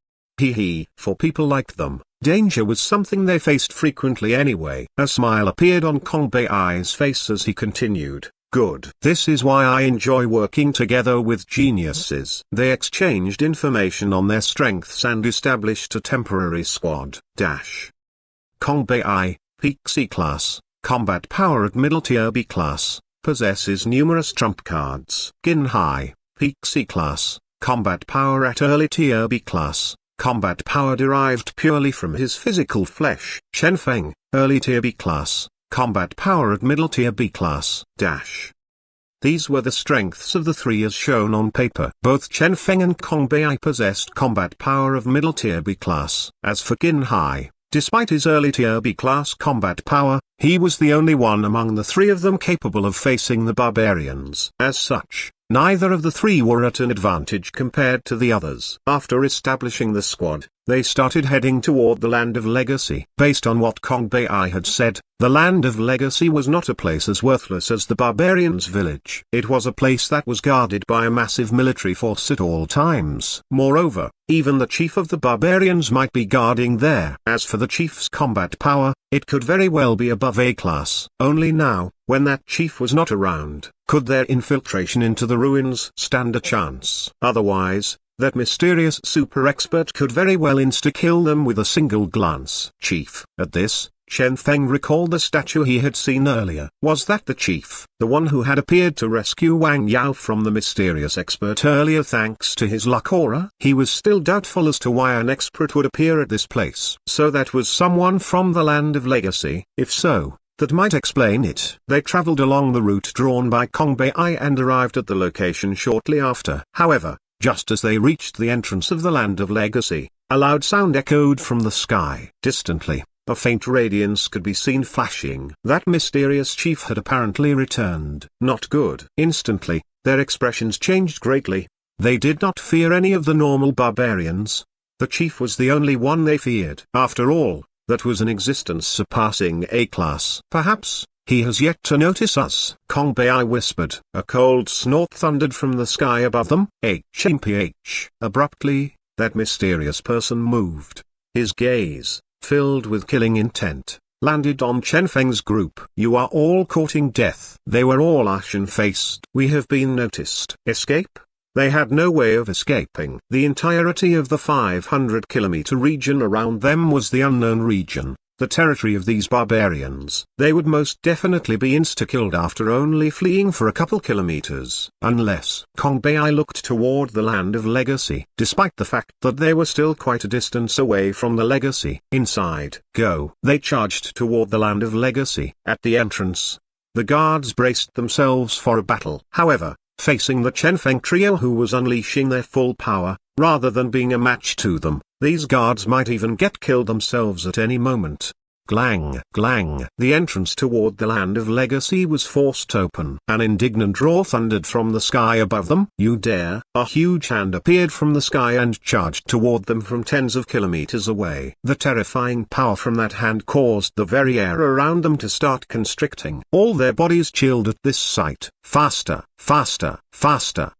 for people like them, danger was something they faced frequently anyway. A smile appeared on Kong Bai's face as he continued. Good. This is why I enjoy working together with geniuses. They exchanged information on their strengths and established a temporary squad. Kong Bai, Peak C class, combat power at middle tier B class, possesses numerous trump cards. Ginhai, Peak C class, combat power at early tier B class, combat power derived purely from his physical flesh. Chen Feng, early tier B class, combat power at middle tier B class. These were the strengths of the three as shown on paper. Both Chen Feng and Kong Bai possessed combat power of middle tier B class. As for Ginhai, despite his early tier B class combat power, he was the only one among the three of them capable of facing the barbarians. As such, neither of the three were at an advantage compared to the others. After establishing the squad, they started heading toward the Land of Legacy. Based on what Kong Bai had said, the Land of Legacy was not a place as worthless as the barbarians' village. It was a place that was guarded by a massive military force at all times. Moreover, even the chief of the barbarians might be guarding there. As for the chief's combat power, it could very well be above A class. Only now, when that chief was not around, could their infiltration into the ruins stand a chance. Otherwise, that mysterious super expert could very well insta-kill them with a single glance. Chief. At this, Chen Feng recalled the statue he had seen earlier. Was that the chief, the one who had appeared to rescue Wang Yao from the mysterious expert earlier thanks to his luck aura? He was still doubtful as to why an expert would appear at this place. So that was someone from the Land of Legacy. If so, that might explain it. They traveled along the route drawn by Kong Bai and arrived at the location shortly after. However, just as they reached the entrance of the Land of Legacy, a loud sound echoed from the sky. Distantly, a faint radiance could be seen flashing. That mysterious chief had apparently returned. Not good. Instantly, their expressions changed greatly. They did not fear any of the normal barbarians. The chief was the only one they feared. After all, that was an existence surpassing A class. Perhaps he has yet to notice us. Kong Bai whispered. A cold snort thundered from the sky above them. HMPH. Abruptly, that mysterious person moved. His gaze, filled with killing intent, landed on Chen Feng's group. You are all courting death. They were all ashen-faced. We have been noticed. Escape? They had no way of escaping. The entirety of the 500-kilometer region around them was the unknown region, the territory of these barbarians. They would most definitely be insta-killed after only fleeing for a couple kilometers. Unless Kong Bai looked toward the Land of Legacy. Despite the fact that they were still quite a distance away from the Legacy. Inside. Go. They charged toward the Land of Legacy. At the entrance, the guards braced themselves for a battle. However, facing the Chen Feng trio who was unleashing their full power, rather than being a match to them, these guards might even get killed themselves at any moment. Glang, glang. The entrance toward the Land of Legacy was forced open. An indignant roar thundered from the sky above them. You dare? A huge hand appeared from the sky and charged toward them from tens of kilometers away. The terrifying power from that hand caused the very air around them to start constricting. All their bodies chilled at this sight. Faster, faster, faster.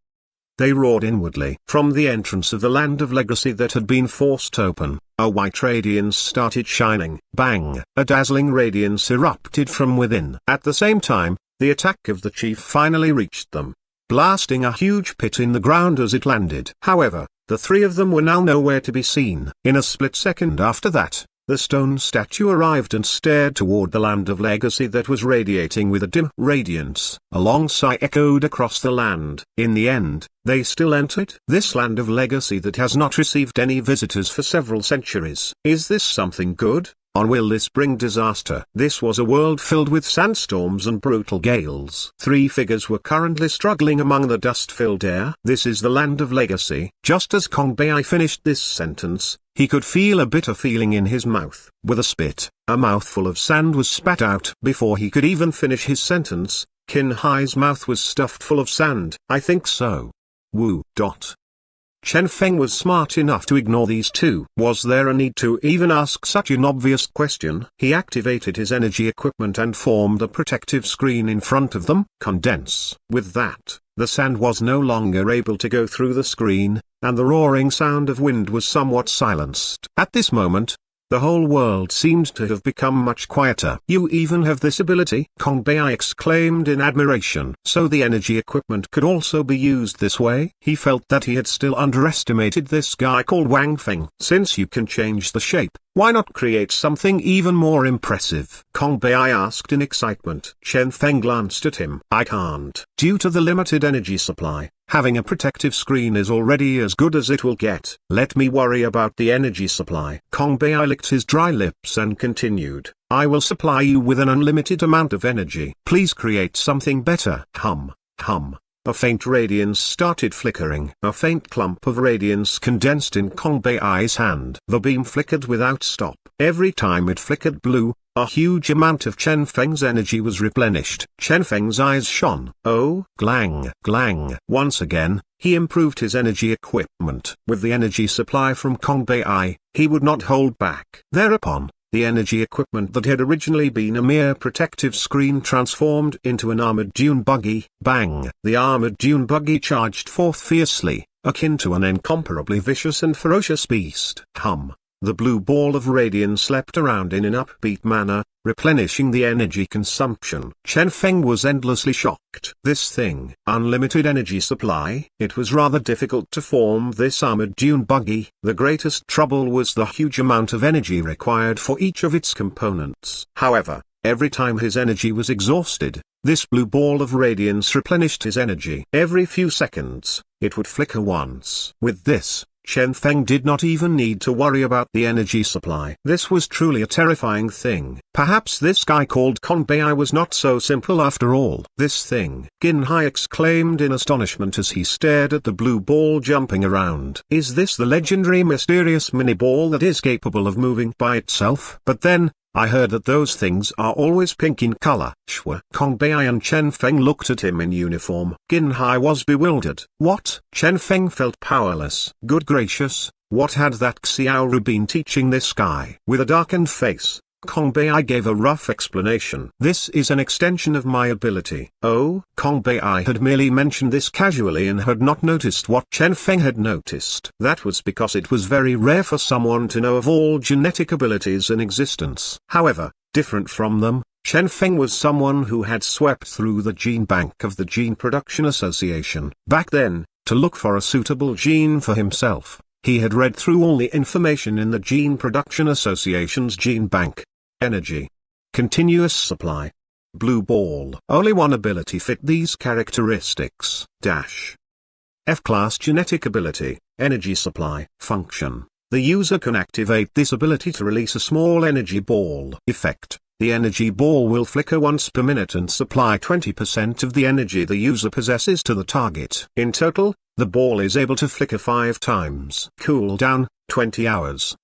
They roared inwardly. From the entrance of the Land of Legacy that had been forced open, a white radiance started shining. Bang! A dazzling radiance erupted from within. At the same time, the attack of the chief finally reached them, blasting a huge pit in the ground as it landed. However, the three of them were now nowhere to be seen. In a split second after that, the stone statue arrived and stared toward the Land of Legacy that was radiating with a dim radiance. A long sigh echoed across the land. In the end, they still entered this Land of Legacy that has not received any visitors for several centuries. Is this something good, or will this bring disaster? This was a world filled with sandstorms and brutal gales. Three figures were currently struggling among the dust-filled air. This is the Land of Legacy. Just as Kong Bai finished this sentence, he could feel a bitter feeling in his mouth. With a spit, a mouthful of sand was spat out. Before he could even finish his sentence, Qin Hai's mouth was stuffed full of sand. I think so. Woo. Chen Feng was smart enough to ignore these two. Was there a need to even ask such an obvious question? He activated his energy equipment and formed a protective screen in front of them. Condense. With that, the sand was no longer able to go through the screen, and the roaring sound of wind was somewhat silenced. At this moment, the whole world seemed to have become much quieter. You even have this ability? Kong Bei exclaimed in admiration. So the energy equipment could also be used this way? He felt that he had still underestimated this guy called Wang Feng. Since you can change the shape, why not create something even more impressive? Kong Bei asked in excitement. Chen Feng glanced at him. I can't. Due to the limited energy supply, having a protective screen is already as good as it will get. Let me worry about the energy supply. Kong Bei licked his dry lips and continued. I will supply you with an unlimited amount of energy. Please create something better. Hum. A faint radiance started flickering. A faint clump of radiance condensed in Kong Bei's hand. The beam flickered without stop. Every time it flickered blue, a huge amount of Chen Feng's energy was replenished. Chen Feng's eyes shone. Oh, glang. Once again, he improved his energy equipment. With the energy supply from Kong Bei, he would not hold back. Thereupon, the energy equipment that had originally been a mere protective screen transformed into an armored dune buggy. Bang! The armored dune buggy charged forth fiercely, akin to an incomparably vicious and ferocious beast. Hum! The blue ball of radiance leapt around in an upbeat manner, replenishing the energy consumption. Chen Feng was endlessly shocked. This thing, unlimited energy supply. It was rather difficult to form this armored dune buggy. The greatest trouble was the huge amount of energy required for each of its components. However, every time his energy was exhausted, this blue ball of radiance replenished his energy. Every few seconds, it would flicker once. With this, Chen Feng did not even need to worry about the energy supply. This was truly a terrifying thing. Perhaps this guy called Kong Bei was not so simple after all. This thing, Qin Hai exclaimed in astonishment as he stared at the blue ball jumping around. Is this the legendary mysterious mini ball that is capable of moving by itself? But then, I heard that those things are always pink in color. Shwa. Kong Bei and Chen Feng looked at him in uniform. Qin Hai was bewildered. What? Chen Feng felt powerless. Good gracious, what had that Xiaoru been teaching this guy? With a darkened face, Kong Bei gave a rough explanation. This is an extension of my ability. Oh, Kong Bei had merely mentioned this casually and had not noticed what Chen Feng had noticed. That was because it was very rare for someone to know of all genetic abilities in existence. However, different from them, Chen Feng was someone who had swept through the gene bank of the Gene Production Association. Back then, to look for a suitable gene for himself, he had read through all the information in the Gene Production Association's gene bank. Energy. Continuous supply. Blue ball. Only one ability fit these characteristics. F-class genetic ability, energy supply. Function. The user can activate this ability to release a small energy ball. Effect. The energy ball will flicker once per minute and supply 20% of the energy the user possesses to the target. In total, the ball is able to flicker 5 times. Cooldown, 20 hours.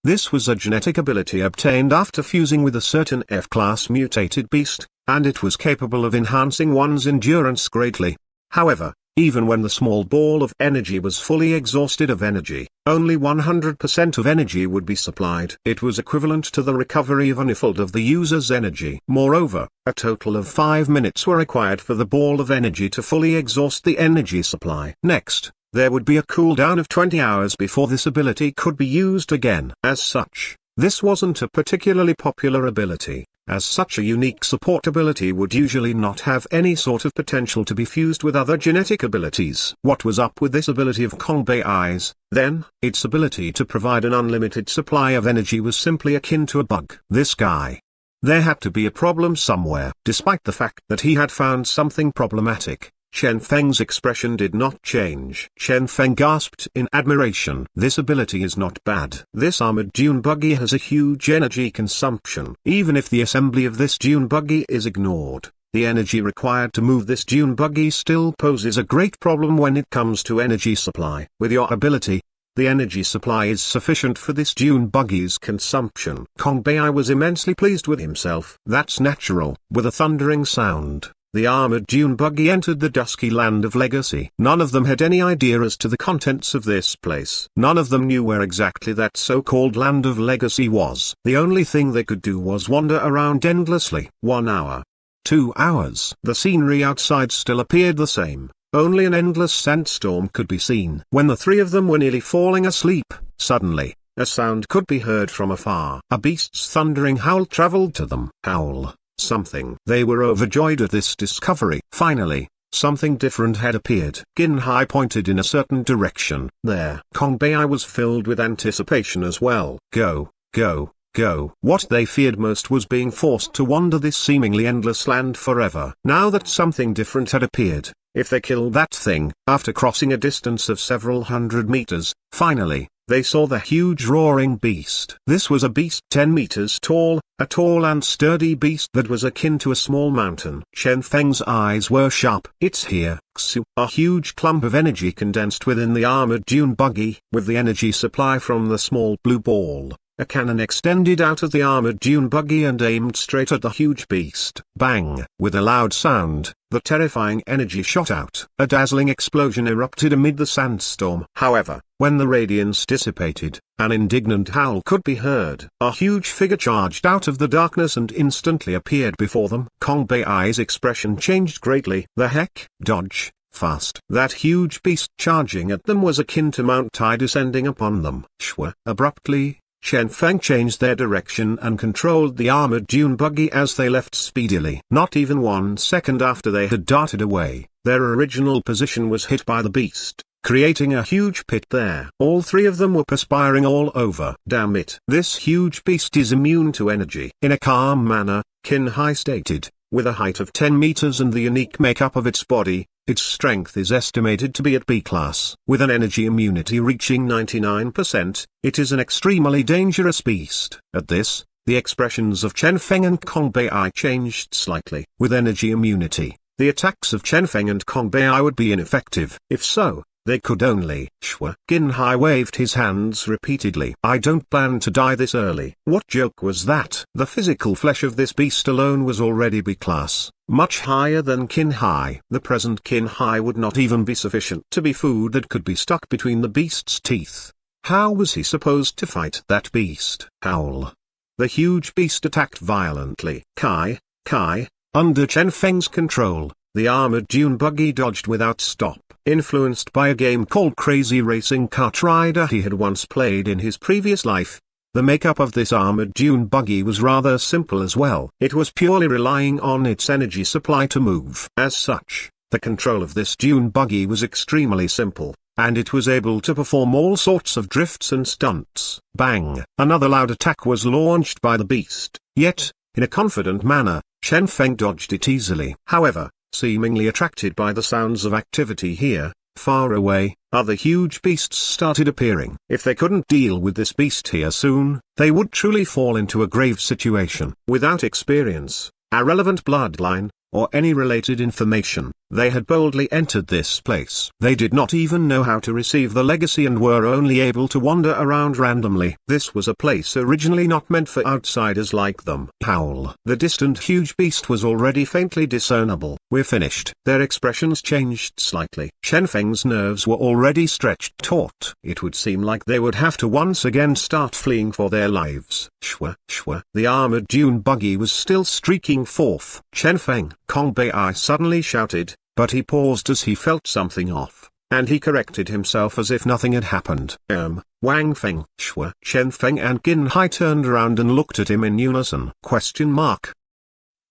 This was a genetic ability obtained after fusing with a certain F-class mutated beast, and it was capable of enhancing one's endurance greatly. However, even when the small ball of energy was fully exhausted of energy, only 100% of energy would be supplied. It was equivalent to the recovery of anifold of the user's energy. Moreover, a total of 5 minutes were required for the ball of energy to fully exhaust the energy supply. Next, there would be a cooldown of 20 hours before this ability could be used again. As such, this wasn't a particularly popular ability, as such a unique support ability would usually not have any sort of potential to be fused with other genetic abilities. What was up with this ability of Kong Bei's? Then, its ability to provide an unlimited supply of energy was simply akin to a bug. This guy. There had to be a problem somewhere. Despite the fact that he had found something problematic, Chen Feng's expression did not change. Chen Feng gasped in admiration. This ability is not bad. This armored dune buggy has a huge energy consumption. Even if the assembly of this dune buggy is ignored, the energy required to move this dune buggy still poses a great problem when it comes to energy supply. With your ability, The energy supply is sufficient for this dune buggy's consumption. Kong Bei was immensely pleased with himself. That's natural. With a thundering sound, the armored dune buggy entered the dusky land of legacy. None of them had any idea as to the contents of this place. None of them knew where exactly that so-called land of legacy was. The only thing they could do was wander around endlessly. 1 hour. 2 hours. The scenery outside still appeared the same. Only an endless sandstorm could be seen. When the three of them were nearly falling asleep, suddenly, a sound could be heard from afar. A beast's thundering howl traveled to them. Howl. Something. They were overjoyed at this discovery. Finally, something different had appeared. Qin Hai pointed in a certain direction. There. Kong Bei was filled with anticipation as well. Go, go, go. What they feared most was being forced to wander this seemingly endless land forever. Now that something different had appeared, if they killed that thing, after crossing a distance of several hundred meters, finally, they saw the huge roaring beast. This was a beast 10 meters tall, a tall and sturdy beast that was akin to a small mountain. Chen Feng's eyes were sharp. It's here, Xu. A huge clump of energy condensed within the armored dune buggy. With the energy supply from the small blue ball, a cannon extended out of the armored dune buggy and aimed straight at the huge beast. Bang! With a loud sound, the terrifying energy shot out. A dazzling explosion erupted amid the sandstorm. However, when the radiance dissipated, an indignant howl could be heard. A huge figure charged out of the darkness and instantly appeared before them. Kong Bei's expression changed greatly. The heck? Dodge. Fast. That huge beast charging at them was akin to Mount Tai descending upon them. Shwa. Abruptly, Chen Feng changed their direction and controlled the armored dune buggy as they left speedily. Not even 1 second after they had darted away, their original position was hit by the beast, creating a huge pit there. All three of them were perspiring all over. Damn it. This huge beast is immune to energy. In a calm manner, Qin Hai stated, with a height of 10 meters and the unique makeup of its body, its strength is estimated to be at B class. With an energy immunity reaching 99%, it is an extremely dangerous beast. At this, the expressions of Chen Feng and Kong Bei changed slightly. With energy immunity, the attacks of Chen Feng and Kong Bei would be ineffective. If so, they could only shwa. Qin Hai waved his hands repeatedly. I don't plan to die this early. What joke was that? The physical flesh of this beast alone was already B class, much higher than Qin Hai. The present Qin Hai would not even be sufficient to be food that could be stuck between the beast's teeth. How was he supposed to fight that beast? Howl. The huge beast attacked violently. Kai, under Chen Feng's control, the armored dune buggy dodged without stop. Influenced by a game called Crazy Racing Kart Rider he had once played in his previous life, the makeup of this armored dune buggy was rather simple as well. It was purely relying on its energy supply to move. As such, the control of this dune buggy was extremely simple, and it was able to perform all sorts of drifts and stunts. Bang! Another loud attack was launched by the beast, yet, in a confident manner, Chen Feng dodged it easily. However, seemingly attracted by the sounds of activity here, far away, other huge beasts started appearing. If they couldn't deal with this beast here soon, they would truly fall into a grave situation. Without experience, a relevant bloodline, or any related information, they had boldly entered this place. They did not even know how to receive the legacy and were only able to wander around randomly. This was a place originally not meant for outsiders like them. Howl. The distant huge beast was already faintly discernible. We're finished. Their expressions changed slightly. Chen Feng's nerves were already stretched taut. It would seem like they would have to once again start fleeing for their lives. Shwa. The armored dune buggy was still streaking forth. Chen Feng. Kong Bei suddenly shouted, but he paused as he felt something off, and he corrected himself as if nothing had happened. Wang Feng. Shwa. Chen Feng and Qin Hai turned around and looked at him in unison.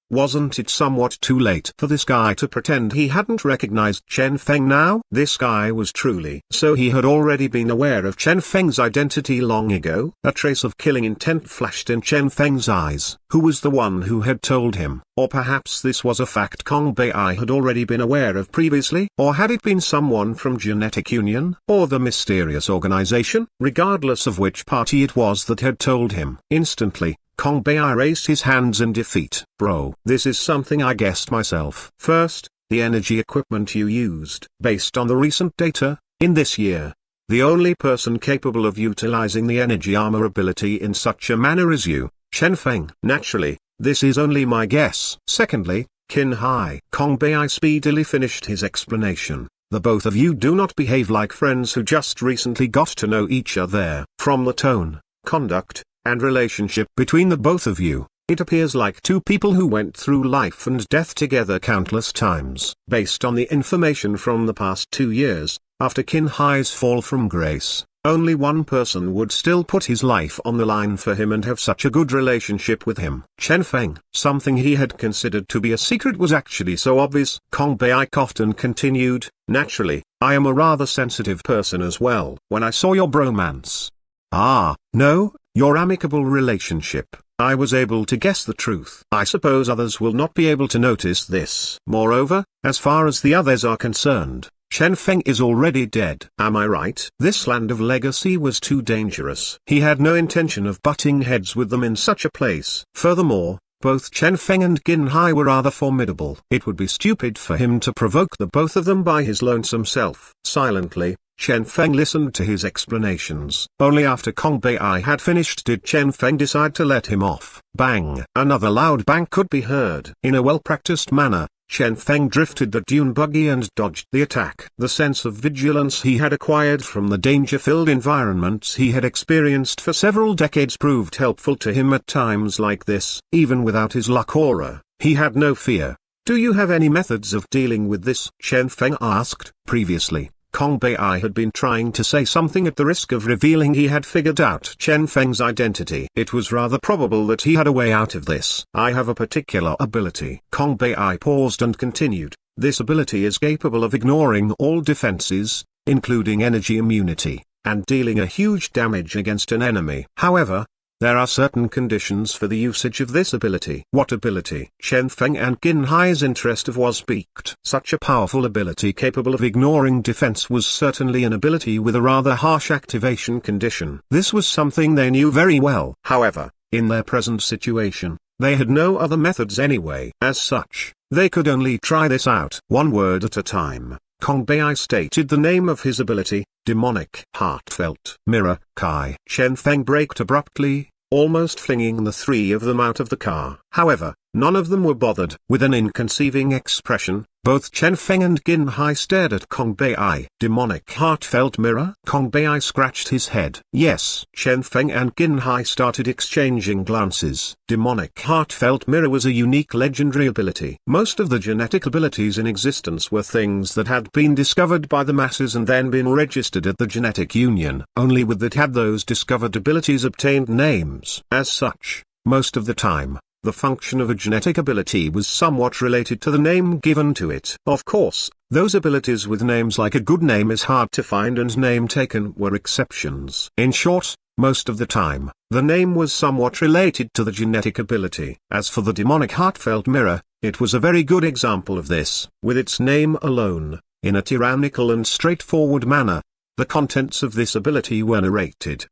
Wasn't it somewhat too late for this guy to pretend he hadn't recognized Chen Feng now? This guy was truly. So he had already been aware of Chen Feng's identity long ago? A trace of killing intent flashed in Chen Feng's eyes. Who was the one who had told him? Or perhaps this was a fact Kong Bei had already been aware of previously? Or had it been someone from Genetic Union? Or the mysterious organization? Regardless of which party it was that had told him. Instantly, Kong Bei raised his hands in defeat. Bro, this is something I guessed myself. First, the energy equipment you used. Based on the recent data, in this year, The only person capable of utilizing the energy armor ability in such a manner is you, Chen Feng. Naturally, this is only my guess. Secondly, Qin Hai. Kong Bei speedily finished his explanation. The both of you do not behave like friends who just recently got to know each other. From the tone, conduct, and relationship between the both of you, it appears like two people who went through life and death together countless times. Based on the information from the past 2 years, after Qin Hai's fall from grace, only one person would still put his life on the line for him and have such a good relationship with him. Chen Feng. Something he had considered to be a secret was actually so obvious. Kong Bei coughed and continued, naturally, I am a rather sensitive person as well. When I saw your bromance, no, your amicable relationship, I was able to guess the truth. I suppose others will not be able to notice this. Moreover, as far as the others are concerned, Chen Feng is already dead. Am I right? This land of legacy was too dangerous. He had no intention of butting heads with them in such a place. Furthermore, both Chen Feng and Qin Hai were rather formidable. It would be stupid for him to provoke the both of them by his lonesome self. Silently, Chen Feng listened to his explanations. Only after Kong Bei had finished did Chen Feng decide to let him off. Bang! Another loud bang could be heard. In a well-practiced manner, Chen Feng drifted the dune buggy and dodged the attack. The sense of vigilance he had acquired from the danger-filled environments he had experienced for several decades proved helpful to him at times like this. Even without his luck aura, he had no fear. Do you have any methods of dealing with this? Chen Feng asked. Previously, Kong Bei had been trying to say something at the risk of revealing he had figured out Chen Feng's identity. It was rather probable that he had a way out of this. I have a particular ability. Kong Bei paused and continued. This ability is capable of ignoring all defenses, including energy immunity, and dealing a huge damage against an enemy. However, there are certain conditions for the usage of this ability. What ability? Chen Feng and Qin Hai's interest was piqued. Such a powerful ability capable of ignoring defense was certainly an ability with a rather harsh activation condition. This was something they knew very well. However, in their present situation, they had no other methods anyway. As such, they could only try this out. One word at a time, Kong Bei stated the name of his ability, Demonic Heartfelt Mirror. Kai. Chen Feng braked abruptly, almost flinging the three of them out of the car. However, none of them were bothered. With an inconceiving expression, both Chen Feng and Qin Hai stared at Kong Bei. Demonic Heartfelt Mirror? Kong Bei scratched his head. Yes. Chen Feng and Qin Hai started exchanging glances. Demonic Heartfelt Mirror was a unique legendary ability. Most of the genetic abilities in existence were things that had been discovered by the masses and then been registered at the genetic union. Only with that had those discovered abilities obtained names. As such, most of the time, the function of a genetic ability was somewhat related to the name given to it. Of course, those abilities with names like a good name is hard to find and name taken were exceptions. In short, most of the time, the name was somewhat related to the genetic ability. As for the demonic heartfelt mirror, it was a very good example of this. With its name alone, in a tyrannical and straightforward manner, the contents of this ability were narrated.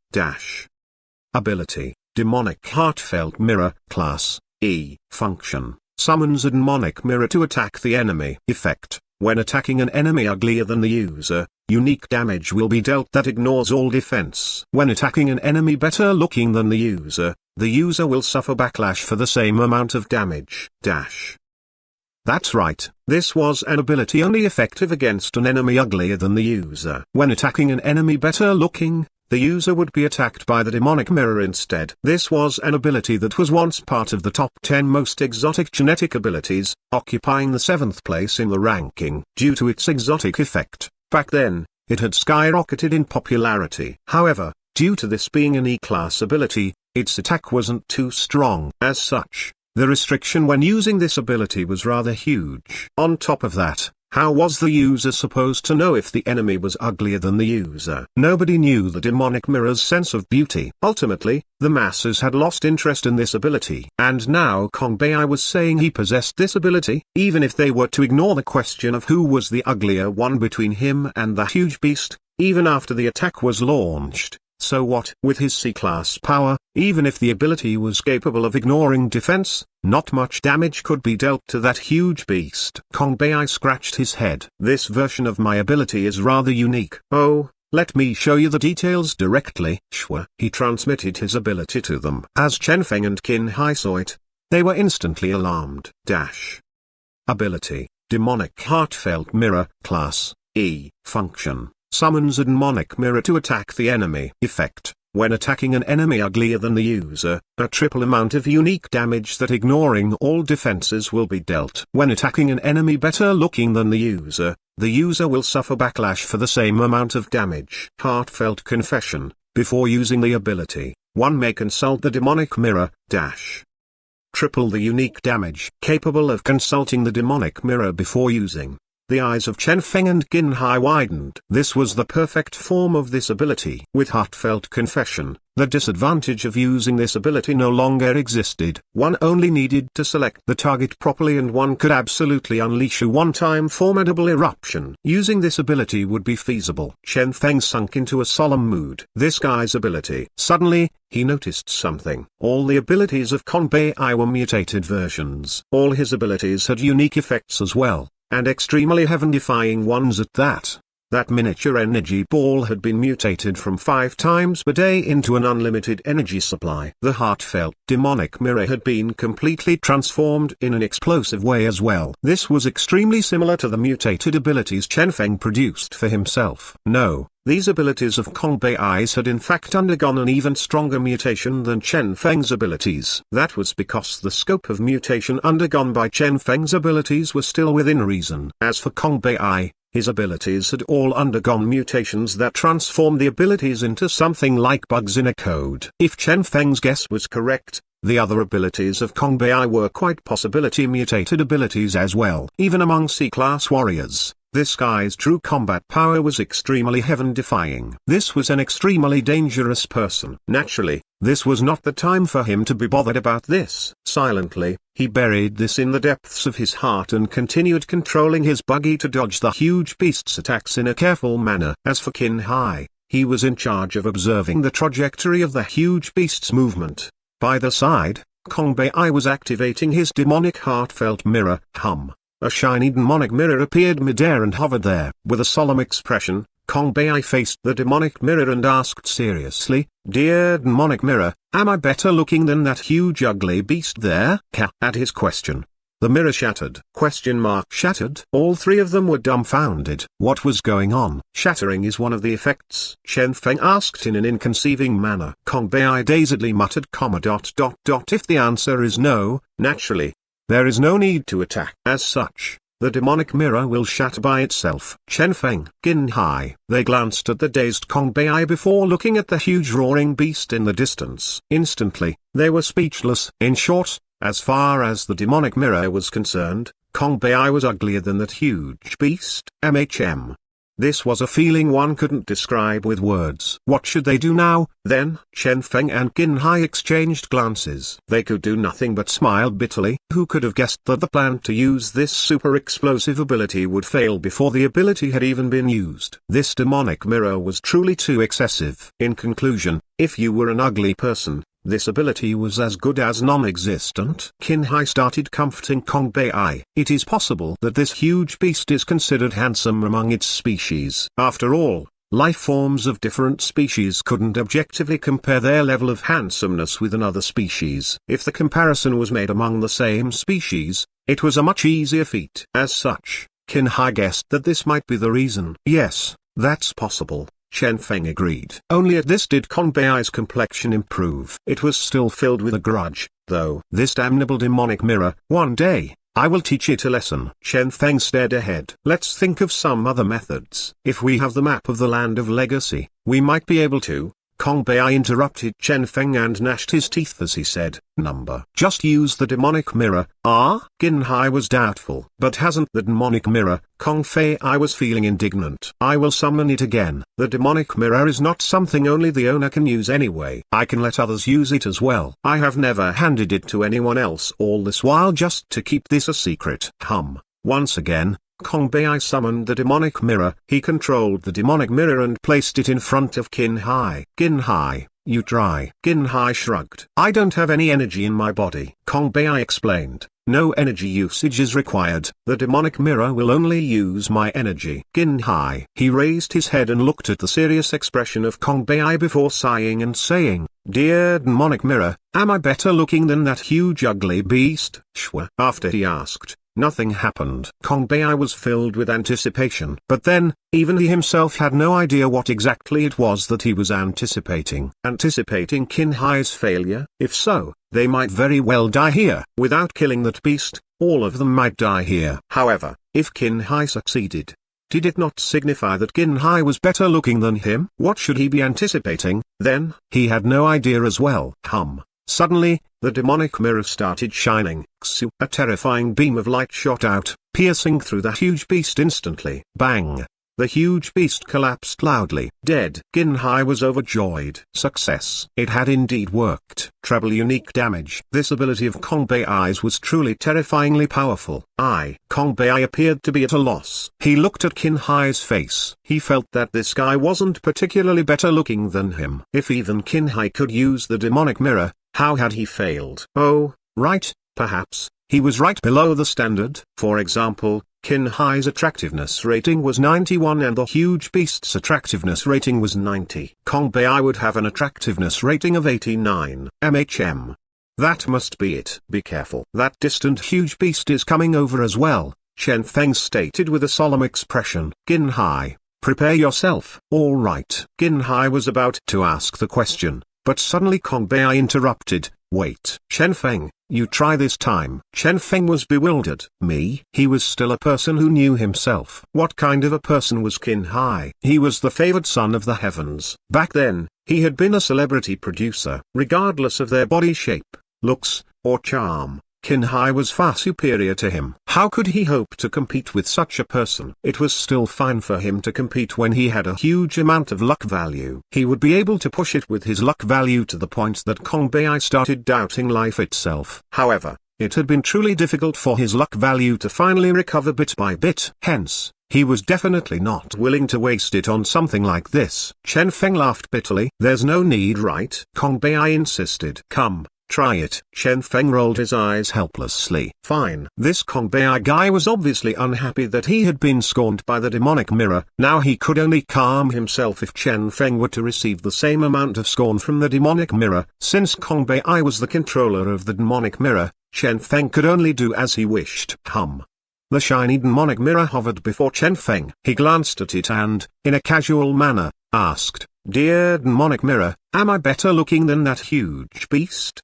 Ability. Demonic Heartfelt Mirror. Class E. Function. Summons a demonic mirror to attack the enemy. Effect. When attacking an enemy uglier than the user, unique damage will be dealt that ignores all defense. When attacking an enemy better looking than the user will suffer backlash for the same amount of damage. That's right, this was an ability only effective against an enemy uglier than the user. When attacking an enemy better looking, the user would be attacked by the demonic mirror instead. This was an ability that was once part of the top 10 most exotic genetic abilities, occupying the 7th place in the ranking. Due to its exotic effect, back then, it had skyrocketed in popularity. However, due to this being an E-class ability, its attack wasn't too strong. As such, the restriction when using this ability was rather huge. On top of that, how was the user supposed to know if the enemy was uglier than the user? Nobody knew the demonic mirror's sense of beauty. Ultimately, the masses had lost interest in this ability. And now Kong Bei was saying he possessed this ability, even if they were to ignore the question of who was the uglier one between him and the huge beast, even after the attack was launched. So what? With his C-class power, even if the ability was capable of ignoring defense, not much damage could be dealt to that huge beast. Kong Bei scratched his head. This version of my ability is rather unique. Oh, Let me show you the details directly. Sure. He transmitted his ability to them. As Chen Feng and Qin Hai saw it, they were instantly alarmed. Ability, Demonic Heartfelt Mirror, Class E, Function, summons a demonic mirror to attack the enemy. Effect, when attacking an enemy uglier than the user, a triple amount of unique damage that ignoring all defenses will be dealt. When attacking an enemy better looking than the user will suffer backlash for the same amount of damage. Heartfelt Confession, before using the ability, one may consult the demonic mirror, triple the unique damage. Capable of consulting the demonic mirror before using. The eyes of Chen Feng and Qin Hai widened. This was the perfect form of this ability. With Heartfelt Confession, the disadvantage of using this ability no longer existed. One only needed to select the target properly and one could absolutely unleash a one-time formidable eruption. Using this ability would be feasible. Chen Feng sunk into a solemn mood. This guy's ability. Suddenly, he noticed something. All the abilities of Kong Bei were mutated versions. All his abilities had unique effects as well, and extremely heaven-defying ones at that. That miniature energy ball had been mutated from 5 times per day into an unlimited energy supply. The heartfelt demonic mirror had been completely transformed in an explosive way as well. This was extremely similar to the mutated abilities Chen Feng produced for himself. No, these abilities of Kong Bei's had in fact undergone an even stronger mutation than Chen Feng's abilities. That was because the scope of mutation undergone by Chen Feng's abilities was still within reason. As for Kong Bei, his abilities had all undergone mutations that transformed the abilities into something like bugs in a code. If Chen Feng's guess was correct, the other abilities of Kong Bei were quite possibility mutated abilities as well. Even among C-class warriors, this guy's true combat power was extremely heaven-defying. This was an extremely dangerous person. Naturally, this was not the time for him to be bothered about this. Silently, he buried this in the depths of his heart and continued controlling his buggy to dodge the huge beast's attacks in a careful manner. As for Qin Hai, he was in charge of observing the trajectory of the huge beast's movement. By the side, Kong Bei was activating his demonic heartfelt mirror. A shiny demonic mirror appeared midair and hovered there. With a solemn expression, Kong Bei faced the demonic mirror and asked seriously, "Dear demonic mirror, am I better looking than that huge ugly beast there?" At his question, the mirror shattered. Shattered? All 3 of them were dumbfounded. What was going on? Shattering is one of the effects? Chen Feng asked in an inconceiving manner. Kong Bei dazedly muttered, If the answer is no, naturally, there is no need to attack. As such, the demonic mirror will shatter by itself. Chen Feng, Qin Hai. They glanced at the dazed Kong Bei before looking at the huge roaring beast in the distance. Instantly, they were speechless. In short, as far as the demonic mirror was concerned, Kong Bei was uglier than that huge beast. This was a feeling one couldn't describe with words. What should they do now, then? Chen Feng and Qin Hai exchanged glances. They could do nothing but smile bitterly. Who could have guessed that the plan to use this super explosive ability would fail before the ability had even been used? This demonic mirror was truly too excessive. In conclusion, if you were an ugly person, this ability was as good as non-existent. Qin Hai started comforting Kong Bei. It is possible that this huge beast is considered handsome among its species. After all, life forms of different species couldn't objectively compare their level of handsomeness with another species. If the comparison was made among the same species, it was a much easier feat. As such, Qin Hai guessed that this might be the reason. Yes, that's possible. Chen Feng agreed. Only at this did Kong Bei's complexion improve. It was still filled with a grudge, though. This damnable demonic mirror, one day, I will teach it a lesson. Chen Feng stared ahead. Let's think of some other methods. If we have the map of the land of legacy, we might be able to. Kong Bei interrupted Chen Feng and gnashed his teeth as he said, Just use the demonic mirror. Qin Hai was doubtful. But hasn't the demonic mirror? Kong Fei was feeling indignant. I will summon it again. The demonic mirror is not something only the owner can use anyway. I can let others use it as well. I have never handed it to anyone else all this while just to keep this a secret. Once again, Kong Bei summoned the demonic mirror. He controlled the demonic mirror and placed it in front of Qin Hai. Qin Hai, you try. Qin Hai shrugged. I don't have any energy in my body. Kong Bai explained. No energy usage is required. The demonic mirror will only use my energy. Qin Hai. He raised his head and looked at the serious expression of Kong Bai before sighing and saying, Dear demonic mirror, am I better looking than that huge ugly beast? Shwa. After he asked, nothing happened. Kong Bai was filled with anticipation. But then, even he himself had no idea what exactly it was that he was anticipating. Anticipating Qin Hai's failure? If so, they might very well die here. Without killing that beast, all of them might die here. However, if Qin Hai succeeded, did it not signify that Qin Hai was better looking than him? What should he be anticipating, then? He had no idea as well. Suddenly, the demonic mirror started shining. A terrifying beam of light shot out, piercing through the huge beast instantly. Bang! The huge beast collapsed loudly. Dead. Qin Hai was overjoyed. Success. It had indeed worked. Treble unique damage. This ability of Kong Bai's was truly terrifyingly powerful. Kong Bai appeared to be at a loss. He looked at Qin Hai's face. He felt that this guy wasn't particularly better looking than him. If even Qin Hai could use the demonic mirror, how had he failed? Oh, right, perhaps, he was right below the standard. For example, Qin Hai's attractiveness rating was 91 and the huge beast's attractiveness rating was 90. Kong Bai would have an attractiveness rating of 89 mm. That must be it. Be careful. That distant huge beast is coming over as well, Chen Feng stated with a solemn expression. Qin Hai, prepare yourself. All right. Qin Hai was about to ask the question, but suddenly Kong Bai interrupted. Wait. Chen Feng, you try this time. Chen Feng was bewildered. Me? He was still a person who knew himself. What kind of a person was Qin Hai? He was the favored son of the heavens. Back then, he had been a celebrity producer. Regardless of their body shape, looks, or charm, Qin Hai was far superior to him. How could he hope to compete with such a person? It was still fine for him to compete when he had a huge amount of luck value. He would be able to push it with his luck value to the point that Kong Bai started doubting life itself. However, it had been truly difficult for his luck value to finally recover bit by bit. Hence, he was definitely not willing to waste it on something like this. Chen Feng laughed bitterly. There's no need, right? Kong Bai insisted. Come. Try it. Chen Feng rolled his eyes helplessly. Fine. This Kong Bai guy was obviously unhappy that he had been scorned by the demonic mirror. Now he could only calm himself if Chen Feng were to receive the same amount of scorn from the demonic mirror. Since Kong Bai was the controller of the demonic mirror, Chen Feng could only do as he wished. The shiny demonic mirror hovered before Chen Feng. He glanced at it and, in a casual manner, asked, Dear demonic mirror, am I better looking than that huge beast?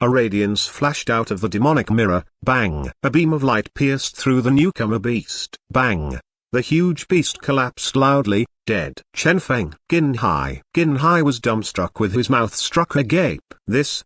A radiance flashed out of the demonic mirror. Bang! A beam of light pierced through the newcomer beast. Bang! The huge beast collapsed loudly, dead. Chen Feng. Qin Hai. Qin Hai was dumbstruck with his mouth struck agape. This.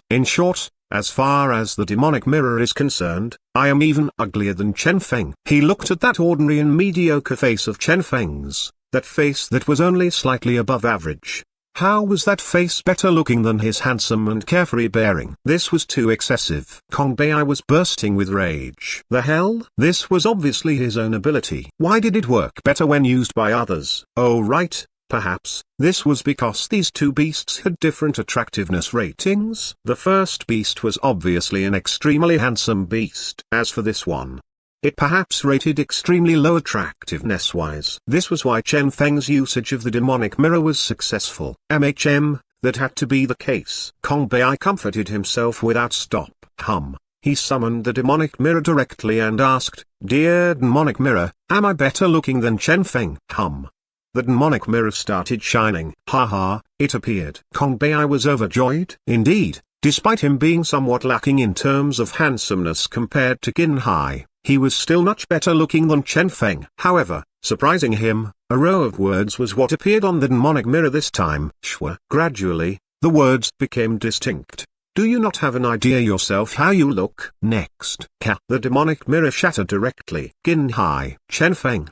In short, as far as the demonic mirror is concerned, I am even uglier than Chen Feng. He looked at that ordinary and mediocre face of Chen Feng's. That face that was only slightly above average. How was that face better looking than his handsome and carefree bearing? This was too excessive. Kong Bai was bursting with rage. The hell? This was obviously his own ability. Why did it work better when used by others? Oh right, perhaps, this was because these two beasts had different attractiveness ratings. The first beast was obviously an extremely handsome beast. As for this one, it perhaps rated extremely low attractiveness-wise. This was why Chen Feng's usage of the demonic mirror was successful. That had to be the case. Kong Bai comforted himself without stop. He summoned the demonic mirror directly and asked, Dear demonic mirror, am I better looking than Chen Feng? The demonic mirror started shining. It appeared. Kong Bai was overjoyed. Indeed, despite him being somewhat lacking in terms of handsomeness compared to Qin Hai, he was still much better looking than Chen Feng. However, surprising him, a row of words was what appeared on the demonic mirror this time. Gradually, the words became distinct. Do you not have an idea yourself how you look? Next. The demonic mirror shattered directly. Qin Hai. Chen Feng?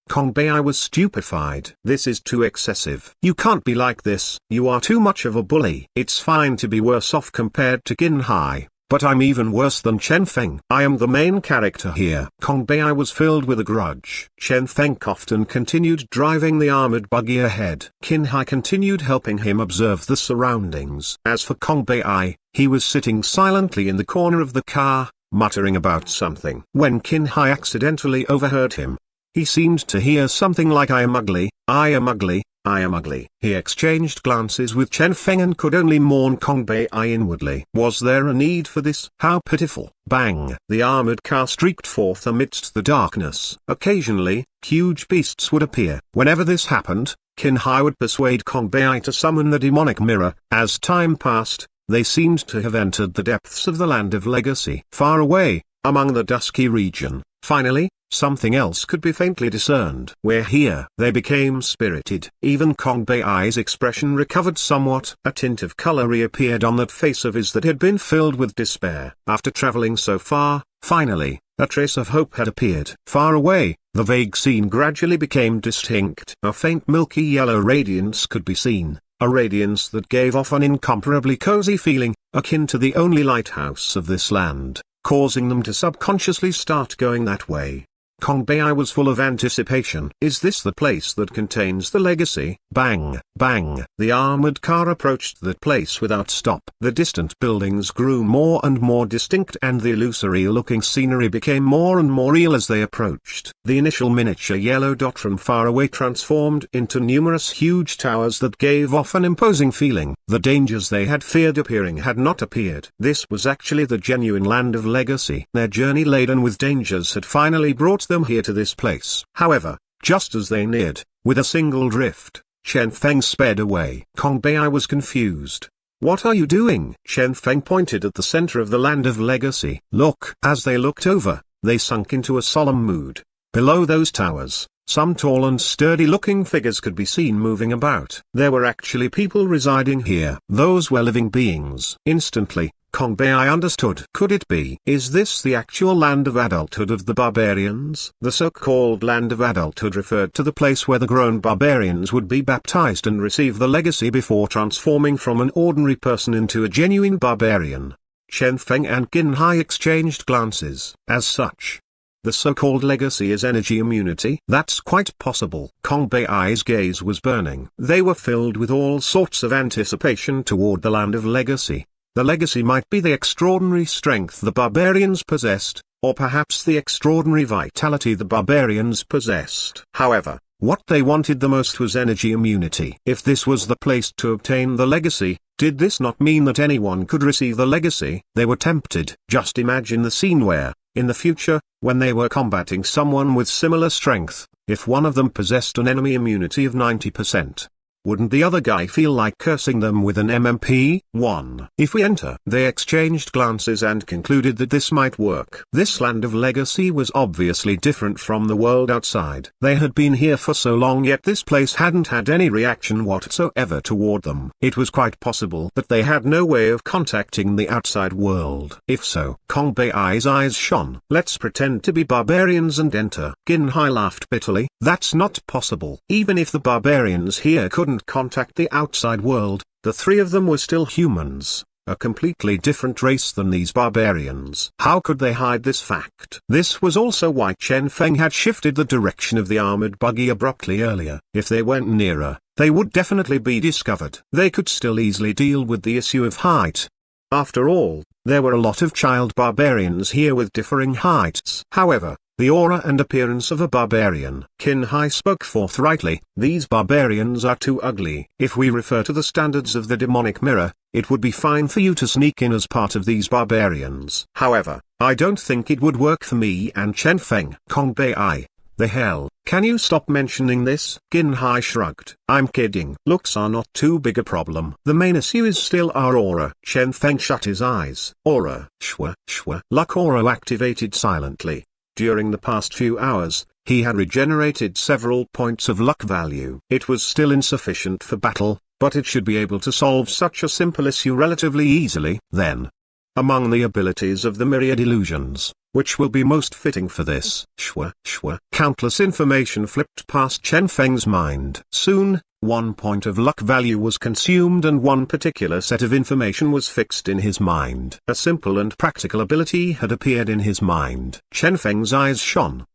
Kong Bai was stupefied. This is too excessive. You can't be like this. You are too much of a bully. It's fine to be worse off compared to Qin Hai, but I'm even worse than Chen Feng. I am the main character here. Kong Bei was filled with a grudge. Chen Feng coughed and continued driving the armored buggy ahead. Qin Hai continued helping him observe the surroundings. As for Kong Bei, he was sitting silently in the corner of the car, muttering about something. When Qin Hai accidentally overheard him, he seemed to hear something like "I am ugly, I am ugly, I am ugly." He exchanged glances with Chen Feng and could only mourn Kong Bei inwardly. Was there a need for this? How pitiful. Bang! The armored car streaked forth amidst the darkness. Occasionally, huge beasts would appear. Whenever this happened, Qin Hai would persuade Kong Bei to summon the demonic mirror. As time passed, they seemed to have entered the depths of the Land of Legacy. Far away, among the dusky region, finally, something else could be faintly discerned. "We're here." They became spirited. Even Kong Bei's expression recovered somewhat. A tint of color reappeared on that face of his that had been filled with despair. After traveling so far, finally, a trace of hope had appeared. Far away, the vague scene gradually became distinct. A faint milky yellow radiance could be seen, a radiance that gave off an incomparably cozy feeling, akin to the only lighthouse of this land, causing them to subconsciously start going that way. Kong Bei was full of anticipation. Is this the place that contains the legacy? Bang, bang. The armored car approached that place without stop. The distant buildings grew more and more distinct and the illusory-looking scenery became more and more real as they approached. The initial miniature yellow dot from far away transformed into numerous huge towers that gave off an imposing feeling. The dangers they had feared appearing had not appeared. This was actually the genuine Land of Legacy. Their journey laden with dangers had finally brought them here to this place. However, just as they neared, with a single drift, Chen Feng sped away. Kong Bei was confused. "What are you doing?" Chen Feng pointed at the center of the Land of Legacy. "Look." As they looked over, they sunk into a solemn mood. Below those towers, some tall and sturdy-looking figures could be seen moving about. There were actually people residing here. Those were living beings. Instantly, Kong Bei understood. Could it be? Is this the actual land of adulthood of the barbarians? The so-called land of adulthood referred to the place where the grown barbarians would be baptized and receive the legacy before transforming from an ordinary person into a genuine barbarian. Chen Feng and Qin Hai exchanged glances. As such, the so-called legacy is energy immunity? That's quite possible. Kong Bei's gaze was burning. They were filled with all sorts of anticipation toward the Land of Legacy. The legacy might be the extraordinary strength the barbarians possessed, or perhaps the extraordinary vitality the barbarians possessed. However, what they wanted the most was energy immunity. If this was the place to obtain the legacy, did this not mean that anyone could receive the legacy? They were tempted. Just imagine the scene where, in the future, when they were combating someone with similar strength, if one of them possessed an enemy immunity of 90%. Wouldn't the other guy feel like cursing them with an MMP? 1. If we enter. They exchanged glances and concluded that this might work. This Land of Legacy was obviously different from the world outside. They had been here for so long yet this place hadn't had any reaction whatsoever toward them. It was quite possible that they had no way of contacting the outside world. If so, Kong Bei's eyes shone. Let's pretend to be barbarians and enter. Qin Hai laughed bitterly. That's not possible. Even if the barbarians here couldn't contact the outside world, the three of them were still humans, a completely different race than these barbarians. How could they hide this fact? This was also why Chen Feng had shifted the direction of the armored buggy abruptly earlier. If they went nearer, they would definitely be discovered. They could still easily deal with the issue of height. After all, there were a lot of child barbarians here with differing heights. However, the aura and appearance of a barbarian. Qin Hai spoke forthrightly. These barbarians are too ugly. If we refer to the standards of the demonic mirror, it would be fine for you to sneak in as part of these barbarians. However, I don't think it would work for me and Chen Feng. Kong Bei, the hell, can you stop mentioning this? Qin Hai shrugged. I'm kidding. Looks are not too big a problem. The main issue is still our aura. Chen Feng shut his eyes. Aura. Shwa, shwa. Luck aura activated silently. During the past few hours, he had regenerated several points of luck value. It was still insufficient for battle, but it should be able to solve such a simple issue relatively easily. Then, among the abilities of the myriad illusions, which will be most fitting for this? Shwa, shwa. Countless information flipped past Chen Feng's mind. Soon, 1 point of luck value was consumed and one particular set of information was fixed in his mind. A simple and practical ability had appeared in his mind. Chen Feng's eyes shone.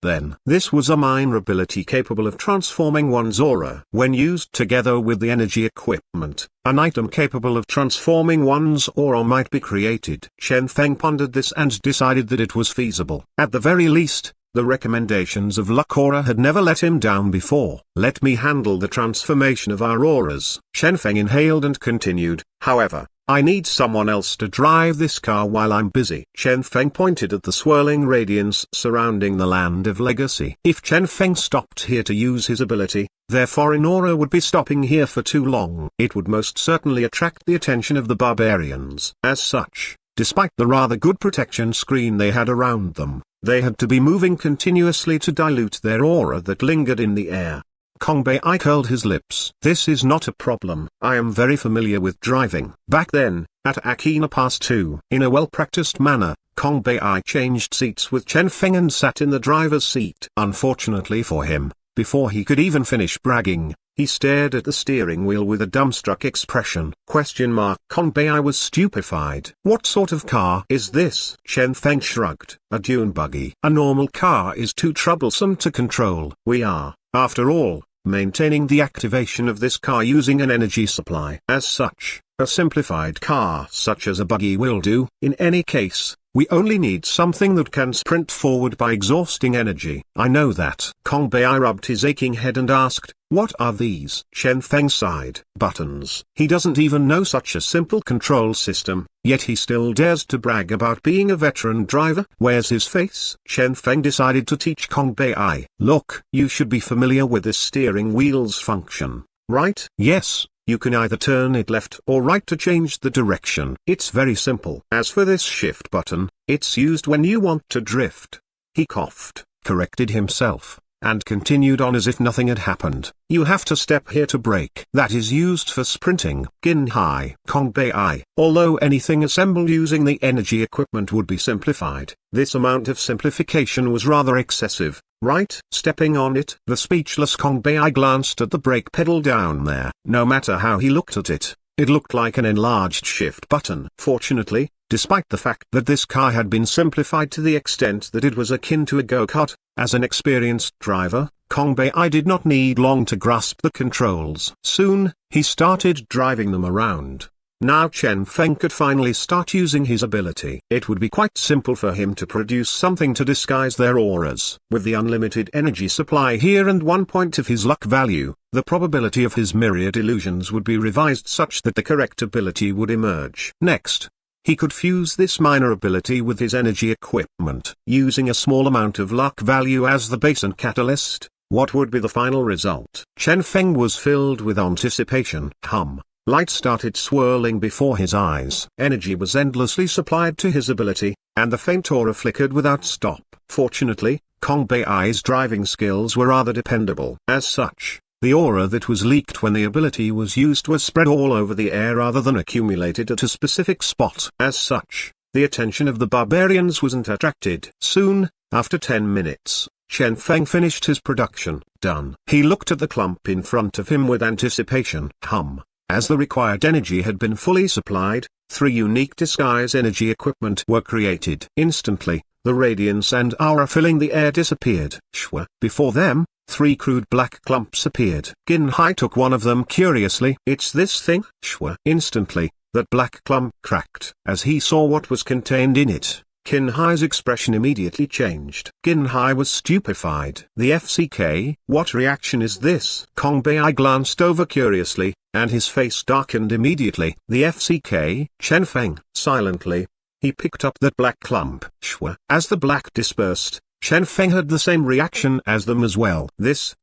Then. This was a minor ability capable of transforming one's aura. When used together with the energy equipment, an item capable of transforming one's aura might be created. Chen Feng pondered this and decided that it was feasible. At the very least, the recommendations of Luck Aura had never let him down before. Let me handle the transformation of our auras. Chen Feng inhaled and continued, however, I need someone else to drive this car while I'm busy. Chen Feng pointed at the swirling radiance surrounding the land of legacy. If Chen Feng stopped here to use his ability, their foreign aura would be stopping here for too long. It would most certainly attract the attention of the barbarians. As such, despite the rather good protection screen they had around them, they had to be moving continuously to dilute their aura that lingered in the air. Kong Bei curled his lips. This is not a problem. I am very familiar with driving. Back then, at Akina Pass 2, in a well-practiced manner, Kong Bei changed seats with Chen Feng and sat in the driver's seat. Unfortunately for him, before he could even finish bragging, he stared at the steering wheel with a dumbstruck expression. Kong Bei was stupefied. What sort of car is this? Chen Feng shrugged. A dune buggy. A normal car is too troublesome to control. We are, after all, maintaining the activation of this car using an energy supply. As such, a simplified car such as a buggy will do. In any case, we only need something that can sprint forward by exhausting energy. I know that. Kong Bei rubbed his aching head and asked, what are these? Chen Feng sighed. Buttons. He doesn't even know such a simple control system, yet he still dares to brag about being a veteran driver. Where's his face? Chen Feng decided to teach Kong Bei. Look, you should be familiar with this steering wheel's function, right? Yes. You can either turn it left or right to change the direction. It's very simple. As for this shift button, it's used when you want to drift. He coughed, corrected himself, and continued on as if nothing had happened. You have to step here to brake. That is used for sprinting. Gin Hai. Kong Bei. Although anything assembled using the energy equipment would be simplified, this amount of simplification was rather excessive, right? Stepping on it. The speechless Kong Bei glanced at the brake pedal down there. No matter how he looked at it, it looked like an enlarged shift button. Fortunately, despite the fact that this car had been simplified to the extent that it was akin to a go-kart, as an experienced driver, Kong Bei did not need long to grasp the controls. Soon, he started driving them around. Now Chen Feng could finally start using his ability. It would be quite simple for him to produce something to disguise their auras. With the unlimited energy supply here and 1 point of his luck value, the probability of his myriad illusions would be revised such that the correct ability would emerge. Next, he could fuse this minor ability with his energy equipment. Using a small amount of luck value as the base and catalyst, what would be the final result? Chen Feng was filled with anticipation. Light started swirling before his eyes. Energy was endlessly supplied to his ability, and the faint aura flickered without stop. Fortunately, Kong Bei's driving skills were rather dependable. As such, the aura that was leaked when the ability was used was spread all over the air rather than accumulated at a specific spot. As such, the attention of the barbarians wasn't attracted. Soon, after 10 minutes, Chen Feng finished his production. Done. He looked at the clump in front of him with anticipation. As the required energy had been fully supplied, 3 unique disguise energy equipment were created. Instantly, the radiance and aura filling the air disappeared. Before them, 3 crude black clumps appeared. Gin Hai took one of them curiously. It's this thing? Instantly, that black clump cracked. As he saw what was contained in it, Gin Hai's expression immediately changed. Gin Hai was stupefied. The FCK? What reaction is this? Kong Bei glanced over curiously, and his face darkened immediately. The FCK? Chen Feng. Silently, he picked up that black clump. As the black dispersed, Chen Feng had the same reaction as them as well. This.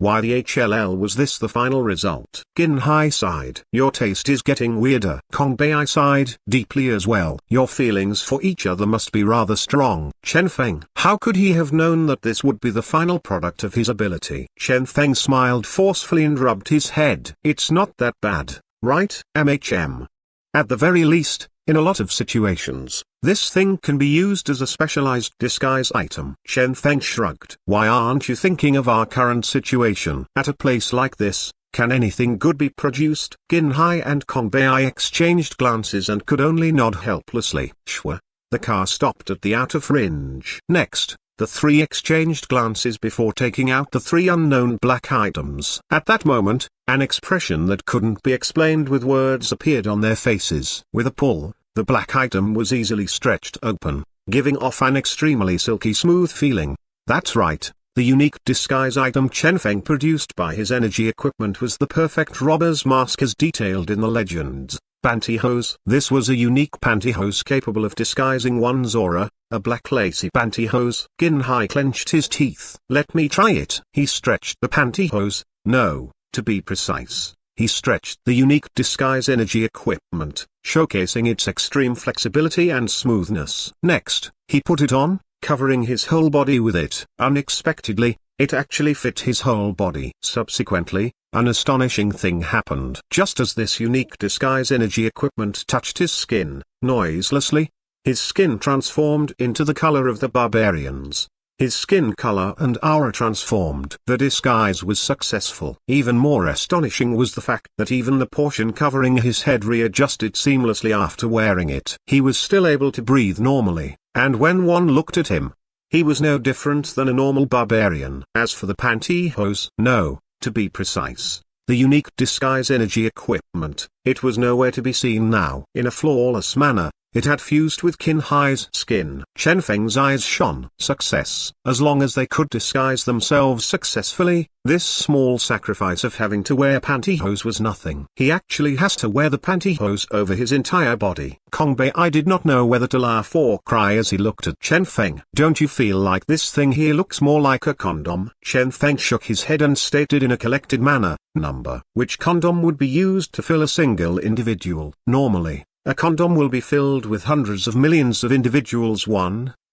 Why the HLL was this the final result? Gin Hai sighed. Your taste is getting weirder. Kong Bei sighed deeply as well. Your feelings for each other must be rather strong. Chen Feng. How could he have known that this would be the final product of his ability? Chen Feng smiled forcefully and rubbed his head. It's not that bad, right? At the very least, in a lot of situations, This thing can be used as a specialized disguise item. Chen Feng shrugged. Why aren't you thinking of our current situation? At a place like this, can anything good be produced? Qin Hai and Kong Bei exchanged glances and could only nod helplessly. Shwa. The car stopped at the outer fringe. Next, the three exchanged glances before taking out the three unknown black items. At that moment, an expression that couldn't be explained with words appeared on their faces. With a pull, the black item was easily stretched open, giving off an extremely silky smooth feeling. That's right, the unique disguise item Chen Feng produced by his energy equipment was the perfect robber's mask as detailed in the legends. Pantyhose. This was a unique pantyhose capable of disguising one's aura, a black lacy pantyhose. Qin Hai clenched his teeth. Let me try it. He stretched the pantyhose. No, to be precise, he stretched the unique disguise energy equipment, showcasing its extreme flexibility and smoothness. Next, he put it on, covering his whole body with it. Unexpectedly, it actually fit his whole body. Subsequently, an astonishing thing happened. Just as this unique disguise energy equipment touched his skin, noiselessly, his skin transformed into the color of the barbarians. His skin color and aura transformed. The disguise was successful. Even more astonishing was the fact that even the portion covering his head readjusted seamlessly after wearing it. He was still able to breathe normally, and when one looked at him, he was no different than a normal barbarian. As for the pantyhose, no, to be precise, the unique disguise energy equipment, it was nowhere to be seen now. In a flawless manner, it had fused with Qin Hai's skin. Chen Feng's eyes shone. Success. As long as they could disguise themselves successfully, this small sacrifice of having to wear pantyhose was nothing. He actually has to wear the pantyhose over his entire body. Kong Bei did not know whether to laugh or cry as he looked at Chen Feng. Don't you feel like this thing here looks more like a condom? Chen Feng shook his head and stated in a collected manner, number. Which condom would be used to fill a single individual? Normally, a condom will be filled with hundreds of millions of individuals.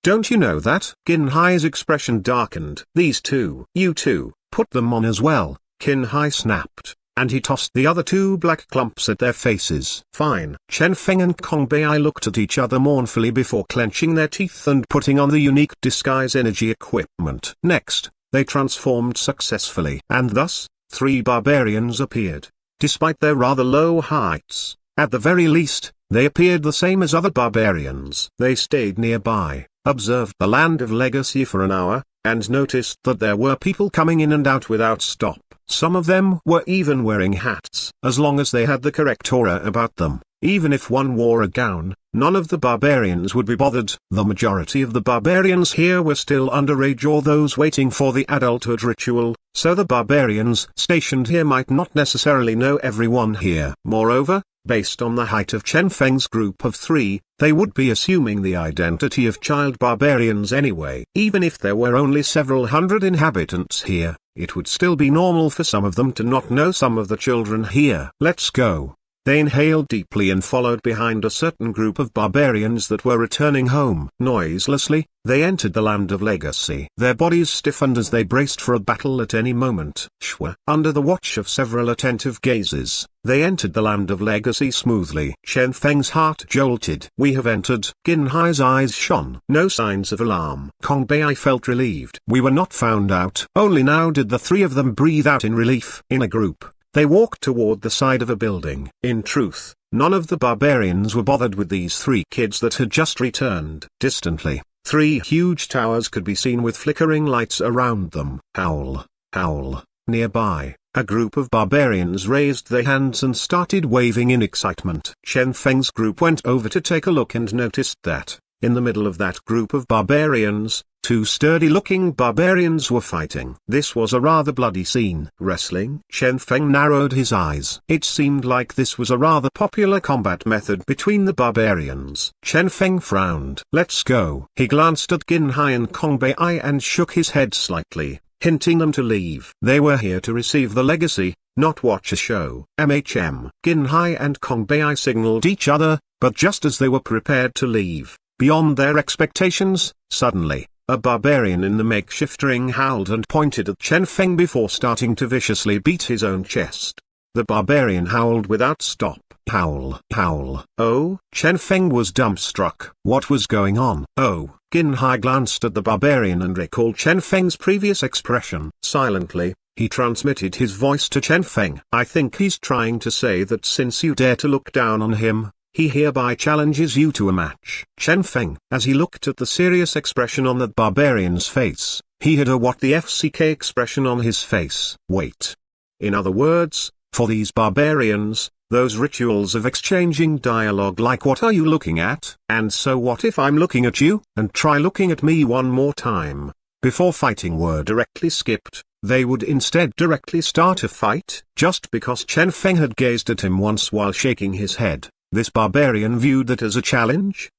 Don't you know that? Qin Hai's expression darkened. These two. You too, put them on as well, Qin Hai snapped, and he tossed the other two black clumps at their faces. Fine. Chen Feng and Kong Bei looked at each other mournfully before clenching their teeth and putting on the unique disguise energy equipment. Next, they transformed successfully, and thus, three barbarians appeared. Despite their rather low heights, at the very least, they appeared the same as other barbarians. They stayed nearby, observed the land of legacy for an hour, and noticed that there were people coming in and out without stop. Some of them were even wearing hats. As long as they had the correct aura about them, even if one wore a gown, none of the barbarians would be bothered. The majority of the barbarians here were still underage or those waiting for the adulthood ritual, so the barbarians stationed here might not necessarily know everyone here. Moreover, based on the height of Chen Feng's group of three, they would be assuming the identity of child barbarians anyway. Even if there were only several hundred inhabitants here, it would still be normal for some of them to not know some of the children here. Let's go. They inhaled deeply and followed behind a certain group of barbarians that were returning home. Noiselessly, they entered the land of legacy. Their bodies stiffened as they braced for a battle at any moment. Shwa. Under the watch of several attentive gazes, they entered the land of legacy smoothly. Chen Feng's heart jolted. We have entered. Qin Hai's eyes shone. No signs of alarm. Kong Bei felt relieved. We were not found out. Only now did the three of them breathe out in relief. In a group, they walked toward the side of a building. In truth, none of the barbarians were bothered with these three kids that had just returned. Distantly, three huge towers could be seen with flickering lights around them. Howl, howl. Nearby, a group of barbarians raised their hands and started waving in excitement. Chen Feng's group went over to take a look and noticed that, in the middle of that group of barbarians, two sturdy-looking barbarians were fighting. This was a rather bloody scene. Wrestling? Chen Feng narrowed his eyes. It seemed like this was a rather popular combat method between the barbarians. Chen Feng frowned. Let's go. He glanced at Qin Hai and Kong Bei and shook his head slightly, hinting them to leave. They were here to receive the legacy, not watch a show. Qin Hai and Kong Bei signaled each other, but just as they were prepared to leave, beyond their expectations, suddenly, a barbarian in the makeshift ring howled and pointed at Chen Feng before starting to viciously beat his own chest. The barbarian howled without stop, howl, howl. Oh, Chen Feng was dumbstruck. What was going on? Oh, Qin Hai glanced at the barbarian and recalled Chen Feng's previous expression. Silently, he transmitted his voice to Chen Feng. I think he's trying to say that since you dare to look down on him, he hereby challenges you to a match. Chen Feng, as he looked at the serious expression on that barbarian's face, he had a what the FCK expression on his face. Wait. In other words, for these barbarians, those rituals of exchanging dialogue like what are you looking at? And so what if I'm looking at you? And try looking at me one more time. Before fighting were directly skipped, they would instead directly start a fight. Just because Chen Feng had gazed at him once while shaking his head, this barbarian viewed that as a challenge.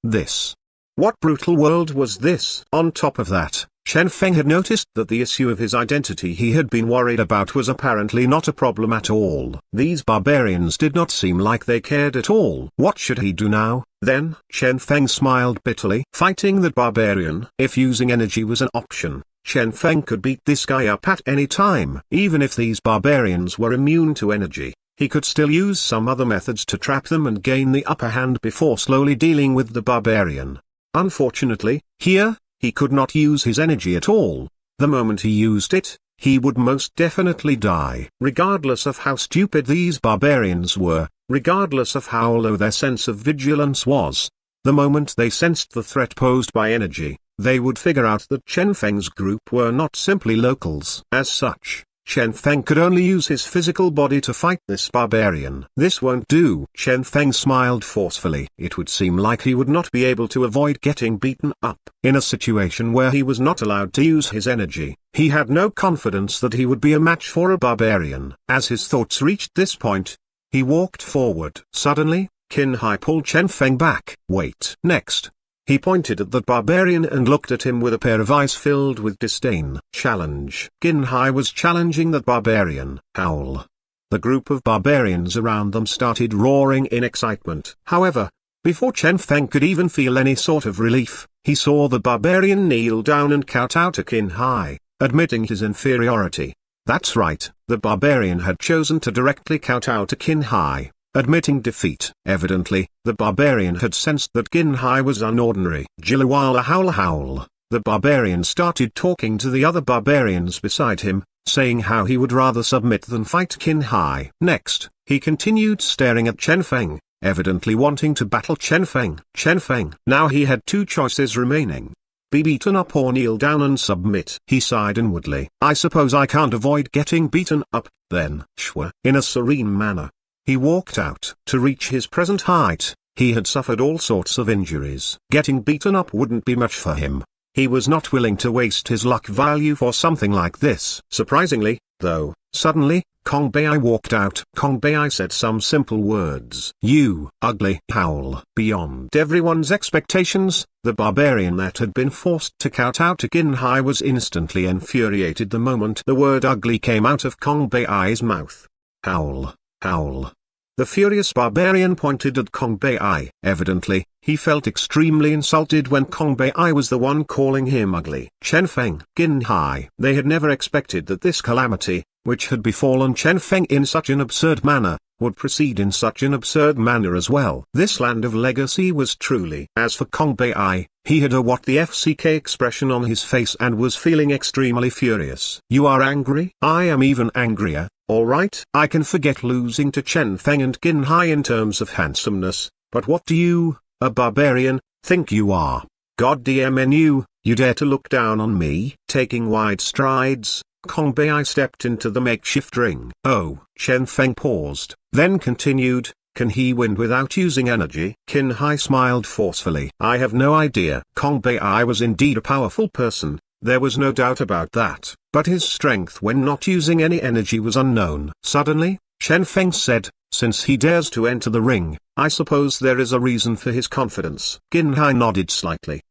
What brutal world was this? On top of that, Chen Feng had noticed that the issue of his identity he had been worried about was apparently not a problem at all. These barbarians did not seem like they cared at all. What should he do now, then? Chen Feng smiled bitterly. Fighting that barbarian? If using energy was an option, Chen Feng could beat this guy up at any time. Even if these barbarians were immune to energy, he could still use some other methods to trap them and gain the upper hand before slowly dealing with the barbarian. Unfortunately, here, he could not use his energy at all. The moment he used it, he would most definitely die. Regardless of how stupid these barbarians were, regardless of how low their sense of vigilance was, the moment they sensed the threat posed by energy, they would figure out that Chen Feng's group were not simply locals. As such, Chen Feng could only use his physical body to fight this barbarian. This won't do. Chen Feng smiled forcefully. It would seem like he would not be able to avoid getting beaten up. In a situation where he was not allowed to use his energy, he had no confidence that he would be a match for a barbarian. As his thoughts reached this point, he walked forward. Suddenly, Qin Hai pulled Chen Feng back. Wait. Next, he pointed at that barbarian and looked at him with a pair of eyes filled with disdain. Challenge. Qin Hai was challenging that barbarian. Howl. The group of barbarians around them started roaring in excitement. However, before Chen Feng could even feel any sort of relief, he saw the barbarian kneel down and kowtow to Qin Hai, admitting his inferiority. That's right, the barbarian had chosen to directly kowtow to Qin Hai, admitting defeat. Evidently, the barbarian had sensed that Qin Hai was unordinary. Jilawala howl howl. The barbarian started talking to the other barbarians beside him, saying how he would rather submit than fight Qin Hai. Next, he continued staring at Chen Feng, evidently wanting to battle Chen Feng. Now he had two choices remaining. Be beaten up or kneel down and submit. He sighed inwardly. I suppose I can't avoid getting beaten up, then. Shwa. In a serene manner, he walked out. To reach his present height, he had suffered all sorts of injuries. Getting beaten up wouldn't be much for him. He was not willing to waste his luck value for something like this. Surprisingly, though, suddenly, Kong Bei walked out. Kong Bei said some simple words. You ugly howl. Beyond everyone's expectations, the barbarian that had been forced to kowtow to Qin Hai was instantly infuriated the moment the word ugly came out of Kong Bei's mouth. Howl. Howl. The furious barbarian pointed at Kong Bei. Evidently, he felt extremely insulted when Kong Bei was the one calling him ugly. Chen Feng, Qin Hai. They had never expected that this calamity, which had befallen Chen Feng in such an absurd manner, would proceed in such an absurd manner as well. This land of legacy was truly. As for Kong Bei, he had a what the FCK expression on his face and was feeling extremely furious. You are angry? I am even angrier. Alright, I can forget losing to Chen Feng and Qin Hai in terms of handsomeness, but what do you, a barbarian, think you are? God damn you dare to look down on me? Taking wide strides, Kong Bei stepped into the makeshift ring. Oh, Chen Feng paused, then continued, can he win without using energy? Qin Hai smiled forcefully. I have no idea. Kong Bei was indeed a powerful person, there was no doubt about that, but his strength when not using any energy was unknown. Suddenly, Chen Feng said, since he dares to enter the ring, I suppose there is a reason for his confidence. Qin Hai nodded slightly.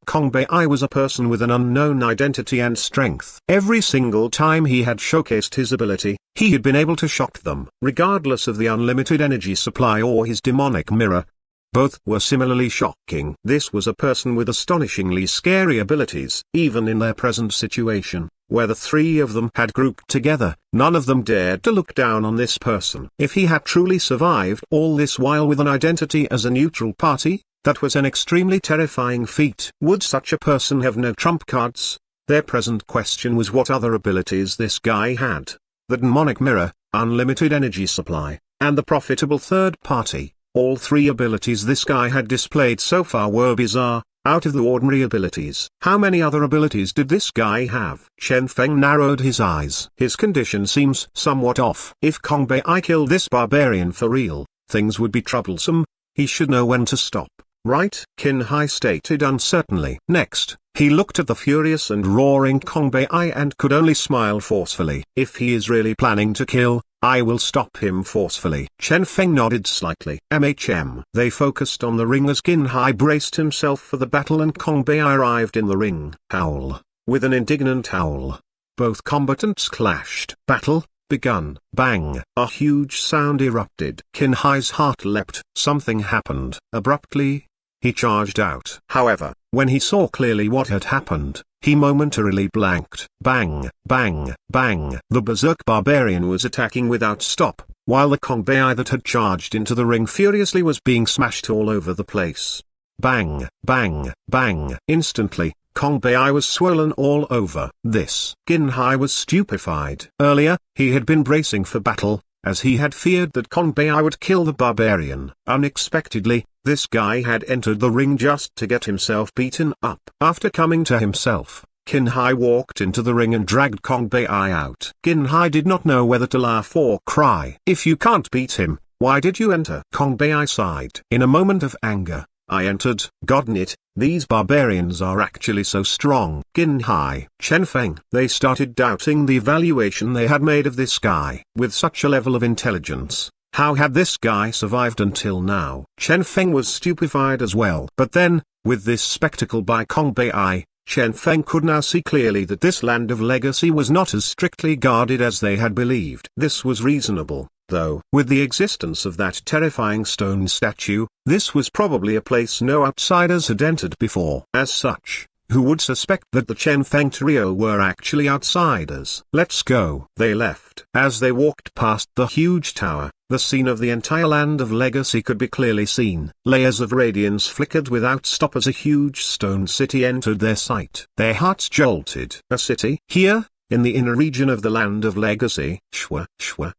Kong Bei was a person with an unknown identity and strength. Every single time he had showcased his ability, he had been able to shock them. Regardless of the unlimited energy supply or his demonic mirror, Both were similarly shocking. This was a person with astonishingly scary abilities. Even in their present situation, where the three of them had grouped together, none of them dared to look down on this person. If he had truly survived all this while with an identity as a neutral party, that was an extremely terrifying feat. Would such a person have no trump cards? Their present question was what other abilities this guy had. The demonic mirror, unlimited energy supply, and the profitable third party. All three abilities this guy had displayed so far were bizarre, out of the ordinary abilities. How many other abilities did this guy have? Chen Feng narrowed his eyes. His condition seems somewhat off. If Kong Bei killed this barbarian for real, things would be troublesome. He should know when to stop, right? Qin Hai stated uncertainly. Next, he looked at the furious and roaring Kong Bei and could only smile forcefully. If he is really planning to kill, I will stop him forcefully. Chen Feng nodded slightly. They focused on the ring as Qin Hai braced himself for the battle and Kong Bei arrived in the ring. Howl. With an indignant howl, both combatants clashed. Battle begun. Bang. A huge sound erupted. Qin Hai's heart leapt. Something happened. Abruptly, he charged out. However, when he saw clearly what had happened, he momentarily blanked. Bang, bang, bang. The berserk barbarian was attacking without stop, while the Kong Bei that had charged into the ring furiously was being smashed all over the place. Bang, bang, bang. Instantly, Kong Bei was swollen all over. Qin Hai was stupefied. Earlier, he had been bracing for battle, as he had feared that Kong Bei would kill the barbarian. Unexpectedly, this guy had entered the ring just to get himself beaten up. After coming to himself, Qin Hai walked into the ring and dragged Kong Bei out. Qin Hai did not know whether to laugh or cry. If you can't beat him, why did you enter? Kong Bei sighed. In a moment of anger, I entered. Goddamn it, these barbarians are actually so strong. Qin Hai, Chen Feng. They started doubting the evaluation they had made of this guy. With such a level of intelligence, how had this guy survived until now? Chen Feng was stupefied as well. But then, with this spectacle by Kong Bei, Chen Feng could now see clearly that this land of legacy was not as strictly guarded as they had believed. This was reasonable, though. With the existence of that terrifying stone statue, this was probably a place no outsiders had entered before. As such, who would suspect that the Chen Feng trio were actually outsiders? Let's go. They left. As they walked past the huge tower, the scene of the entire land of legacy could be clearly seen. Layers of radiance flickered without stop as a huge stone city entered their sight. Their hearts jolted. A city? Here? In the inner region of the land of legacy,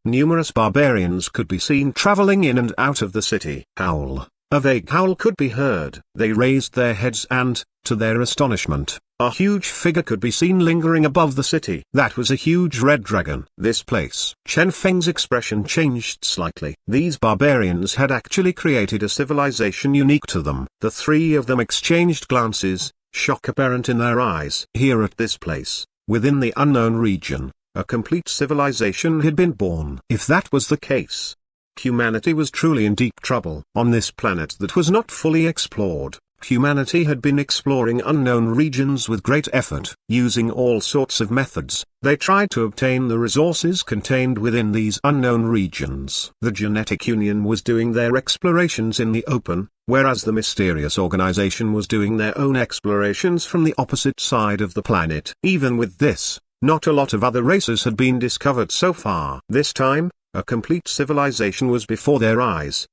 numerous barbarians could be seen traveling in and out of the city. Howl. A vague howl could be heard. They raised their heads and, to their astonishment, a huge figure could be seen lingering above the city. That was a huge red dragon. This place. Chen Feng's expression changed slightly. These barbarians had actually created a civilization unique to them. The three of them exchanged glances, shock apparent in their eyes. Here at this place, within the unknown region, a complete civilization had been born. If that was the case, humanity was truly in deep trouble. On this planet that was not fully explored, humanity had been exploring unknown regions with great effort. Using all sorts of methods, they tried to obtain the resources contained within these unknown regions. The Genetic Union was doing their explorations in the open, whereas the mysterious organization was doing their own explorations from the opposite side of the planet. Even with this, not a lot of other races had been discovered so far. This time, a complete civilization was before their eyes.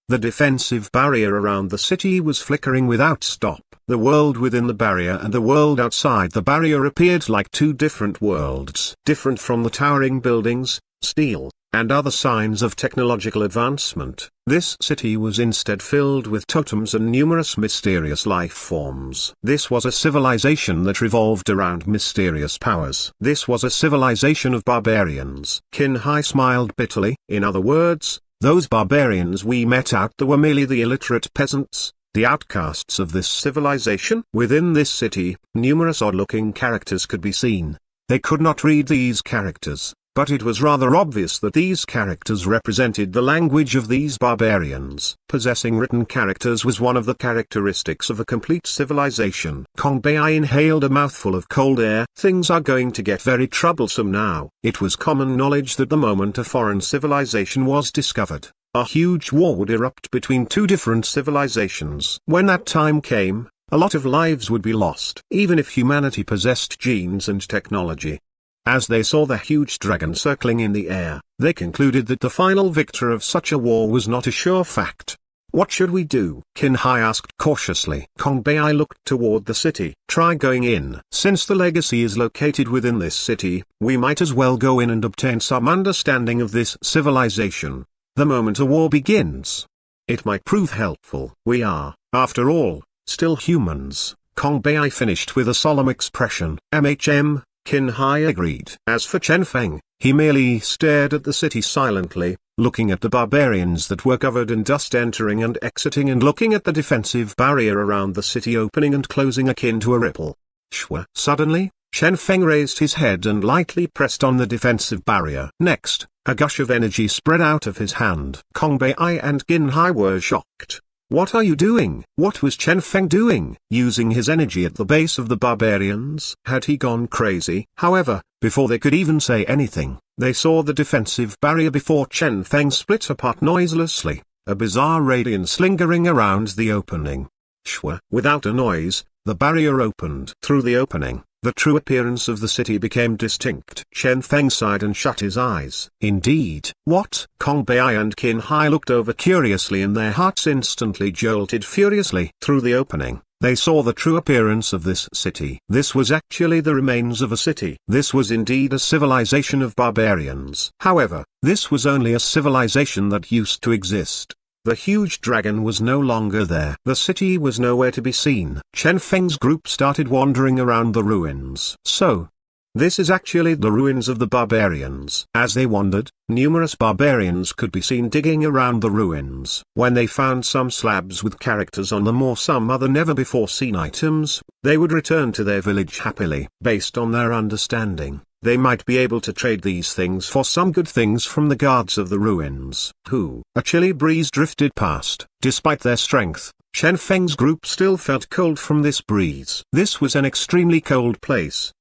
The defensive barrier around the city was flickering without stop. The world within the barrier and the world outside the barrier appeared like two different worlds. Different from the towering buildings, steel, and other signs of technological advancement, this city was instead filled with totems and numerous mysterious life forms. This was a civilization that revolved around mysterious powers. This was a civilization of barbarians. Qin Hai smiled bitterly. In other words, those barbarians we met out there were merely the illiterate peasants, the outcasts of this civilization. Within this city, numerous odd-looking characters could be seen. They could not read these characters, but it was rather obvious that these characters represented the language of these barbarians. Possessing written characters was one of the characteristics of a complete civilization. Kong Bei inhaled a mouthful of cold air. Things are going to get very troublesome now. It was common knowledge that the moment a foreign civilization was discovered, a huge war would erupt between two different civilizations. When that time came, a lot of lives would be lost, even if humanity possessed genes and technology. As they saw the huge dragon circling in the air, they concluded that the final victor of such a war was not a sure fact. What should we do? Qin Hai asked cautiously. Kong Bei looked toward the city. Try going in. Since the legacy is located within this city, we might as well go in and obtain some understanding of this civilization. The moment a war begins, it might prove helpful. We are, after all, still humans. Kong Bei finished with a solemn expression. Qin Hai agreed. As for Chen Feng, he merely stared at the city silently, looking at the barbarians that were covered in dust entering and exiting and looking at the defensive barrier around the city opening and closing akin to a ripple. Shwa. Suddenly, Chen Feng raised his head and lightly pressed on the defensive barrier. Next, a gush of energy spread out of his hand. Kong Bei and Qin Hai were shocked. What are you doing? What was Chen Feng doing? Using his energy at the base of the barbarians? Had he gone crazy? However, before they could even say anything, they saw the defensive barrier before Chen Feng split apart noiselessly, a bizarre radiance lingering around the opening. Shwa. Without a noise, the barrier opened. Through the opening, the true appearance of the city became distinct. Chen Feng sighed and shut his eyes. Indeed. What? Kong Bei and Qin Hai looked over curiously and their hearts instantly jolted furiously. Through the opening, they saw the true appearance of this city. This was actually the remains of a city. This was indeed a civilization of barbarians. However, this was only a civilization that used to exist. The huge dragon was no longer there. The city was nowhere to be seen. Chen Feng's group started wandering around the ruins. So, this is actually the ruins of the barbarians. As they wandered, numerous barbarians could be seen digging around the ruins. When they found some slabs with characters on them or some other never-before-seen items, they would return to their village happily. Based on their understanding, they might be able to trade these things for some good things from the guards of the ruins. A chilly breeze drifted past. Despite their strength, Chen Feng's group still felt cold from this breeze. This was an extremely cold place.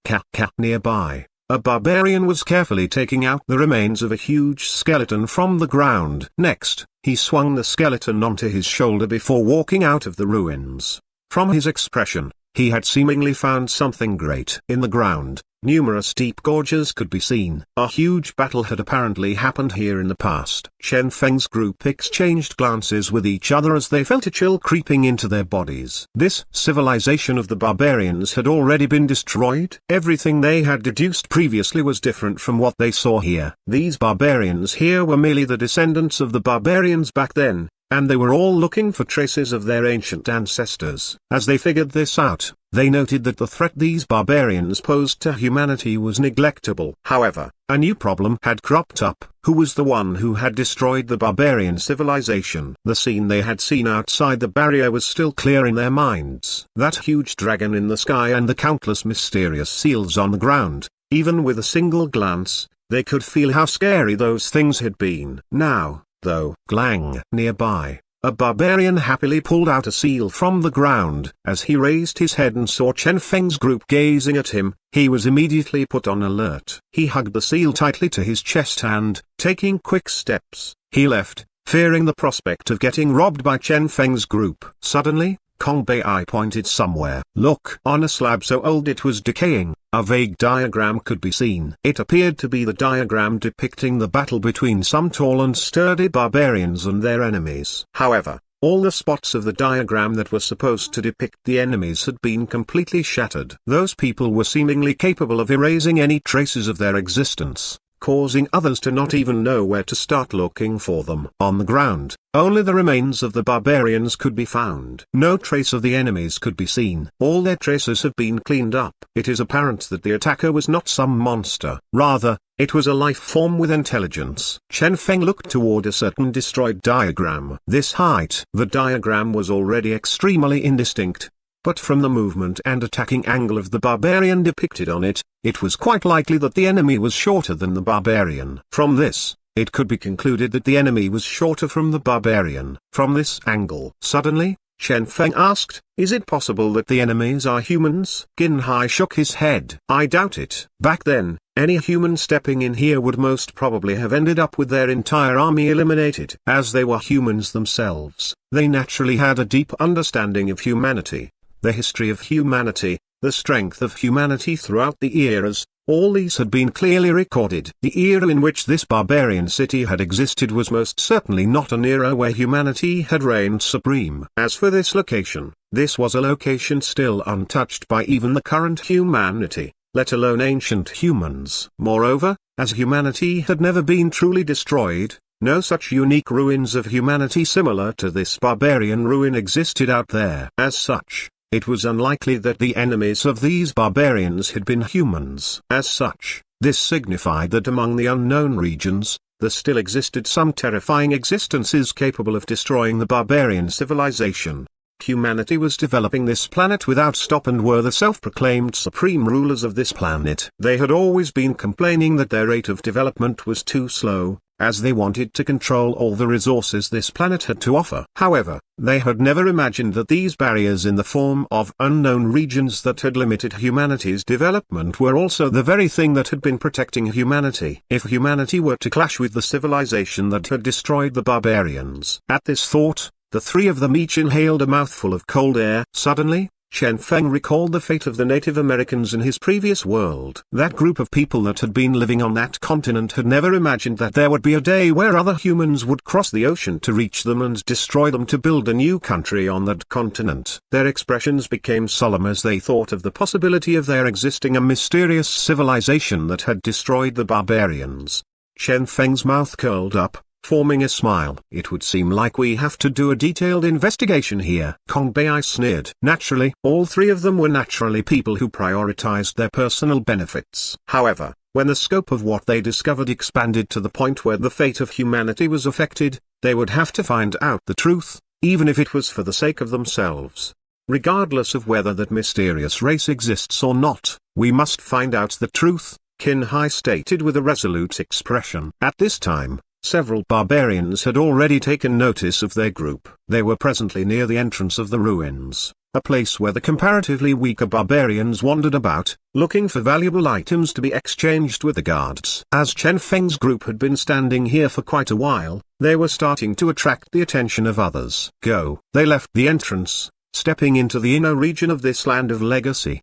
Nearby, a barbarian was carefully taking out the remains of a huge skeleton from the ground. Next, he swung the skeleton onto his shoulder before walking out of the ruins. From his expression, he had seemingly found something great. In the ground, numerous deep gorges could be seen. A huge battle had apparently happened here in the past. Chen Feng's group exchanged glances with each other as they felt a chill creeping into their bodies. This civilization of the barbarians had already been destroyed. Everything they had deduced previously was different from what they saw here. These barbarians here were merely the descendants of the barbarians back then, and they were all looking for traces of their ancient ancestors. As they figured this out, they noted that the threat these barbarians posed to humanity was neglectable. However, a new problem had cropped up. Who was the one who had destroyed the barbarian civilization? The scene they had seen outside the barrier was still clear in their minds. That huge dragon in the sky and the countless mysterious seals on the ground. Even with a single glance, they could feel how scary those things had been. Now, though, Glang. Nearby, a barbarian happily pulled out a seal from the ground. As he raised his head and saw Chen Feng's group gazing at him, he was immediately put on alert. He hugged the seal tightly to his chest and, taking quick steps, he left, fearing the prospect of getting robbed by Chen Feng's group. Suddenly, Kong Bei pointed somewhere. Look! On a slab so old it was decaying, a vague diagram could be seen. It appeared to be the diagram depicting the battle between some tall and sturdy barbarians and their enemies. However, all the spots of the diagram that were supposed to depict the enemies had been completely shattered. Those people were seemingly capable of erasing any traces of their existence, causing others to not even know where to start looking for them. On the ground, only the remains of the barbarians could be found. No trace of the enemies could be seen. All their traces have been cleaned up. It is apparent that the attacker was not some monster. Rather, it was a life form with intelligence. Chen Feng looked toward a certain destroyed diagram. This height. The diagram was already extremely indistinct, but from the movement and attacking angle of the barbarian depicted on it, it was quite likely that the enemy was shorter than the barbarian. From this, it could be concluded that the enemy was shorter from the barbarian. From this angle. Suddenly, Chen Feng asked, "Is it possible that the enemies are humans?" Qin Hai shook his head. "I doubt it. Back then, Any human stepping in here would most probably have ended up with their entire army eliminated. As they were humans themselves, they naturally had a deep understanding of humanity, the history of humanity, the strength of humanity throughout the eras. All these had been clearly recorded. The era in which this barbarian city had existed was most certainly not an era where humanity had reigned supreme. As for this location, this was a location still untouched by even the current humanity, let alone ancient humans. Moreover, as humanity had never been truly destroyed, no such unique ruins of humanity similar to this barbarian ruin existed out there. As such, it was unlikely that the enemies of these barbarians had been humans. As such, this signified that among the unknown regions, there still existed some terrifying existences capable of destroying the barbarian civilization. Humanity was developing this planet without stop and were the self-proclaimed supreme rulers of this planet. They had always been complaining that their rate of development was too slow, as they wanted to control all the resources this planet had to offer. However, they had never imagined that these barriers in the form of unknown regions that had limited humanity's development were also the very thing that had been protecting humanity. If humanity were to clash with the civilization that had destroyed the barbarians. At this thought, the three of them each inhaled a mouthful of cold air. Suddenly, Chen Feng recalled the fate of the Native Americans in his previous world. That group of people that had been living on that continent had never imagined that there would be a day where other humans would cross the ocean to reach them and destroy them to build a new country on that continent. Their expressions became solemn as they thought of the possibility of there existing a mysterious civilization that had destroyed the barbarians. Chen Feng's mouth curled up, forming a smile. It would seem like we have to do a detailed investigation here. Kong Bei sneered. Naturally, all three of them were naturally people who prioritized their personal benefits. However, when the scope of what they discovered expanded to the point where the fate of humanity was affected, they would have to find out the truth, even if it was for the sake of themselves. Regardless of whether that mysterious race exists or not, we must find out the truth, Qin Hai stated with a resolute expression. At this time, several barbarians had already taken notice of their group. They were presently near the entrance of the ruins, a place where the comparatively weaker barbarians wandered about, looking for valuable items to be exchanged with the guards. As Chen Feng's group had been standing here for quite a while, they were starting to attract the attention of others. They left the entrance, stepping into the inner region of this land of legacy.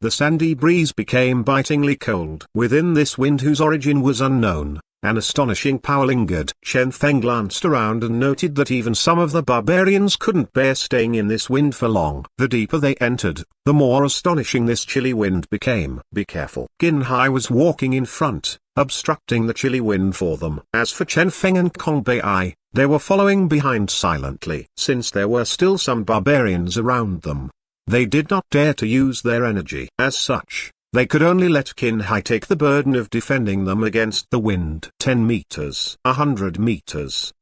The sandy breeze became bitingly cold. Within this wind whose origin was unknown, an astonishing power lingered. Chen Feng glanced around and noted that even some of the barbarians couldn't bear staying in this wind for long. The deeper they entered, the more astonishing this chilly wind became. Be careful. Qin Hai was walking in front, obstructing the chilly wind for them. As for Chen Feng and Kong Bei, they were following behind silently. Since there were still some barbarians around them, they did not dare to use their energy. As such, they could only let Qin Hai take the burden of defending them against the wind. 10 meters. 100 meters.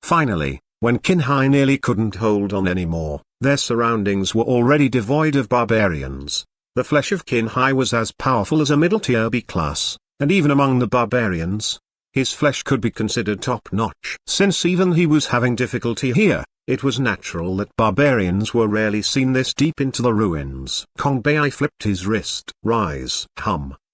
Finally, when Qin Hai nearly couldn't hold on anymore, their surroundings were already devoid of barbarians. The flesh of Qin Hai was as powerful as a middle-tier B class, and even among the barbarians, his flesh could be considered top-notch. Since even he was having difficulty here, it was natural that barbarians were rarely seen this deep into the ruins. Kong Bei flipped his wrist. Rise.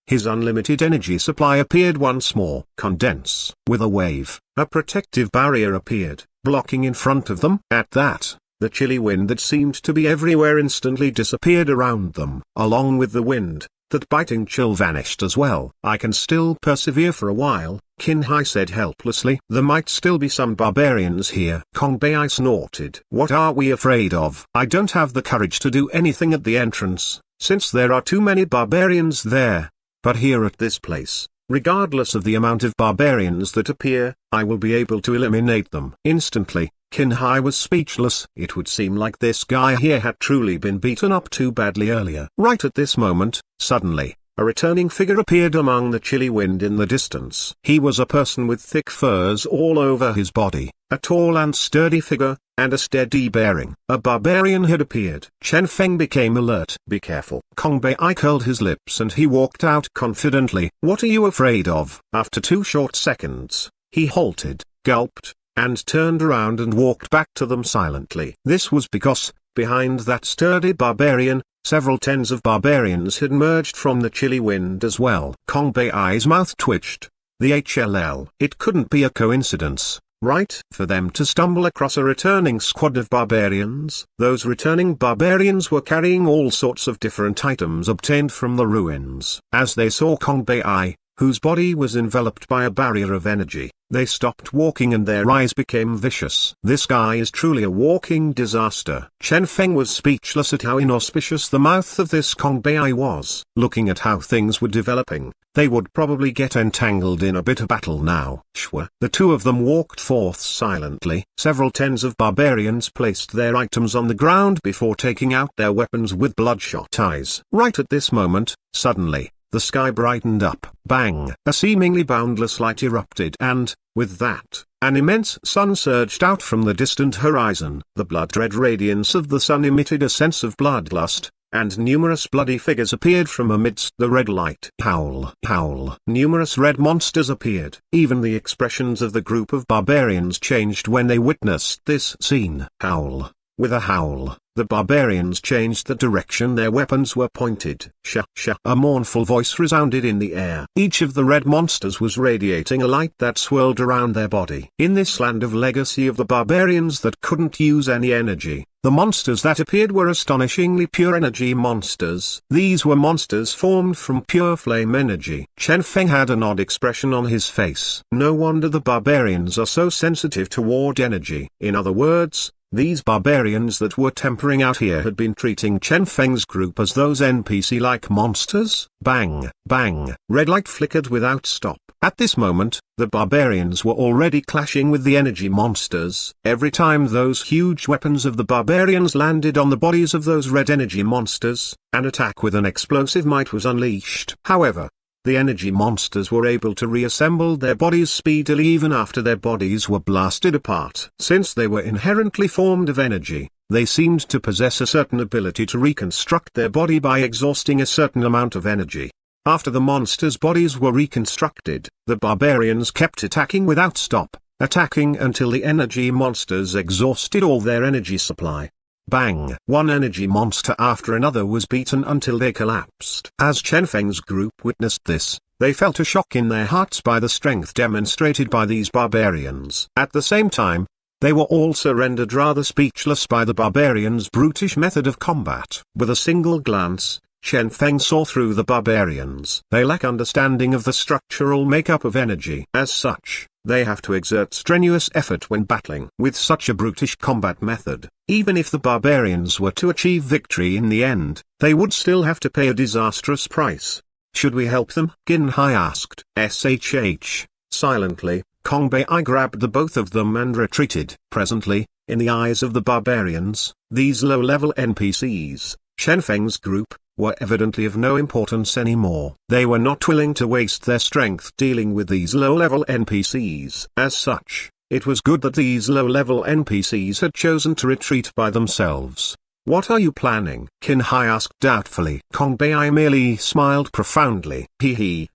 His unlimited energy supply appeared once more. Condense. With a wave, a protective barrier appeared, blocking in front of them. At that, the chilly wind that seemed to be everywhere instantly disappeared around them. Along with the wind, that biting chill vanished as well. I can still persevere for a while, Qin Hai said helplessly. There might still be some barbarians here. Kong Bei snorted. What are we afraid of? I don't have the courage to do anything at the entrance, since there are too many barbarians there. But here at this place, regardless of the amount of barbarians that appear, I will be able to eliminate them. Instantly, Qin Hai was speechless. It would seem like this guy here had truly been beaten up too badly earlier. Right at this moment, suddenly, a returning figure appeared among the chilly wind in the distance. He was a person with thick furs all over his body, a tall and sturdy figure, and a steady bearing. A barbarian had appeared. Chen Feng became alert. Be careful. Kong Bei curled his lips and he walked out confidently. What are you afraid of? After 2 short seconds, he halted, gulped, and turned around and walked back to them silently. This was because Behind that sturdy barbarian, several tens of barbarians had emerged from the chilly wind as well. Kong Bai's mouth twitched. The HLL. It couldn't be a coincidence, right, for them to stumble across a returning squad of barbarians. Those returning barbarians were carrying all sorts of different items obtained from the ruins. As they saw Kong Bai, whose body was enveloped by a barrier of energy, they stopped walking and their eyes became vicious. This guy is truly a walking disaster. Chen Feng was speechless at how inauspicious the mouth of this Kong Bai was. Looking at how things were developing, they would probably get entangled in a bitter battle now. Shwa. The two of them walked forth silently. Several tens of barbarians placed their items on the ground before taking out their weapons with bloodshot eyes. Right at this moment, suddenly, the sky brightened up. Bang! A seemingly boundless light erupted and, with that, an immense sun surged out from the distant horizon. The blood-red radiance of the sun emitted a sense of bloodlust, and numerous bloody figures appeared from amidst the red light. Howl! Howl! Numerous red monsters appeared. Even the expressions of the group of barbarians changed when they witnessed this scene. Howl! With a howl, the barbarians changed the direction their weapons were pointed. Sha sha. A mournful voice resounded in the air. Each of the red monsters was radiating a light that swirled around their body. In this land of legacy of the barbarians that couldn't use any energy, the monsters that appeared were astonishingly pure energy monsters. These were monsters formed from pure flame energy. Chen Feng had an odd expression on his face. No wonder the barbarians are so sensitive toward energy. In other words, these barbarians that were tempering out here had been treating Chen Feng's group as those NPC-like monsters. Bang! Bang! Red light flickered without stop. At this moment, the barbarians were already clashing with the energy monsters. Every time those huge weapons of the barbarians landed on the bodies of those red energy monsters, an attack with an explosive might was unleashed. However, the energy monsters were able to reassemble their bodies speedily even after their bodies were blasted apart. Since they were inherently formed of energy, they seemed to possess a certain ability to reconstruct their body by exhausting a certain amount of energy. After the monsters' bodies were reconstructed, the barbarians kept attacking without stop, attacking until the energy monsters exhausted all their energy supply. Bang! One energy monster after another was beaten until they collapsed. As Chen Feng's group witnessed this, they felt a shock in their hearts by the strength demonstrated by these barbarians. At the same time, they were also rendered rather speechless by the barbarians' brutish method of combat. With a single glance, Chen Feng saw through the barbarians. They lack understanding of the structural makeup of energy. As such, they have to exert strenuous effort when battling. With such a brutish combat method, even if the barbarians were to achieve victory in the end, they would still have to pay a disastrous price. Should we help them? Qin Hai asked. SHH. Silently, Kong Bai grabbed the both of them and retreated. Presently, in the eyes of the barbarians, these low-level NPCs, Chen Feng's group, were evidently of no importance anymore. They were not willing to waste their strength dealing with these low-level NPCs. As such, it was good that these low-level NPCs had chosen to retreat by themselves. What are you planning? Qin Hai asked doubtfully. Kong Bai merely smiled profoundly. Hee.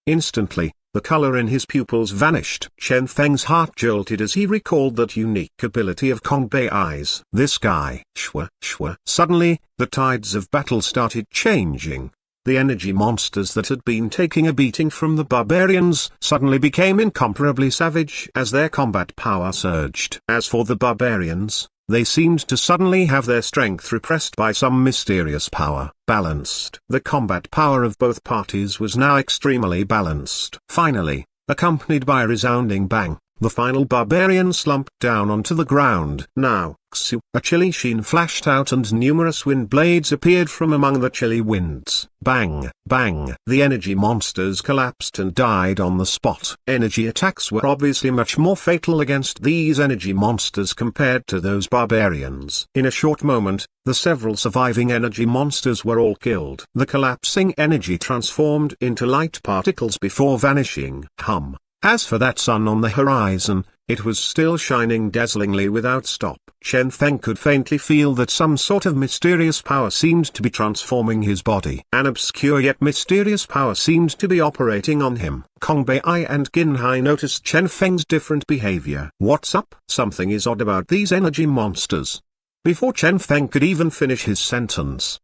Instantly, the color in his pupils vanished. Chen Feng's heart jolted as he recalled that unique ability of Kong Bai's. This guy. Shwa. Suddenly, the tides of battle started changing. The energy monsters that had been taking a beating from the barbarians suddenly became incomparably savage as their combat power surged. As for the barbarians, they seemed to suddenly have their strength repressed by some mysterious power. Balanced. The combat power of both parties was now extremely balanced. Finally, accompanied by a resounding bang, the final barbarian slumped down onto the ground. Now, a chilly sheen flashed out and numerous wind blades appeared from among the chilly winds. Bang! Bang! The energy monsters collapsed and died on the spot. Energy attacks were obviously much more fatal against these energy monsters compared to those barbarians. In a short moment, the several surviving energy monsters were all killed. The collapsing energy transformed into light particles before vanishing. As for that sun on the horizon, it was still shining dazzlingly without stop. Chen Feng could faintly feel that some sort of mysterious power seemed to be transforming his body. An obscure yet mysterious power seemed to be operating on him. Kong Bai and Qin Hai noticed Chen Feng's different behavior. What's up? Something is odd about these energy monsters. Before Chen Feng could even finish his sentence,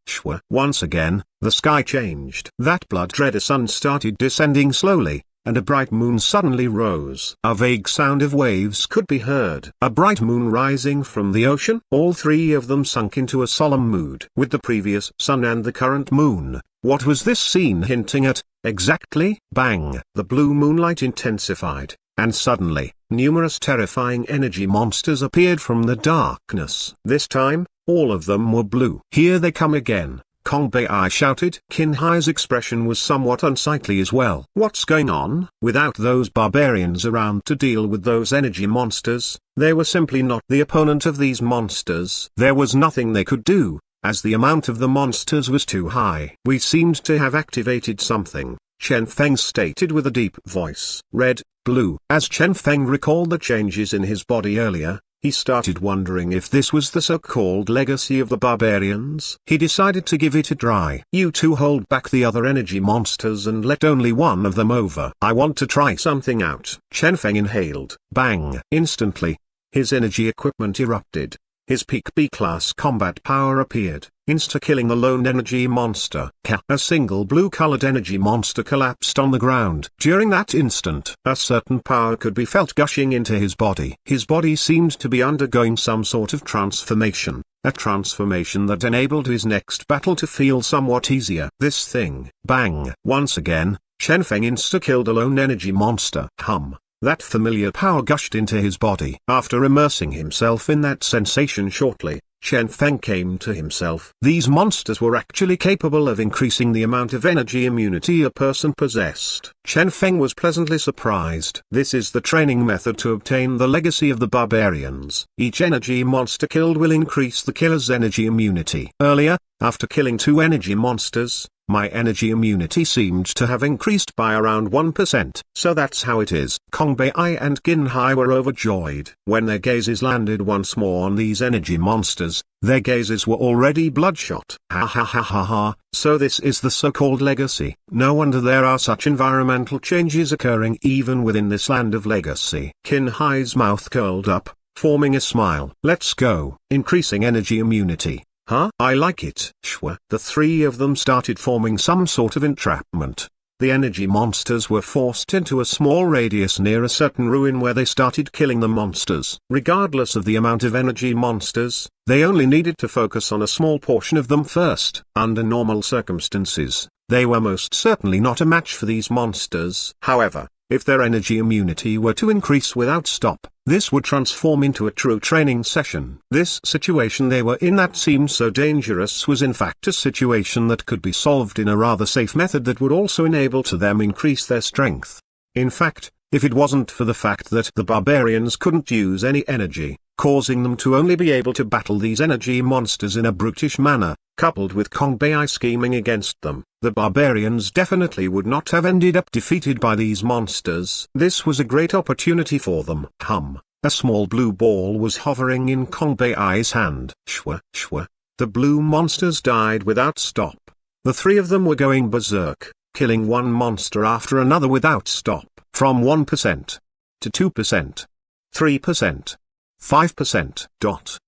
once again, the sky changed. That blood-red sun started descending slowly, and a bright moon suddenly rose. A vague sound of waves could be heard. A bright moon rising from the ocean. All three of them sunk into a solemn mood. With the previous sun and the current moon, what was this scene hinting at, exactly? Bang! The blue moonlight intensified, and suddenly, numerous terrifying energy monsters appeared from the darkness. This time, all of them were blue. Here they come again, Kong Bei shouted. Qin Hai's expression was somewhat unsightly as well. What's going on? Without those barbarians around to deal with those energy monsters, they were simply not the opponent of these monsters. There was nothing they could do, as the amount of the monsters was too high. We seemed to have activated something, Chen Feng stated with a deep voice. Red, blue. As Chen Feng recalled the changes in his body earlier, he started wondering if this was the so-called legacy of the barbarians. He decided to give it a try. You two hold back the other energy monsters and let only one of them over. I want to try something out. Chen Feng inhaled. Bang! Instantly, his energy equipment erupted. His peak B-class combat power appeared, insta-killing the lone energy monster. A single blue-colored energy monster collapsed on the ground. During that instant, a certain power could be felt gushing into his body. His body seemed to be undergoing some sort of transformation, a transformation that enabled his next battle to feel somewhat easier. This thing. Bang! Once again, Chen Feng insta-killed a lone energy monster. That familiar power gushed into his body. After immersing himself in that sensation shortly, Chen Feng came to himself. These monsters were actually capable of increasing the amount of energy immunity a person possessed. Chen Feng was pleasantly surprised. This is the training method to obtain the legacy of the barbarians. Each energy monster killed will increase the killer's energy immunity. Earlier, after killing 2 energy monsters, my energy immunity seemed to have increased by around 1%. So that's how it is. Kong Bei and Qin Hai were overjoyed. When their gazes landed once more on these energy monsters, their gazes were already bloodshot. Ha ha ha ha ha, so this is the so-called legacy. No wonder there are such environmental changes occurring even within this land of legacy. Qin Hai's mouth curled up, forming a smile. Let's go. Increasing energy immunity. Huh? I like it. The three of them started forming some sort of entrapment. The energy monsters were forced into a small radius near a certain ruin where they started killing the monsters. Regardless of the amount of energy monsters, they only needed to focus on a small portion of them first. Under normal circumstances, they were most certainly not a match for these monsters. However, if their energy immunity were to increase without stop, this would transform into a true training session. This situation they were in that seemed so dangerous was in fact a situation that could be solved in a rather safe method that would also enable to them increase their strength. In fact, if it wasn't for the fact that the barbarians couldn't use any energy, causing them to only be able to battle these energy monsters in a brutish manner, coupled with Kong Bei scheming against them, the barbarians definitely would not have ended up defeated by these monsters. This was a great opportunity for them. A small blue ball was hovering in Kong Bei's hand. The blue monsters died without stop. The three of them were going berserk, killing one monster after another without stop, from 1% to 2%, 3%. 5%.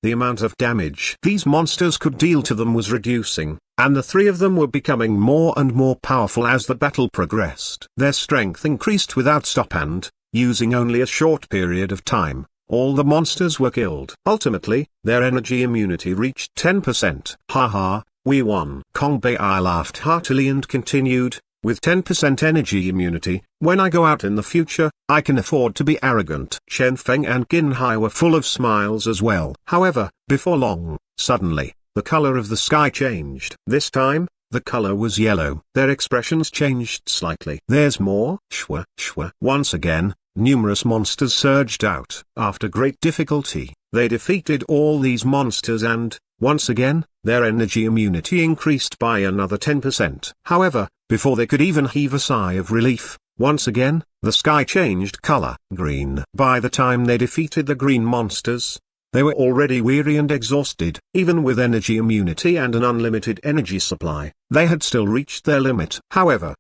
The amount of damage these monsters could deal to them was reducing, and the three of them were becoming more and more powerful as the battle progressed. Their strength increased without stop and, using only a short period of time, all the monsters were killed. Ultimately, their energy immunity reached 10%. Haha, we won. Kong Bei laughed heartily and continued, with 10% energy immunity, when I go out in the future, I can afford to be arrogant. Chen Feng and Qin Hai were full of smiles as well. However, before long, suddenly, the color of the sky changed. This time, the color was yellow. Their expressions changed slightly. There's more. Once again, numerous monsters surged out. After great difficulty, they defeated all these monsters and, once again, their energy immunity increased by another 10%. However, before they could even heave a sigh of relief, once again, the sky changed color. Green. By the time they defeated the green monsters, they were already weary and exhausted. Even with energy immunity and an unlimited energy supply, they had still reached their limit. However,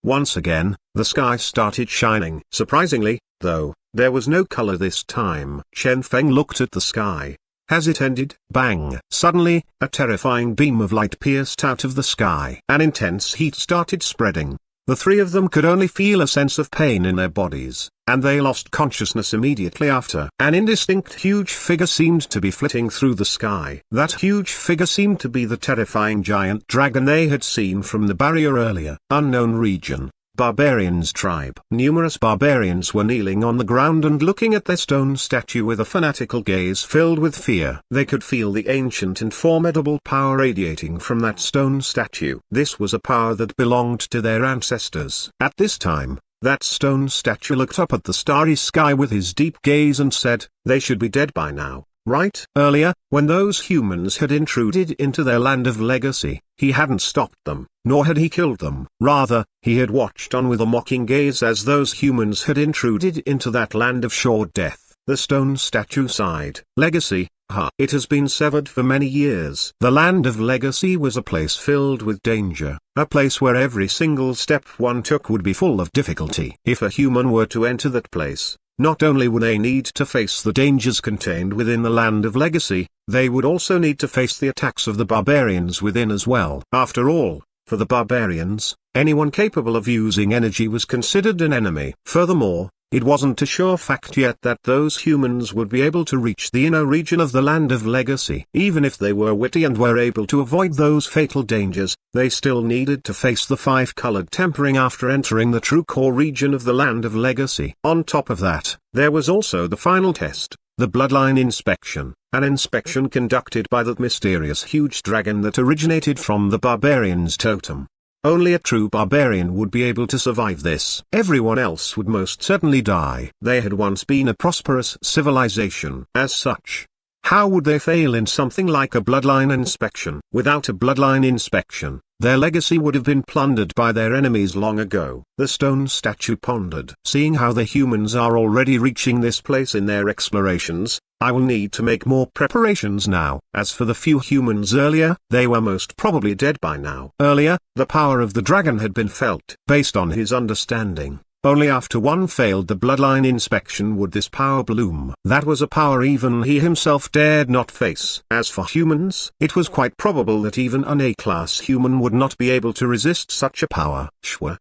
once again, the sky started shining. Surprisingly, though, there was no color this time. Chen Feng looked at the sky. Has it ended? Bang! Suddenly, a terrifying beam of light pierced out of the sky. An intense heat started spreading. The three of them could only feel a sense of pain in their bodies, and they lost consciousness immediately after. An indistinct huge figure seemed to be flitting through the sky. That huge figure seemed to be the terrifying giant dragon they had seen from the barrier earlier. Unknown region. Barbarians tribe. Numerous barbarians were kneeling on the ground and looking at their stone statue with a fanatical gaze filled with fear. They could feel the ancient and formidable power radiating from that stone statue. This was a power that belonged to their ancestors. At this time, that stone statue looked up at the starry sky with his deep gaze and said, "They should be dead by now, right?" Earlier, when those humans had intruded into their land of legacy, he hadn't stopped them, nor had he killed them. Rather, he had watched on with a mocking gaze as those humans had intruded into that land of sure death. The stone statue sighed. Legacy, huh? It has been severed for many years. The land of legacy was a place filled with danger, a place where every single step one took would be full of difficulty. If a human were to enter that place, not only would they need to face the dangers contained within the land of legacy, they would also need to face the attacks of the barbarians within as well. After all, for the barbarians, anyone capable of using energy was considered an enemy. Furthermore, it wasn't a sure fact yet that those humans would be able to reach the inner region of the land of legacy. Even if they were witty and were able to avoid those fatal dangers, they still needed to face the five-colored tempering after entering the true core region of the land of legacy. On top of that, there was also the final test, the bloodline inspection, an inspection conducted by that mysterious huge dragon that originated from the barbarians' totem. Only a true barbarian would be able to survive this. Everyone else would most certainly die. They had once been a prosperous civilization. As such, how would they fail in something like a bloodline inspection? Without a bloodline inspection, their legacy would have been plundered by their enemies long ago. The stone statue pondered. Seeing how the humans are already reaching this place in their explorations, I will need to make more preparations now. As for the few humans earlier, they were most probably dead by now. Earlier, the power of the dragon had been felt. Based on his understanding, only after one failed the bloodline inspection would this power bloom. That was a power even he himself dared not face. As for humans, it was quite probable that even an A-class human would not be able to resist such a power.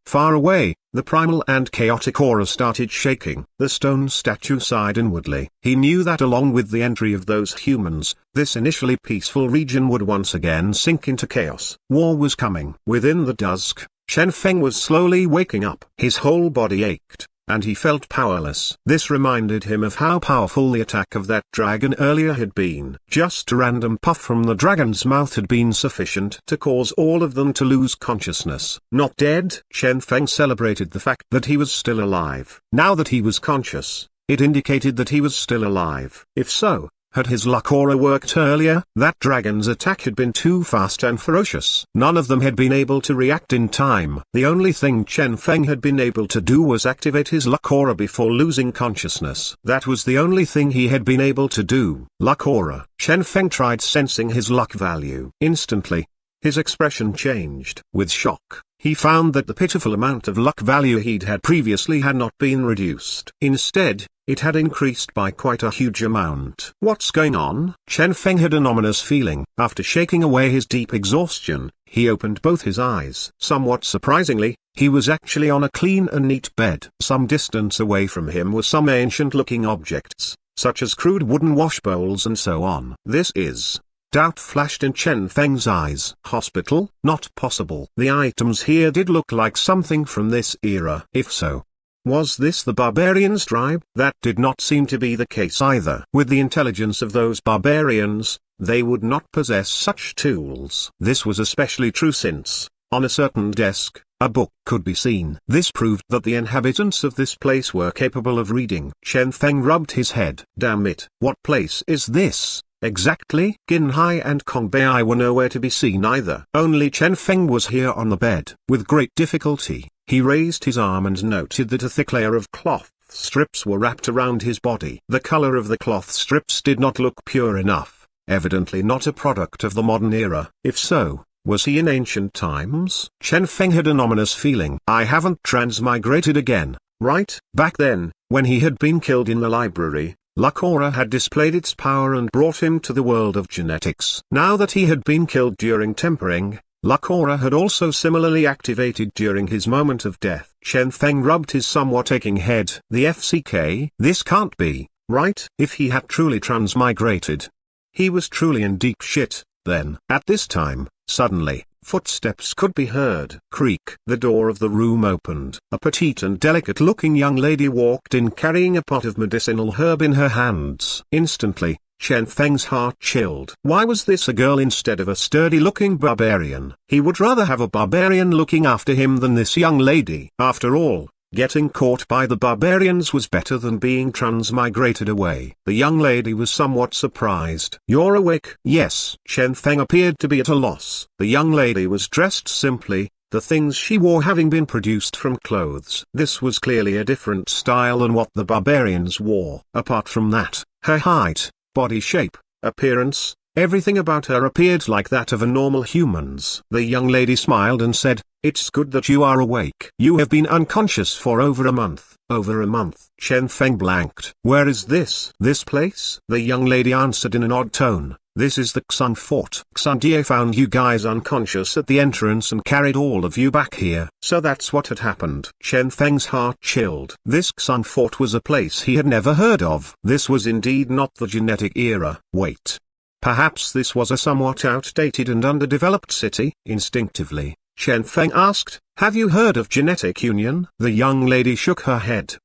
Far away, the primal and chaotic aura started shaking. The stone statue sighed inwardly. He knew that along with the entry of those humans, this initially peaceful region would once again sink into chaos. War was coming. Within the dusk, Chen Feng was slowly waking up. His whole body ached, and he felt powerless. This reminded him of how powerful the attack of that dragon earlier had been. Just a random puff from the dragon's mouth had been sufficient to cause all of them to lose consciousness. Not dead? Chen Feng celebrated the fact that he was still alive. Now that he was conscious, it indicated that he was still alive. If so, had his luck aura worked earlier? That dragon's attack had been too fast and ferocious. None of them had been able to react in time. The only thing Chen Feng had been able to do was activate his luck aura before losing consciousness. That was the only thing he had been able to do. Luck aura. Chen Feng tried sensing his luck value. Instantly, his expression changed. With shock, he found that the pitiful amount of luck value he'd had previously had not been reduced. Instead, it had increased by quite a huge amount. What's going on? Chen Feng had an ominous feeling. After shaking away his deep exhaustion, he opened both his eyes. Somewhat surprisingly, he was actually on a clean and neat bed. Some distance away from him were some ancient-looking objects, such as crude wooden wash bowls and so on. This is... Doubt flashed in Chen Feng's eyes. Hospital? Not possible. The items here did look like something from this era. If so, was this the barbarians' tribe? That did not seem to be the case either. With the intelligence of those barbarians, they would not possess such tools. This was especially true since, on a certain desk, a book could be seen. This proved that the inhabitants of this place were capable of reading. Chen Feng rubbed his head. Damn it. What place is this? Exactly. Qin Hai and Kong Bei were nowhere to be seen either. Only Chen Feng was here on the bed. With great difficulty, he raised his arm and noted that a thick layer of cloth strips were wrapped around his body. The color of the cloth strips did not look pure enough, evidently not a product of the modern era. If so, was he in ancient times? Chen Feng had an ominous feeling. I haven't transmigrated again, right? Back then, when he had been killed in the library, Luck aura had displayed its power and brought him to the world of genetics. Now that he had been killed during tempering, Luck aura had also similarly activated during his moment of death. Chen Feng rubbed his somewhat aching head. The FCK? This can't be, right? If he had truly transmigrated, he was truly in deep shit, then. At this time, suddenly, footsteps could be heard. Creak. The door of the room opened. A petite and delicate-looking young lady walked in carrying a pot of medicinal herb in her hands. Instantly, Chen Feng's heart chilled. Why was this a girl instead of a sturdy-looking barbarian? He would rather have a barbarian looking after him than this young lady. After all, getting caught by the barbarians was better than being transmigrated away. The young lady was somewhat surprised. "You're awake?" "Yes." Chen Feng appeared to be at a loss. The young lady was dressed simply, the things she wore having been produced from clothes. This was clearly a different style than what the barbarians wore. Apart from that, her height, body shape, appearance, everything about her appeared like that of a normal human's. The young lady smiled and said, "It's good that you are awake. You have been unconscious for over a month." "Over a month?" Chen Feng blanked. "Where is this?" "This place?" The young lady answered in an odd tone. "This is the Xun Fort. Xun Die found you guys unconscious at the entrance and carried all of you back here." So that's what had happened. Chen Feng's heart chilled. This Xun Fort was a place he had never heard of. This was indeed not the genetic era. Wait. Perhaps this was a somewhat outdated and underdeveloped city? Instinctively, Chen Feng asked, "Have you heard of Genetic Union?" The young lady shook her head.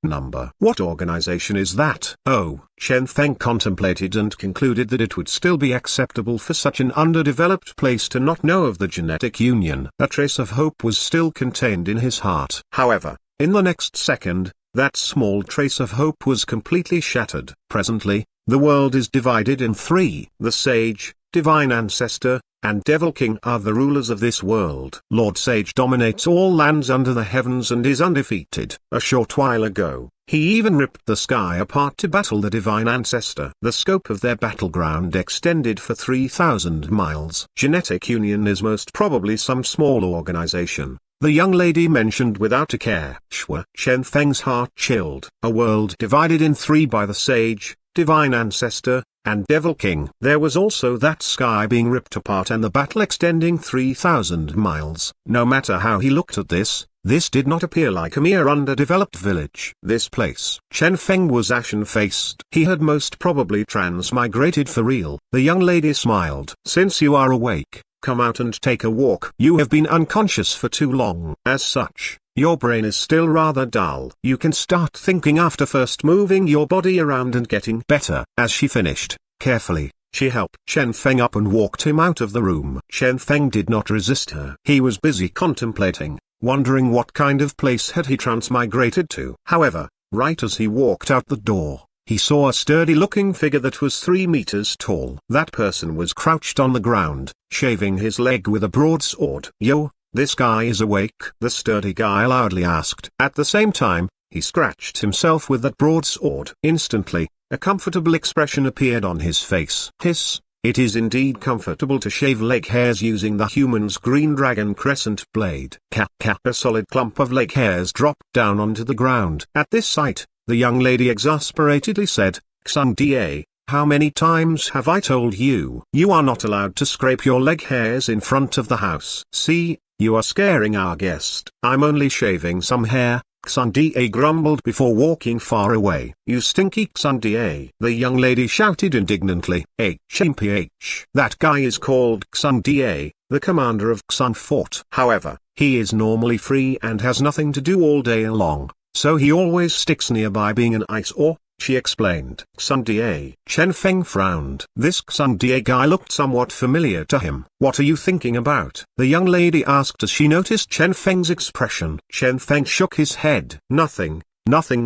What organization is that? Oh, Chen Feng contemplated and concluded that it would still be acceptable for such an underdeveloped place to not know of the Genetic Union. A trace of hope was still contained in his heart. However, in the next second, that small trace of hope was completely shattered. Presently, the world is divided in three. The Sage, Divine Ancestor, and Devil King are the rulers of this world. Lord Sage dominates all lands under the heavens and is undefeated. A short while ago, he even ripped the sky apart to battle the Divine Ancestor. The scope of their battleground extended for 3,000 miles. Genetic Union is most probably some small organization, the young lady mentioned without a care. Shwa. Chen Feng's heart chilled. A world divided in three by the Sage, Divine Ancestor, and Devil King. There was also that sky being ripped apart and the battle extending 3,000 miles. No matter how he looked at this did not appear like a mere underdeveloped village. This place. Chen Feng was ashen-faced. He had most probably transmigrated for real. The young lady smiled. "Since you are awake, come out and take a walk. You have been unconscious for too long. As such, your brain is still rather dull. You can start thinking after first moving your body around and getting better." As she finished, carefully, she helped Chen Feng up and walked him out of the room. Chen Feng did not resist her. He was busy contemplating, wondering what kind of place had he transmigrated to. However, right as he walked out the door, he saw a sturdy-looking figure that was 3 meters tall. That person was crouched on the ground, shaving his leg with a broadsword. "Yo, this guy is awake?" the sturdy guy loudly asked. At the same time, he scratched himself with that broadsword. Instantly, a comfortable expression appeared on his face. "Hiss, it is indeed comfortable to shave leg hairs using the human's green dragon crescent blade." Cap. A solid clump of leg hairs dropped down onto the ground. At this sight, the young lady exasperatedly said, "Xun Die, how many times have I told you? You are not allowed to scrape your leg hairs in front of the house. See, you are scaring our guest." "I'm only shaving some hair," Xun Die grumbled before walking far away. "You stinky Xun Die," the young lady shouted indignantly. "HMPH. That guy is called Xun Die, the commander of Xun Fort. However, he is normally free and has nothing to do all day long, so he always sticks nearby being an eyesore," she explained. "Xun Die." Chen Feng frowned. This Xun Die guy looked somewhat familiar to him. "What are you thinking about?" the young lady asked as she noticed Chen Feng's expression. Chen Feng shook his head. Nothing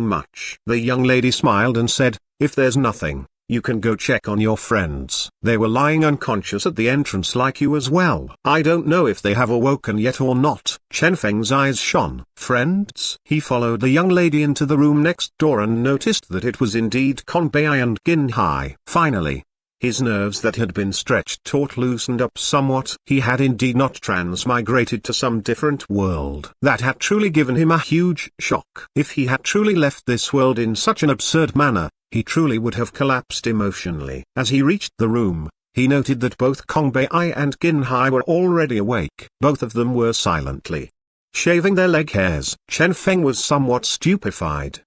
much." The young lady smiled and said, "If there's nothing, you can go check on your friends. They were lying unconscious at the entrance like you as well. I don't know if they have awoken yet or not." Chen Feng's eyes shone. "Friends?" He followed the young lady into the room next door and noticed that it was indeed Konbei and Gin Hai. Finally, his nerves that had been stretched taut loosened up somewhat. He had indeed not transmigrated to some different world. That had truly given him a huge shock. If he had truly left this world in such an absurd manner, he truly would have collapsed emotionally. As he reached the room, he noted that both Kong Bei and Qin Hai were already awake. Both of them were silently shaving their leg hairs. Chen Feng was somewhat stupefied.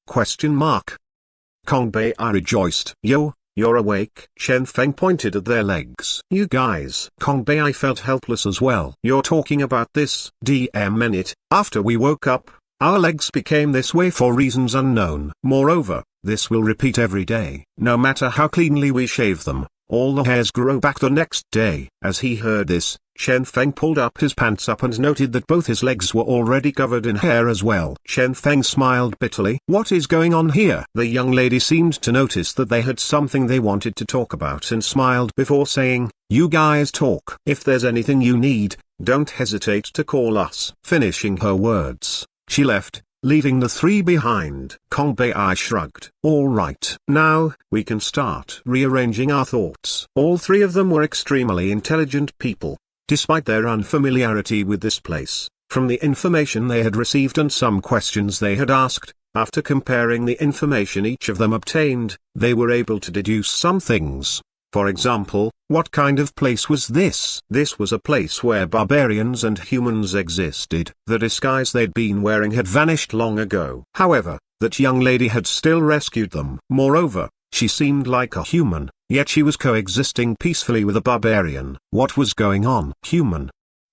Kong Bei rejoiced. Yo, you're awake? Chen Feng pointed at their legs. You guys. Kong Bei felt helpless as well. You're talking about this minute. After we woke up, our legs became this way for reasons unknown. Moreover, this will repeat every day. No matter how cleanly we shave them, all the hairs grow back the next day. As he heard this, Chen Feng pulled up his pants up and noted that both his legs were already covered in hair as well. Chen Feng smiled bitterly. What is going on here? The young lady seemed to notice that they had something they wanted to talk about and smiled before saying, you guys talk. If there's anything you need, don't hesitate to call us. Finishing her words, she left, leaving the three behind. Kong Bei shrugged. All right. Now, we can start rearranging our thoughts. All three of them were extremely intelligent people. Despite their unfamiliarity with this place, from the information they had received and some questions they had asked, after comparing the information each of them obtained, they were able to deduce some things. For example, what kind of place was this? This was a place where barbarians and humans existed. The disguise they'd been wearing had vanished long ago. However, that young lady had still rescued them. Moreover, she seemed like a human, yet she was coexisting peacefully with a barbarian. What was going on? Human.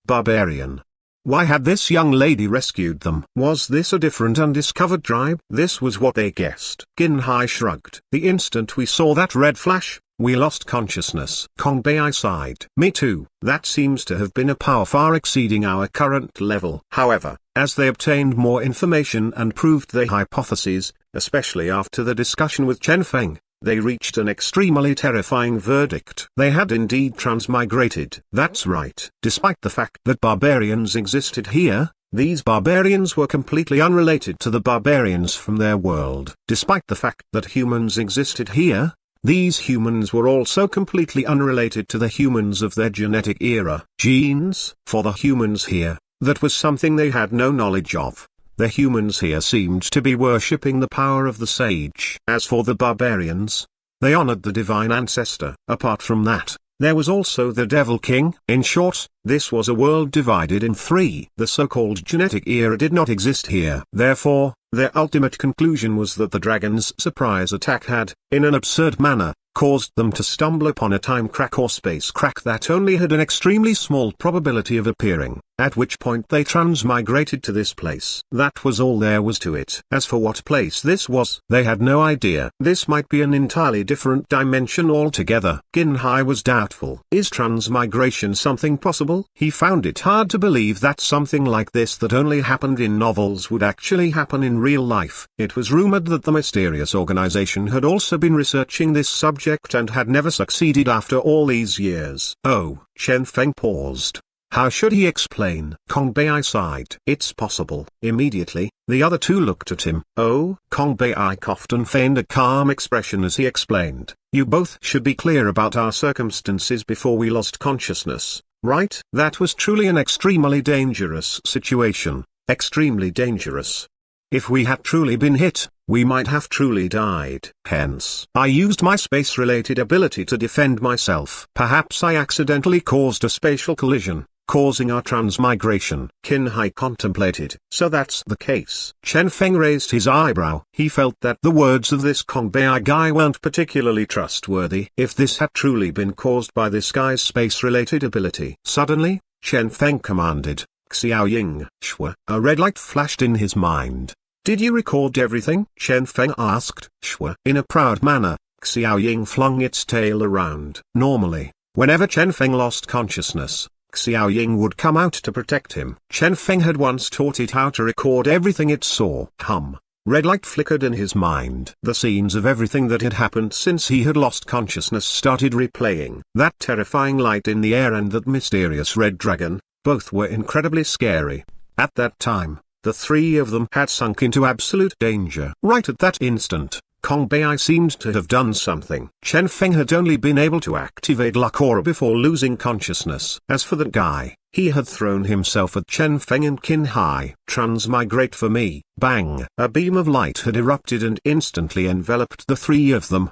Barbarian. Why had this young lady rescued them? Was this a different undiscovered tribe? This was what they guessed. Qin Hai shrugged. The instant we saw that red flash, we lost consciousness. Kong Bei sighed. Me too. That seems to have been a power far exceeding our current level. However, as they obtained more information and proved their hypotheses, especially after the discussion with Chen Feng, they reached an extremely terrifying verdict. They had indeed transmigrated. That's right. Despite the fact that barbarians existed here, these barbarians were completely unrelated to the barbarians from their world. Despite the fact that humans existed here, these humans were also completely unrelated to the humans of their genetic era. Genes, for the humans here, that was something they had no knowledge of. The humans here seemed to be worshipping the power of the sage. As for the barbarians, they honored the divine ancestor. Apart from that, there was also the Devil King. In short, this was a world divided in three. The so-called genetic era did not exist here. Therefore, their ultimate conclusion was that the dragon's surprise attack had, in an absurd manner, caused them to stumble upon a time crack or space crack that only had an extremely small probability of appearing, at which point they transmigrated to this place. That was all there was to it. As for what place this was, they had no idea. This might be an entirely different dimension altogether. Qin Hai was doubtful. Is transmigration something possible? He found it hard to believe that something like this that only happened in novels would actually happen in real life. It was rumored that the mysterious organization had also been researching this subject and had never succeeded after all these years. Oh, Chen Feng paused. How should he explain? Kong Bei sighed. It's possible. Immediately, the other two looked at him. Oh, Kong Bei coughed and feigned a calm expression as he explained. You both should be clear about our circumstances before we lost consciousness, right? That was truly an extremely dangerous situation. Extremely dangerous. If we had truly been hit, we might have truly died. Hence, I used my space-related ability to defend myself. Perhaps I accidentally caused a spatial collision, causing our transmigration. Qin Hai contemplated. So that's the case. Chen Feng raised his eyebrow. He felt that the words of this Kong Bei guy weren't particularly trustworthy. If this had truly been caused by this guy's space-related ability. Suddenly, Chen Feng commanded, Xiao Ying, Shua. A red light flashed in his mind. Did you record everything? Chen Feng asked. Shua. In a proud manner, Xiao Ying flung its tail around. Normally, whenever Chen Feng lost consciousness, Xiao Ying would come out to protect him. Chen Feng had once taught it how to record everything it saw. Red light flickered in his mind. The scenes of everything that had happened since he had lost consciousness started replaying. That terrifying light in the air and that mysterious red dragon, both were incredibly scary. At that time, the three of them had sunk into absolute danger. Right at that instant, Kong Bei seemed to have done something. Chen Feng had only been able to activate luck aura before losing consciousness. As for that guy, He had thrown himself at Chen Feng and Qin Hai. "Transmigrate for me." Bang! A beam of light had erupted and instantly enveloped the three of them.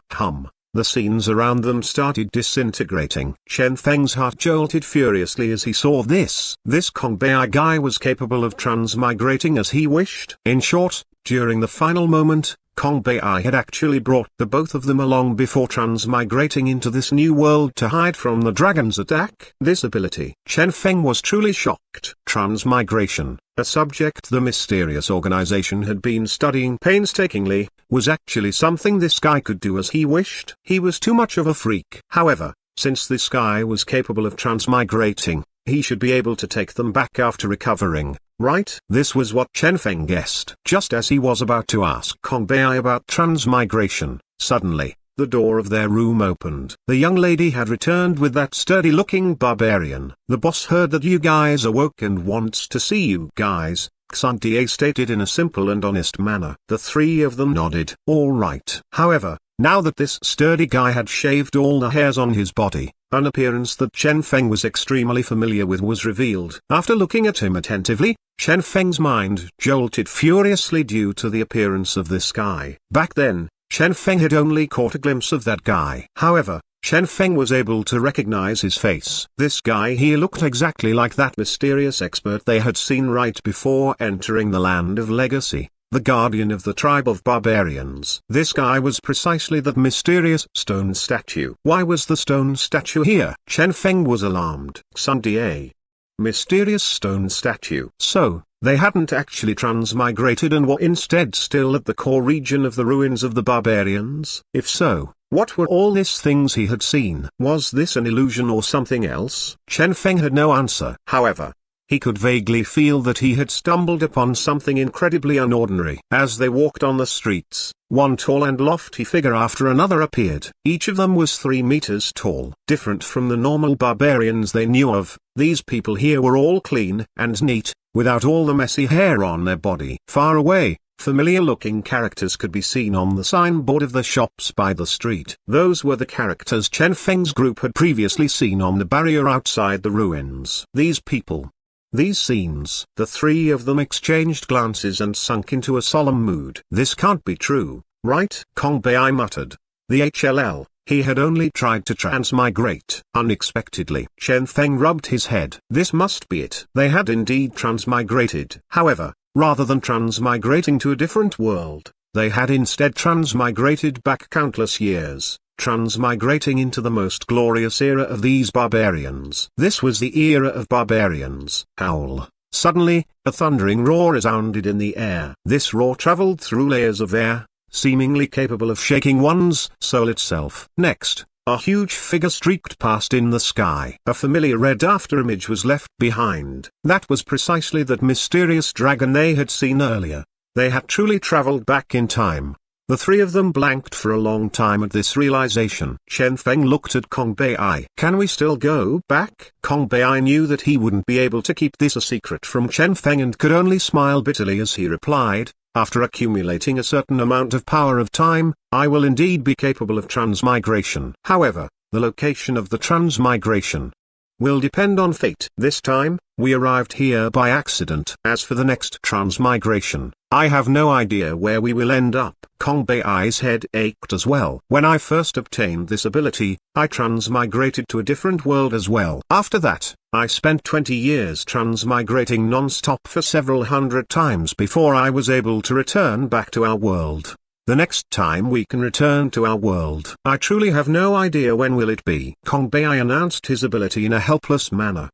The scenes around them started disintegrating. Chen Feng's heart jolted furiously as he saw this. This Kong Bei guy was capable of transmigrating as he wished. In short, during the final moment, Kong Bei had actually brought the both of them along before transmigrating into this new world to hide from the dragon's attack. This ability, Chen Feng was truly shocked. Transmigration, a subject the mysterious organization had been studying painstakingly, was actually something this guy could do as he wished. He was too much of a freak. However, since this guy was capable of transmigrating, he should be able to take them back after recovering, right? This was what Chen Feng guessed. Just as he was about to ask Kong Bei about transmigration, suddenly, the door of their room opened. The young lady had returned with that sturdy-looking barbarian. "The boss heard that you guys awoke and wants to see you guys," Xantier stated in a simple and honest manner. The three of them nodded. All right. However, now that this sturdy guy had shaved all the hairs on his body, an appearance that Chen Feng was extremely familiar with was revealed. After looking at him attentively, Chen Feng's mind jolted furiously due to the appearance of this guy. Back then, Chen Feng had only caught a glimpse of that guy. However, Chen Feng was able to recognize his face. This guy here looked exactly like that mysterious expert they had seen right before entering the Land of Legacy, the guardian of the tribe of barbarians. This guy was precisely that mysterious stone statue. Why was the stone statue here? Chen Feng was alarmed. Xantier. Mysterious stone statue. So, they hadn't actually transmigrated and were instead still at the core region of the ruins of the barbarians? If so, what were all these things he had seen? Was this an illusion or something else? Chen Feng had no answer. However, he could vaguely feel that he had stumbled upon something incredibly unordinary. As they walked on the streets, one tall and lofty figure after another appeared. Each of them was 3 meters tall. Different from the normal barbarians they knew of, these people here were all clean and neat, without all the messy hair on their body. Far away, familiar-looking characters could be seen on the signboard of the shops by the street. Those were the characters Chen Feng's group had previously seen on the barrier outside the ruins. These people. These scenes. The three of them exchanged glances and sunk into a solemn mood. This can't be true, right? Kong Bei muttered. The HLL. He had only tried to transmigrate. Unexpectedly, Chen Feng rubbed his head. This must be it. They had indeed transmigrated. However, rather than transmigrating to a different world, they had instead transmigrated back countless years, transmigrating into the most glorious era of these barbarians. This was the era of barbarians. Howl. Suddenly, a thundering roar resounded in the air. This roar traveled through layers of air, seemingly capable of shaking one's soul itself. Next, a huge figure streaked past in the sky. A familiar red afterimage was left behind. That was precisely that mysterious dragon they had seen earlier. They had truly traveled back in time. The three of them blanked for a long time at this realization. Chen Feng looked at Kong Bei. Can we still go back? Kong Bei knew that he wouldn't be able to keep this a secret from Chen Feng and could only smile bitterly as he replied, after accumulating a certain amount of power of time, I will indeed be capable of transmigration. However, the location of the transmigration will depend on fate. This time, we arrived here by accident. As for the next transmigration, I have no idea where we will end up. Kong Bei's head ached as well. When I first obtained this ability, I transmigrated to a different world as well. After that, I spent 20 years transmigrating non-stop for several hundred times before I was able to return back to our world. The next time we can return to our world, I truly have no idea when will it be. Kong Bei announced his ability in a helpless manner.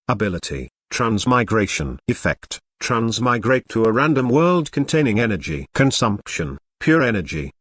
Ability, transmigration. Effect, transmigrate to a random world containing energy. Consumption, pure energy.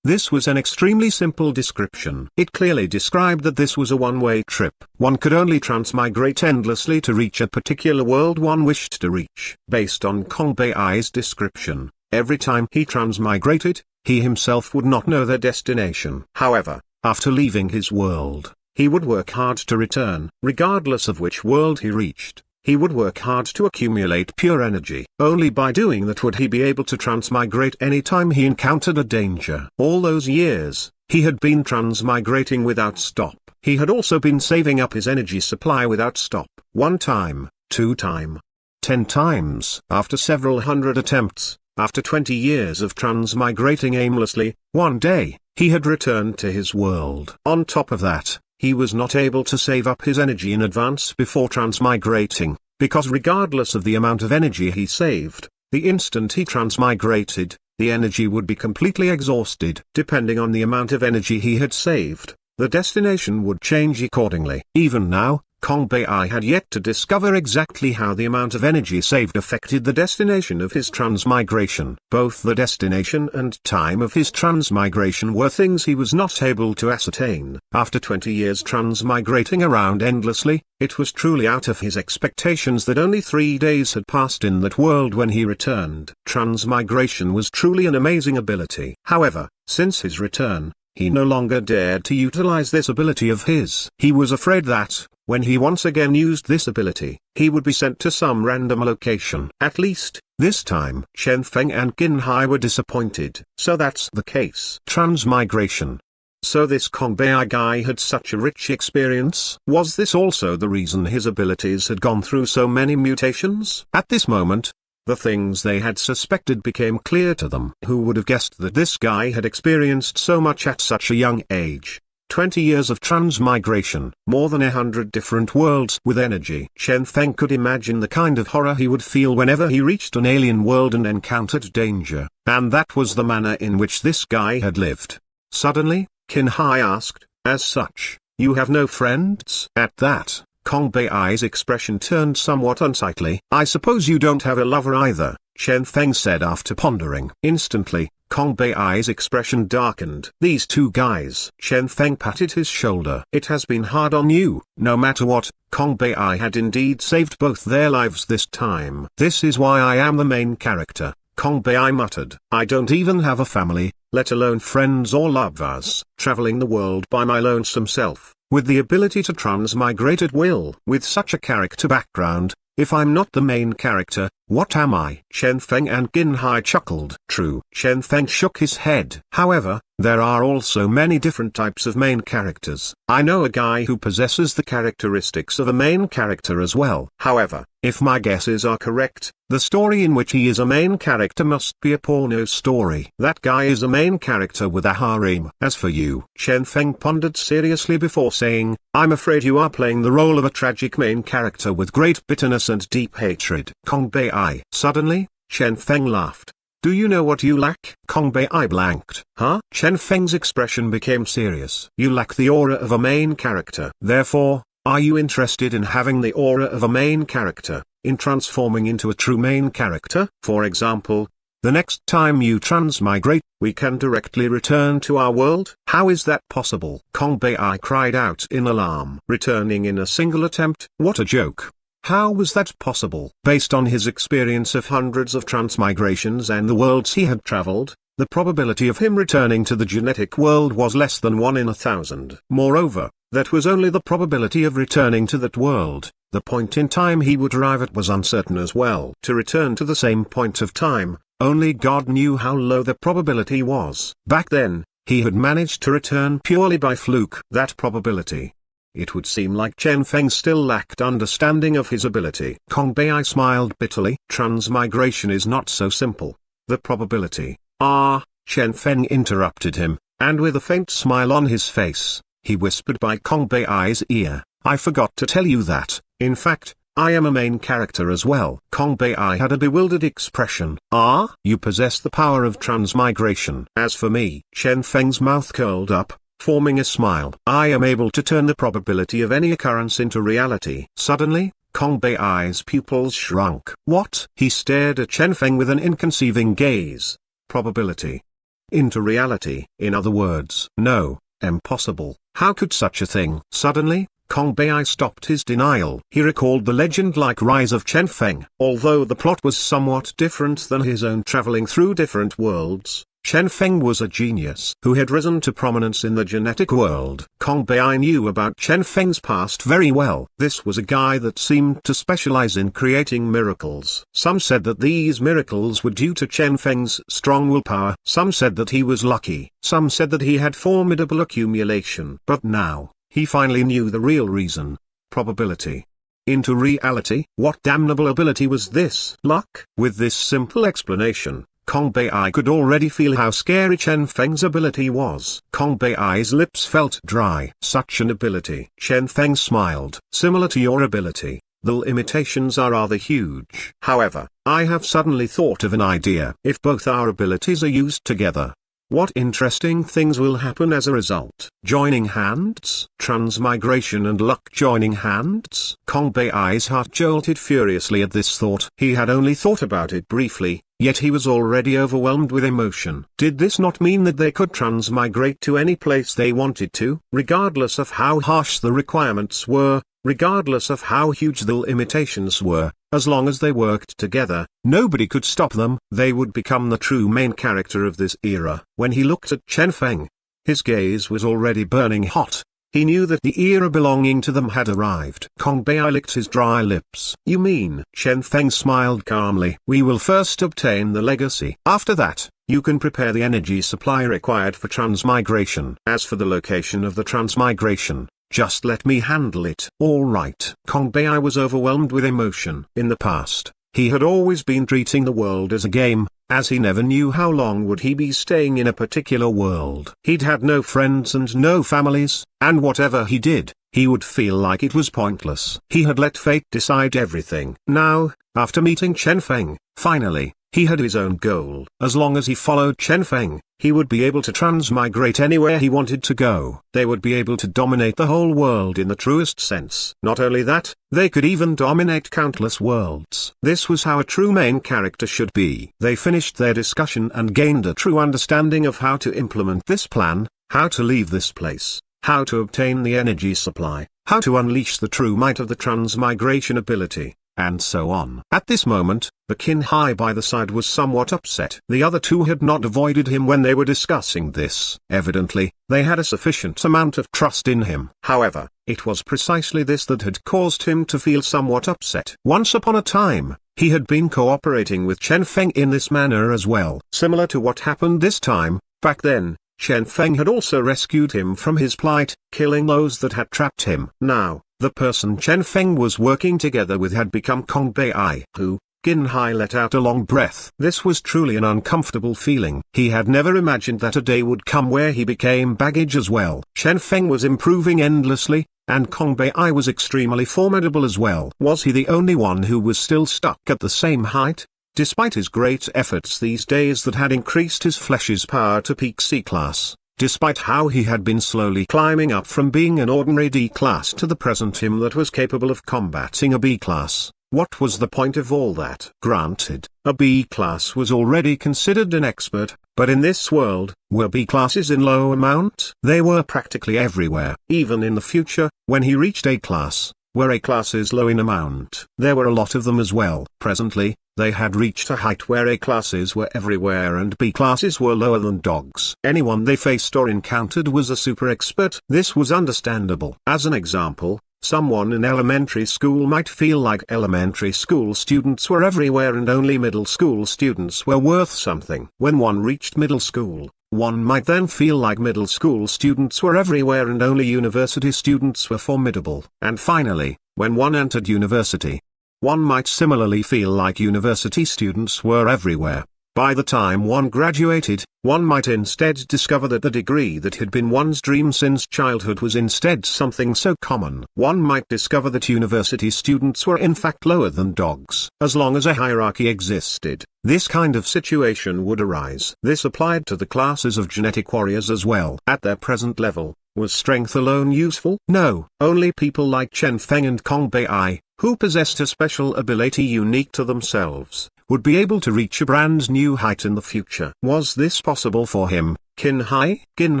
This was an extremely simple description. It clearly described that this was a one-way trip. One could only transmigrate endlessly to reach a particular world one wished to reach. Based on Kong Bei's description, every time he transmigrated, he himself would not know their destination. However, after leaving his world, he would work hard to return. Regardless of which world he reached, he would work hard to accumulate pure energy. Only by doing that would he be able to transmigrate any time he encountered a danger. All those years, he had been transmigrating without stop. he had also been saving up his energy supply without stop. 1 time, 2 time, 10 times. After several hundred attempts, after 20 years of transmigrating aimlessly, one day, he had returned to his world. On top of that, he was not able to save up his energy in advance before transmigrating, because regardless of the amount of energy he saved, the instant he transmigrated, the energy would be completely exhausted. Depending on the amount of energy he had saved, the destination would change accordingly. Even now, Kong Bei had yet to discover exactly how the amount of energy saved affected the destination of his transmigration. Both the destination and time of his transmigration were things he was not able to ascertain. After 20 years transmigrating around endlessly, it was truly out of his expectations that only 3 days had passed in that world when he returned. Transmigration was truly an amazing ability. However, since his return, he no longer dared to utilize this ability of his. He was afraid that, when he once again used this ability, he would be sent to some random location. At least, this time, Chen Feng and Qin Hai were disappointed. So that's the case. Transmigration. So this Kong Bei guy had such a rich experience. Was this also the reason his abilities had gone through so many mutations? At this moment, the things they had suspected became clear to them. Who would have guessed that this guy had experienced so much at such a young age? 20 years of transmigration, more than 100 different worlds with energy. Chen Feng could imagine the kind of horror he would feel whenever he reached an alien world and encountered danger, and that was the manner in which this guy had lived. Suddenly, Qin Hai asked, "As such, you have no friends?" At that, Kong Bei's expression turned somewhat unsightly. "I suppose you don't have a lover either," Chen Feng said after pondering. Instantly, Kong Bei's expression darkened. "These two guys." Chen Feng patted his shoulder. "It has been hard on you." No matter what, Kong Bei had indeed saved both their lives this time. "This is why I am the main character," Kong Bei muttered. "I don't even have a family, let alone friends or lovers. Traveling the world by my lonesome self, with the ability to transmigrate at will. With such a character background, if I'm not the main character, what am I?" Chen Feng and Qin Hai chuckled. "True." Chen Feng shook his head. "However, there are also many different types of main characters. I know a guy who possesses the characteristics of a main character as well. However, if my guesses are correct, the story in which he is a main character must be a porno story. That guy is a main character with a harem. As for you," Chen Feng pondered seriously before saying, "I'm afraid you are playing the role of a tragic main character with great bitterness and deep hatred." Kong Bei. Suddenly, Chen Feng laughed. "Do you know what you lack?" Kong Bei blanked. "Huh?" Chen Feng's expression became serious. "You lack the aura of a main character. Therefore, are you interested in having the aura of a main character, in transforming into a true main character? For example, the next time you transmigrate, we can directly return to our world." "How is that possible?" Kong Bei cried out in alarm. "Returning in a single attempt? What a joke. How was that possible?" Based on his experience of hundreds of transmigrations and the worlds he had traveled, the probability of him returning to the genetic world was less than 1 in 1,000. Moreover, that was only the probability of returning to that world. The point in time he would arrive at was uncertain as well. To return to the same point of time, only God knew how low the probability was. Back then, he had managed to return purely by fluke. That probability. It would seem like Chen Feng still lacked understanding of his ability. Kong Bei smiled bitterly. "Transmigration is not so simple. The probability." "Ah," Chen Feng interrupted him, and with a faint smile on his face, he whispered by Kong Bei's ear, "I forgot to tell you that, in fact, I am a main character as well." Kong Bei had a bewildered expression. "Ah? You possess the power of transmigration." "As for me," Chen Feng's mouth curled up, forming a smile, "I am able to turn the probability of any occurrence into reality." Suddenly, Kong Bei's pupils shrunk. "What?" He stared at Chen Feng with an inconceiving gaze. "Probability into reality. In other words, no, impossible. How could such a thing?" Suddenly, Kong Bei stopped his denial. He recalled the legend-like rise of Chen Feng. Although the plot was somewhat different than his own traveling through different worlds, Chen Feng was a genius who had risen to prominence in the genetic world. Kong Bei knew about Chen Feng's past very well. This was a guy that seemed to specialize in creating miracles. Some said that these miracles were due to Chen Feng's strong willpower. Some said that he was lucky. Some said that he had formidable accumulation. But now, he finally knew the real reason. Probability into reality. What damnable ability was this? Luck? With this simple explanation, Kong Bei could already feel how scary Chen Feng's ability was. Kong Bei's lips felt dry. Such an ability. Chen Feng smiled. Similar to your ability, the limitations are rather huge. However, I have suddenly thought of an idea. If both our abilities are used together, what interesting things will happen as a result? Joining hands? Transmigration and luck joining hands? Kong Bei's heart jolted furiously at this thought. He had only thought about it briefly, yet he was already overwhelmed with emotion. Did this not mean that they could transmigrate to any place they wanted to? Regardless of how harsh the requirements were, regardless of how huge the limitations were, as long as they worked together, nobody could stop them. They would become the true main character of this era. When he looked at Chen Feng, his gaze was already burning hot. He knew that the era belonging to them had arrived. Kong Bei licked his dry lips. You mean? Chen Feng smiled calmly. We will first obtain the legacy. After that, you can prepare the energy supply required for transmigration. As for the location of the transmigration, just let me handle it. All right. Kong Bei was overwhelmed with emotion. In the past, he had always been treating the world as a game, as he never knew how long would he be staying in a particular world. He'd had no friends and no families, and whatever he did, he would feel like it was pointless. He had let fate decide everything. Now, after meeting Chen Feng, finally, he had his own goal. As long as he followed Chen Feng, he would be able to transmigrate anywhere he wanted to go. They would be able to dominate the whole world in the truest sense. Not only that, they could even dominate countless worlds. This was how a true main character should be. They finished their discussion and gained a true understanding of how to implement this plan, how to leave this place, how to obtain the energy supply, how to unleash the true might of the transmigration ability, and so on. At this moment, the Qin Hai by the side was somewhat upset. The other two had not avoided him when they were discussing this. Evidently, they had a sufficient amount of trust in him. However, it was precisely this that had caused him to feel somewhat upset. Once upon a time, he had been cooperating with Chen Feng in this manner as well. Similar to what happened this time, back then, Chen Feng had also rescued him from his plight, killing those that had trapped him. Now, the person Chen Feng was working together with had become Kong Bei, who, Qin Hai let out a long breath. This was truly an uncomfortable feeling. He had never imagined that a day would come where he became baggage as well. Chen Feng was improving endlessly, and Kong Bei was extremely formidable as well. Was he the only one who was still stuck at the same height? Despite his great efforts these days that had increased his flesh's power to peak C-class, despite how he had been slowly climbing up from being an ordinary D-class to the present him that was capable of combating a B-class, what was the point of all that? Granted, a B-class was already considered an expert, but in this world, were B-classes in low amount? They were practically everywhere. Even in the future, when he reached A-class, were A-classes low in amount? There were a lot of them as well. Presently, they had reached a height where A-classes were everywhere and B-classes were lower than dogs. Anyone they faced or encountered was a super expert. This was understandable. As an example, someone in elementary school might feel like elementary school students were everywhere and only middle school students were worth something. When one reached middle school, one might then feel like middle school students were everywhere and only university students were formidable. And finally, when one entered university, one might similarly feel like university students were everywhere. By the time one graduated, one might instead discover that the degree that had been one's dream since childhood was instead something so common. One might discover that university students were in fact lower than dogs. As long as a hierarchy existed, this kind of situation would arise. This applied to the classes of genetic warriors as well. At their present level, was strength alone useful? No. Only people like Chen Feng and Kong Bei, who possessed a special ability unique to themselves, would be able to reach a brand new height in the future. Was this possible for him, Qin Hai? Qin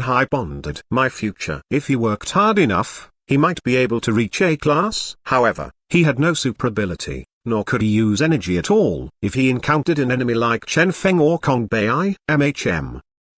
Hai pondered. My future. If he worked hard enough, he might be able to reach A-class. However, he had no super ability, nor could he use energy at all. If he encountered an enemy like Chen Feng or Kong Bei,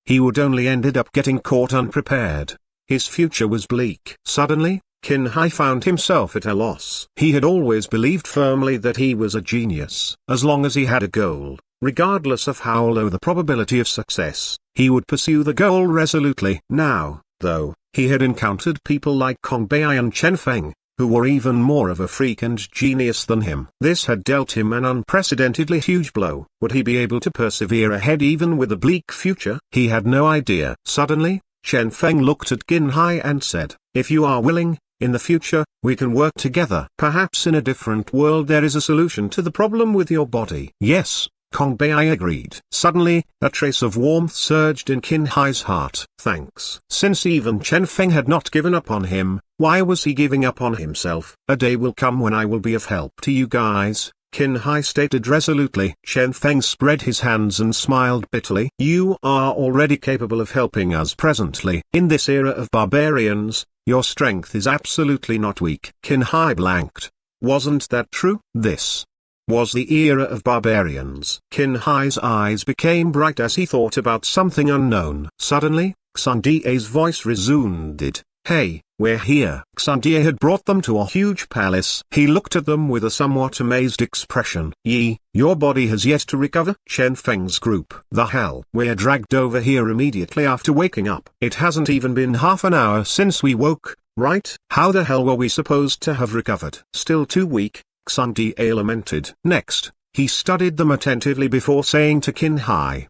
he would only ended up getting caught unprepared. His future was bleak. Suddenly, Qin Hai found himself at a loss. He had always believed firmly that he was a genius. As long as he had a goal, regardless of how low the probability of success, he would pursue the goal resolutely. Now, though, he had encountered people like Kong Bei and Chen Feng, who were even more of a freak and genius than him. This had dealt him an unprecedentedly huge blow. Would he be able to persevere ahead even with a bleak future? He had no idea. Suddenly, Chen Feng looked at Qin Hai and said, "If you are willing, in the future, we can work together. Perhaps in a different world there is a solution to the problem with your body." "Yes," Kong Bei agreed. Suddenly, a trace of warmth surged in Qin Hai's heart. Thanks. Since even Chen Feng had not given up on him, why was he giving up on himself? "A day will come when I will be of help to you guys," Qin Hai stated resolutely. Chen Feng spread his hands and smiled bitterly. "You are already capable of helping us presently. In this era of barbarians, your strength is absolutely not weak." Qin Hai blanked. Wasn't that true? This was the era of barbarians. Qin Hai's eyes became bright as he thought about something unknown. Suddenly, Xandie's voice resounded. "Hey, we're here." Xandie had brought them to a huge palace. He looked at them with a somewhat amazed expression. Your body has yet to recover?" Chen Feng's group. "The hell? We're dragged over here immediately after waking up. It hasn't even been half an hour since we woke, right? How the hell were we supposed to have recovered?" "Still too weak," Xandie lamented. Next, he studied them attentively before saying to Qin Hai,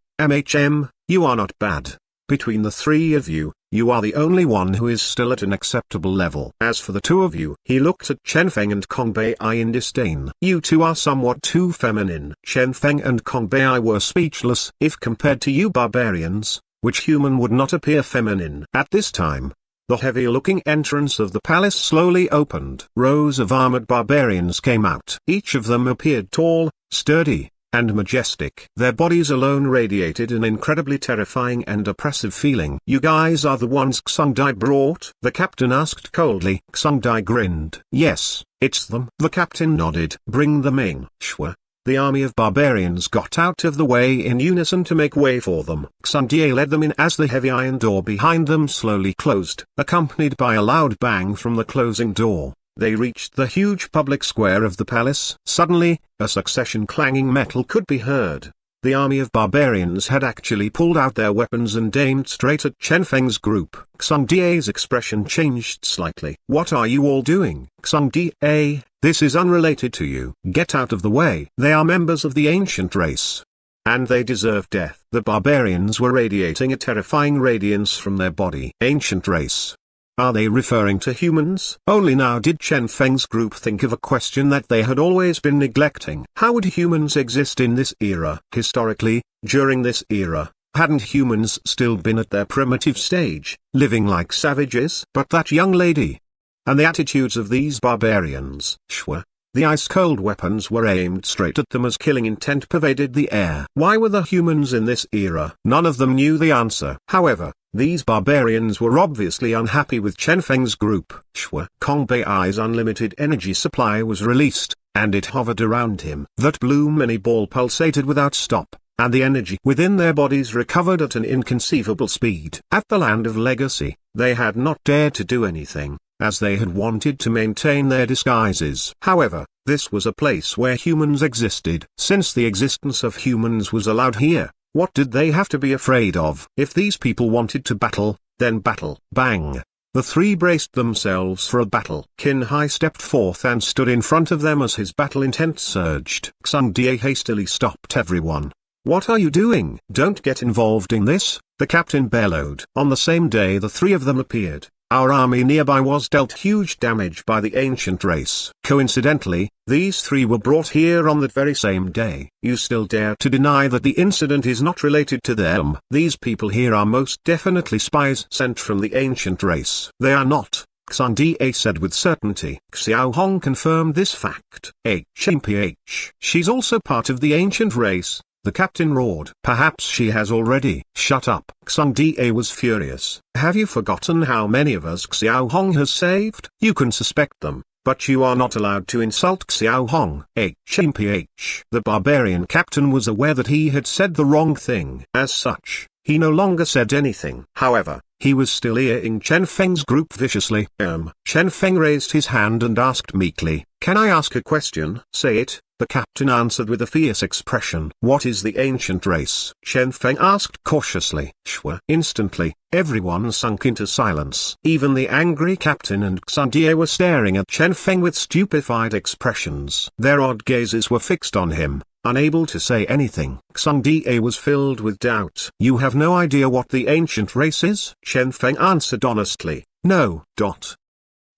you are not bad. Between the three of you, you are the only one who is still at an acceptable level. As for the two of you," he looked at Chen Feng and Kong Bei in disdain. "You two are somewhat too feminine." Chen Feng and Kong Bei were speechless. If compared to you barbarians, which human would not appear feminine? At this time, the heavy-looking entrance of the palace slowly opened. Rows of armored barbarians came out. Each of them appeared tall, sturdy, and majestic. Their bodies alone radiated an incredibly terrifying and oppressive feeling. "You guys are the ones Xandai brought?" the captain asked coldly. Xandai grinned. "Yes, it's them." The captain nodded. "Bring them in." Sure. The army of barbarians got out of the way in unison to make way for them. Xandie led them in as the heavy iron door behind them slowly closed. Accompanied by a loud bang from the closing door, they reached the huge public square of the palace. Suddenly, a succession clanging metal could be heard. The army of barbarians had actually pulled out their weapons and aimed straight at Chen Feng's group. Xandie's expression changed slightly. "What are you all doing?" "Xandie, this is unrelated to you. Get out of the way. They are members of the ancient race, and they deserve death." The barbarians were radiating a terrifying radiance from their body. Ancient race. Are they referring to humans? Only now did Chen Feng's group think of a question that they had always been neglecting. How would humans exist in this era? Historically, during this era, hadn't humans still been at their primitive stage, living like savages? But that young lady, and the attitudes of these barbarians. Sure. The ice-cold weapons were aimed straight at them as killing intent pervaded the air. Why were the humans in this era? None of them knew the answer. However, these barbarians were obviously unhappy with Chen Feng's group. Sure. Kong Bei's unlimited energy supply was released, and it hovered around him. That blue mini-ball pulsated without stop, and the energy within their bodies recovered at an inconceivable speed. At the Land of Legacy, they had not dared to do anything, as they had wanted to maintain their disguises. However, this was a place where humans existed. Since the existence of humans was allowed here, what did they have to be afraid of? If these people wanted to battle, then battle. Bang! The three braced themselves for a battle. Qin Hai stepped forth and stood in front of them as his battle intent surged. Xandie hastily stopped everyone. "What are you doing? Don't get involved in this," the captain bellowed. On the same day the three of them appeared. Our army nearby was dealt huge damage by the ancient race. Coincidentally, these three were brought here on that very same day. You still dare to deny that the incident is not related to them? These people here are most definitely spies sent from the ancient race. They are not, Xandie said with certainty. Xiao Hong confirmed this fact. HMPH. She's also part of the ancient race, the captain roared. Perhaps she has already. Shut up. Xandie was furious. Have you forgotten how many of us Xiao Hong has saved? You can suspect them, but you are not allowed to insult Xiao Hong. HMPH. The barbarian captain was aware that he had said the wrong thing. As such, he no longer said anything. However, he was still eyeing Chen Feng's group viciously. Chen Feng raised his hand and asked meekly, "Can I ask a question?" "Say it, The captain answered with a fierce expression. What is the ancient race? Chen Feng asked cautiously. Shua. Instantly, everyone sunk into silence. Even the angry captain and Xandie were staring at Chen Feng with stupefied expressions. Their odd gazes were fixed on him, unable to say anything. Xandie was filled with doubt. You have no idea what the ancient race is? Chen Feng answered honestly. No.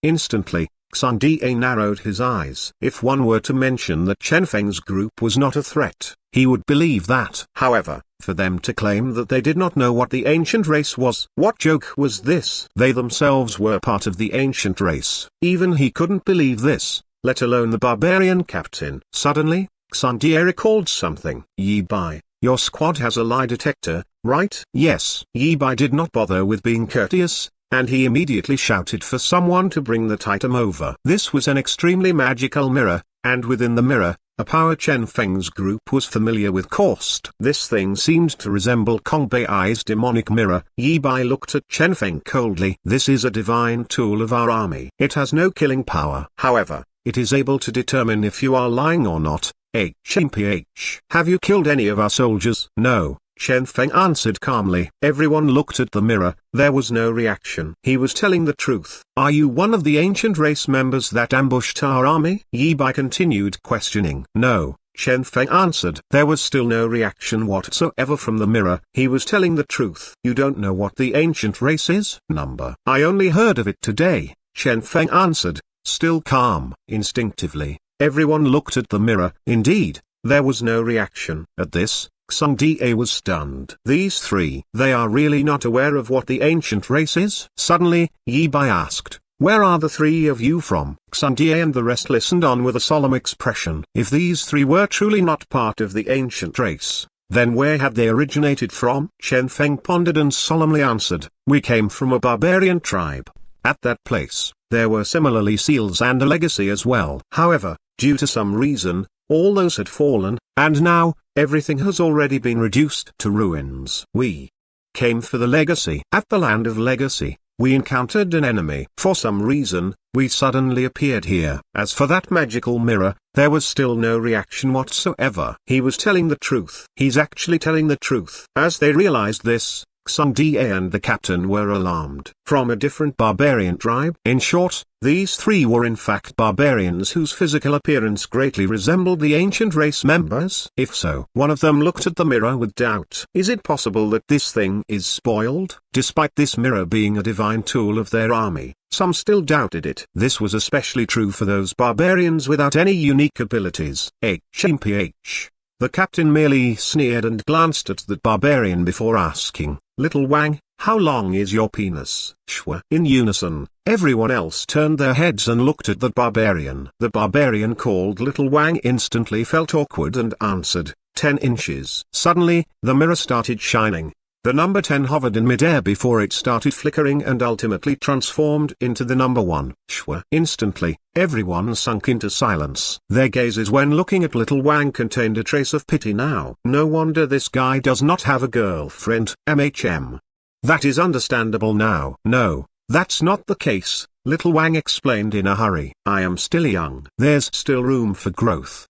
Instantly, Xandie narrowed his eyes. If one were to mention that Chen Feng's group was not a threat, he would believe that. However, for them to claim that they did not know what the ancient race was, what joke was this? They themselves were part of the ancient race. Even he couldn't believe this, let alone the barbarian captain. Suddenly, Xandie recalled something. Yi Bai, your squad has a lie detector, right? Yes. Yi Bai did not bother with being courteous, and he immediately shouted for someone to bring that item over. This was an extremely magical mirror, and within the mirror, a power Chen Feng's group was familiar with caused. This thing seemed to resemble Kong Bei's demonic mirror. Yi Bai looked at Chen Feng coldly. This is a divine tool of our army. It has no killing power. However, it is able to determine if you are lying or not. HMPH. Have you killed any of our soldiers? No. Chen Feng answered calmly. Everyone looked at the mirror, there was no reaction. He was telling the truth. Are you one of the ancient race members that ambushed our army? Yi Bai continued questioning. No, Chen Feng answered. There was still no reaction whatsoever from the mirror. He was telling the truth. You don't know what the ancient race is? Number. I only heard of it today, Chen Feng answered, still calm. Instinctively, everyone looked at the mirror. Indeed, there was no reaction. At this, Xandie was stunned. These three, they are really not aware of what the ancient race is? Suddenly, Yi Bai asked, where are the three of you from? Xandie and the rest listened on with a solemn expression. If these three were truly not part of the ancient race, then where had they originated from? Chen Feng pondered and solemnly answered, we came from a barbarian tribe. At that place, there were similarly seals and a legacy as well. However, due to some reason, all those had fallen, and now, everything has already been reduced to ruins. We came for the legacy. At the land of legacy, we encountered an enemy. For some reason, we suddenly appeared here. As for that magical mirror, there was still no reaction whatsoever. He was telling the truth. He's actually telling the truth. As they realized this, Xandie and the captain were alarmed. From a different barbarian tribe? In short, these three were in fact barbarians whose physical appearance greatly resembled the ancient race members? If so, one of them looked at the mirror with doubt. Is it possible that this thing is spoiled? Despite this mirror being a divine tool of their army, some still doubted it. This was especially true for those barbarians without any unique abilities. HMPH. The captain merely sneered and glanced at the barbarian before asking, Little Wang, how long is your penis? Shua. In unison, everyone else turned their heads and looked at the barbarian. The barbarian called Little Wang instantly felt awkward and answered, 10 inches. Suddenly, the mirror started shining. The number 10 hovered in midair before it started flickering and ultimately transformed into the number 1. Shua. Instantly, everyone sunk into silence. Their gazes when looking at Little Wang contained a trace of pity now. No wonder this guy does not have a girlfriend. MHM. That is understandable now. No, that's not the case, Little Wang explained in a hurry. I am still young. There's still room for growth.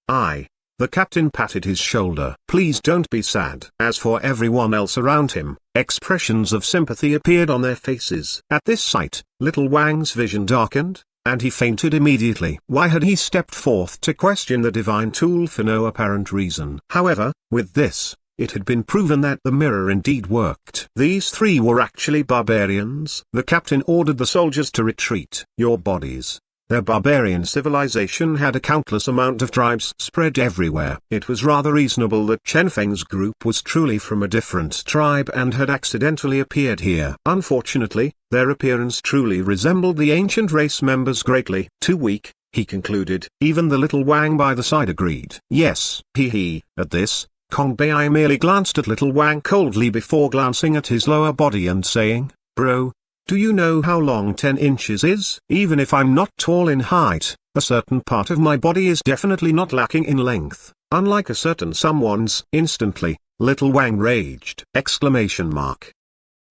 The captain patted his shoulder. Please don't be sad. As for everyone else around him, expressions of sympathy appeared on their faces. At this sight, Little Wang's vision darkened, and he fainted immediately. Why had he stepped forth to question the divine tool for no apparent reason? However, with this, it had been proven that the mirror indeed worked. These three were actually barbarians. The captain ordered the soldiers to retreat. Your bodies. Their barbarian civilization had a countless amount of tribes spread everywhere. It was rather reasonable that Chen Feng's group was truly from a different tribe and had accidentally appeared here. Unfortunately, their appearance truly resembled the ancient race members greatly. Too weak, he concluded. Even the Little Wang by the side agreed. Yes, he. At this, Kong Bei merely glanced at Little Wang coldly before glancing at his lower body and saying, Bro, do you know how long 10 inches is? Even if I'm not tall in height, a certain part of my body is definitely not lacking in length, unlike a certain someone's. Instantly, Little Wang raged!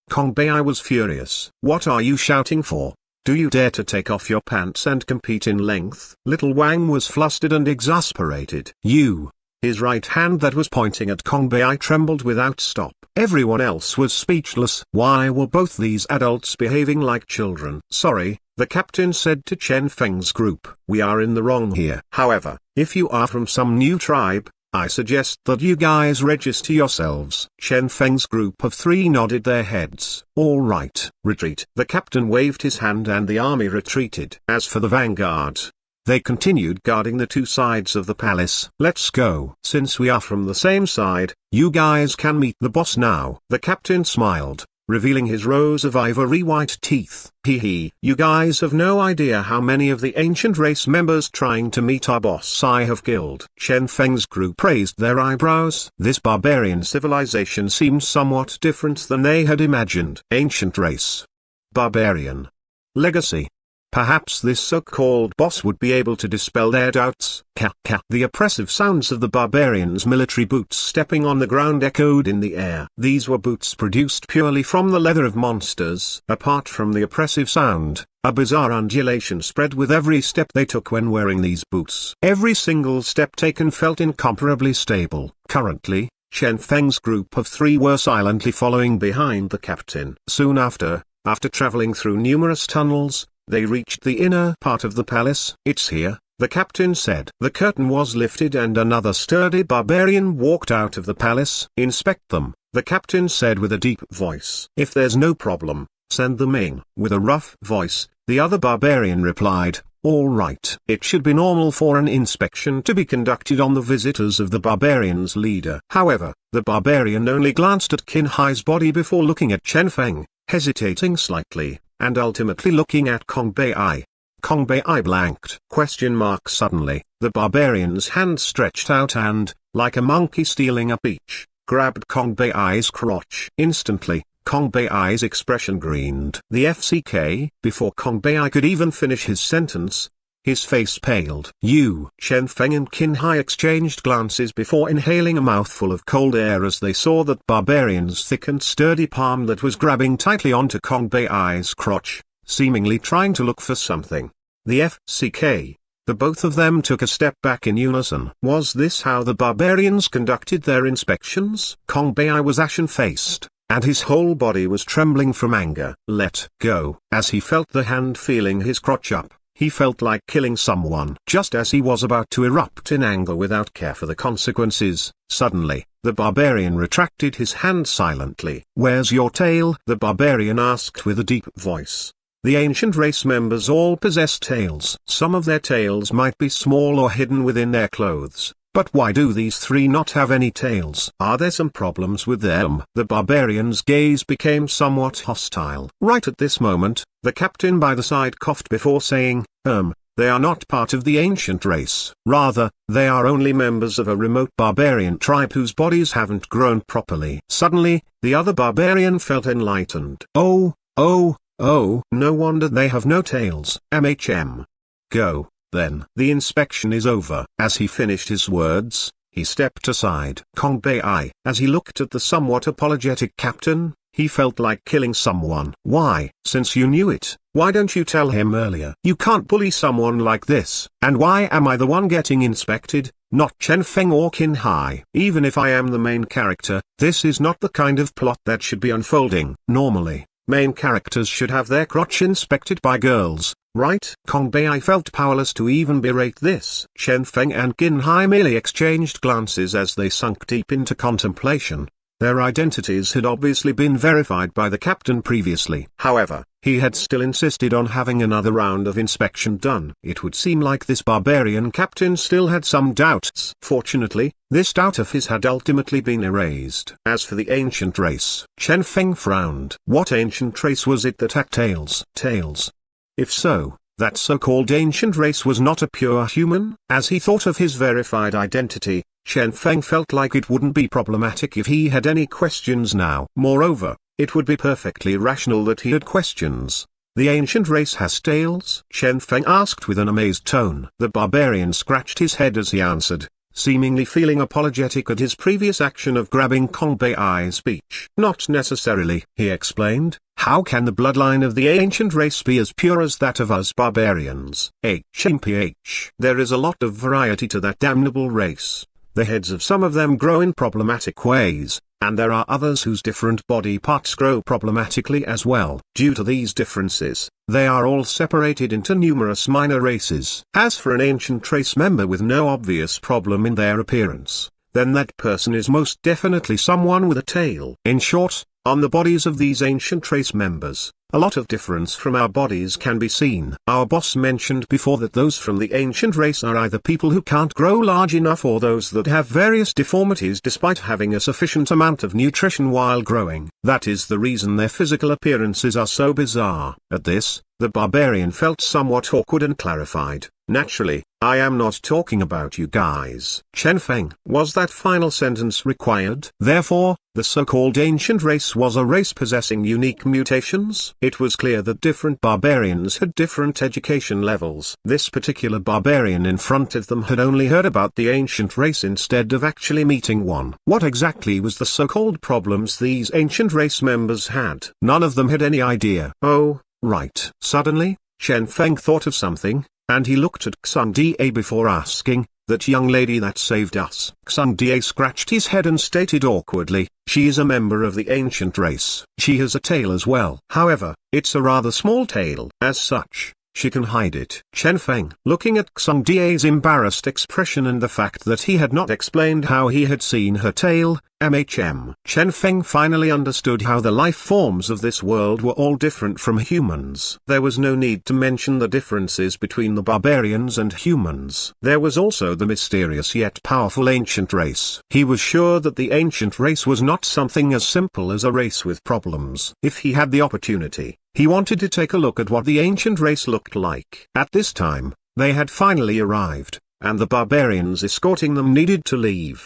Kong Bei was furious. What are you shouting for? Do you dare to take off your pants and compete in length? Little Wang was flustered and exasperated. You. His right hand that was pointing at Kong Bei trembled without stop. Everyone else was speechless. Why were both these adults behaving like children? Sorry, the captain said to Chen Feng's group. We are in the wrong here. However, if you are from some new tribe, I suggest that you guys register yourselves. Chen Feng's group of 3 nodded their heads. All right, retreat. The captain waved his hand and the army retreated. As for the vanguard, they continued guarding the 2 sides of the palace. Let's go. Since we are from the same side, you guys can meet the boss now. The captain smiled, revealing his rows of ivory white teeth. Hee. You guys have no idea how many of the ancient race members trying to meet our boss I have killed. Chen Feng's group raised their eyebrows. This barbarian civilization seemed somewhat different than they had imagined. Ancient race. Barbarian. Legacy. Perhaps this so-called boss would be able to dispel their doubts. The oppressive sounds of the barbarians' military boots stepping on the ground echoed in the air. These were boots produced purely from the leather of monsters. Apart from the oppressive sound, a bizarre undulation spread with every step they took when wearing these boots. Every single step taken felt incomparably stable. Currently, Chen Feng's group of 3 were silently following behind the captain. Soon after traveling through numerous tunnels, they reached the inner part of the palace. It's here, the captain said. The curtain was lifted and another sturdy barbarian walked out of the palace. Inspect them, the captain said with a deep voice. If there's no problem, send them in. With a rough voice, the other barbarian replied, all right. It should be normal for an inspection to be conducted on the visitors of the barbarian's leader. However, the barbarian only glanced at Qin Hai's body before looking at Chen Feng, hesitating slightly, and ultimately looking at Kong Bei. Kong Bei blanked. Suddenly, the barbarian's hand stretched out and, like a monkey stealing a peach, grabbed Kong Bei's crotch. Instantly, Kong Bei's expression greened. The FCK. Before Kong Bei could even finish his sentence, his face paled. Chen Feng and Qin Hai exchanged glances before inhaling a mouthful of cold air as they saw that barbarian's thick and sturdy palm that was grabbing tightly onto Kong Bei's crotch, seemingly trying to look for something. The FCK. The both of them took a step back in unison. Was this how the barbarians conducted their inspections? Kong Bei was ashen-faced, and his whole body was trembling from anger. Let go. As he felt the hand feeling his crotch up, he felt like killing someone. Just as he was about to erupt in anger without care for the consequences, suddenly, the barbarian retracted his hand silently. Where's your tail? The barbarian asked with a deep voice. The ancient race members all possess tails. Some of their tails might be small or hidden within their clothes, but why do these 3 not have any tails? Are there some problems with them? The barbarian's gaze became somewhat hostile. Right at this moment, the captain by the side coughed before saying, they are not part of the ancient race. Rather, they are only members of a remote barbarian tribe whose bodies haven't grown properly. Suddenly, the other barbarian felt enlightened. Oh, no wonder they have no tails. Go, then. The inspection is over. As he finished his words, he stepped aside. Kong Bei. As he looked at the somewhat apologetic captain, he felt like killing someone. Why? Since you knew it, why don't you tell him earlier? You can't bully someone like this. And why am I the one getting inspected, not Chen Feng or Qin Hai? Even if I am the main character, this is not the kind of plot that should be unfolding. Normally, main characters should have their crotch inspected by girls, right? Kong Bei felt powerless to even berate this. Chen Feng and Qin Hai merely exchanged glances as they sunk deep into contemplation. Their identities had obviously been verified by the captain previously. However, he had still insisted on having another round of inspection done. It would seem like this barbarian captain still had some doubts. Fortunately, this doubt of his had ultimately been erased. As for the ancient race, Chen Feng frowned. What ancient race was it that had tails? If so, that so-called ancient race was not a pure human? As he thought of his verified identity, Chen Feng felt like it wouldn't be problematic if he had any questions now. Moreover, it would be perfectly rational that he had questions. The ancient race has tails? Chen Feng asked with an amazed tone. The barbarian scratched his head as he answered, seemingly feeling apologetic at his previous action of grabbing Kong Bai's speech. Not necessarily, he explained. How can the bloodline of the ancient race be as pure as that of us barbarians? HMPH. There is a lot of variety to that damnable race. The heads of some of them grow in problematic ways, and there are others whose different body parts grow problematically as well. Due to these differences, they are all separated into numerous minor races. As for an ancient race member with no obvious problem in their appearance, then that person is most definitely someone with a tail. In short, on the bodies of these ancient race members, a lot of difference from our bodies can be seen. Our boss mentioned before that those from the ancient race are either people who can't grow large enough or those that have various deformities despite having a sufficient amount of nutrition while growing. That is the reason their physical appearances are so bizarre. At this, the barbarian felt somewhat awkward and clarified, "Naturally, I am not talking about you guys." Chen Feng. Was that final sentence required? Therefore, the so-called ancient race was a race possessing unique mutations? It was clear that different barbarians had different education levels. This particular barbarian in front of them had only heard about the ancient race instead of actually meeting one. What exactly was the so-called problems these ancient race members had? None of them had any idea. Oh, right. Suddenly, Chen Feng thought of something, and he looked at Xun before asking, "That young lady that saved us?" Xun scratched his head and stated awkwardly, "She is a member of the ancient race. She has a tail as well. However, it's a rather small tail. As such, she can hide it." Chen Feng, looking at Xun embarrassed expression and the fact that he had not explained how he had seen her tail, Chen Feng finally understood how the life forms of this world were all different from humans. There was no need to mention the differences between the barbarians and humans. There was also the mysterious yet powerful ancient race. He was sure that the ancient race was not something as simple as a race with problems. If he had the opportunity, he wanted to take a look at what the ancient race looked like. At this time, they had finally arrived, and the barbarians escorting them needed to leave.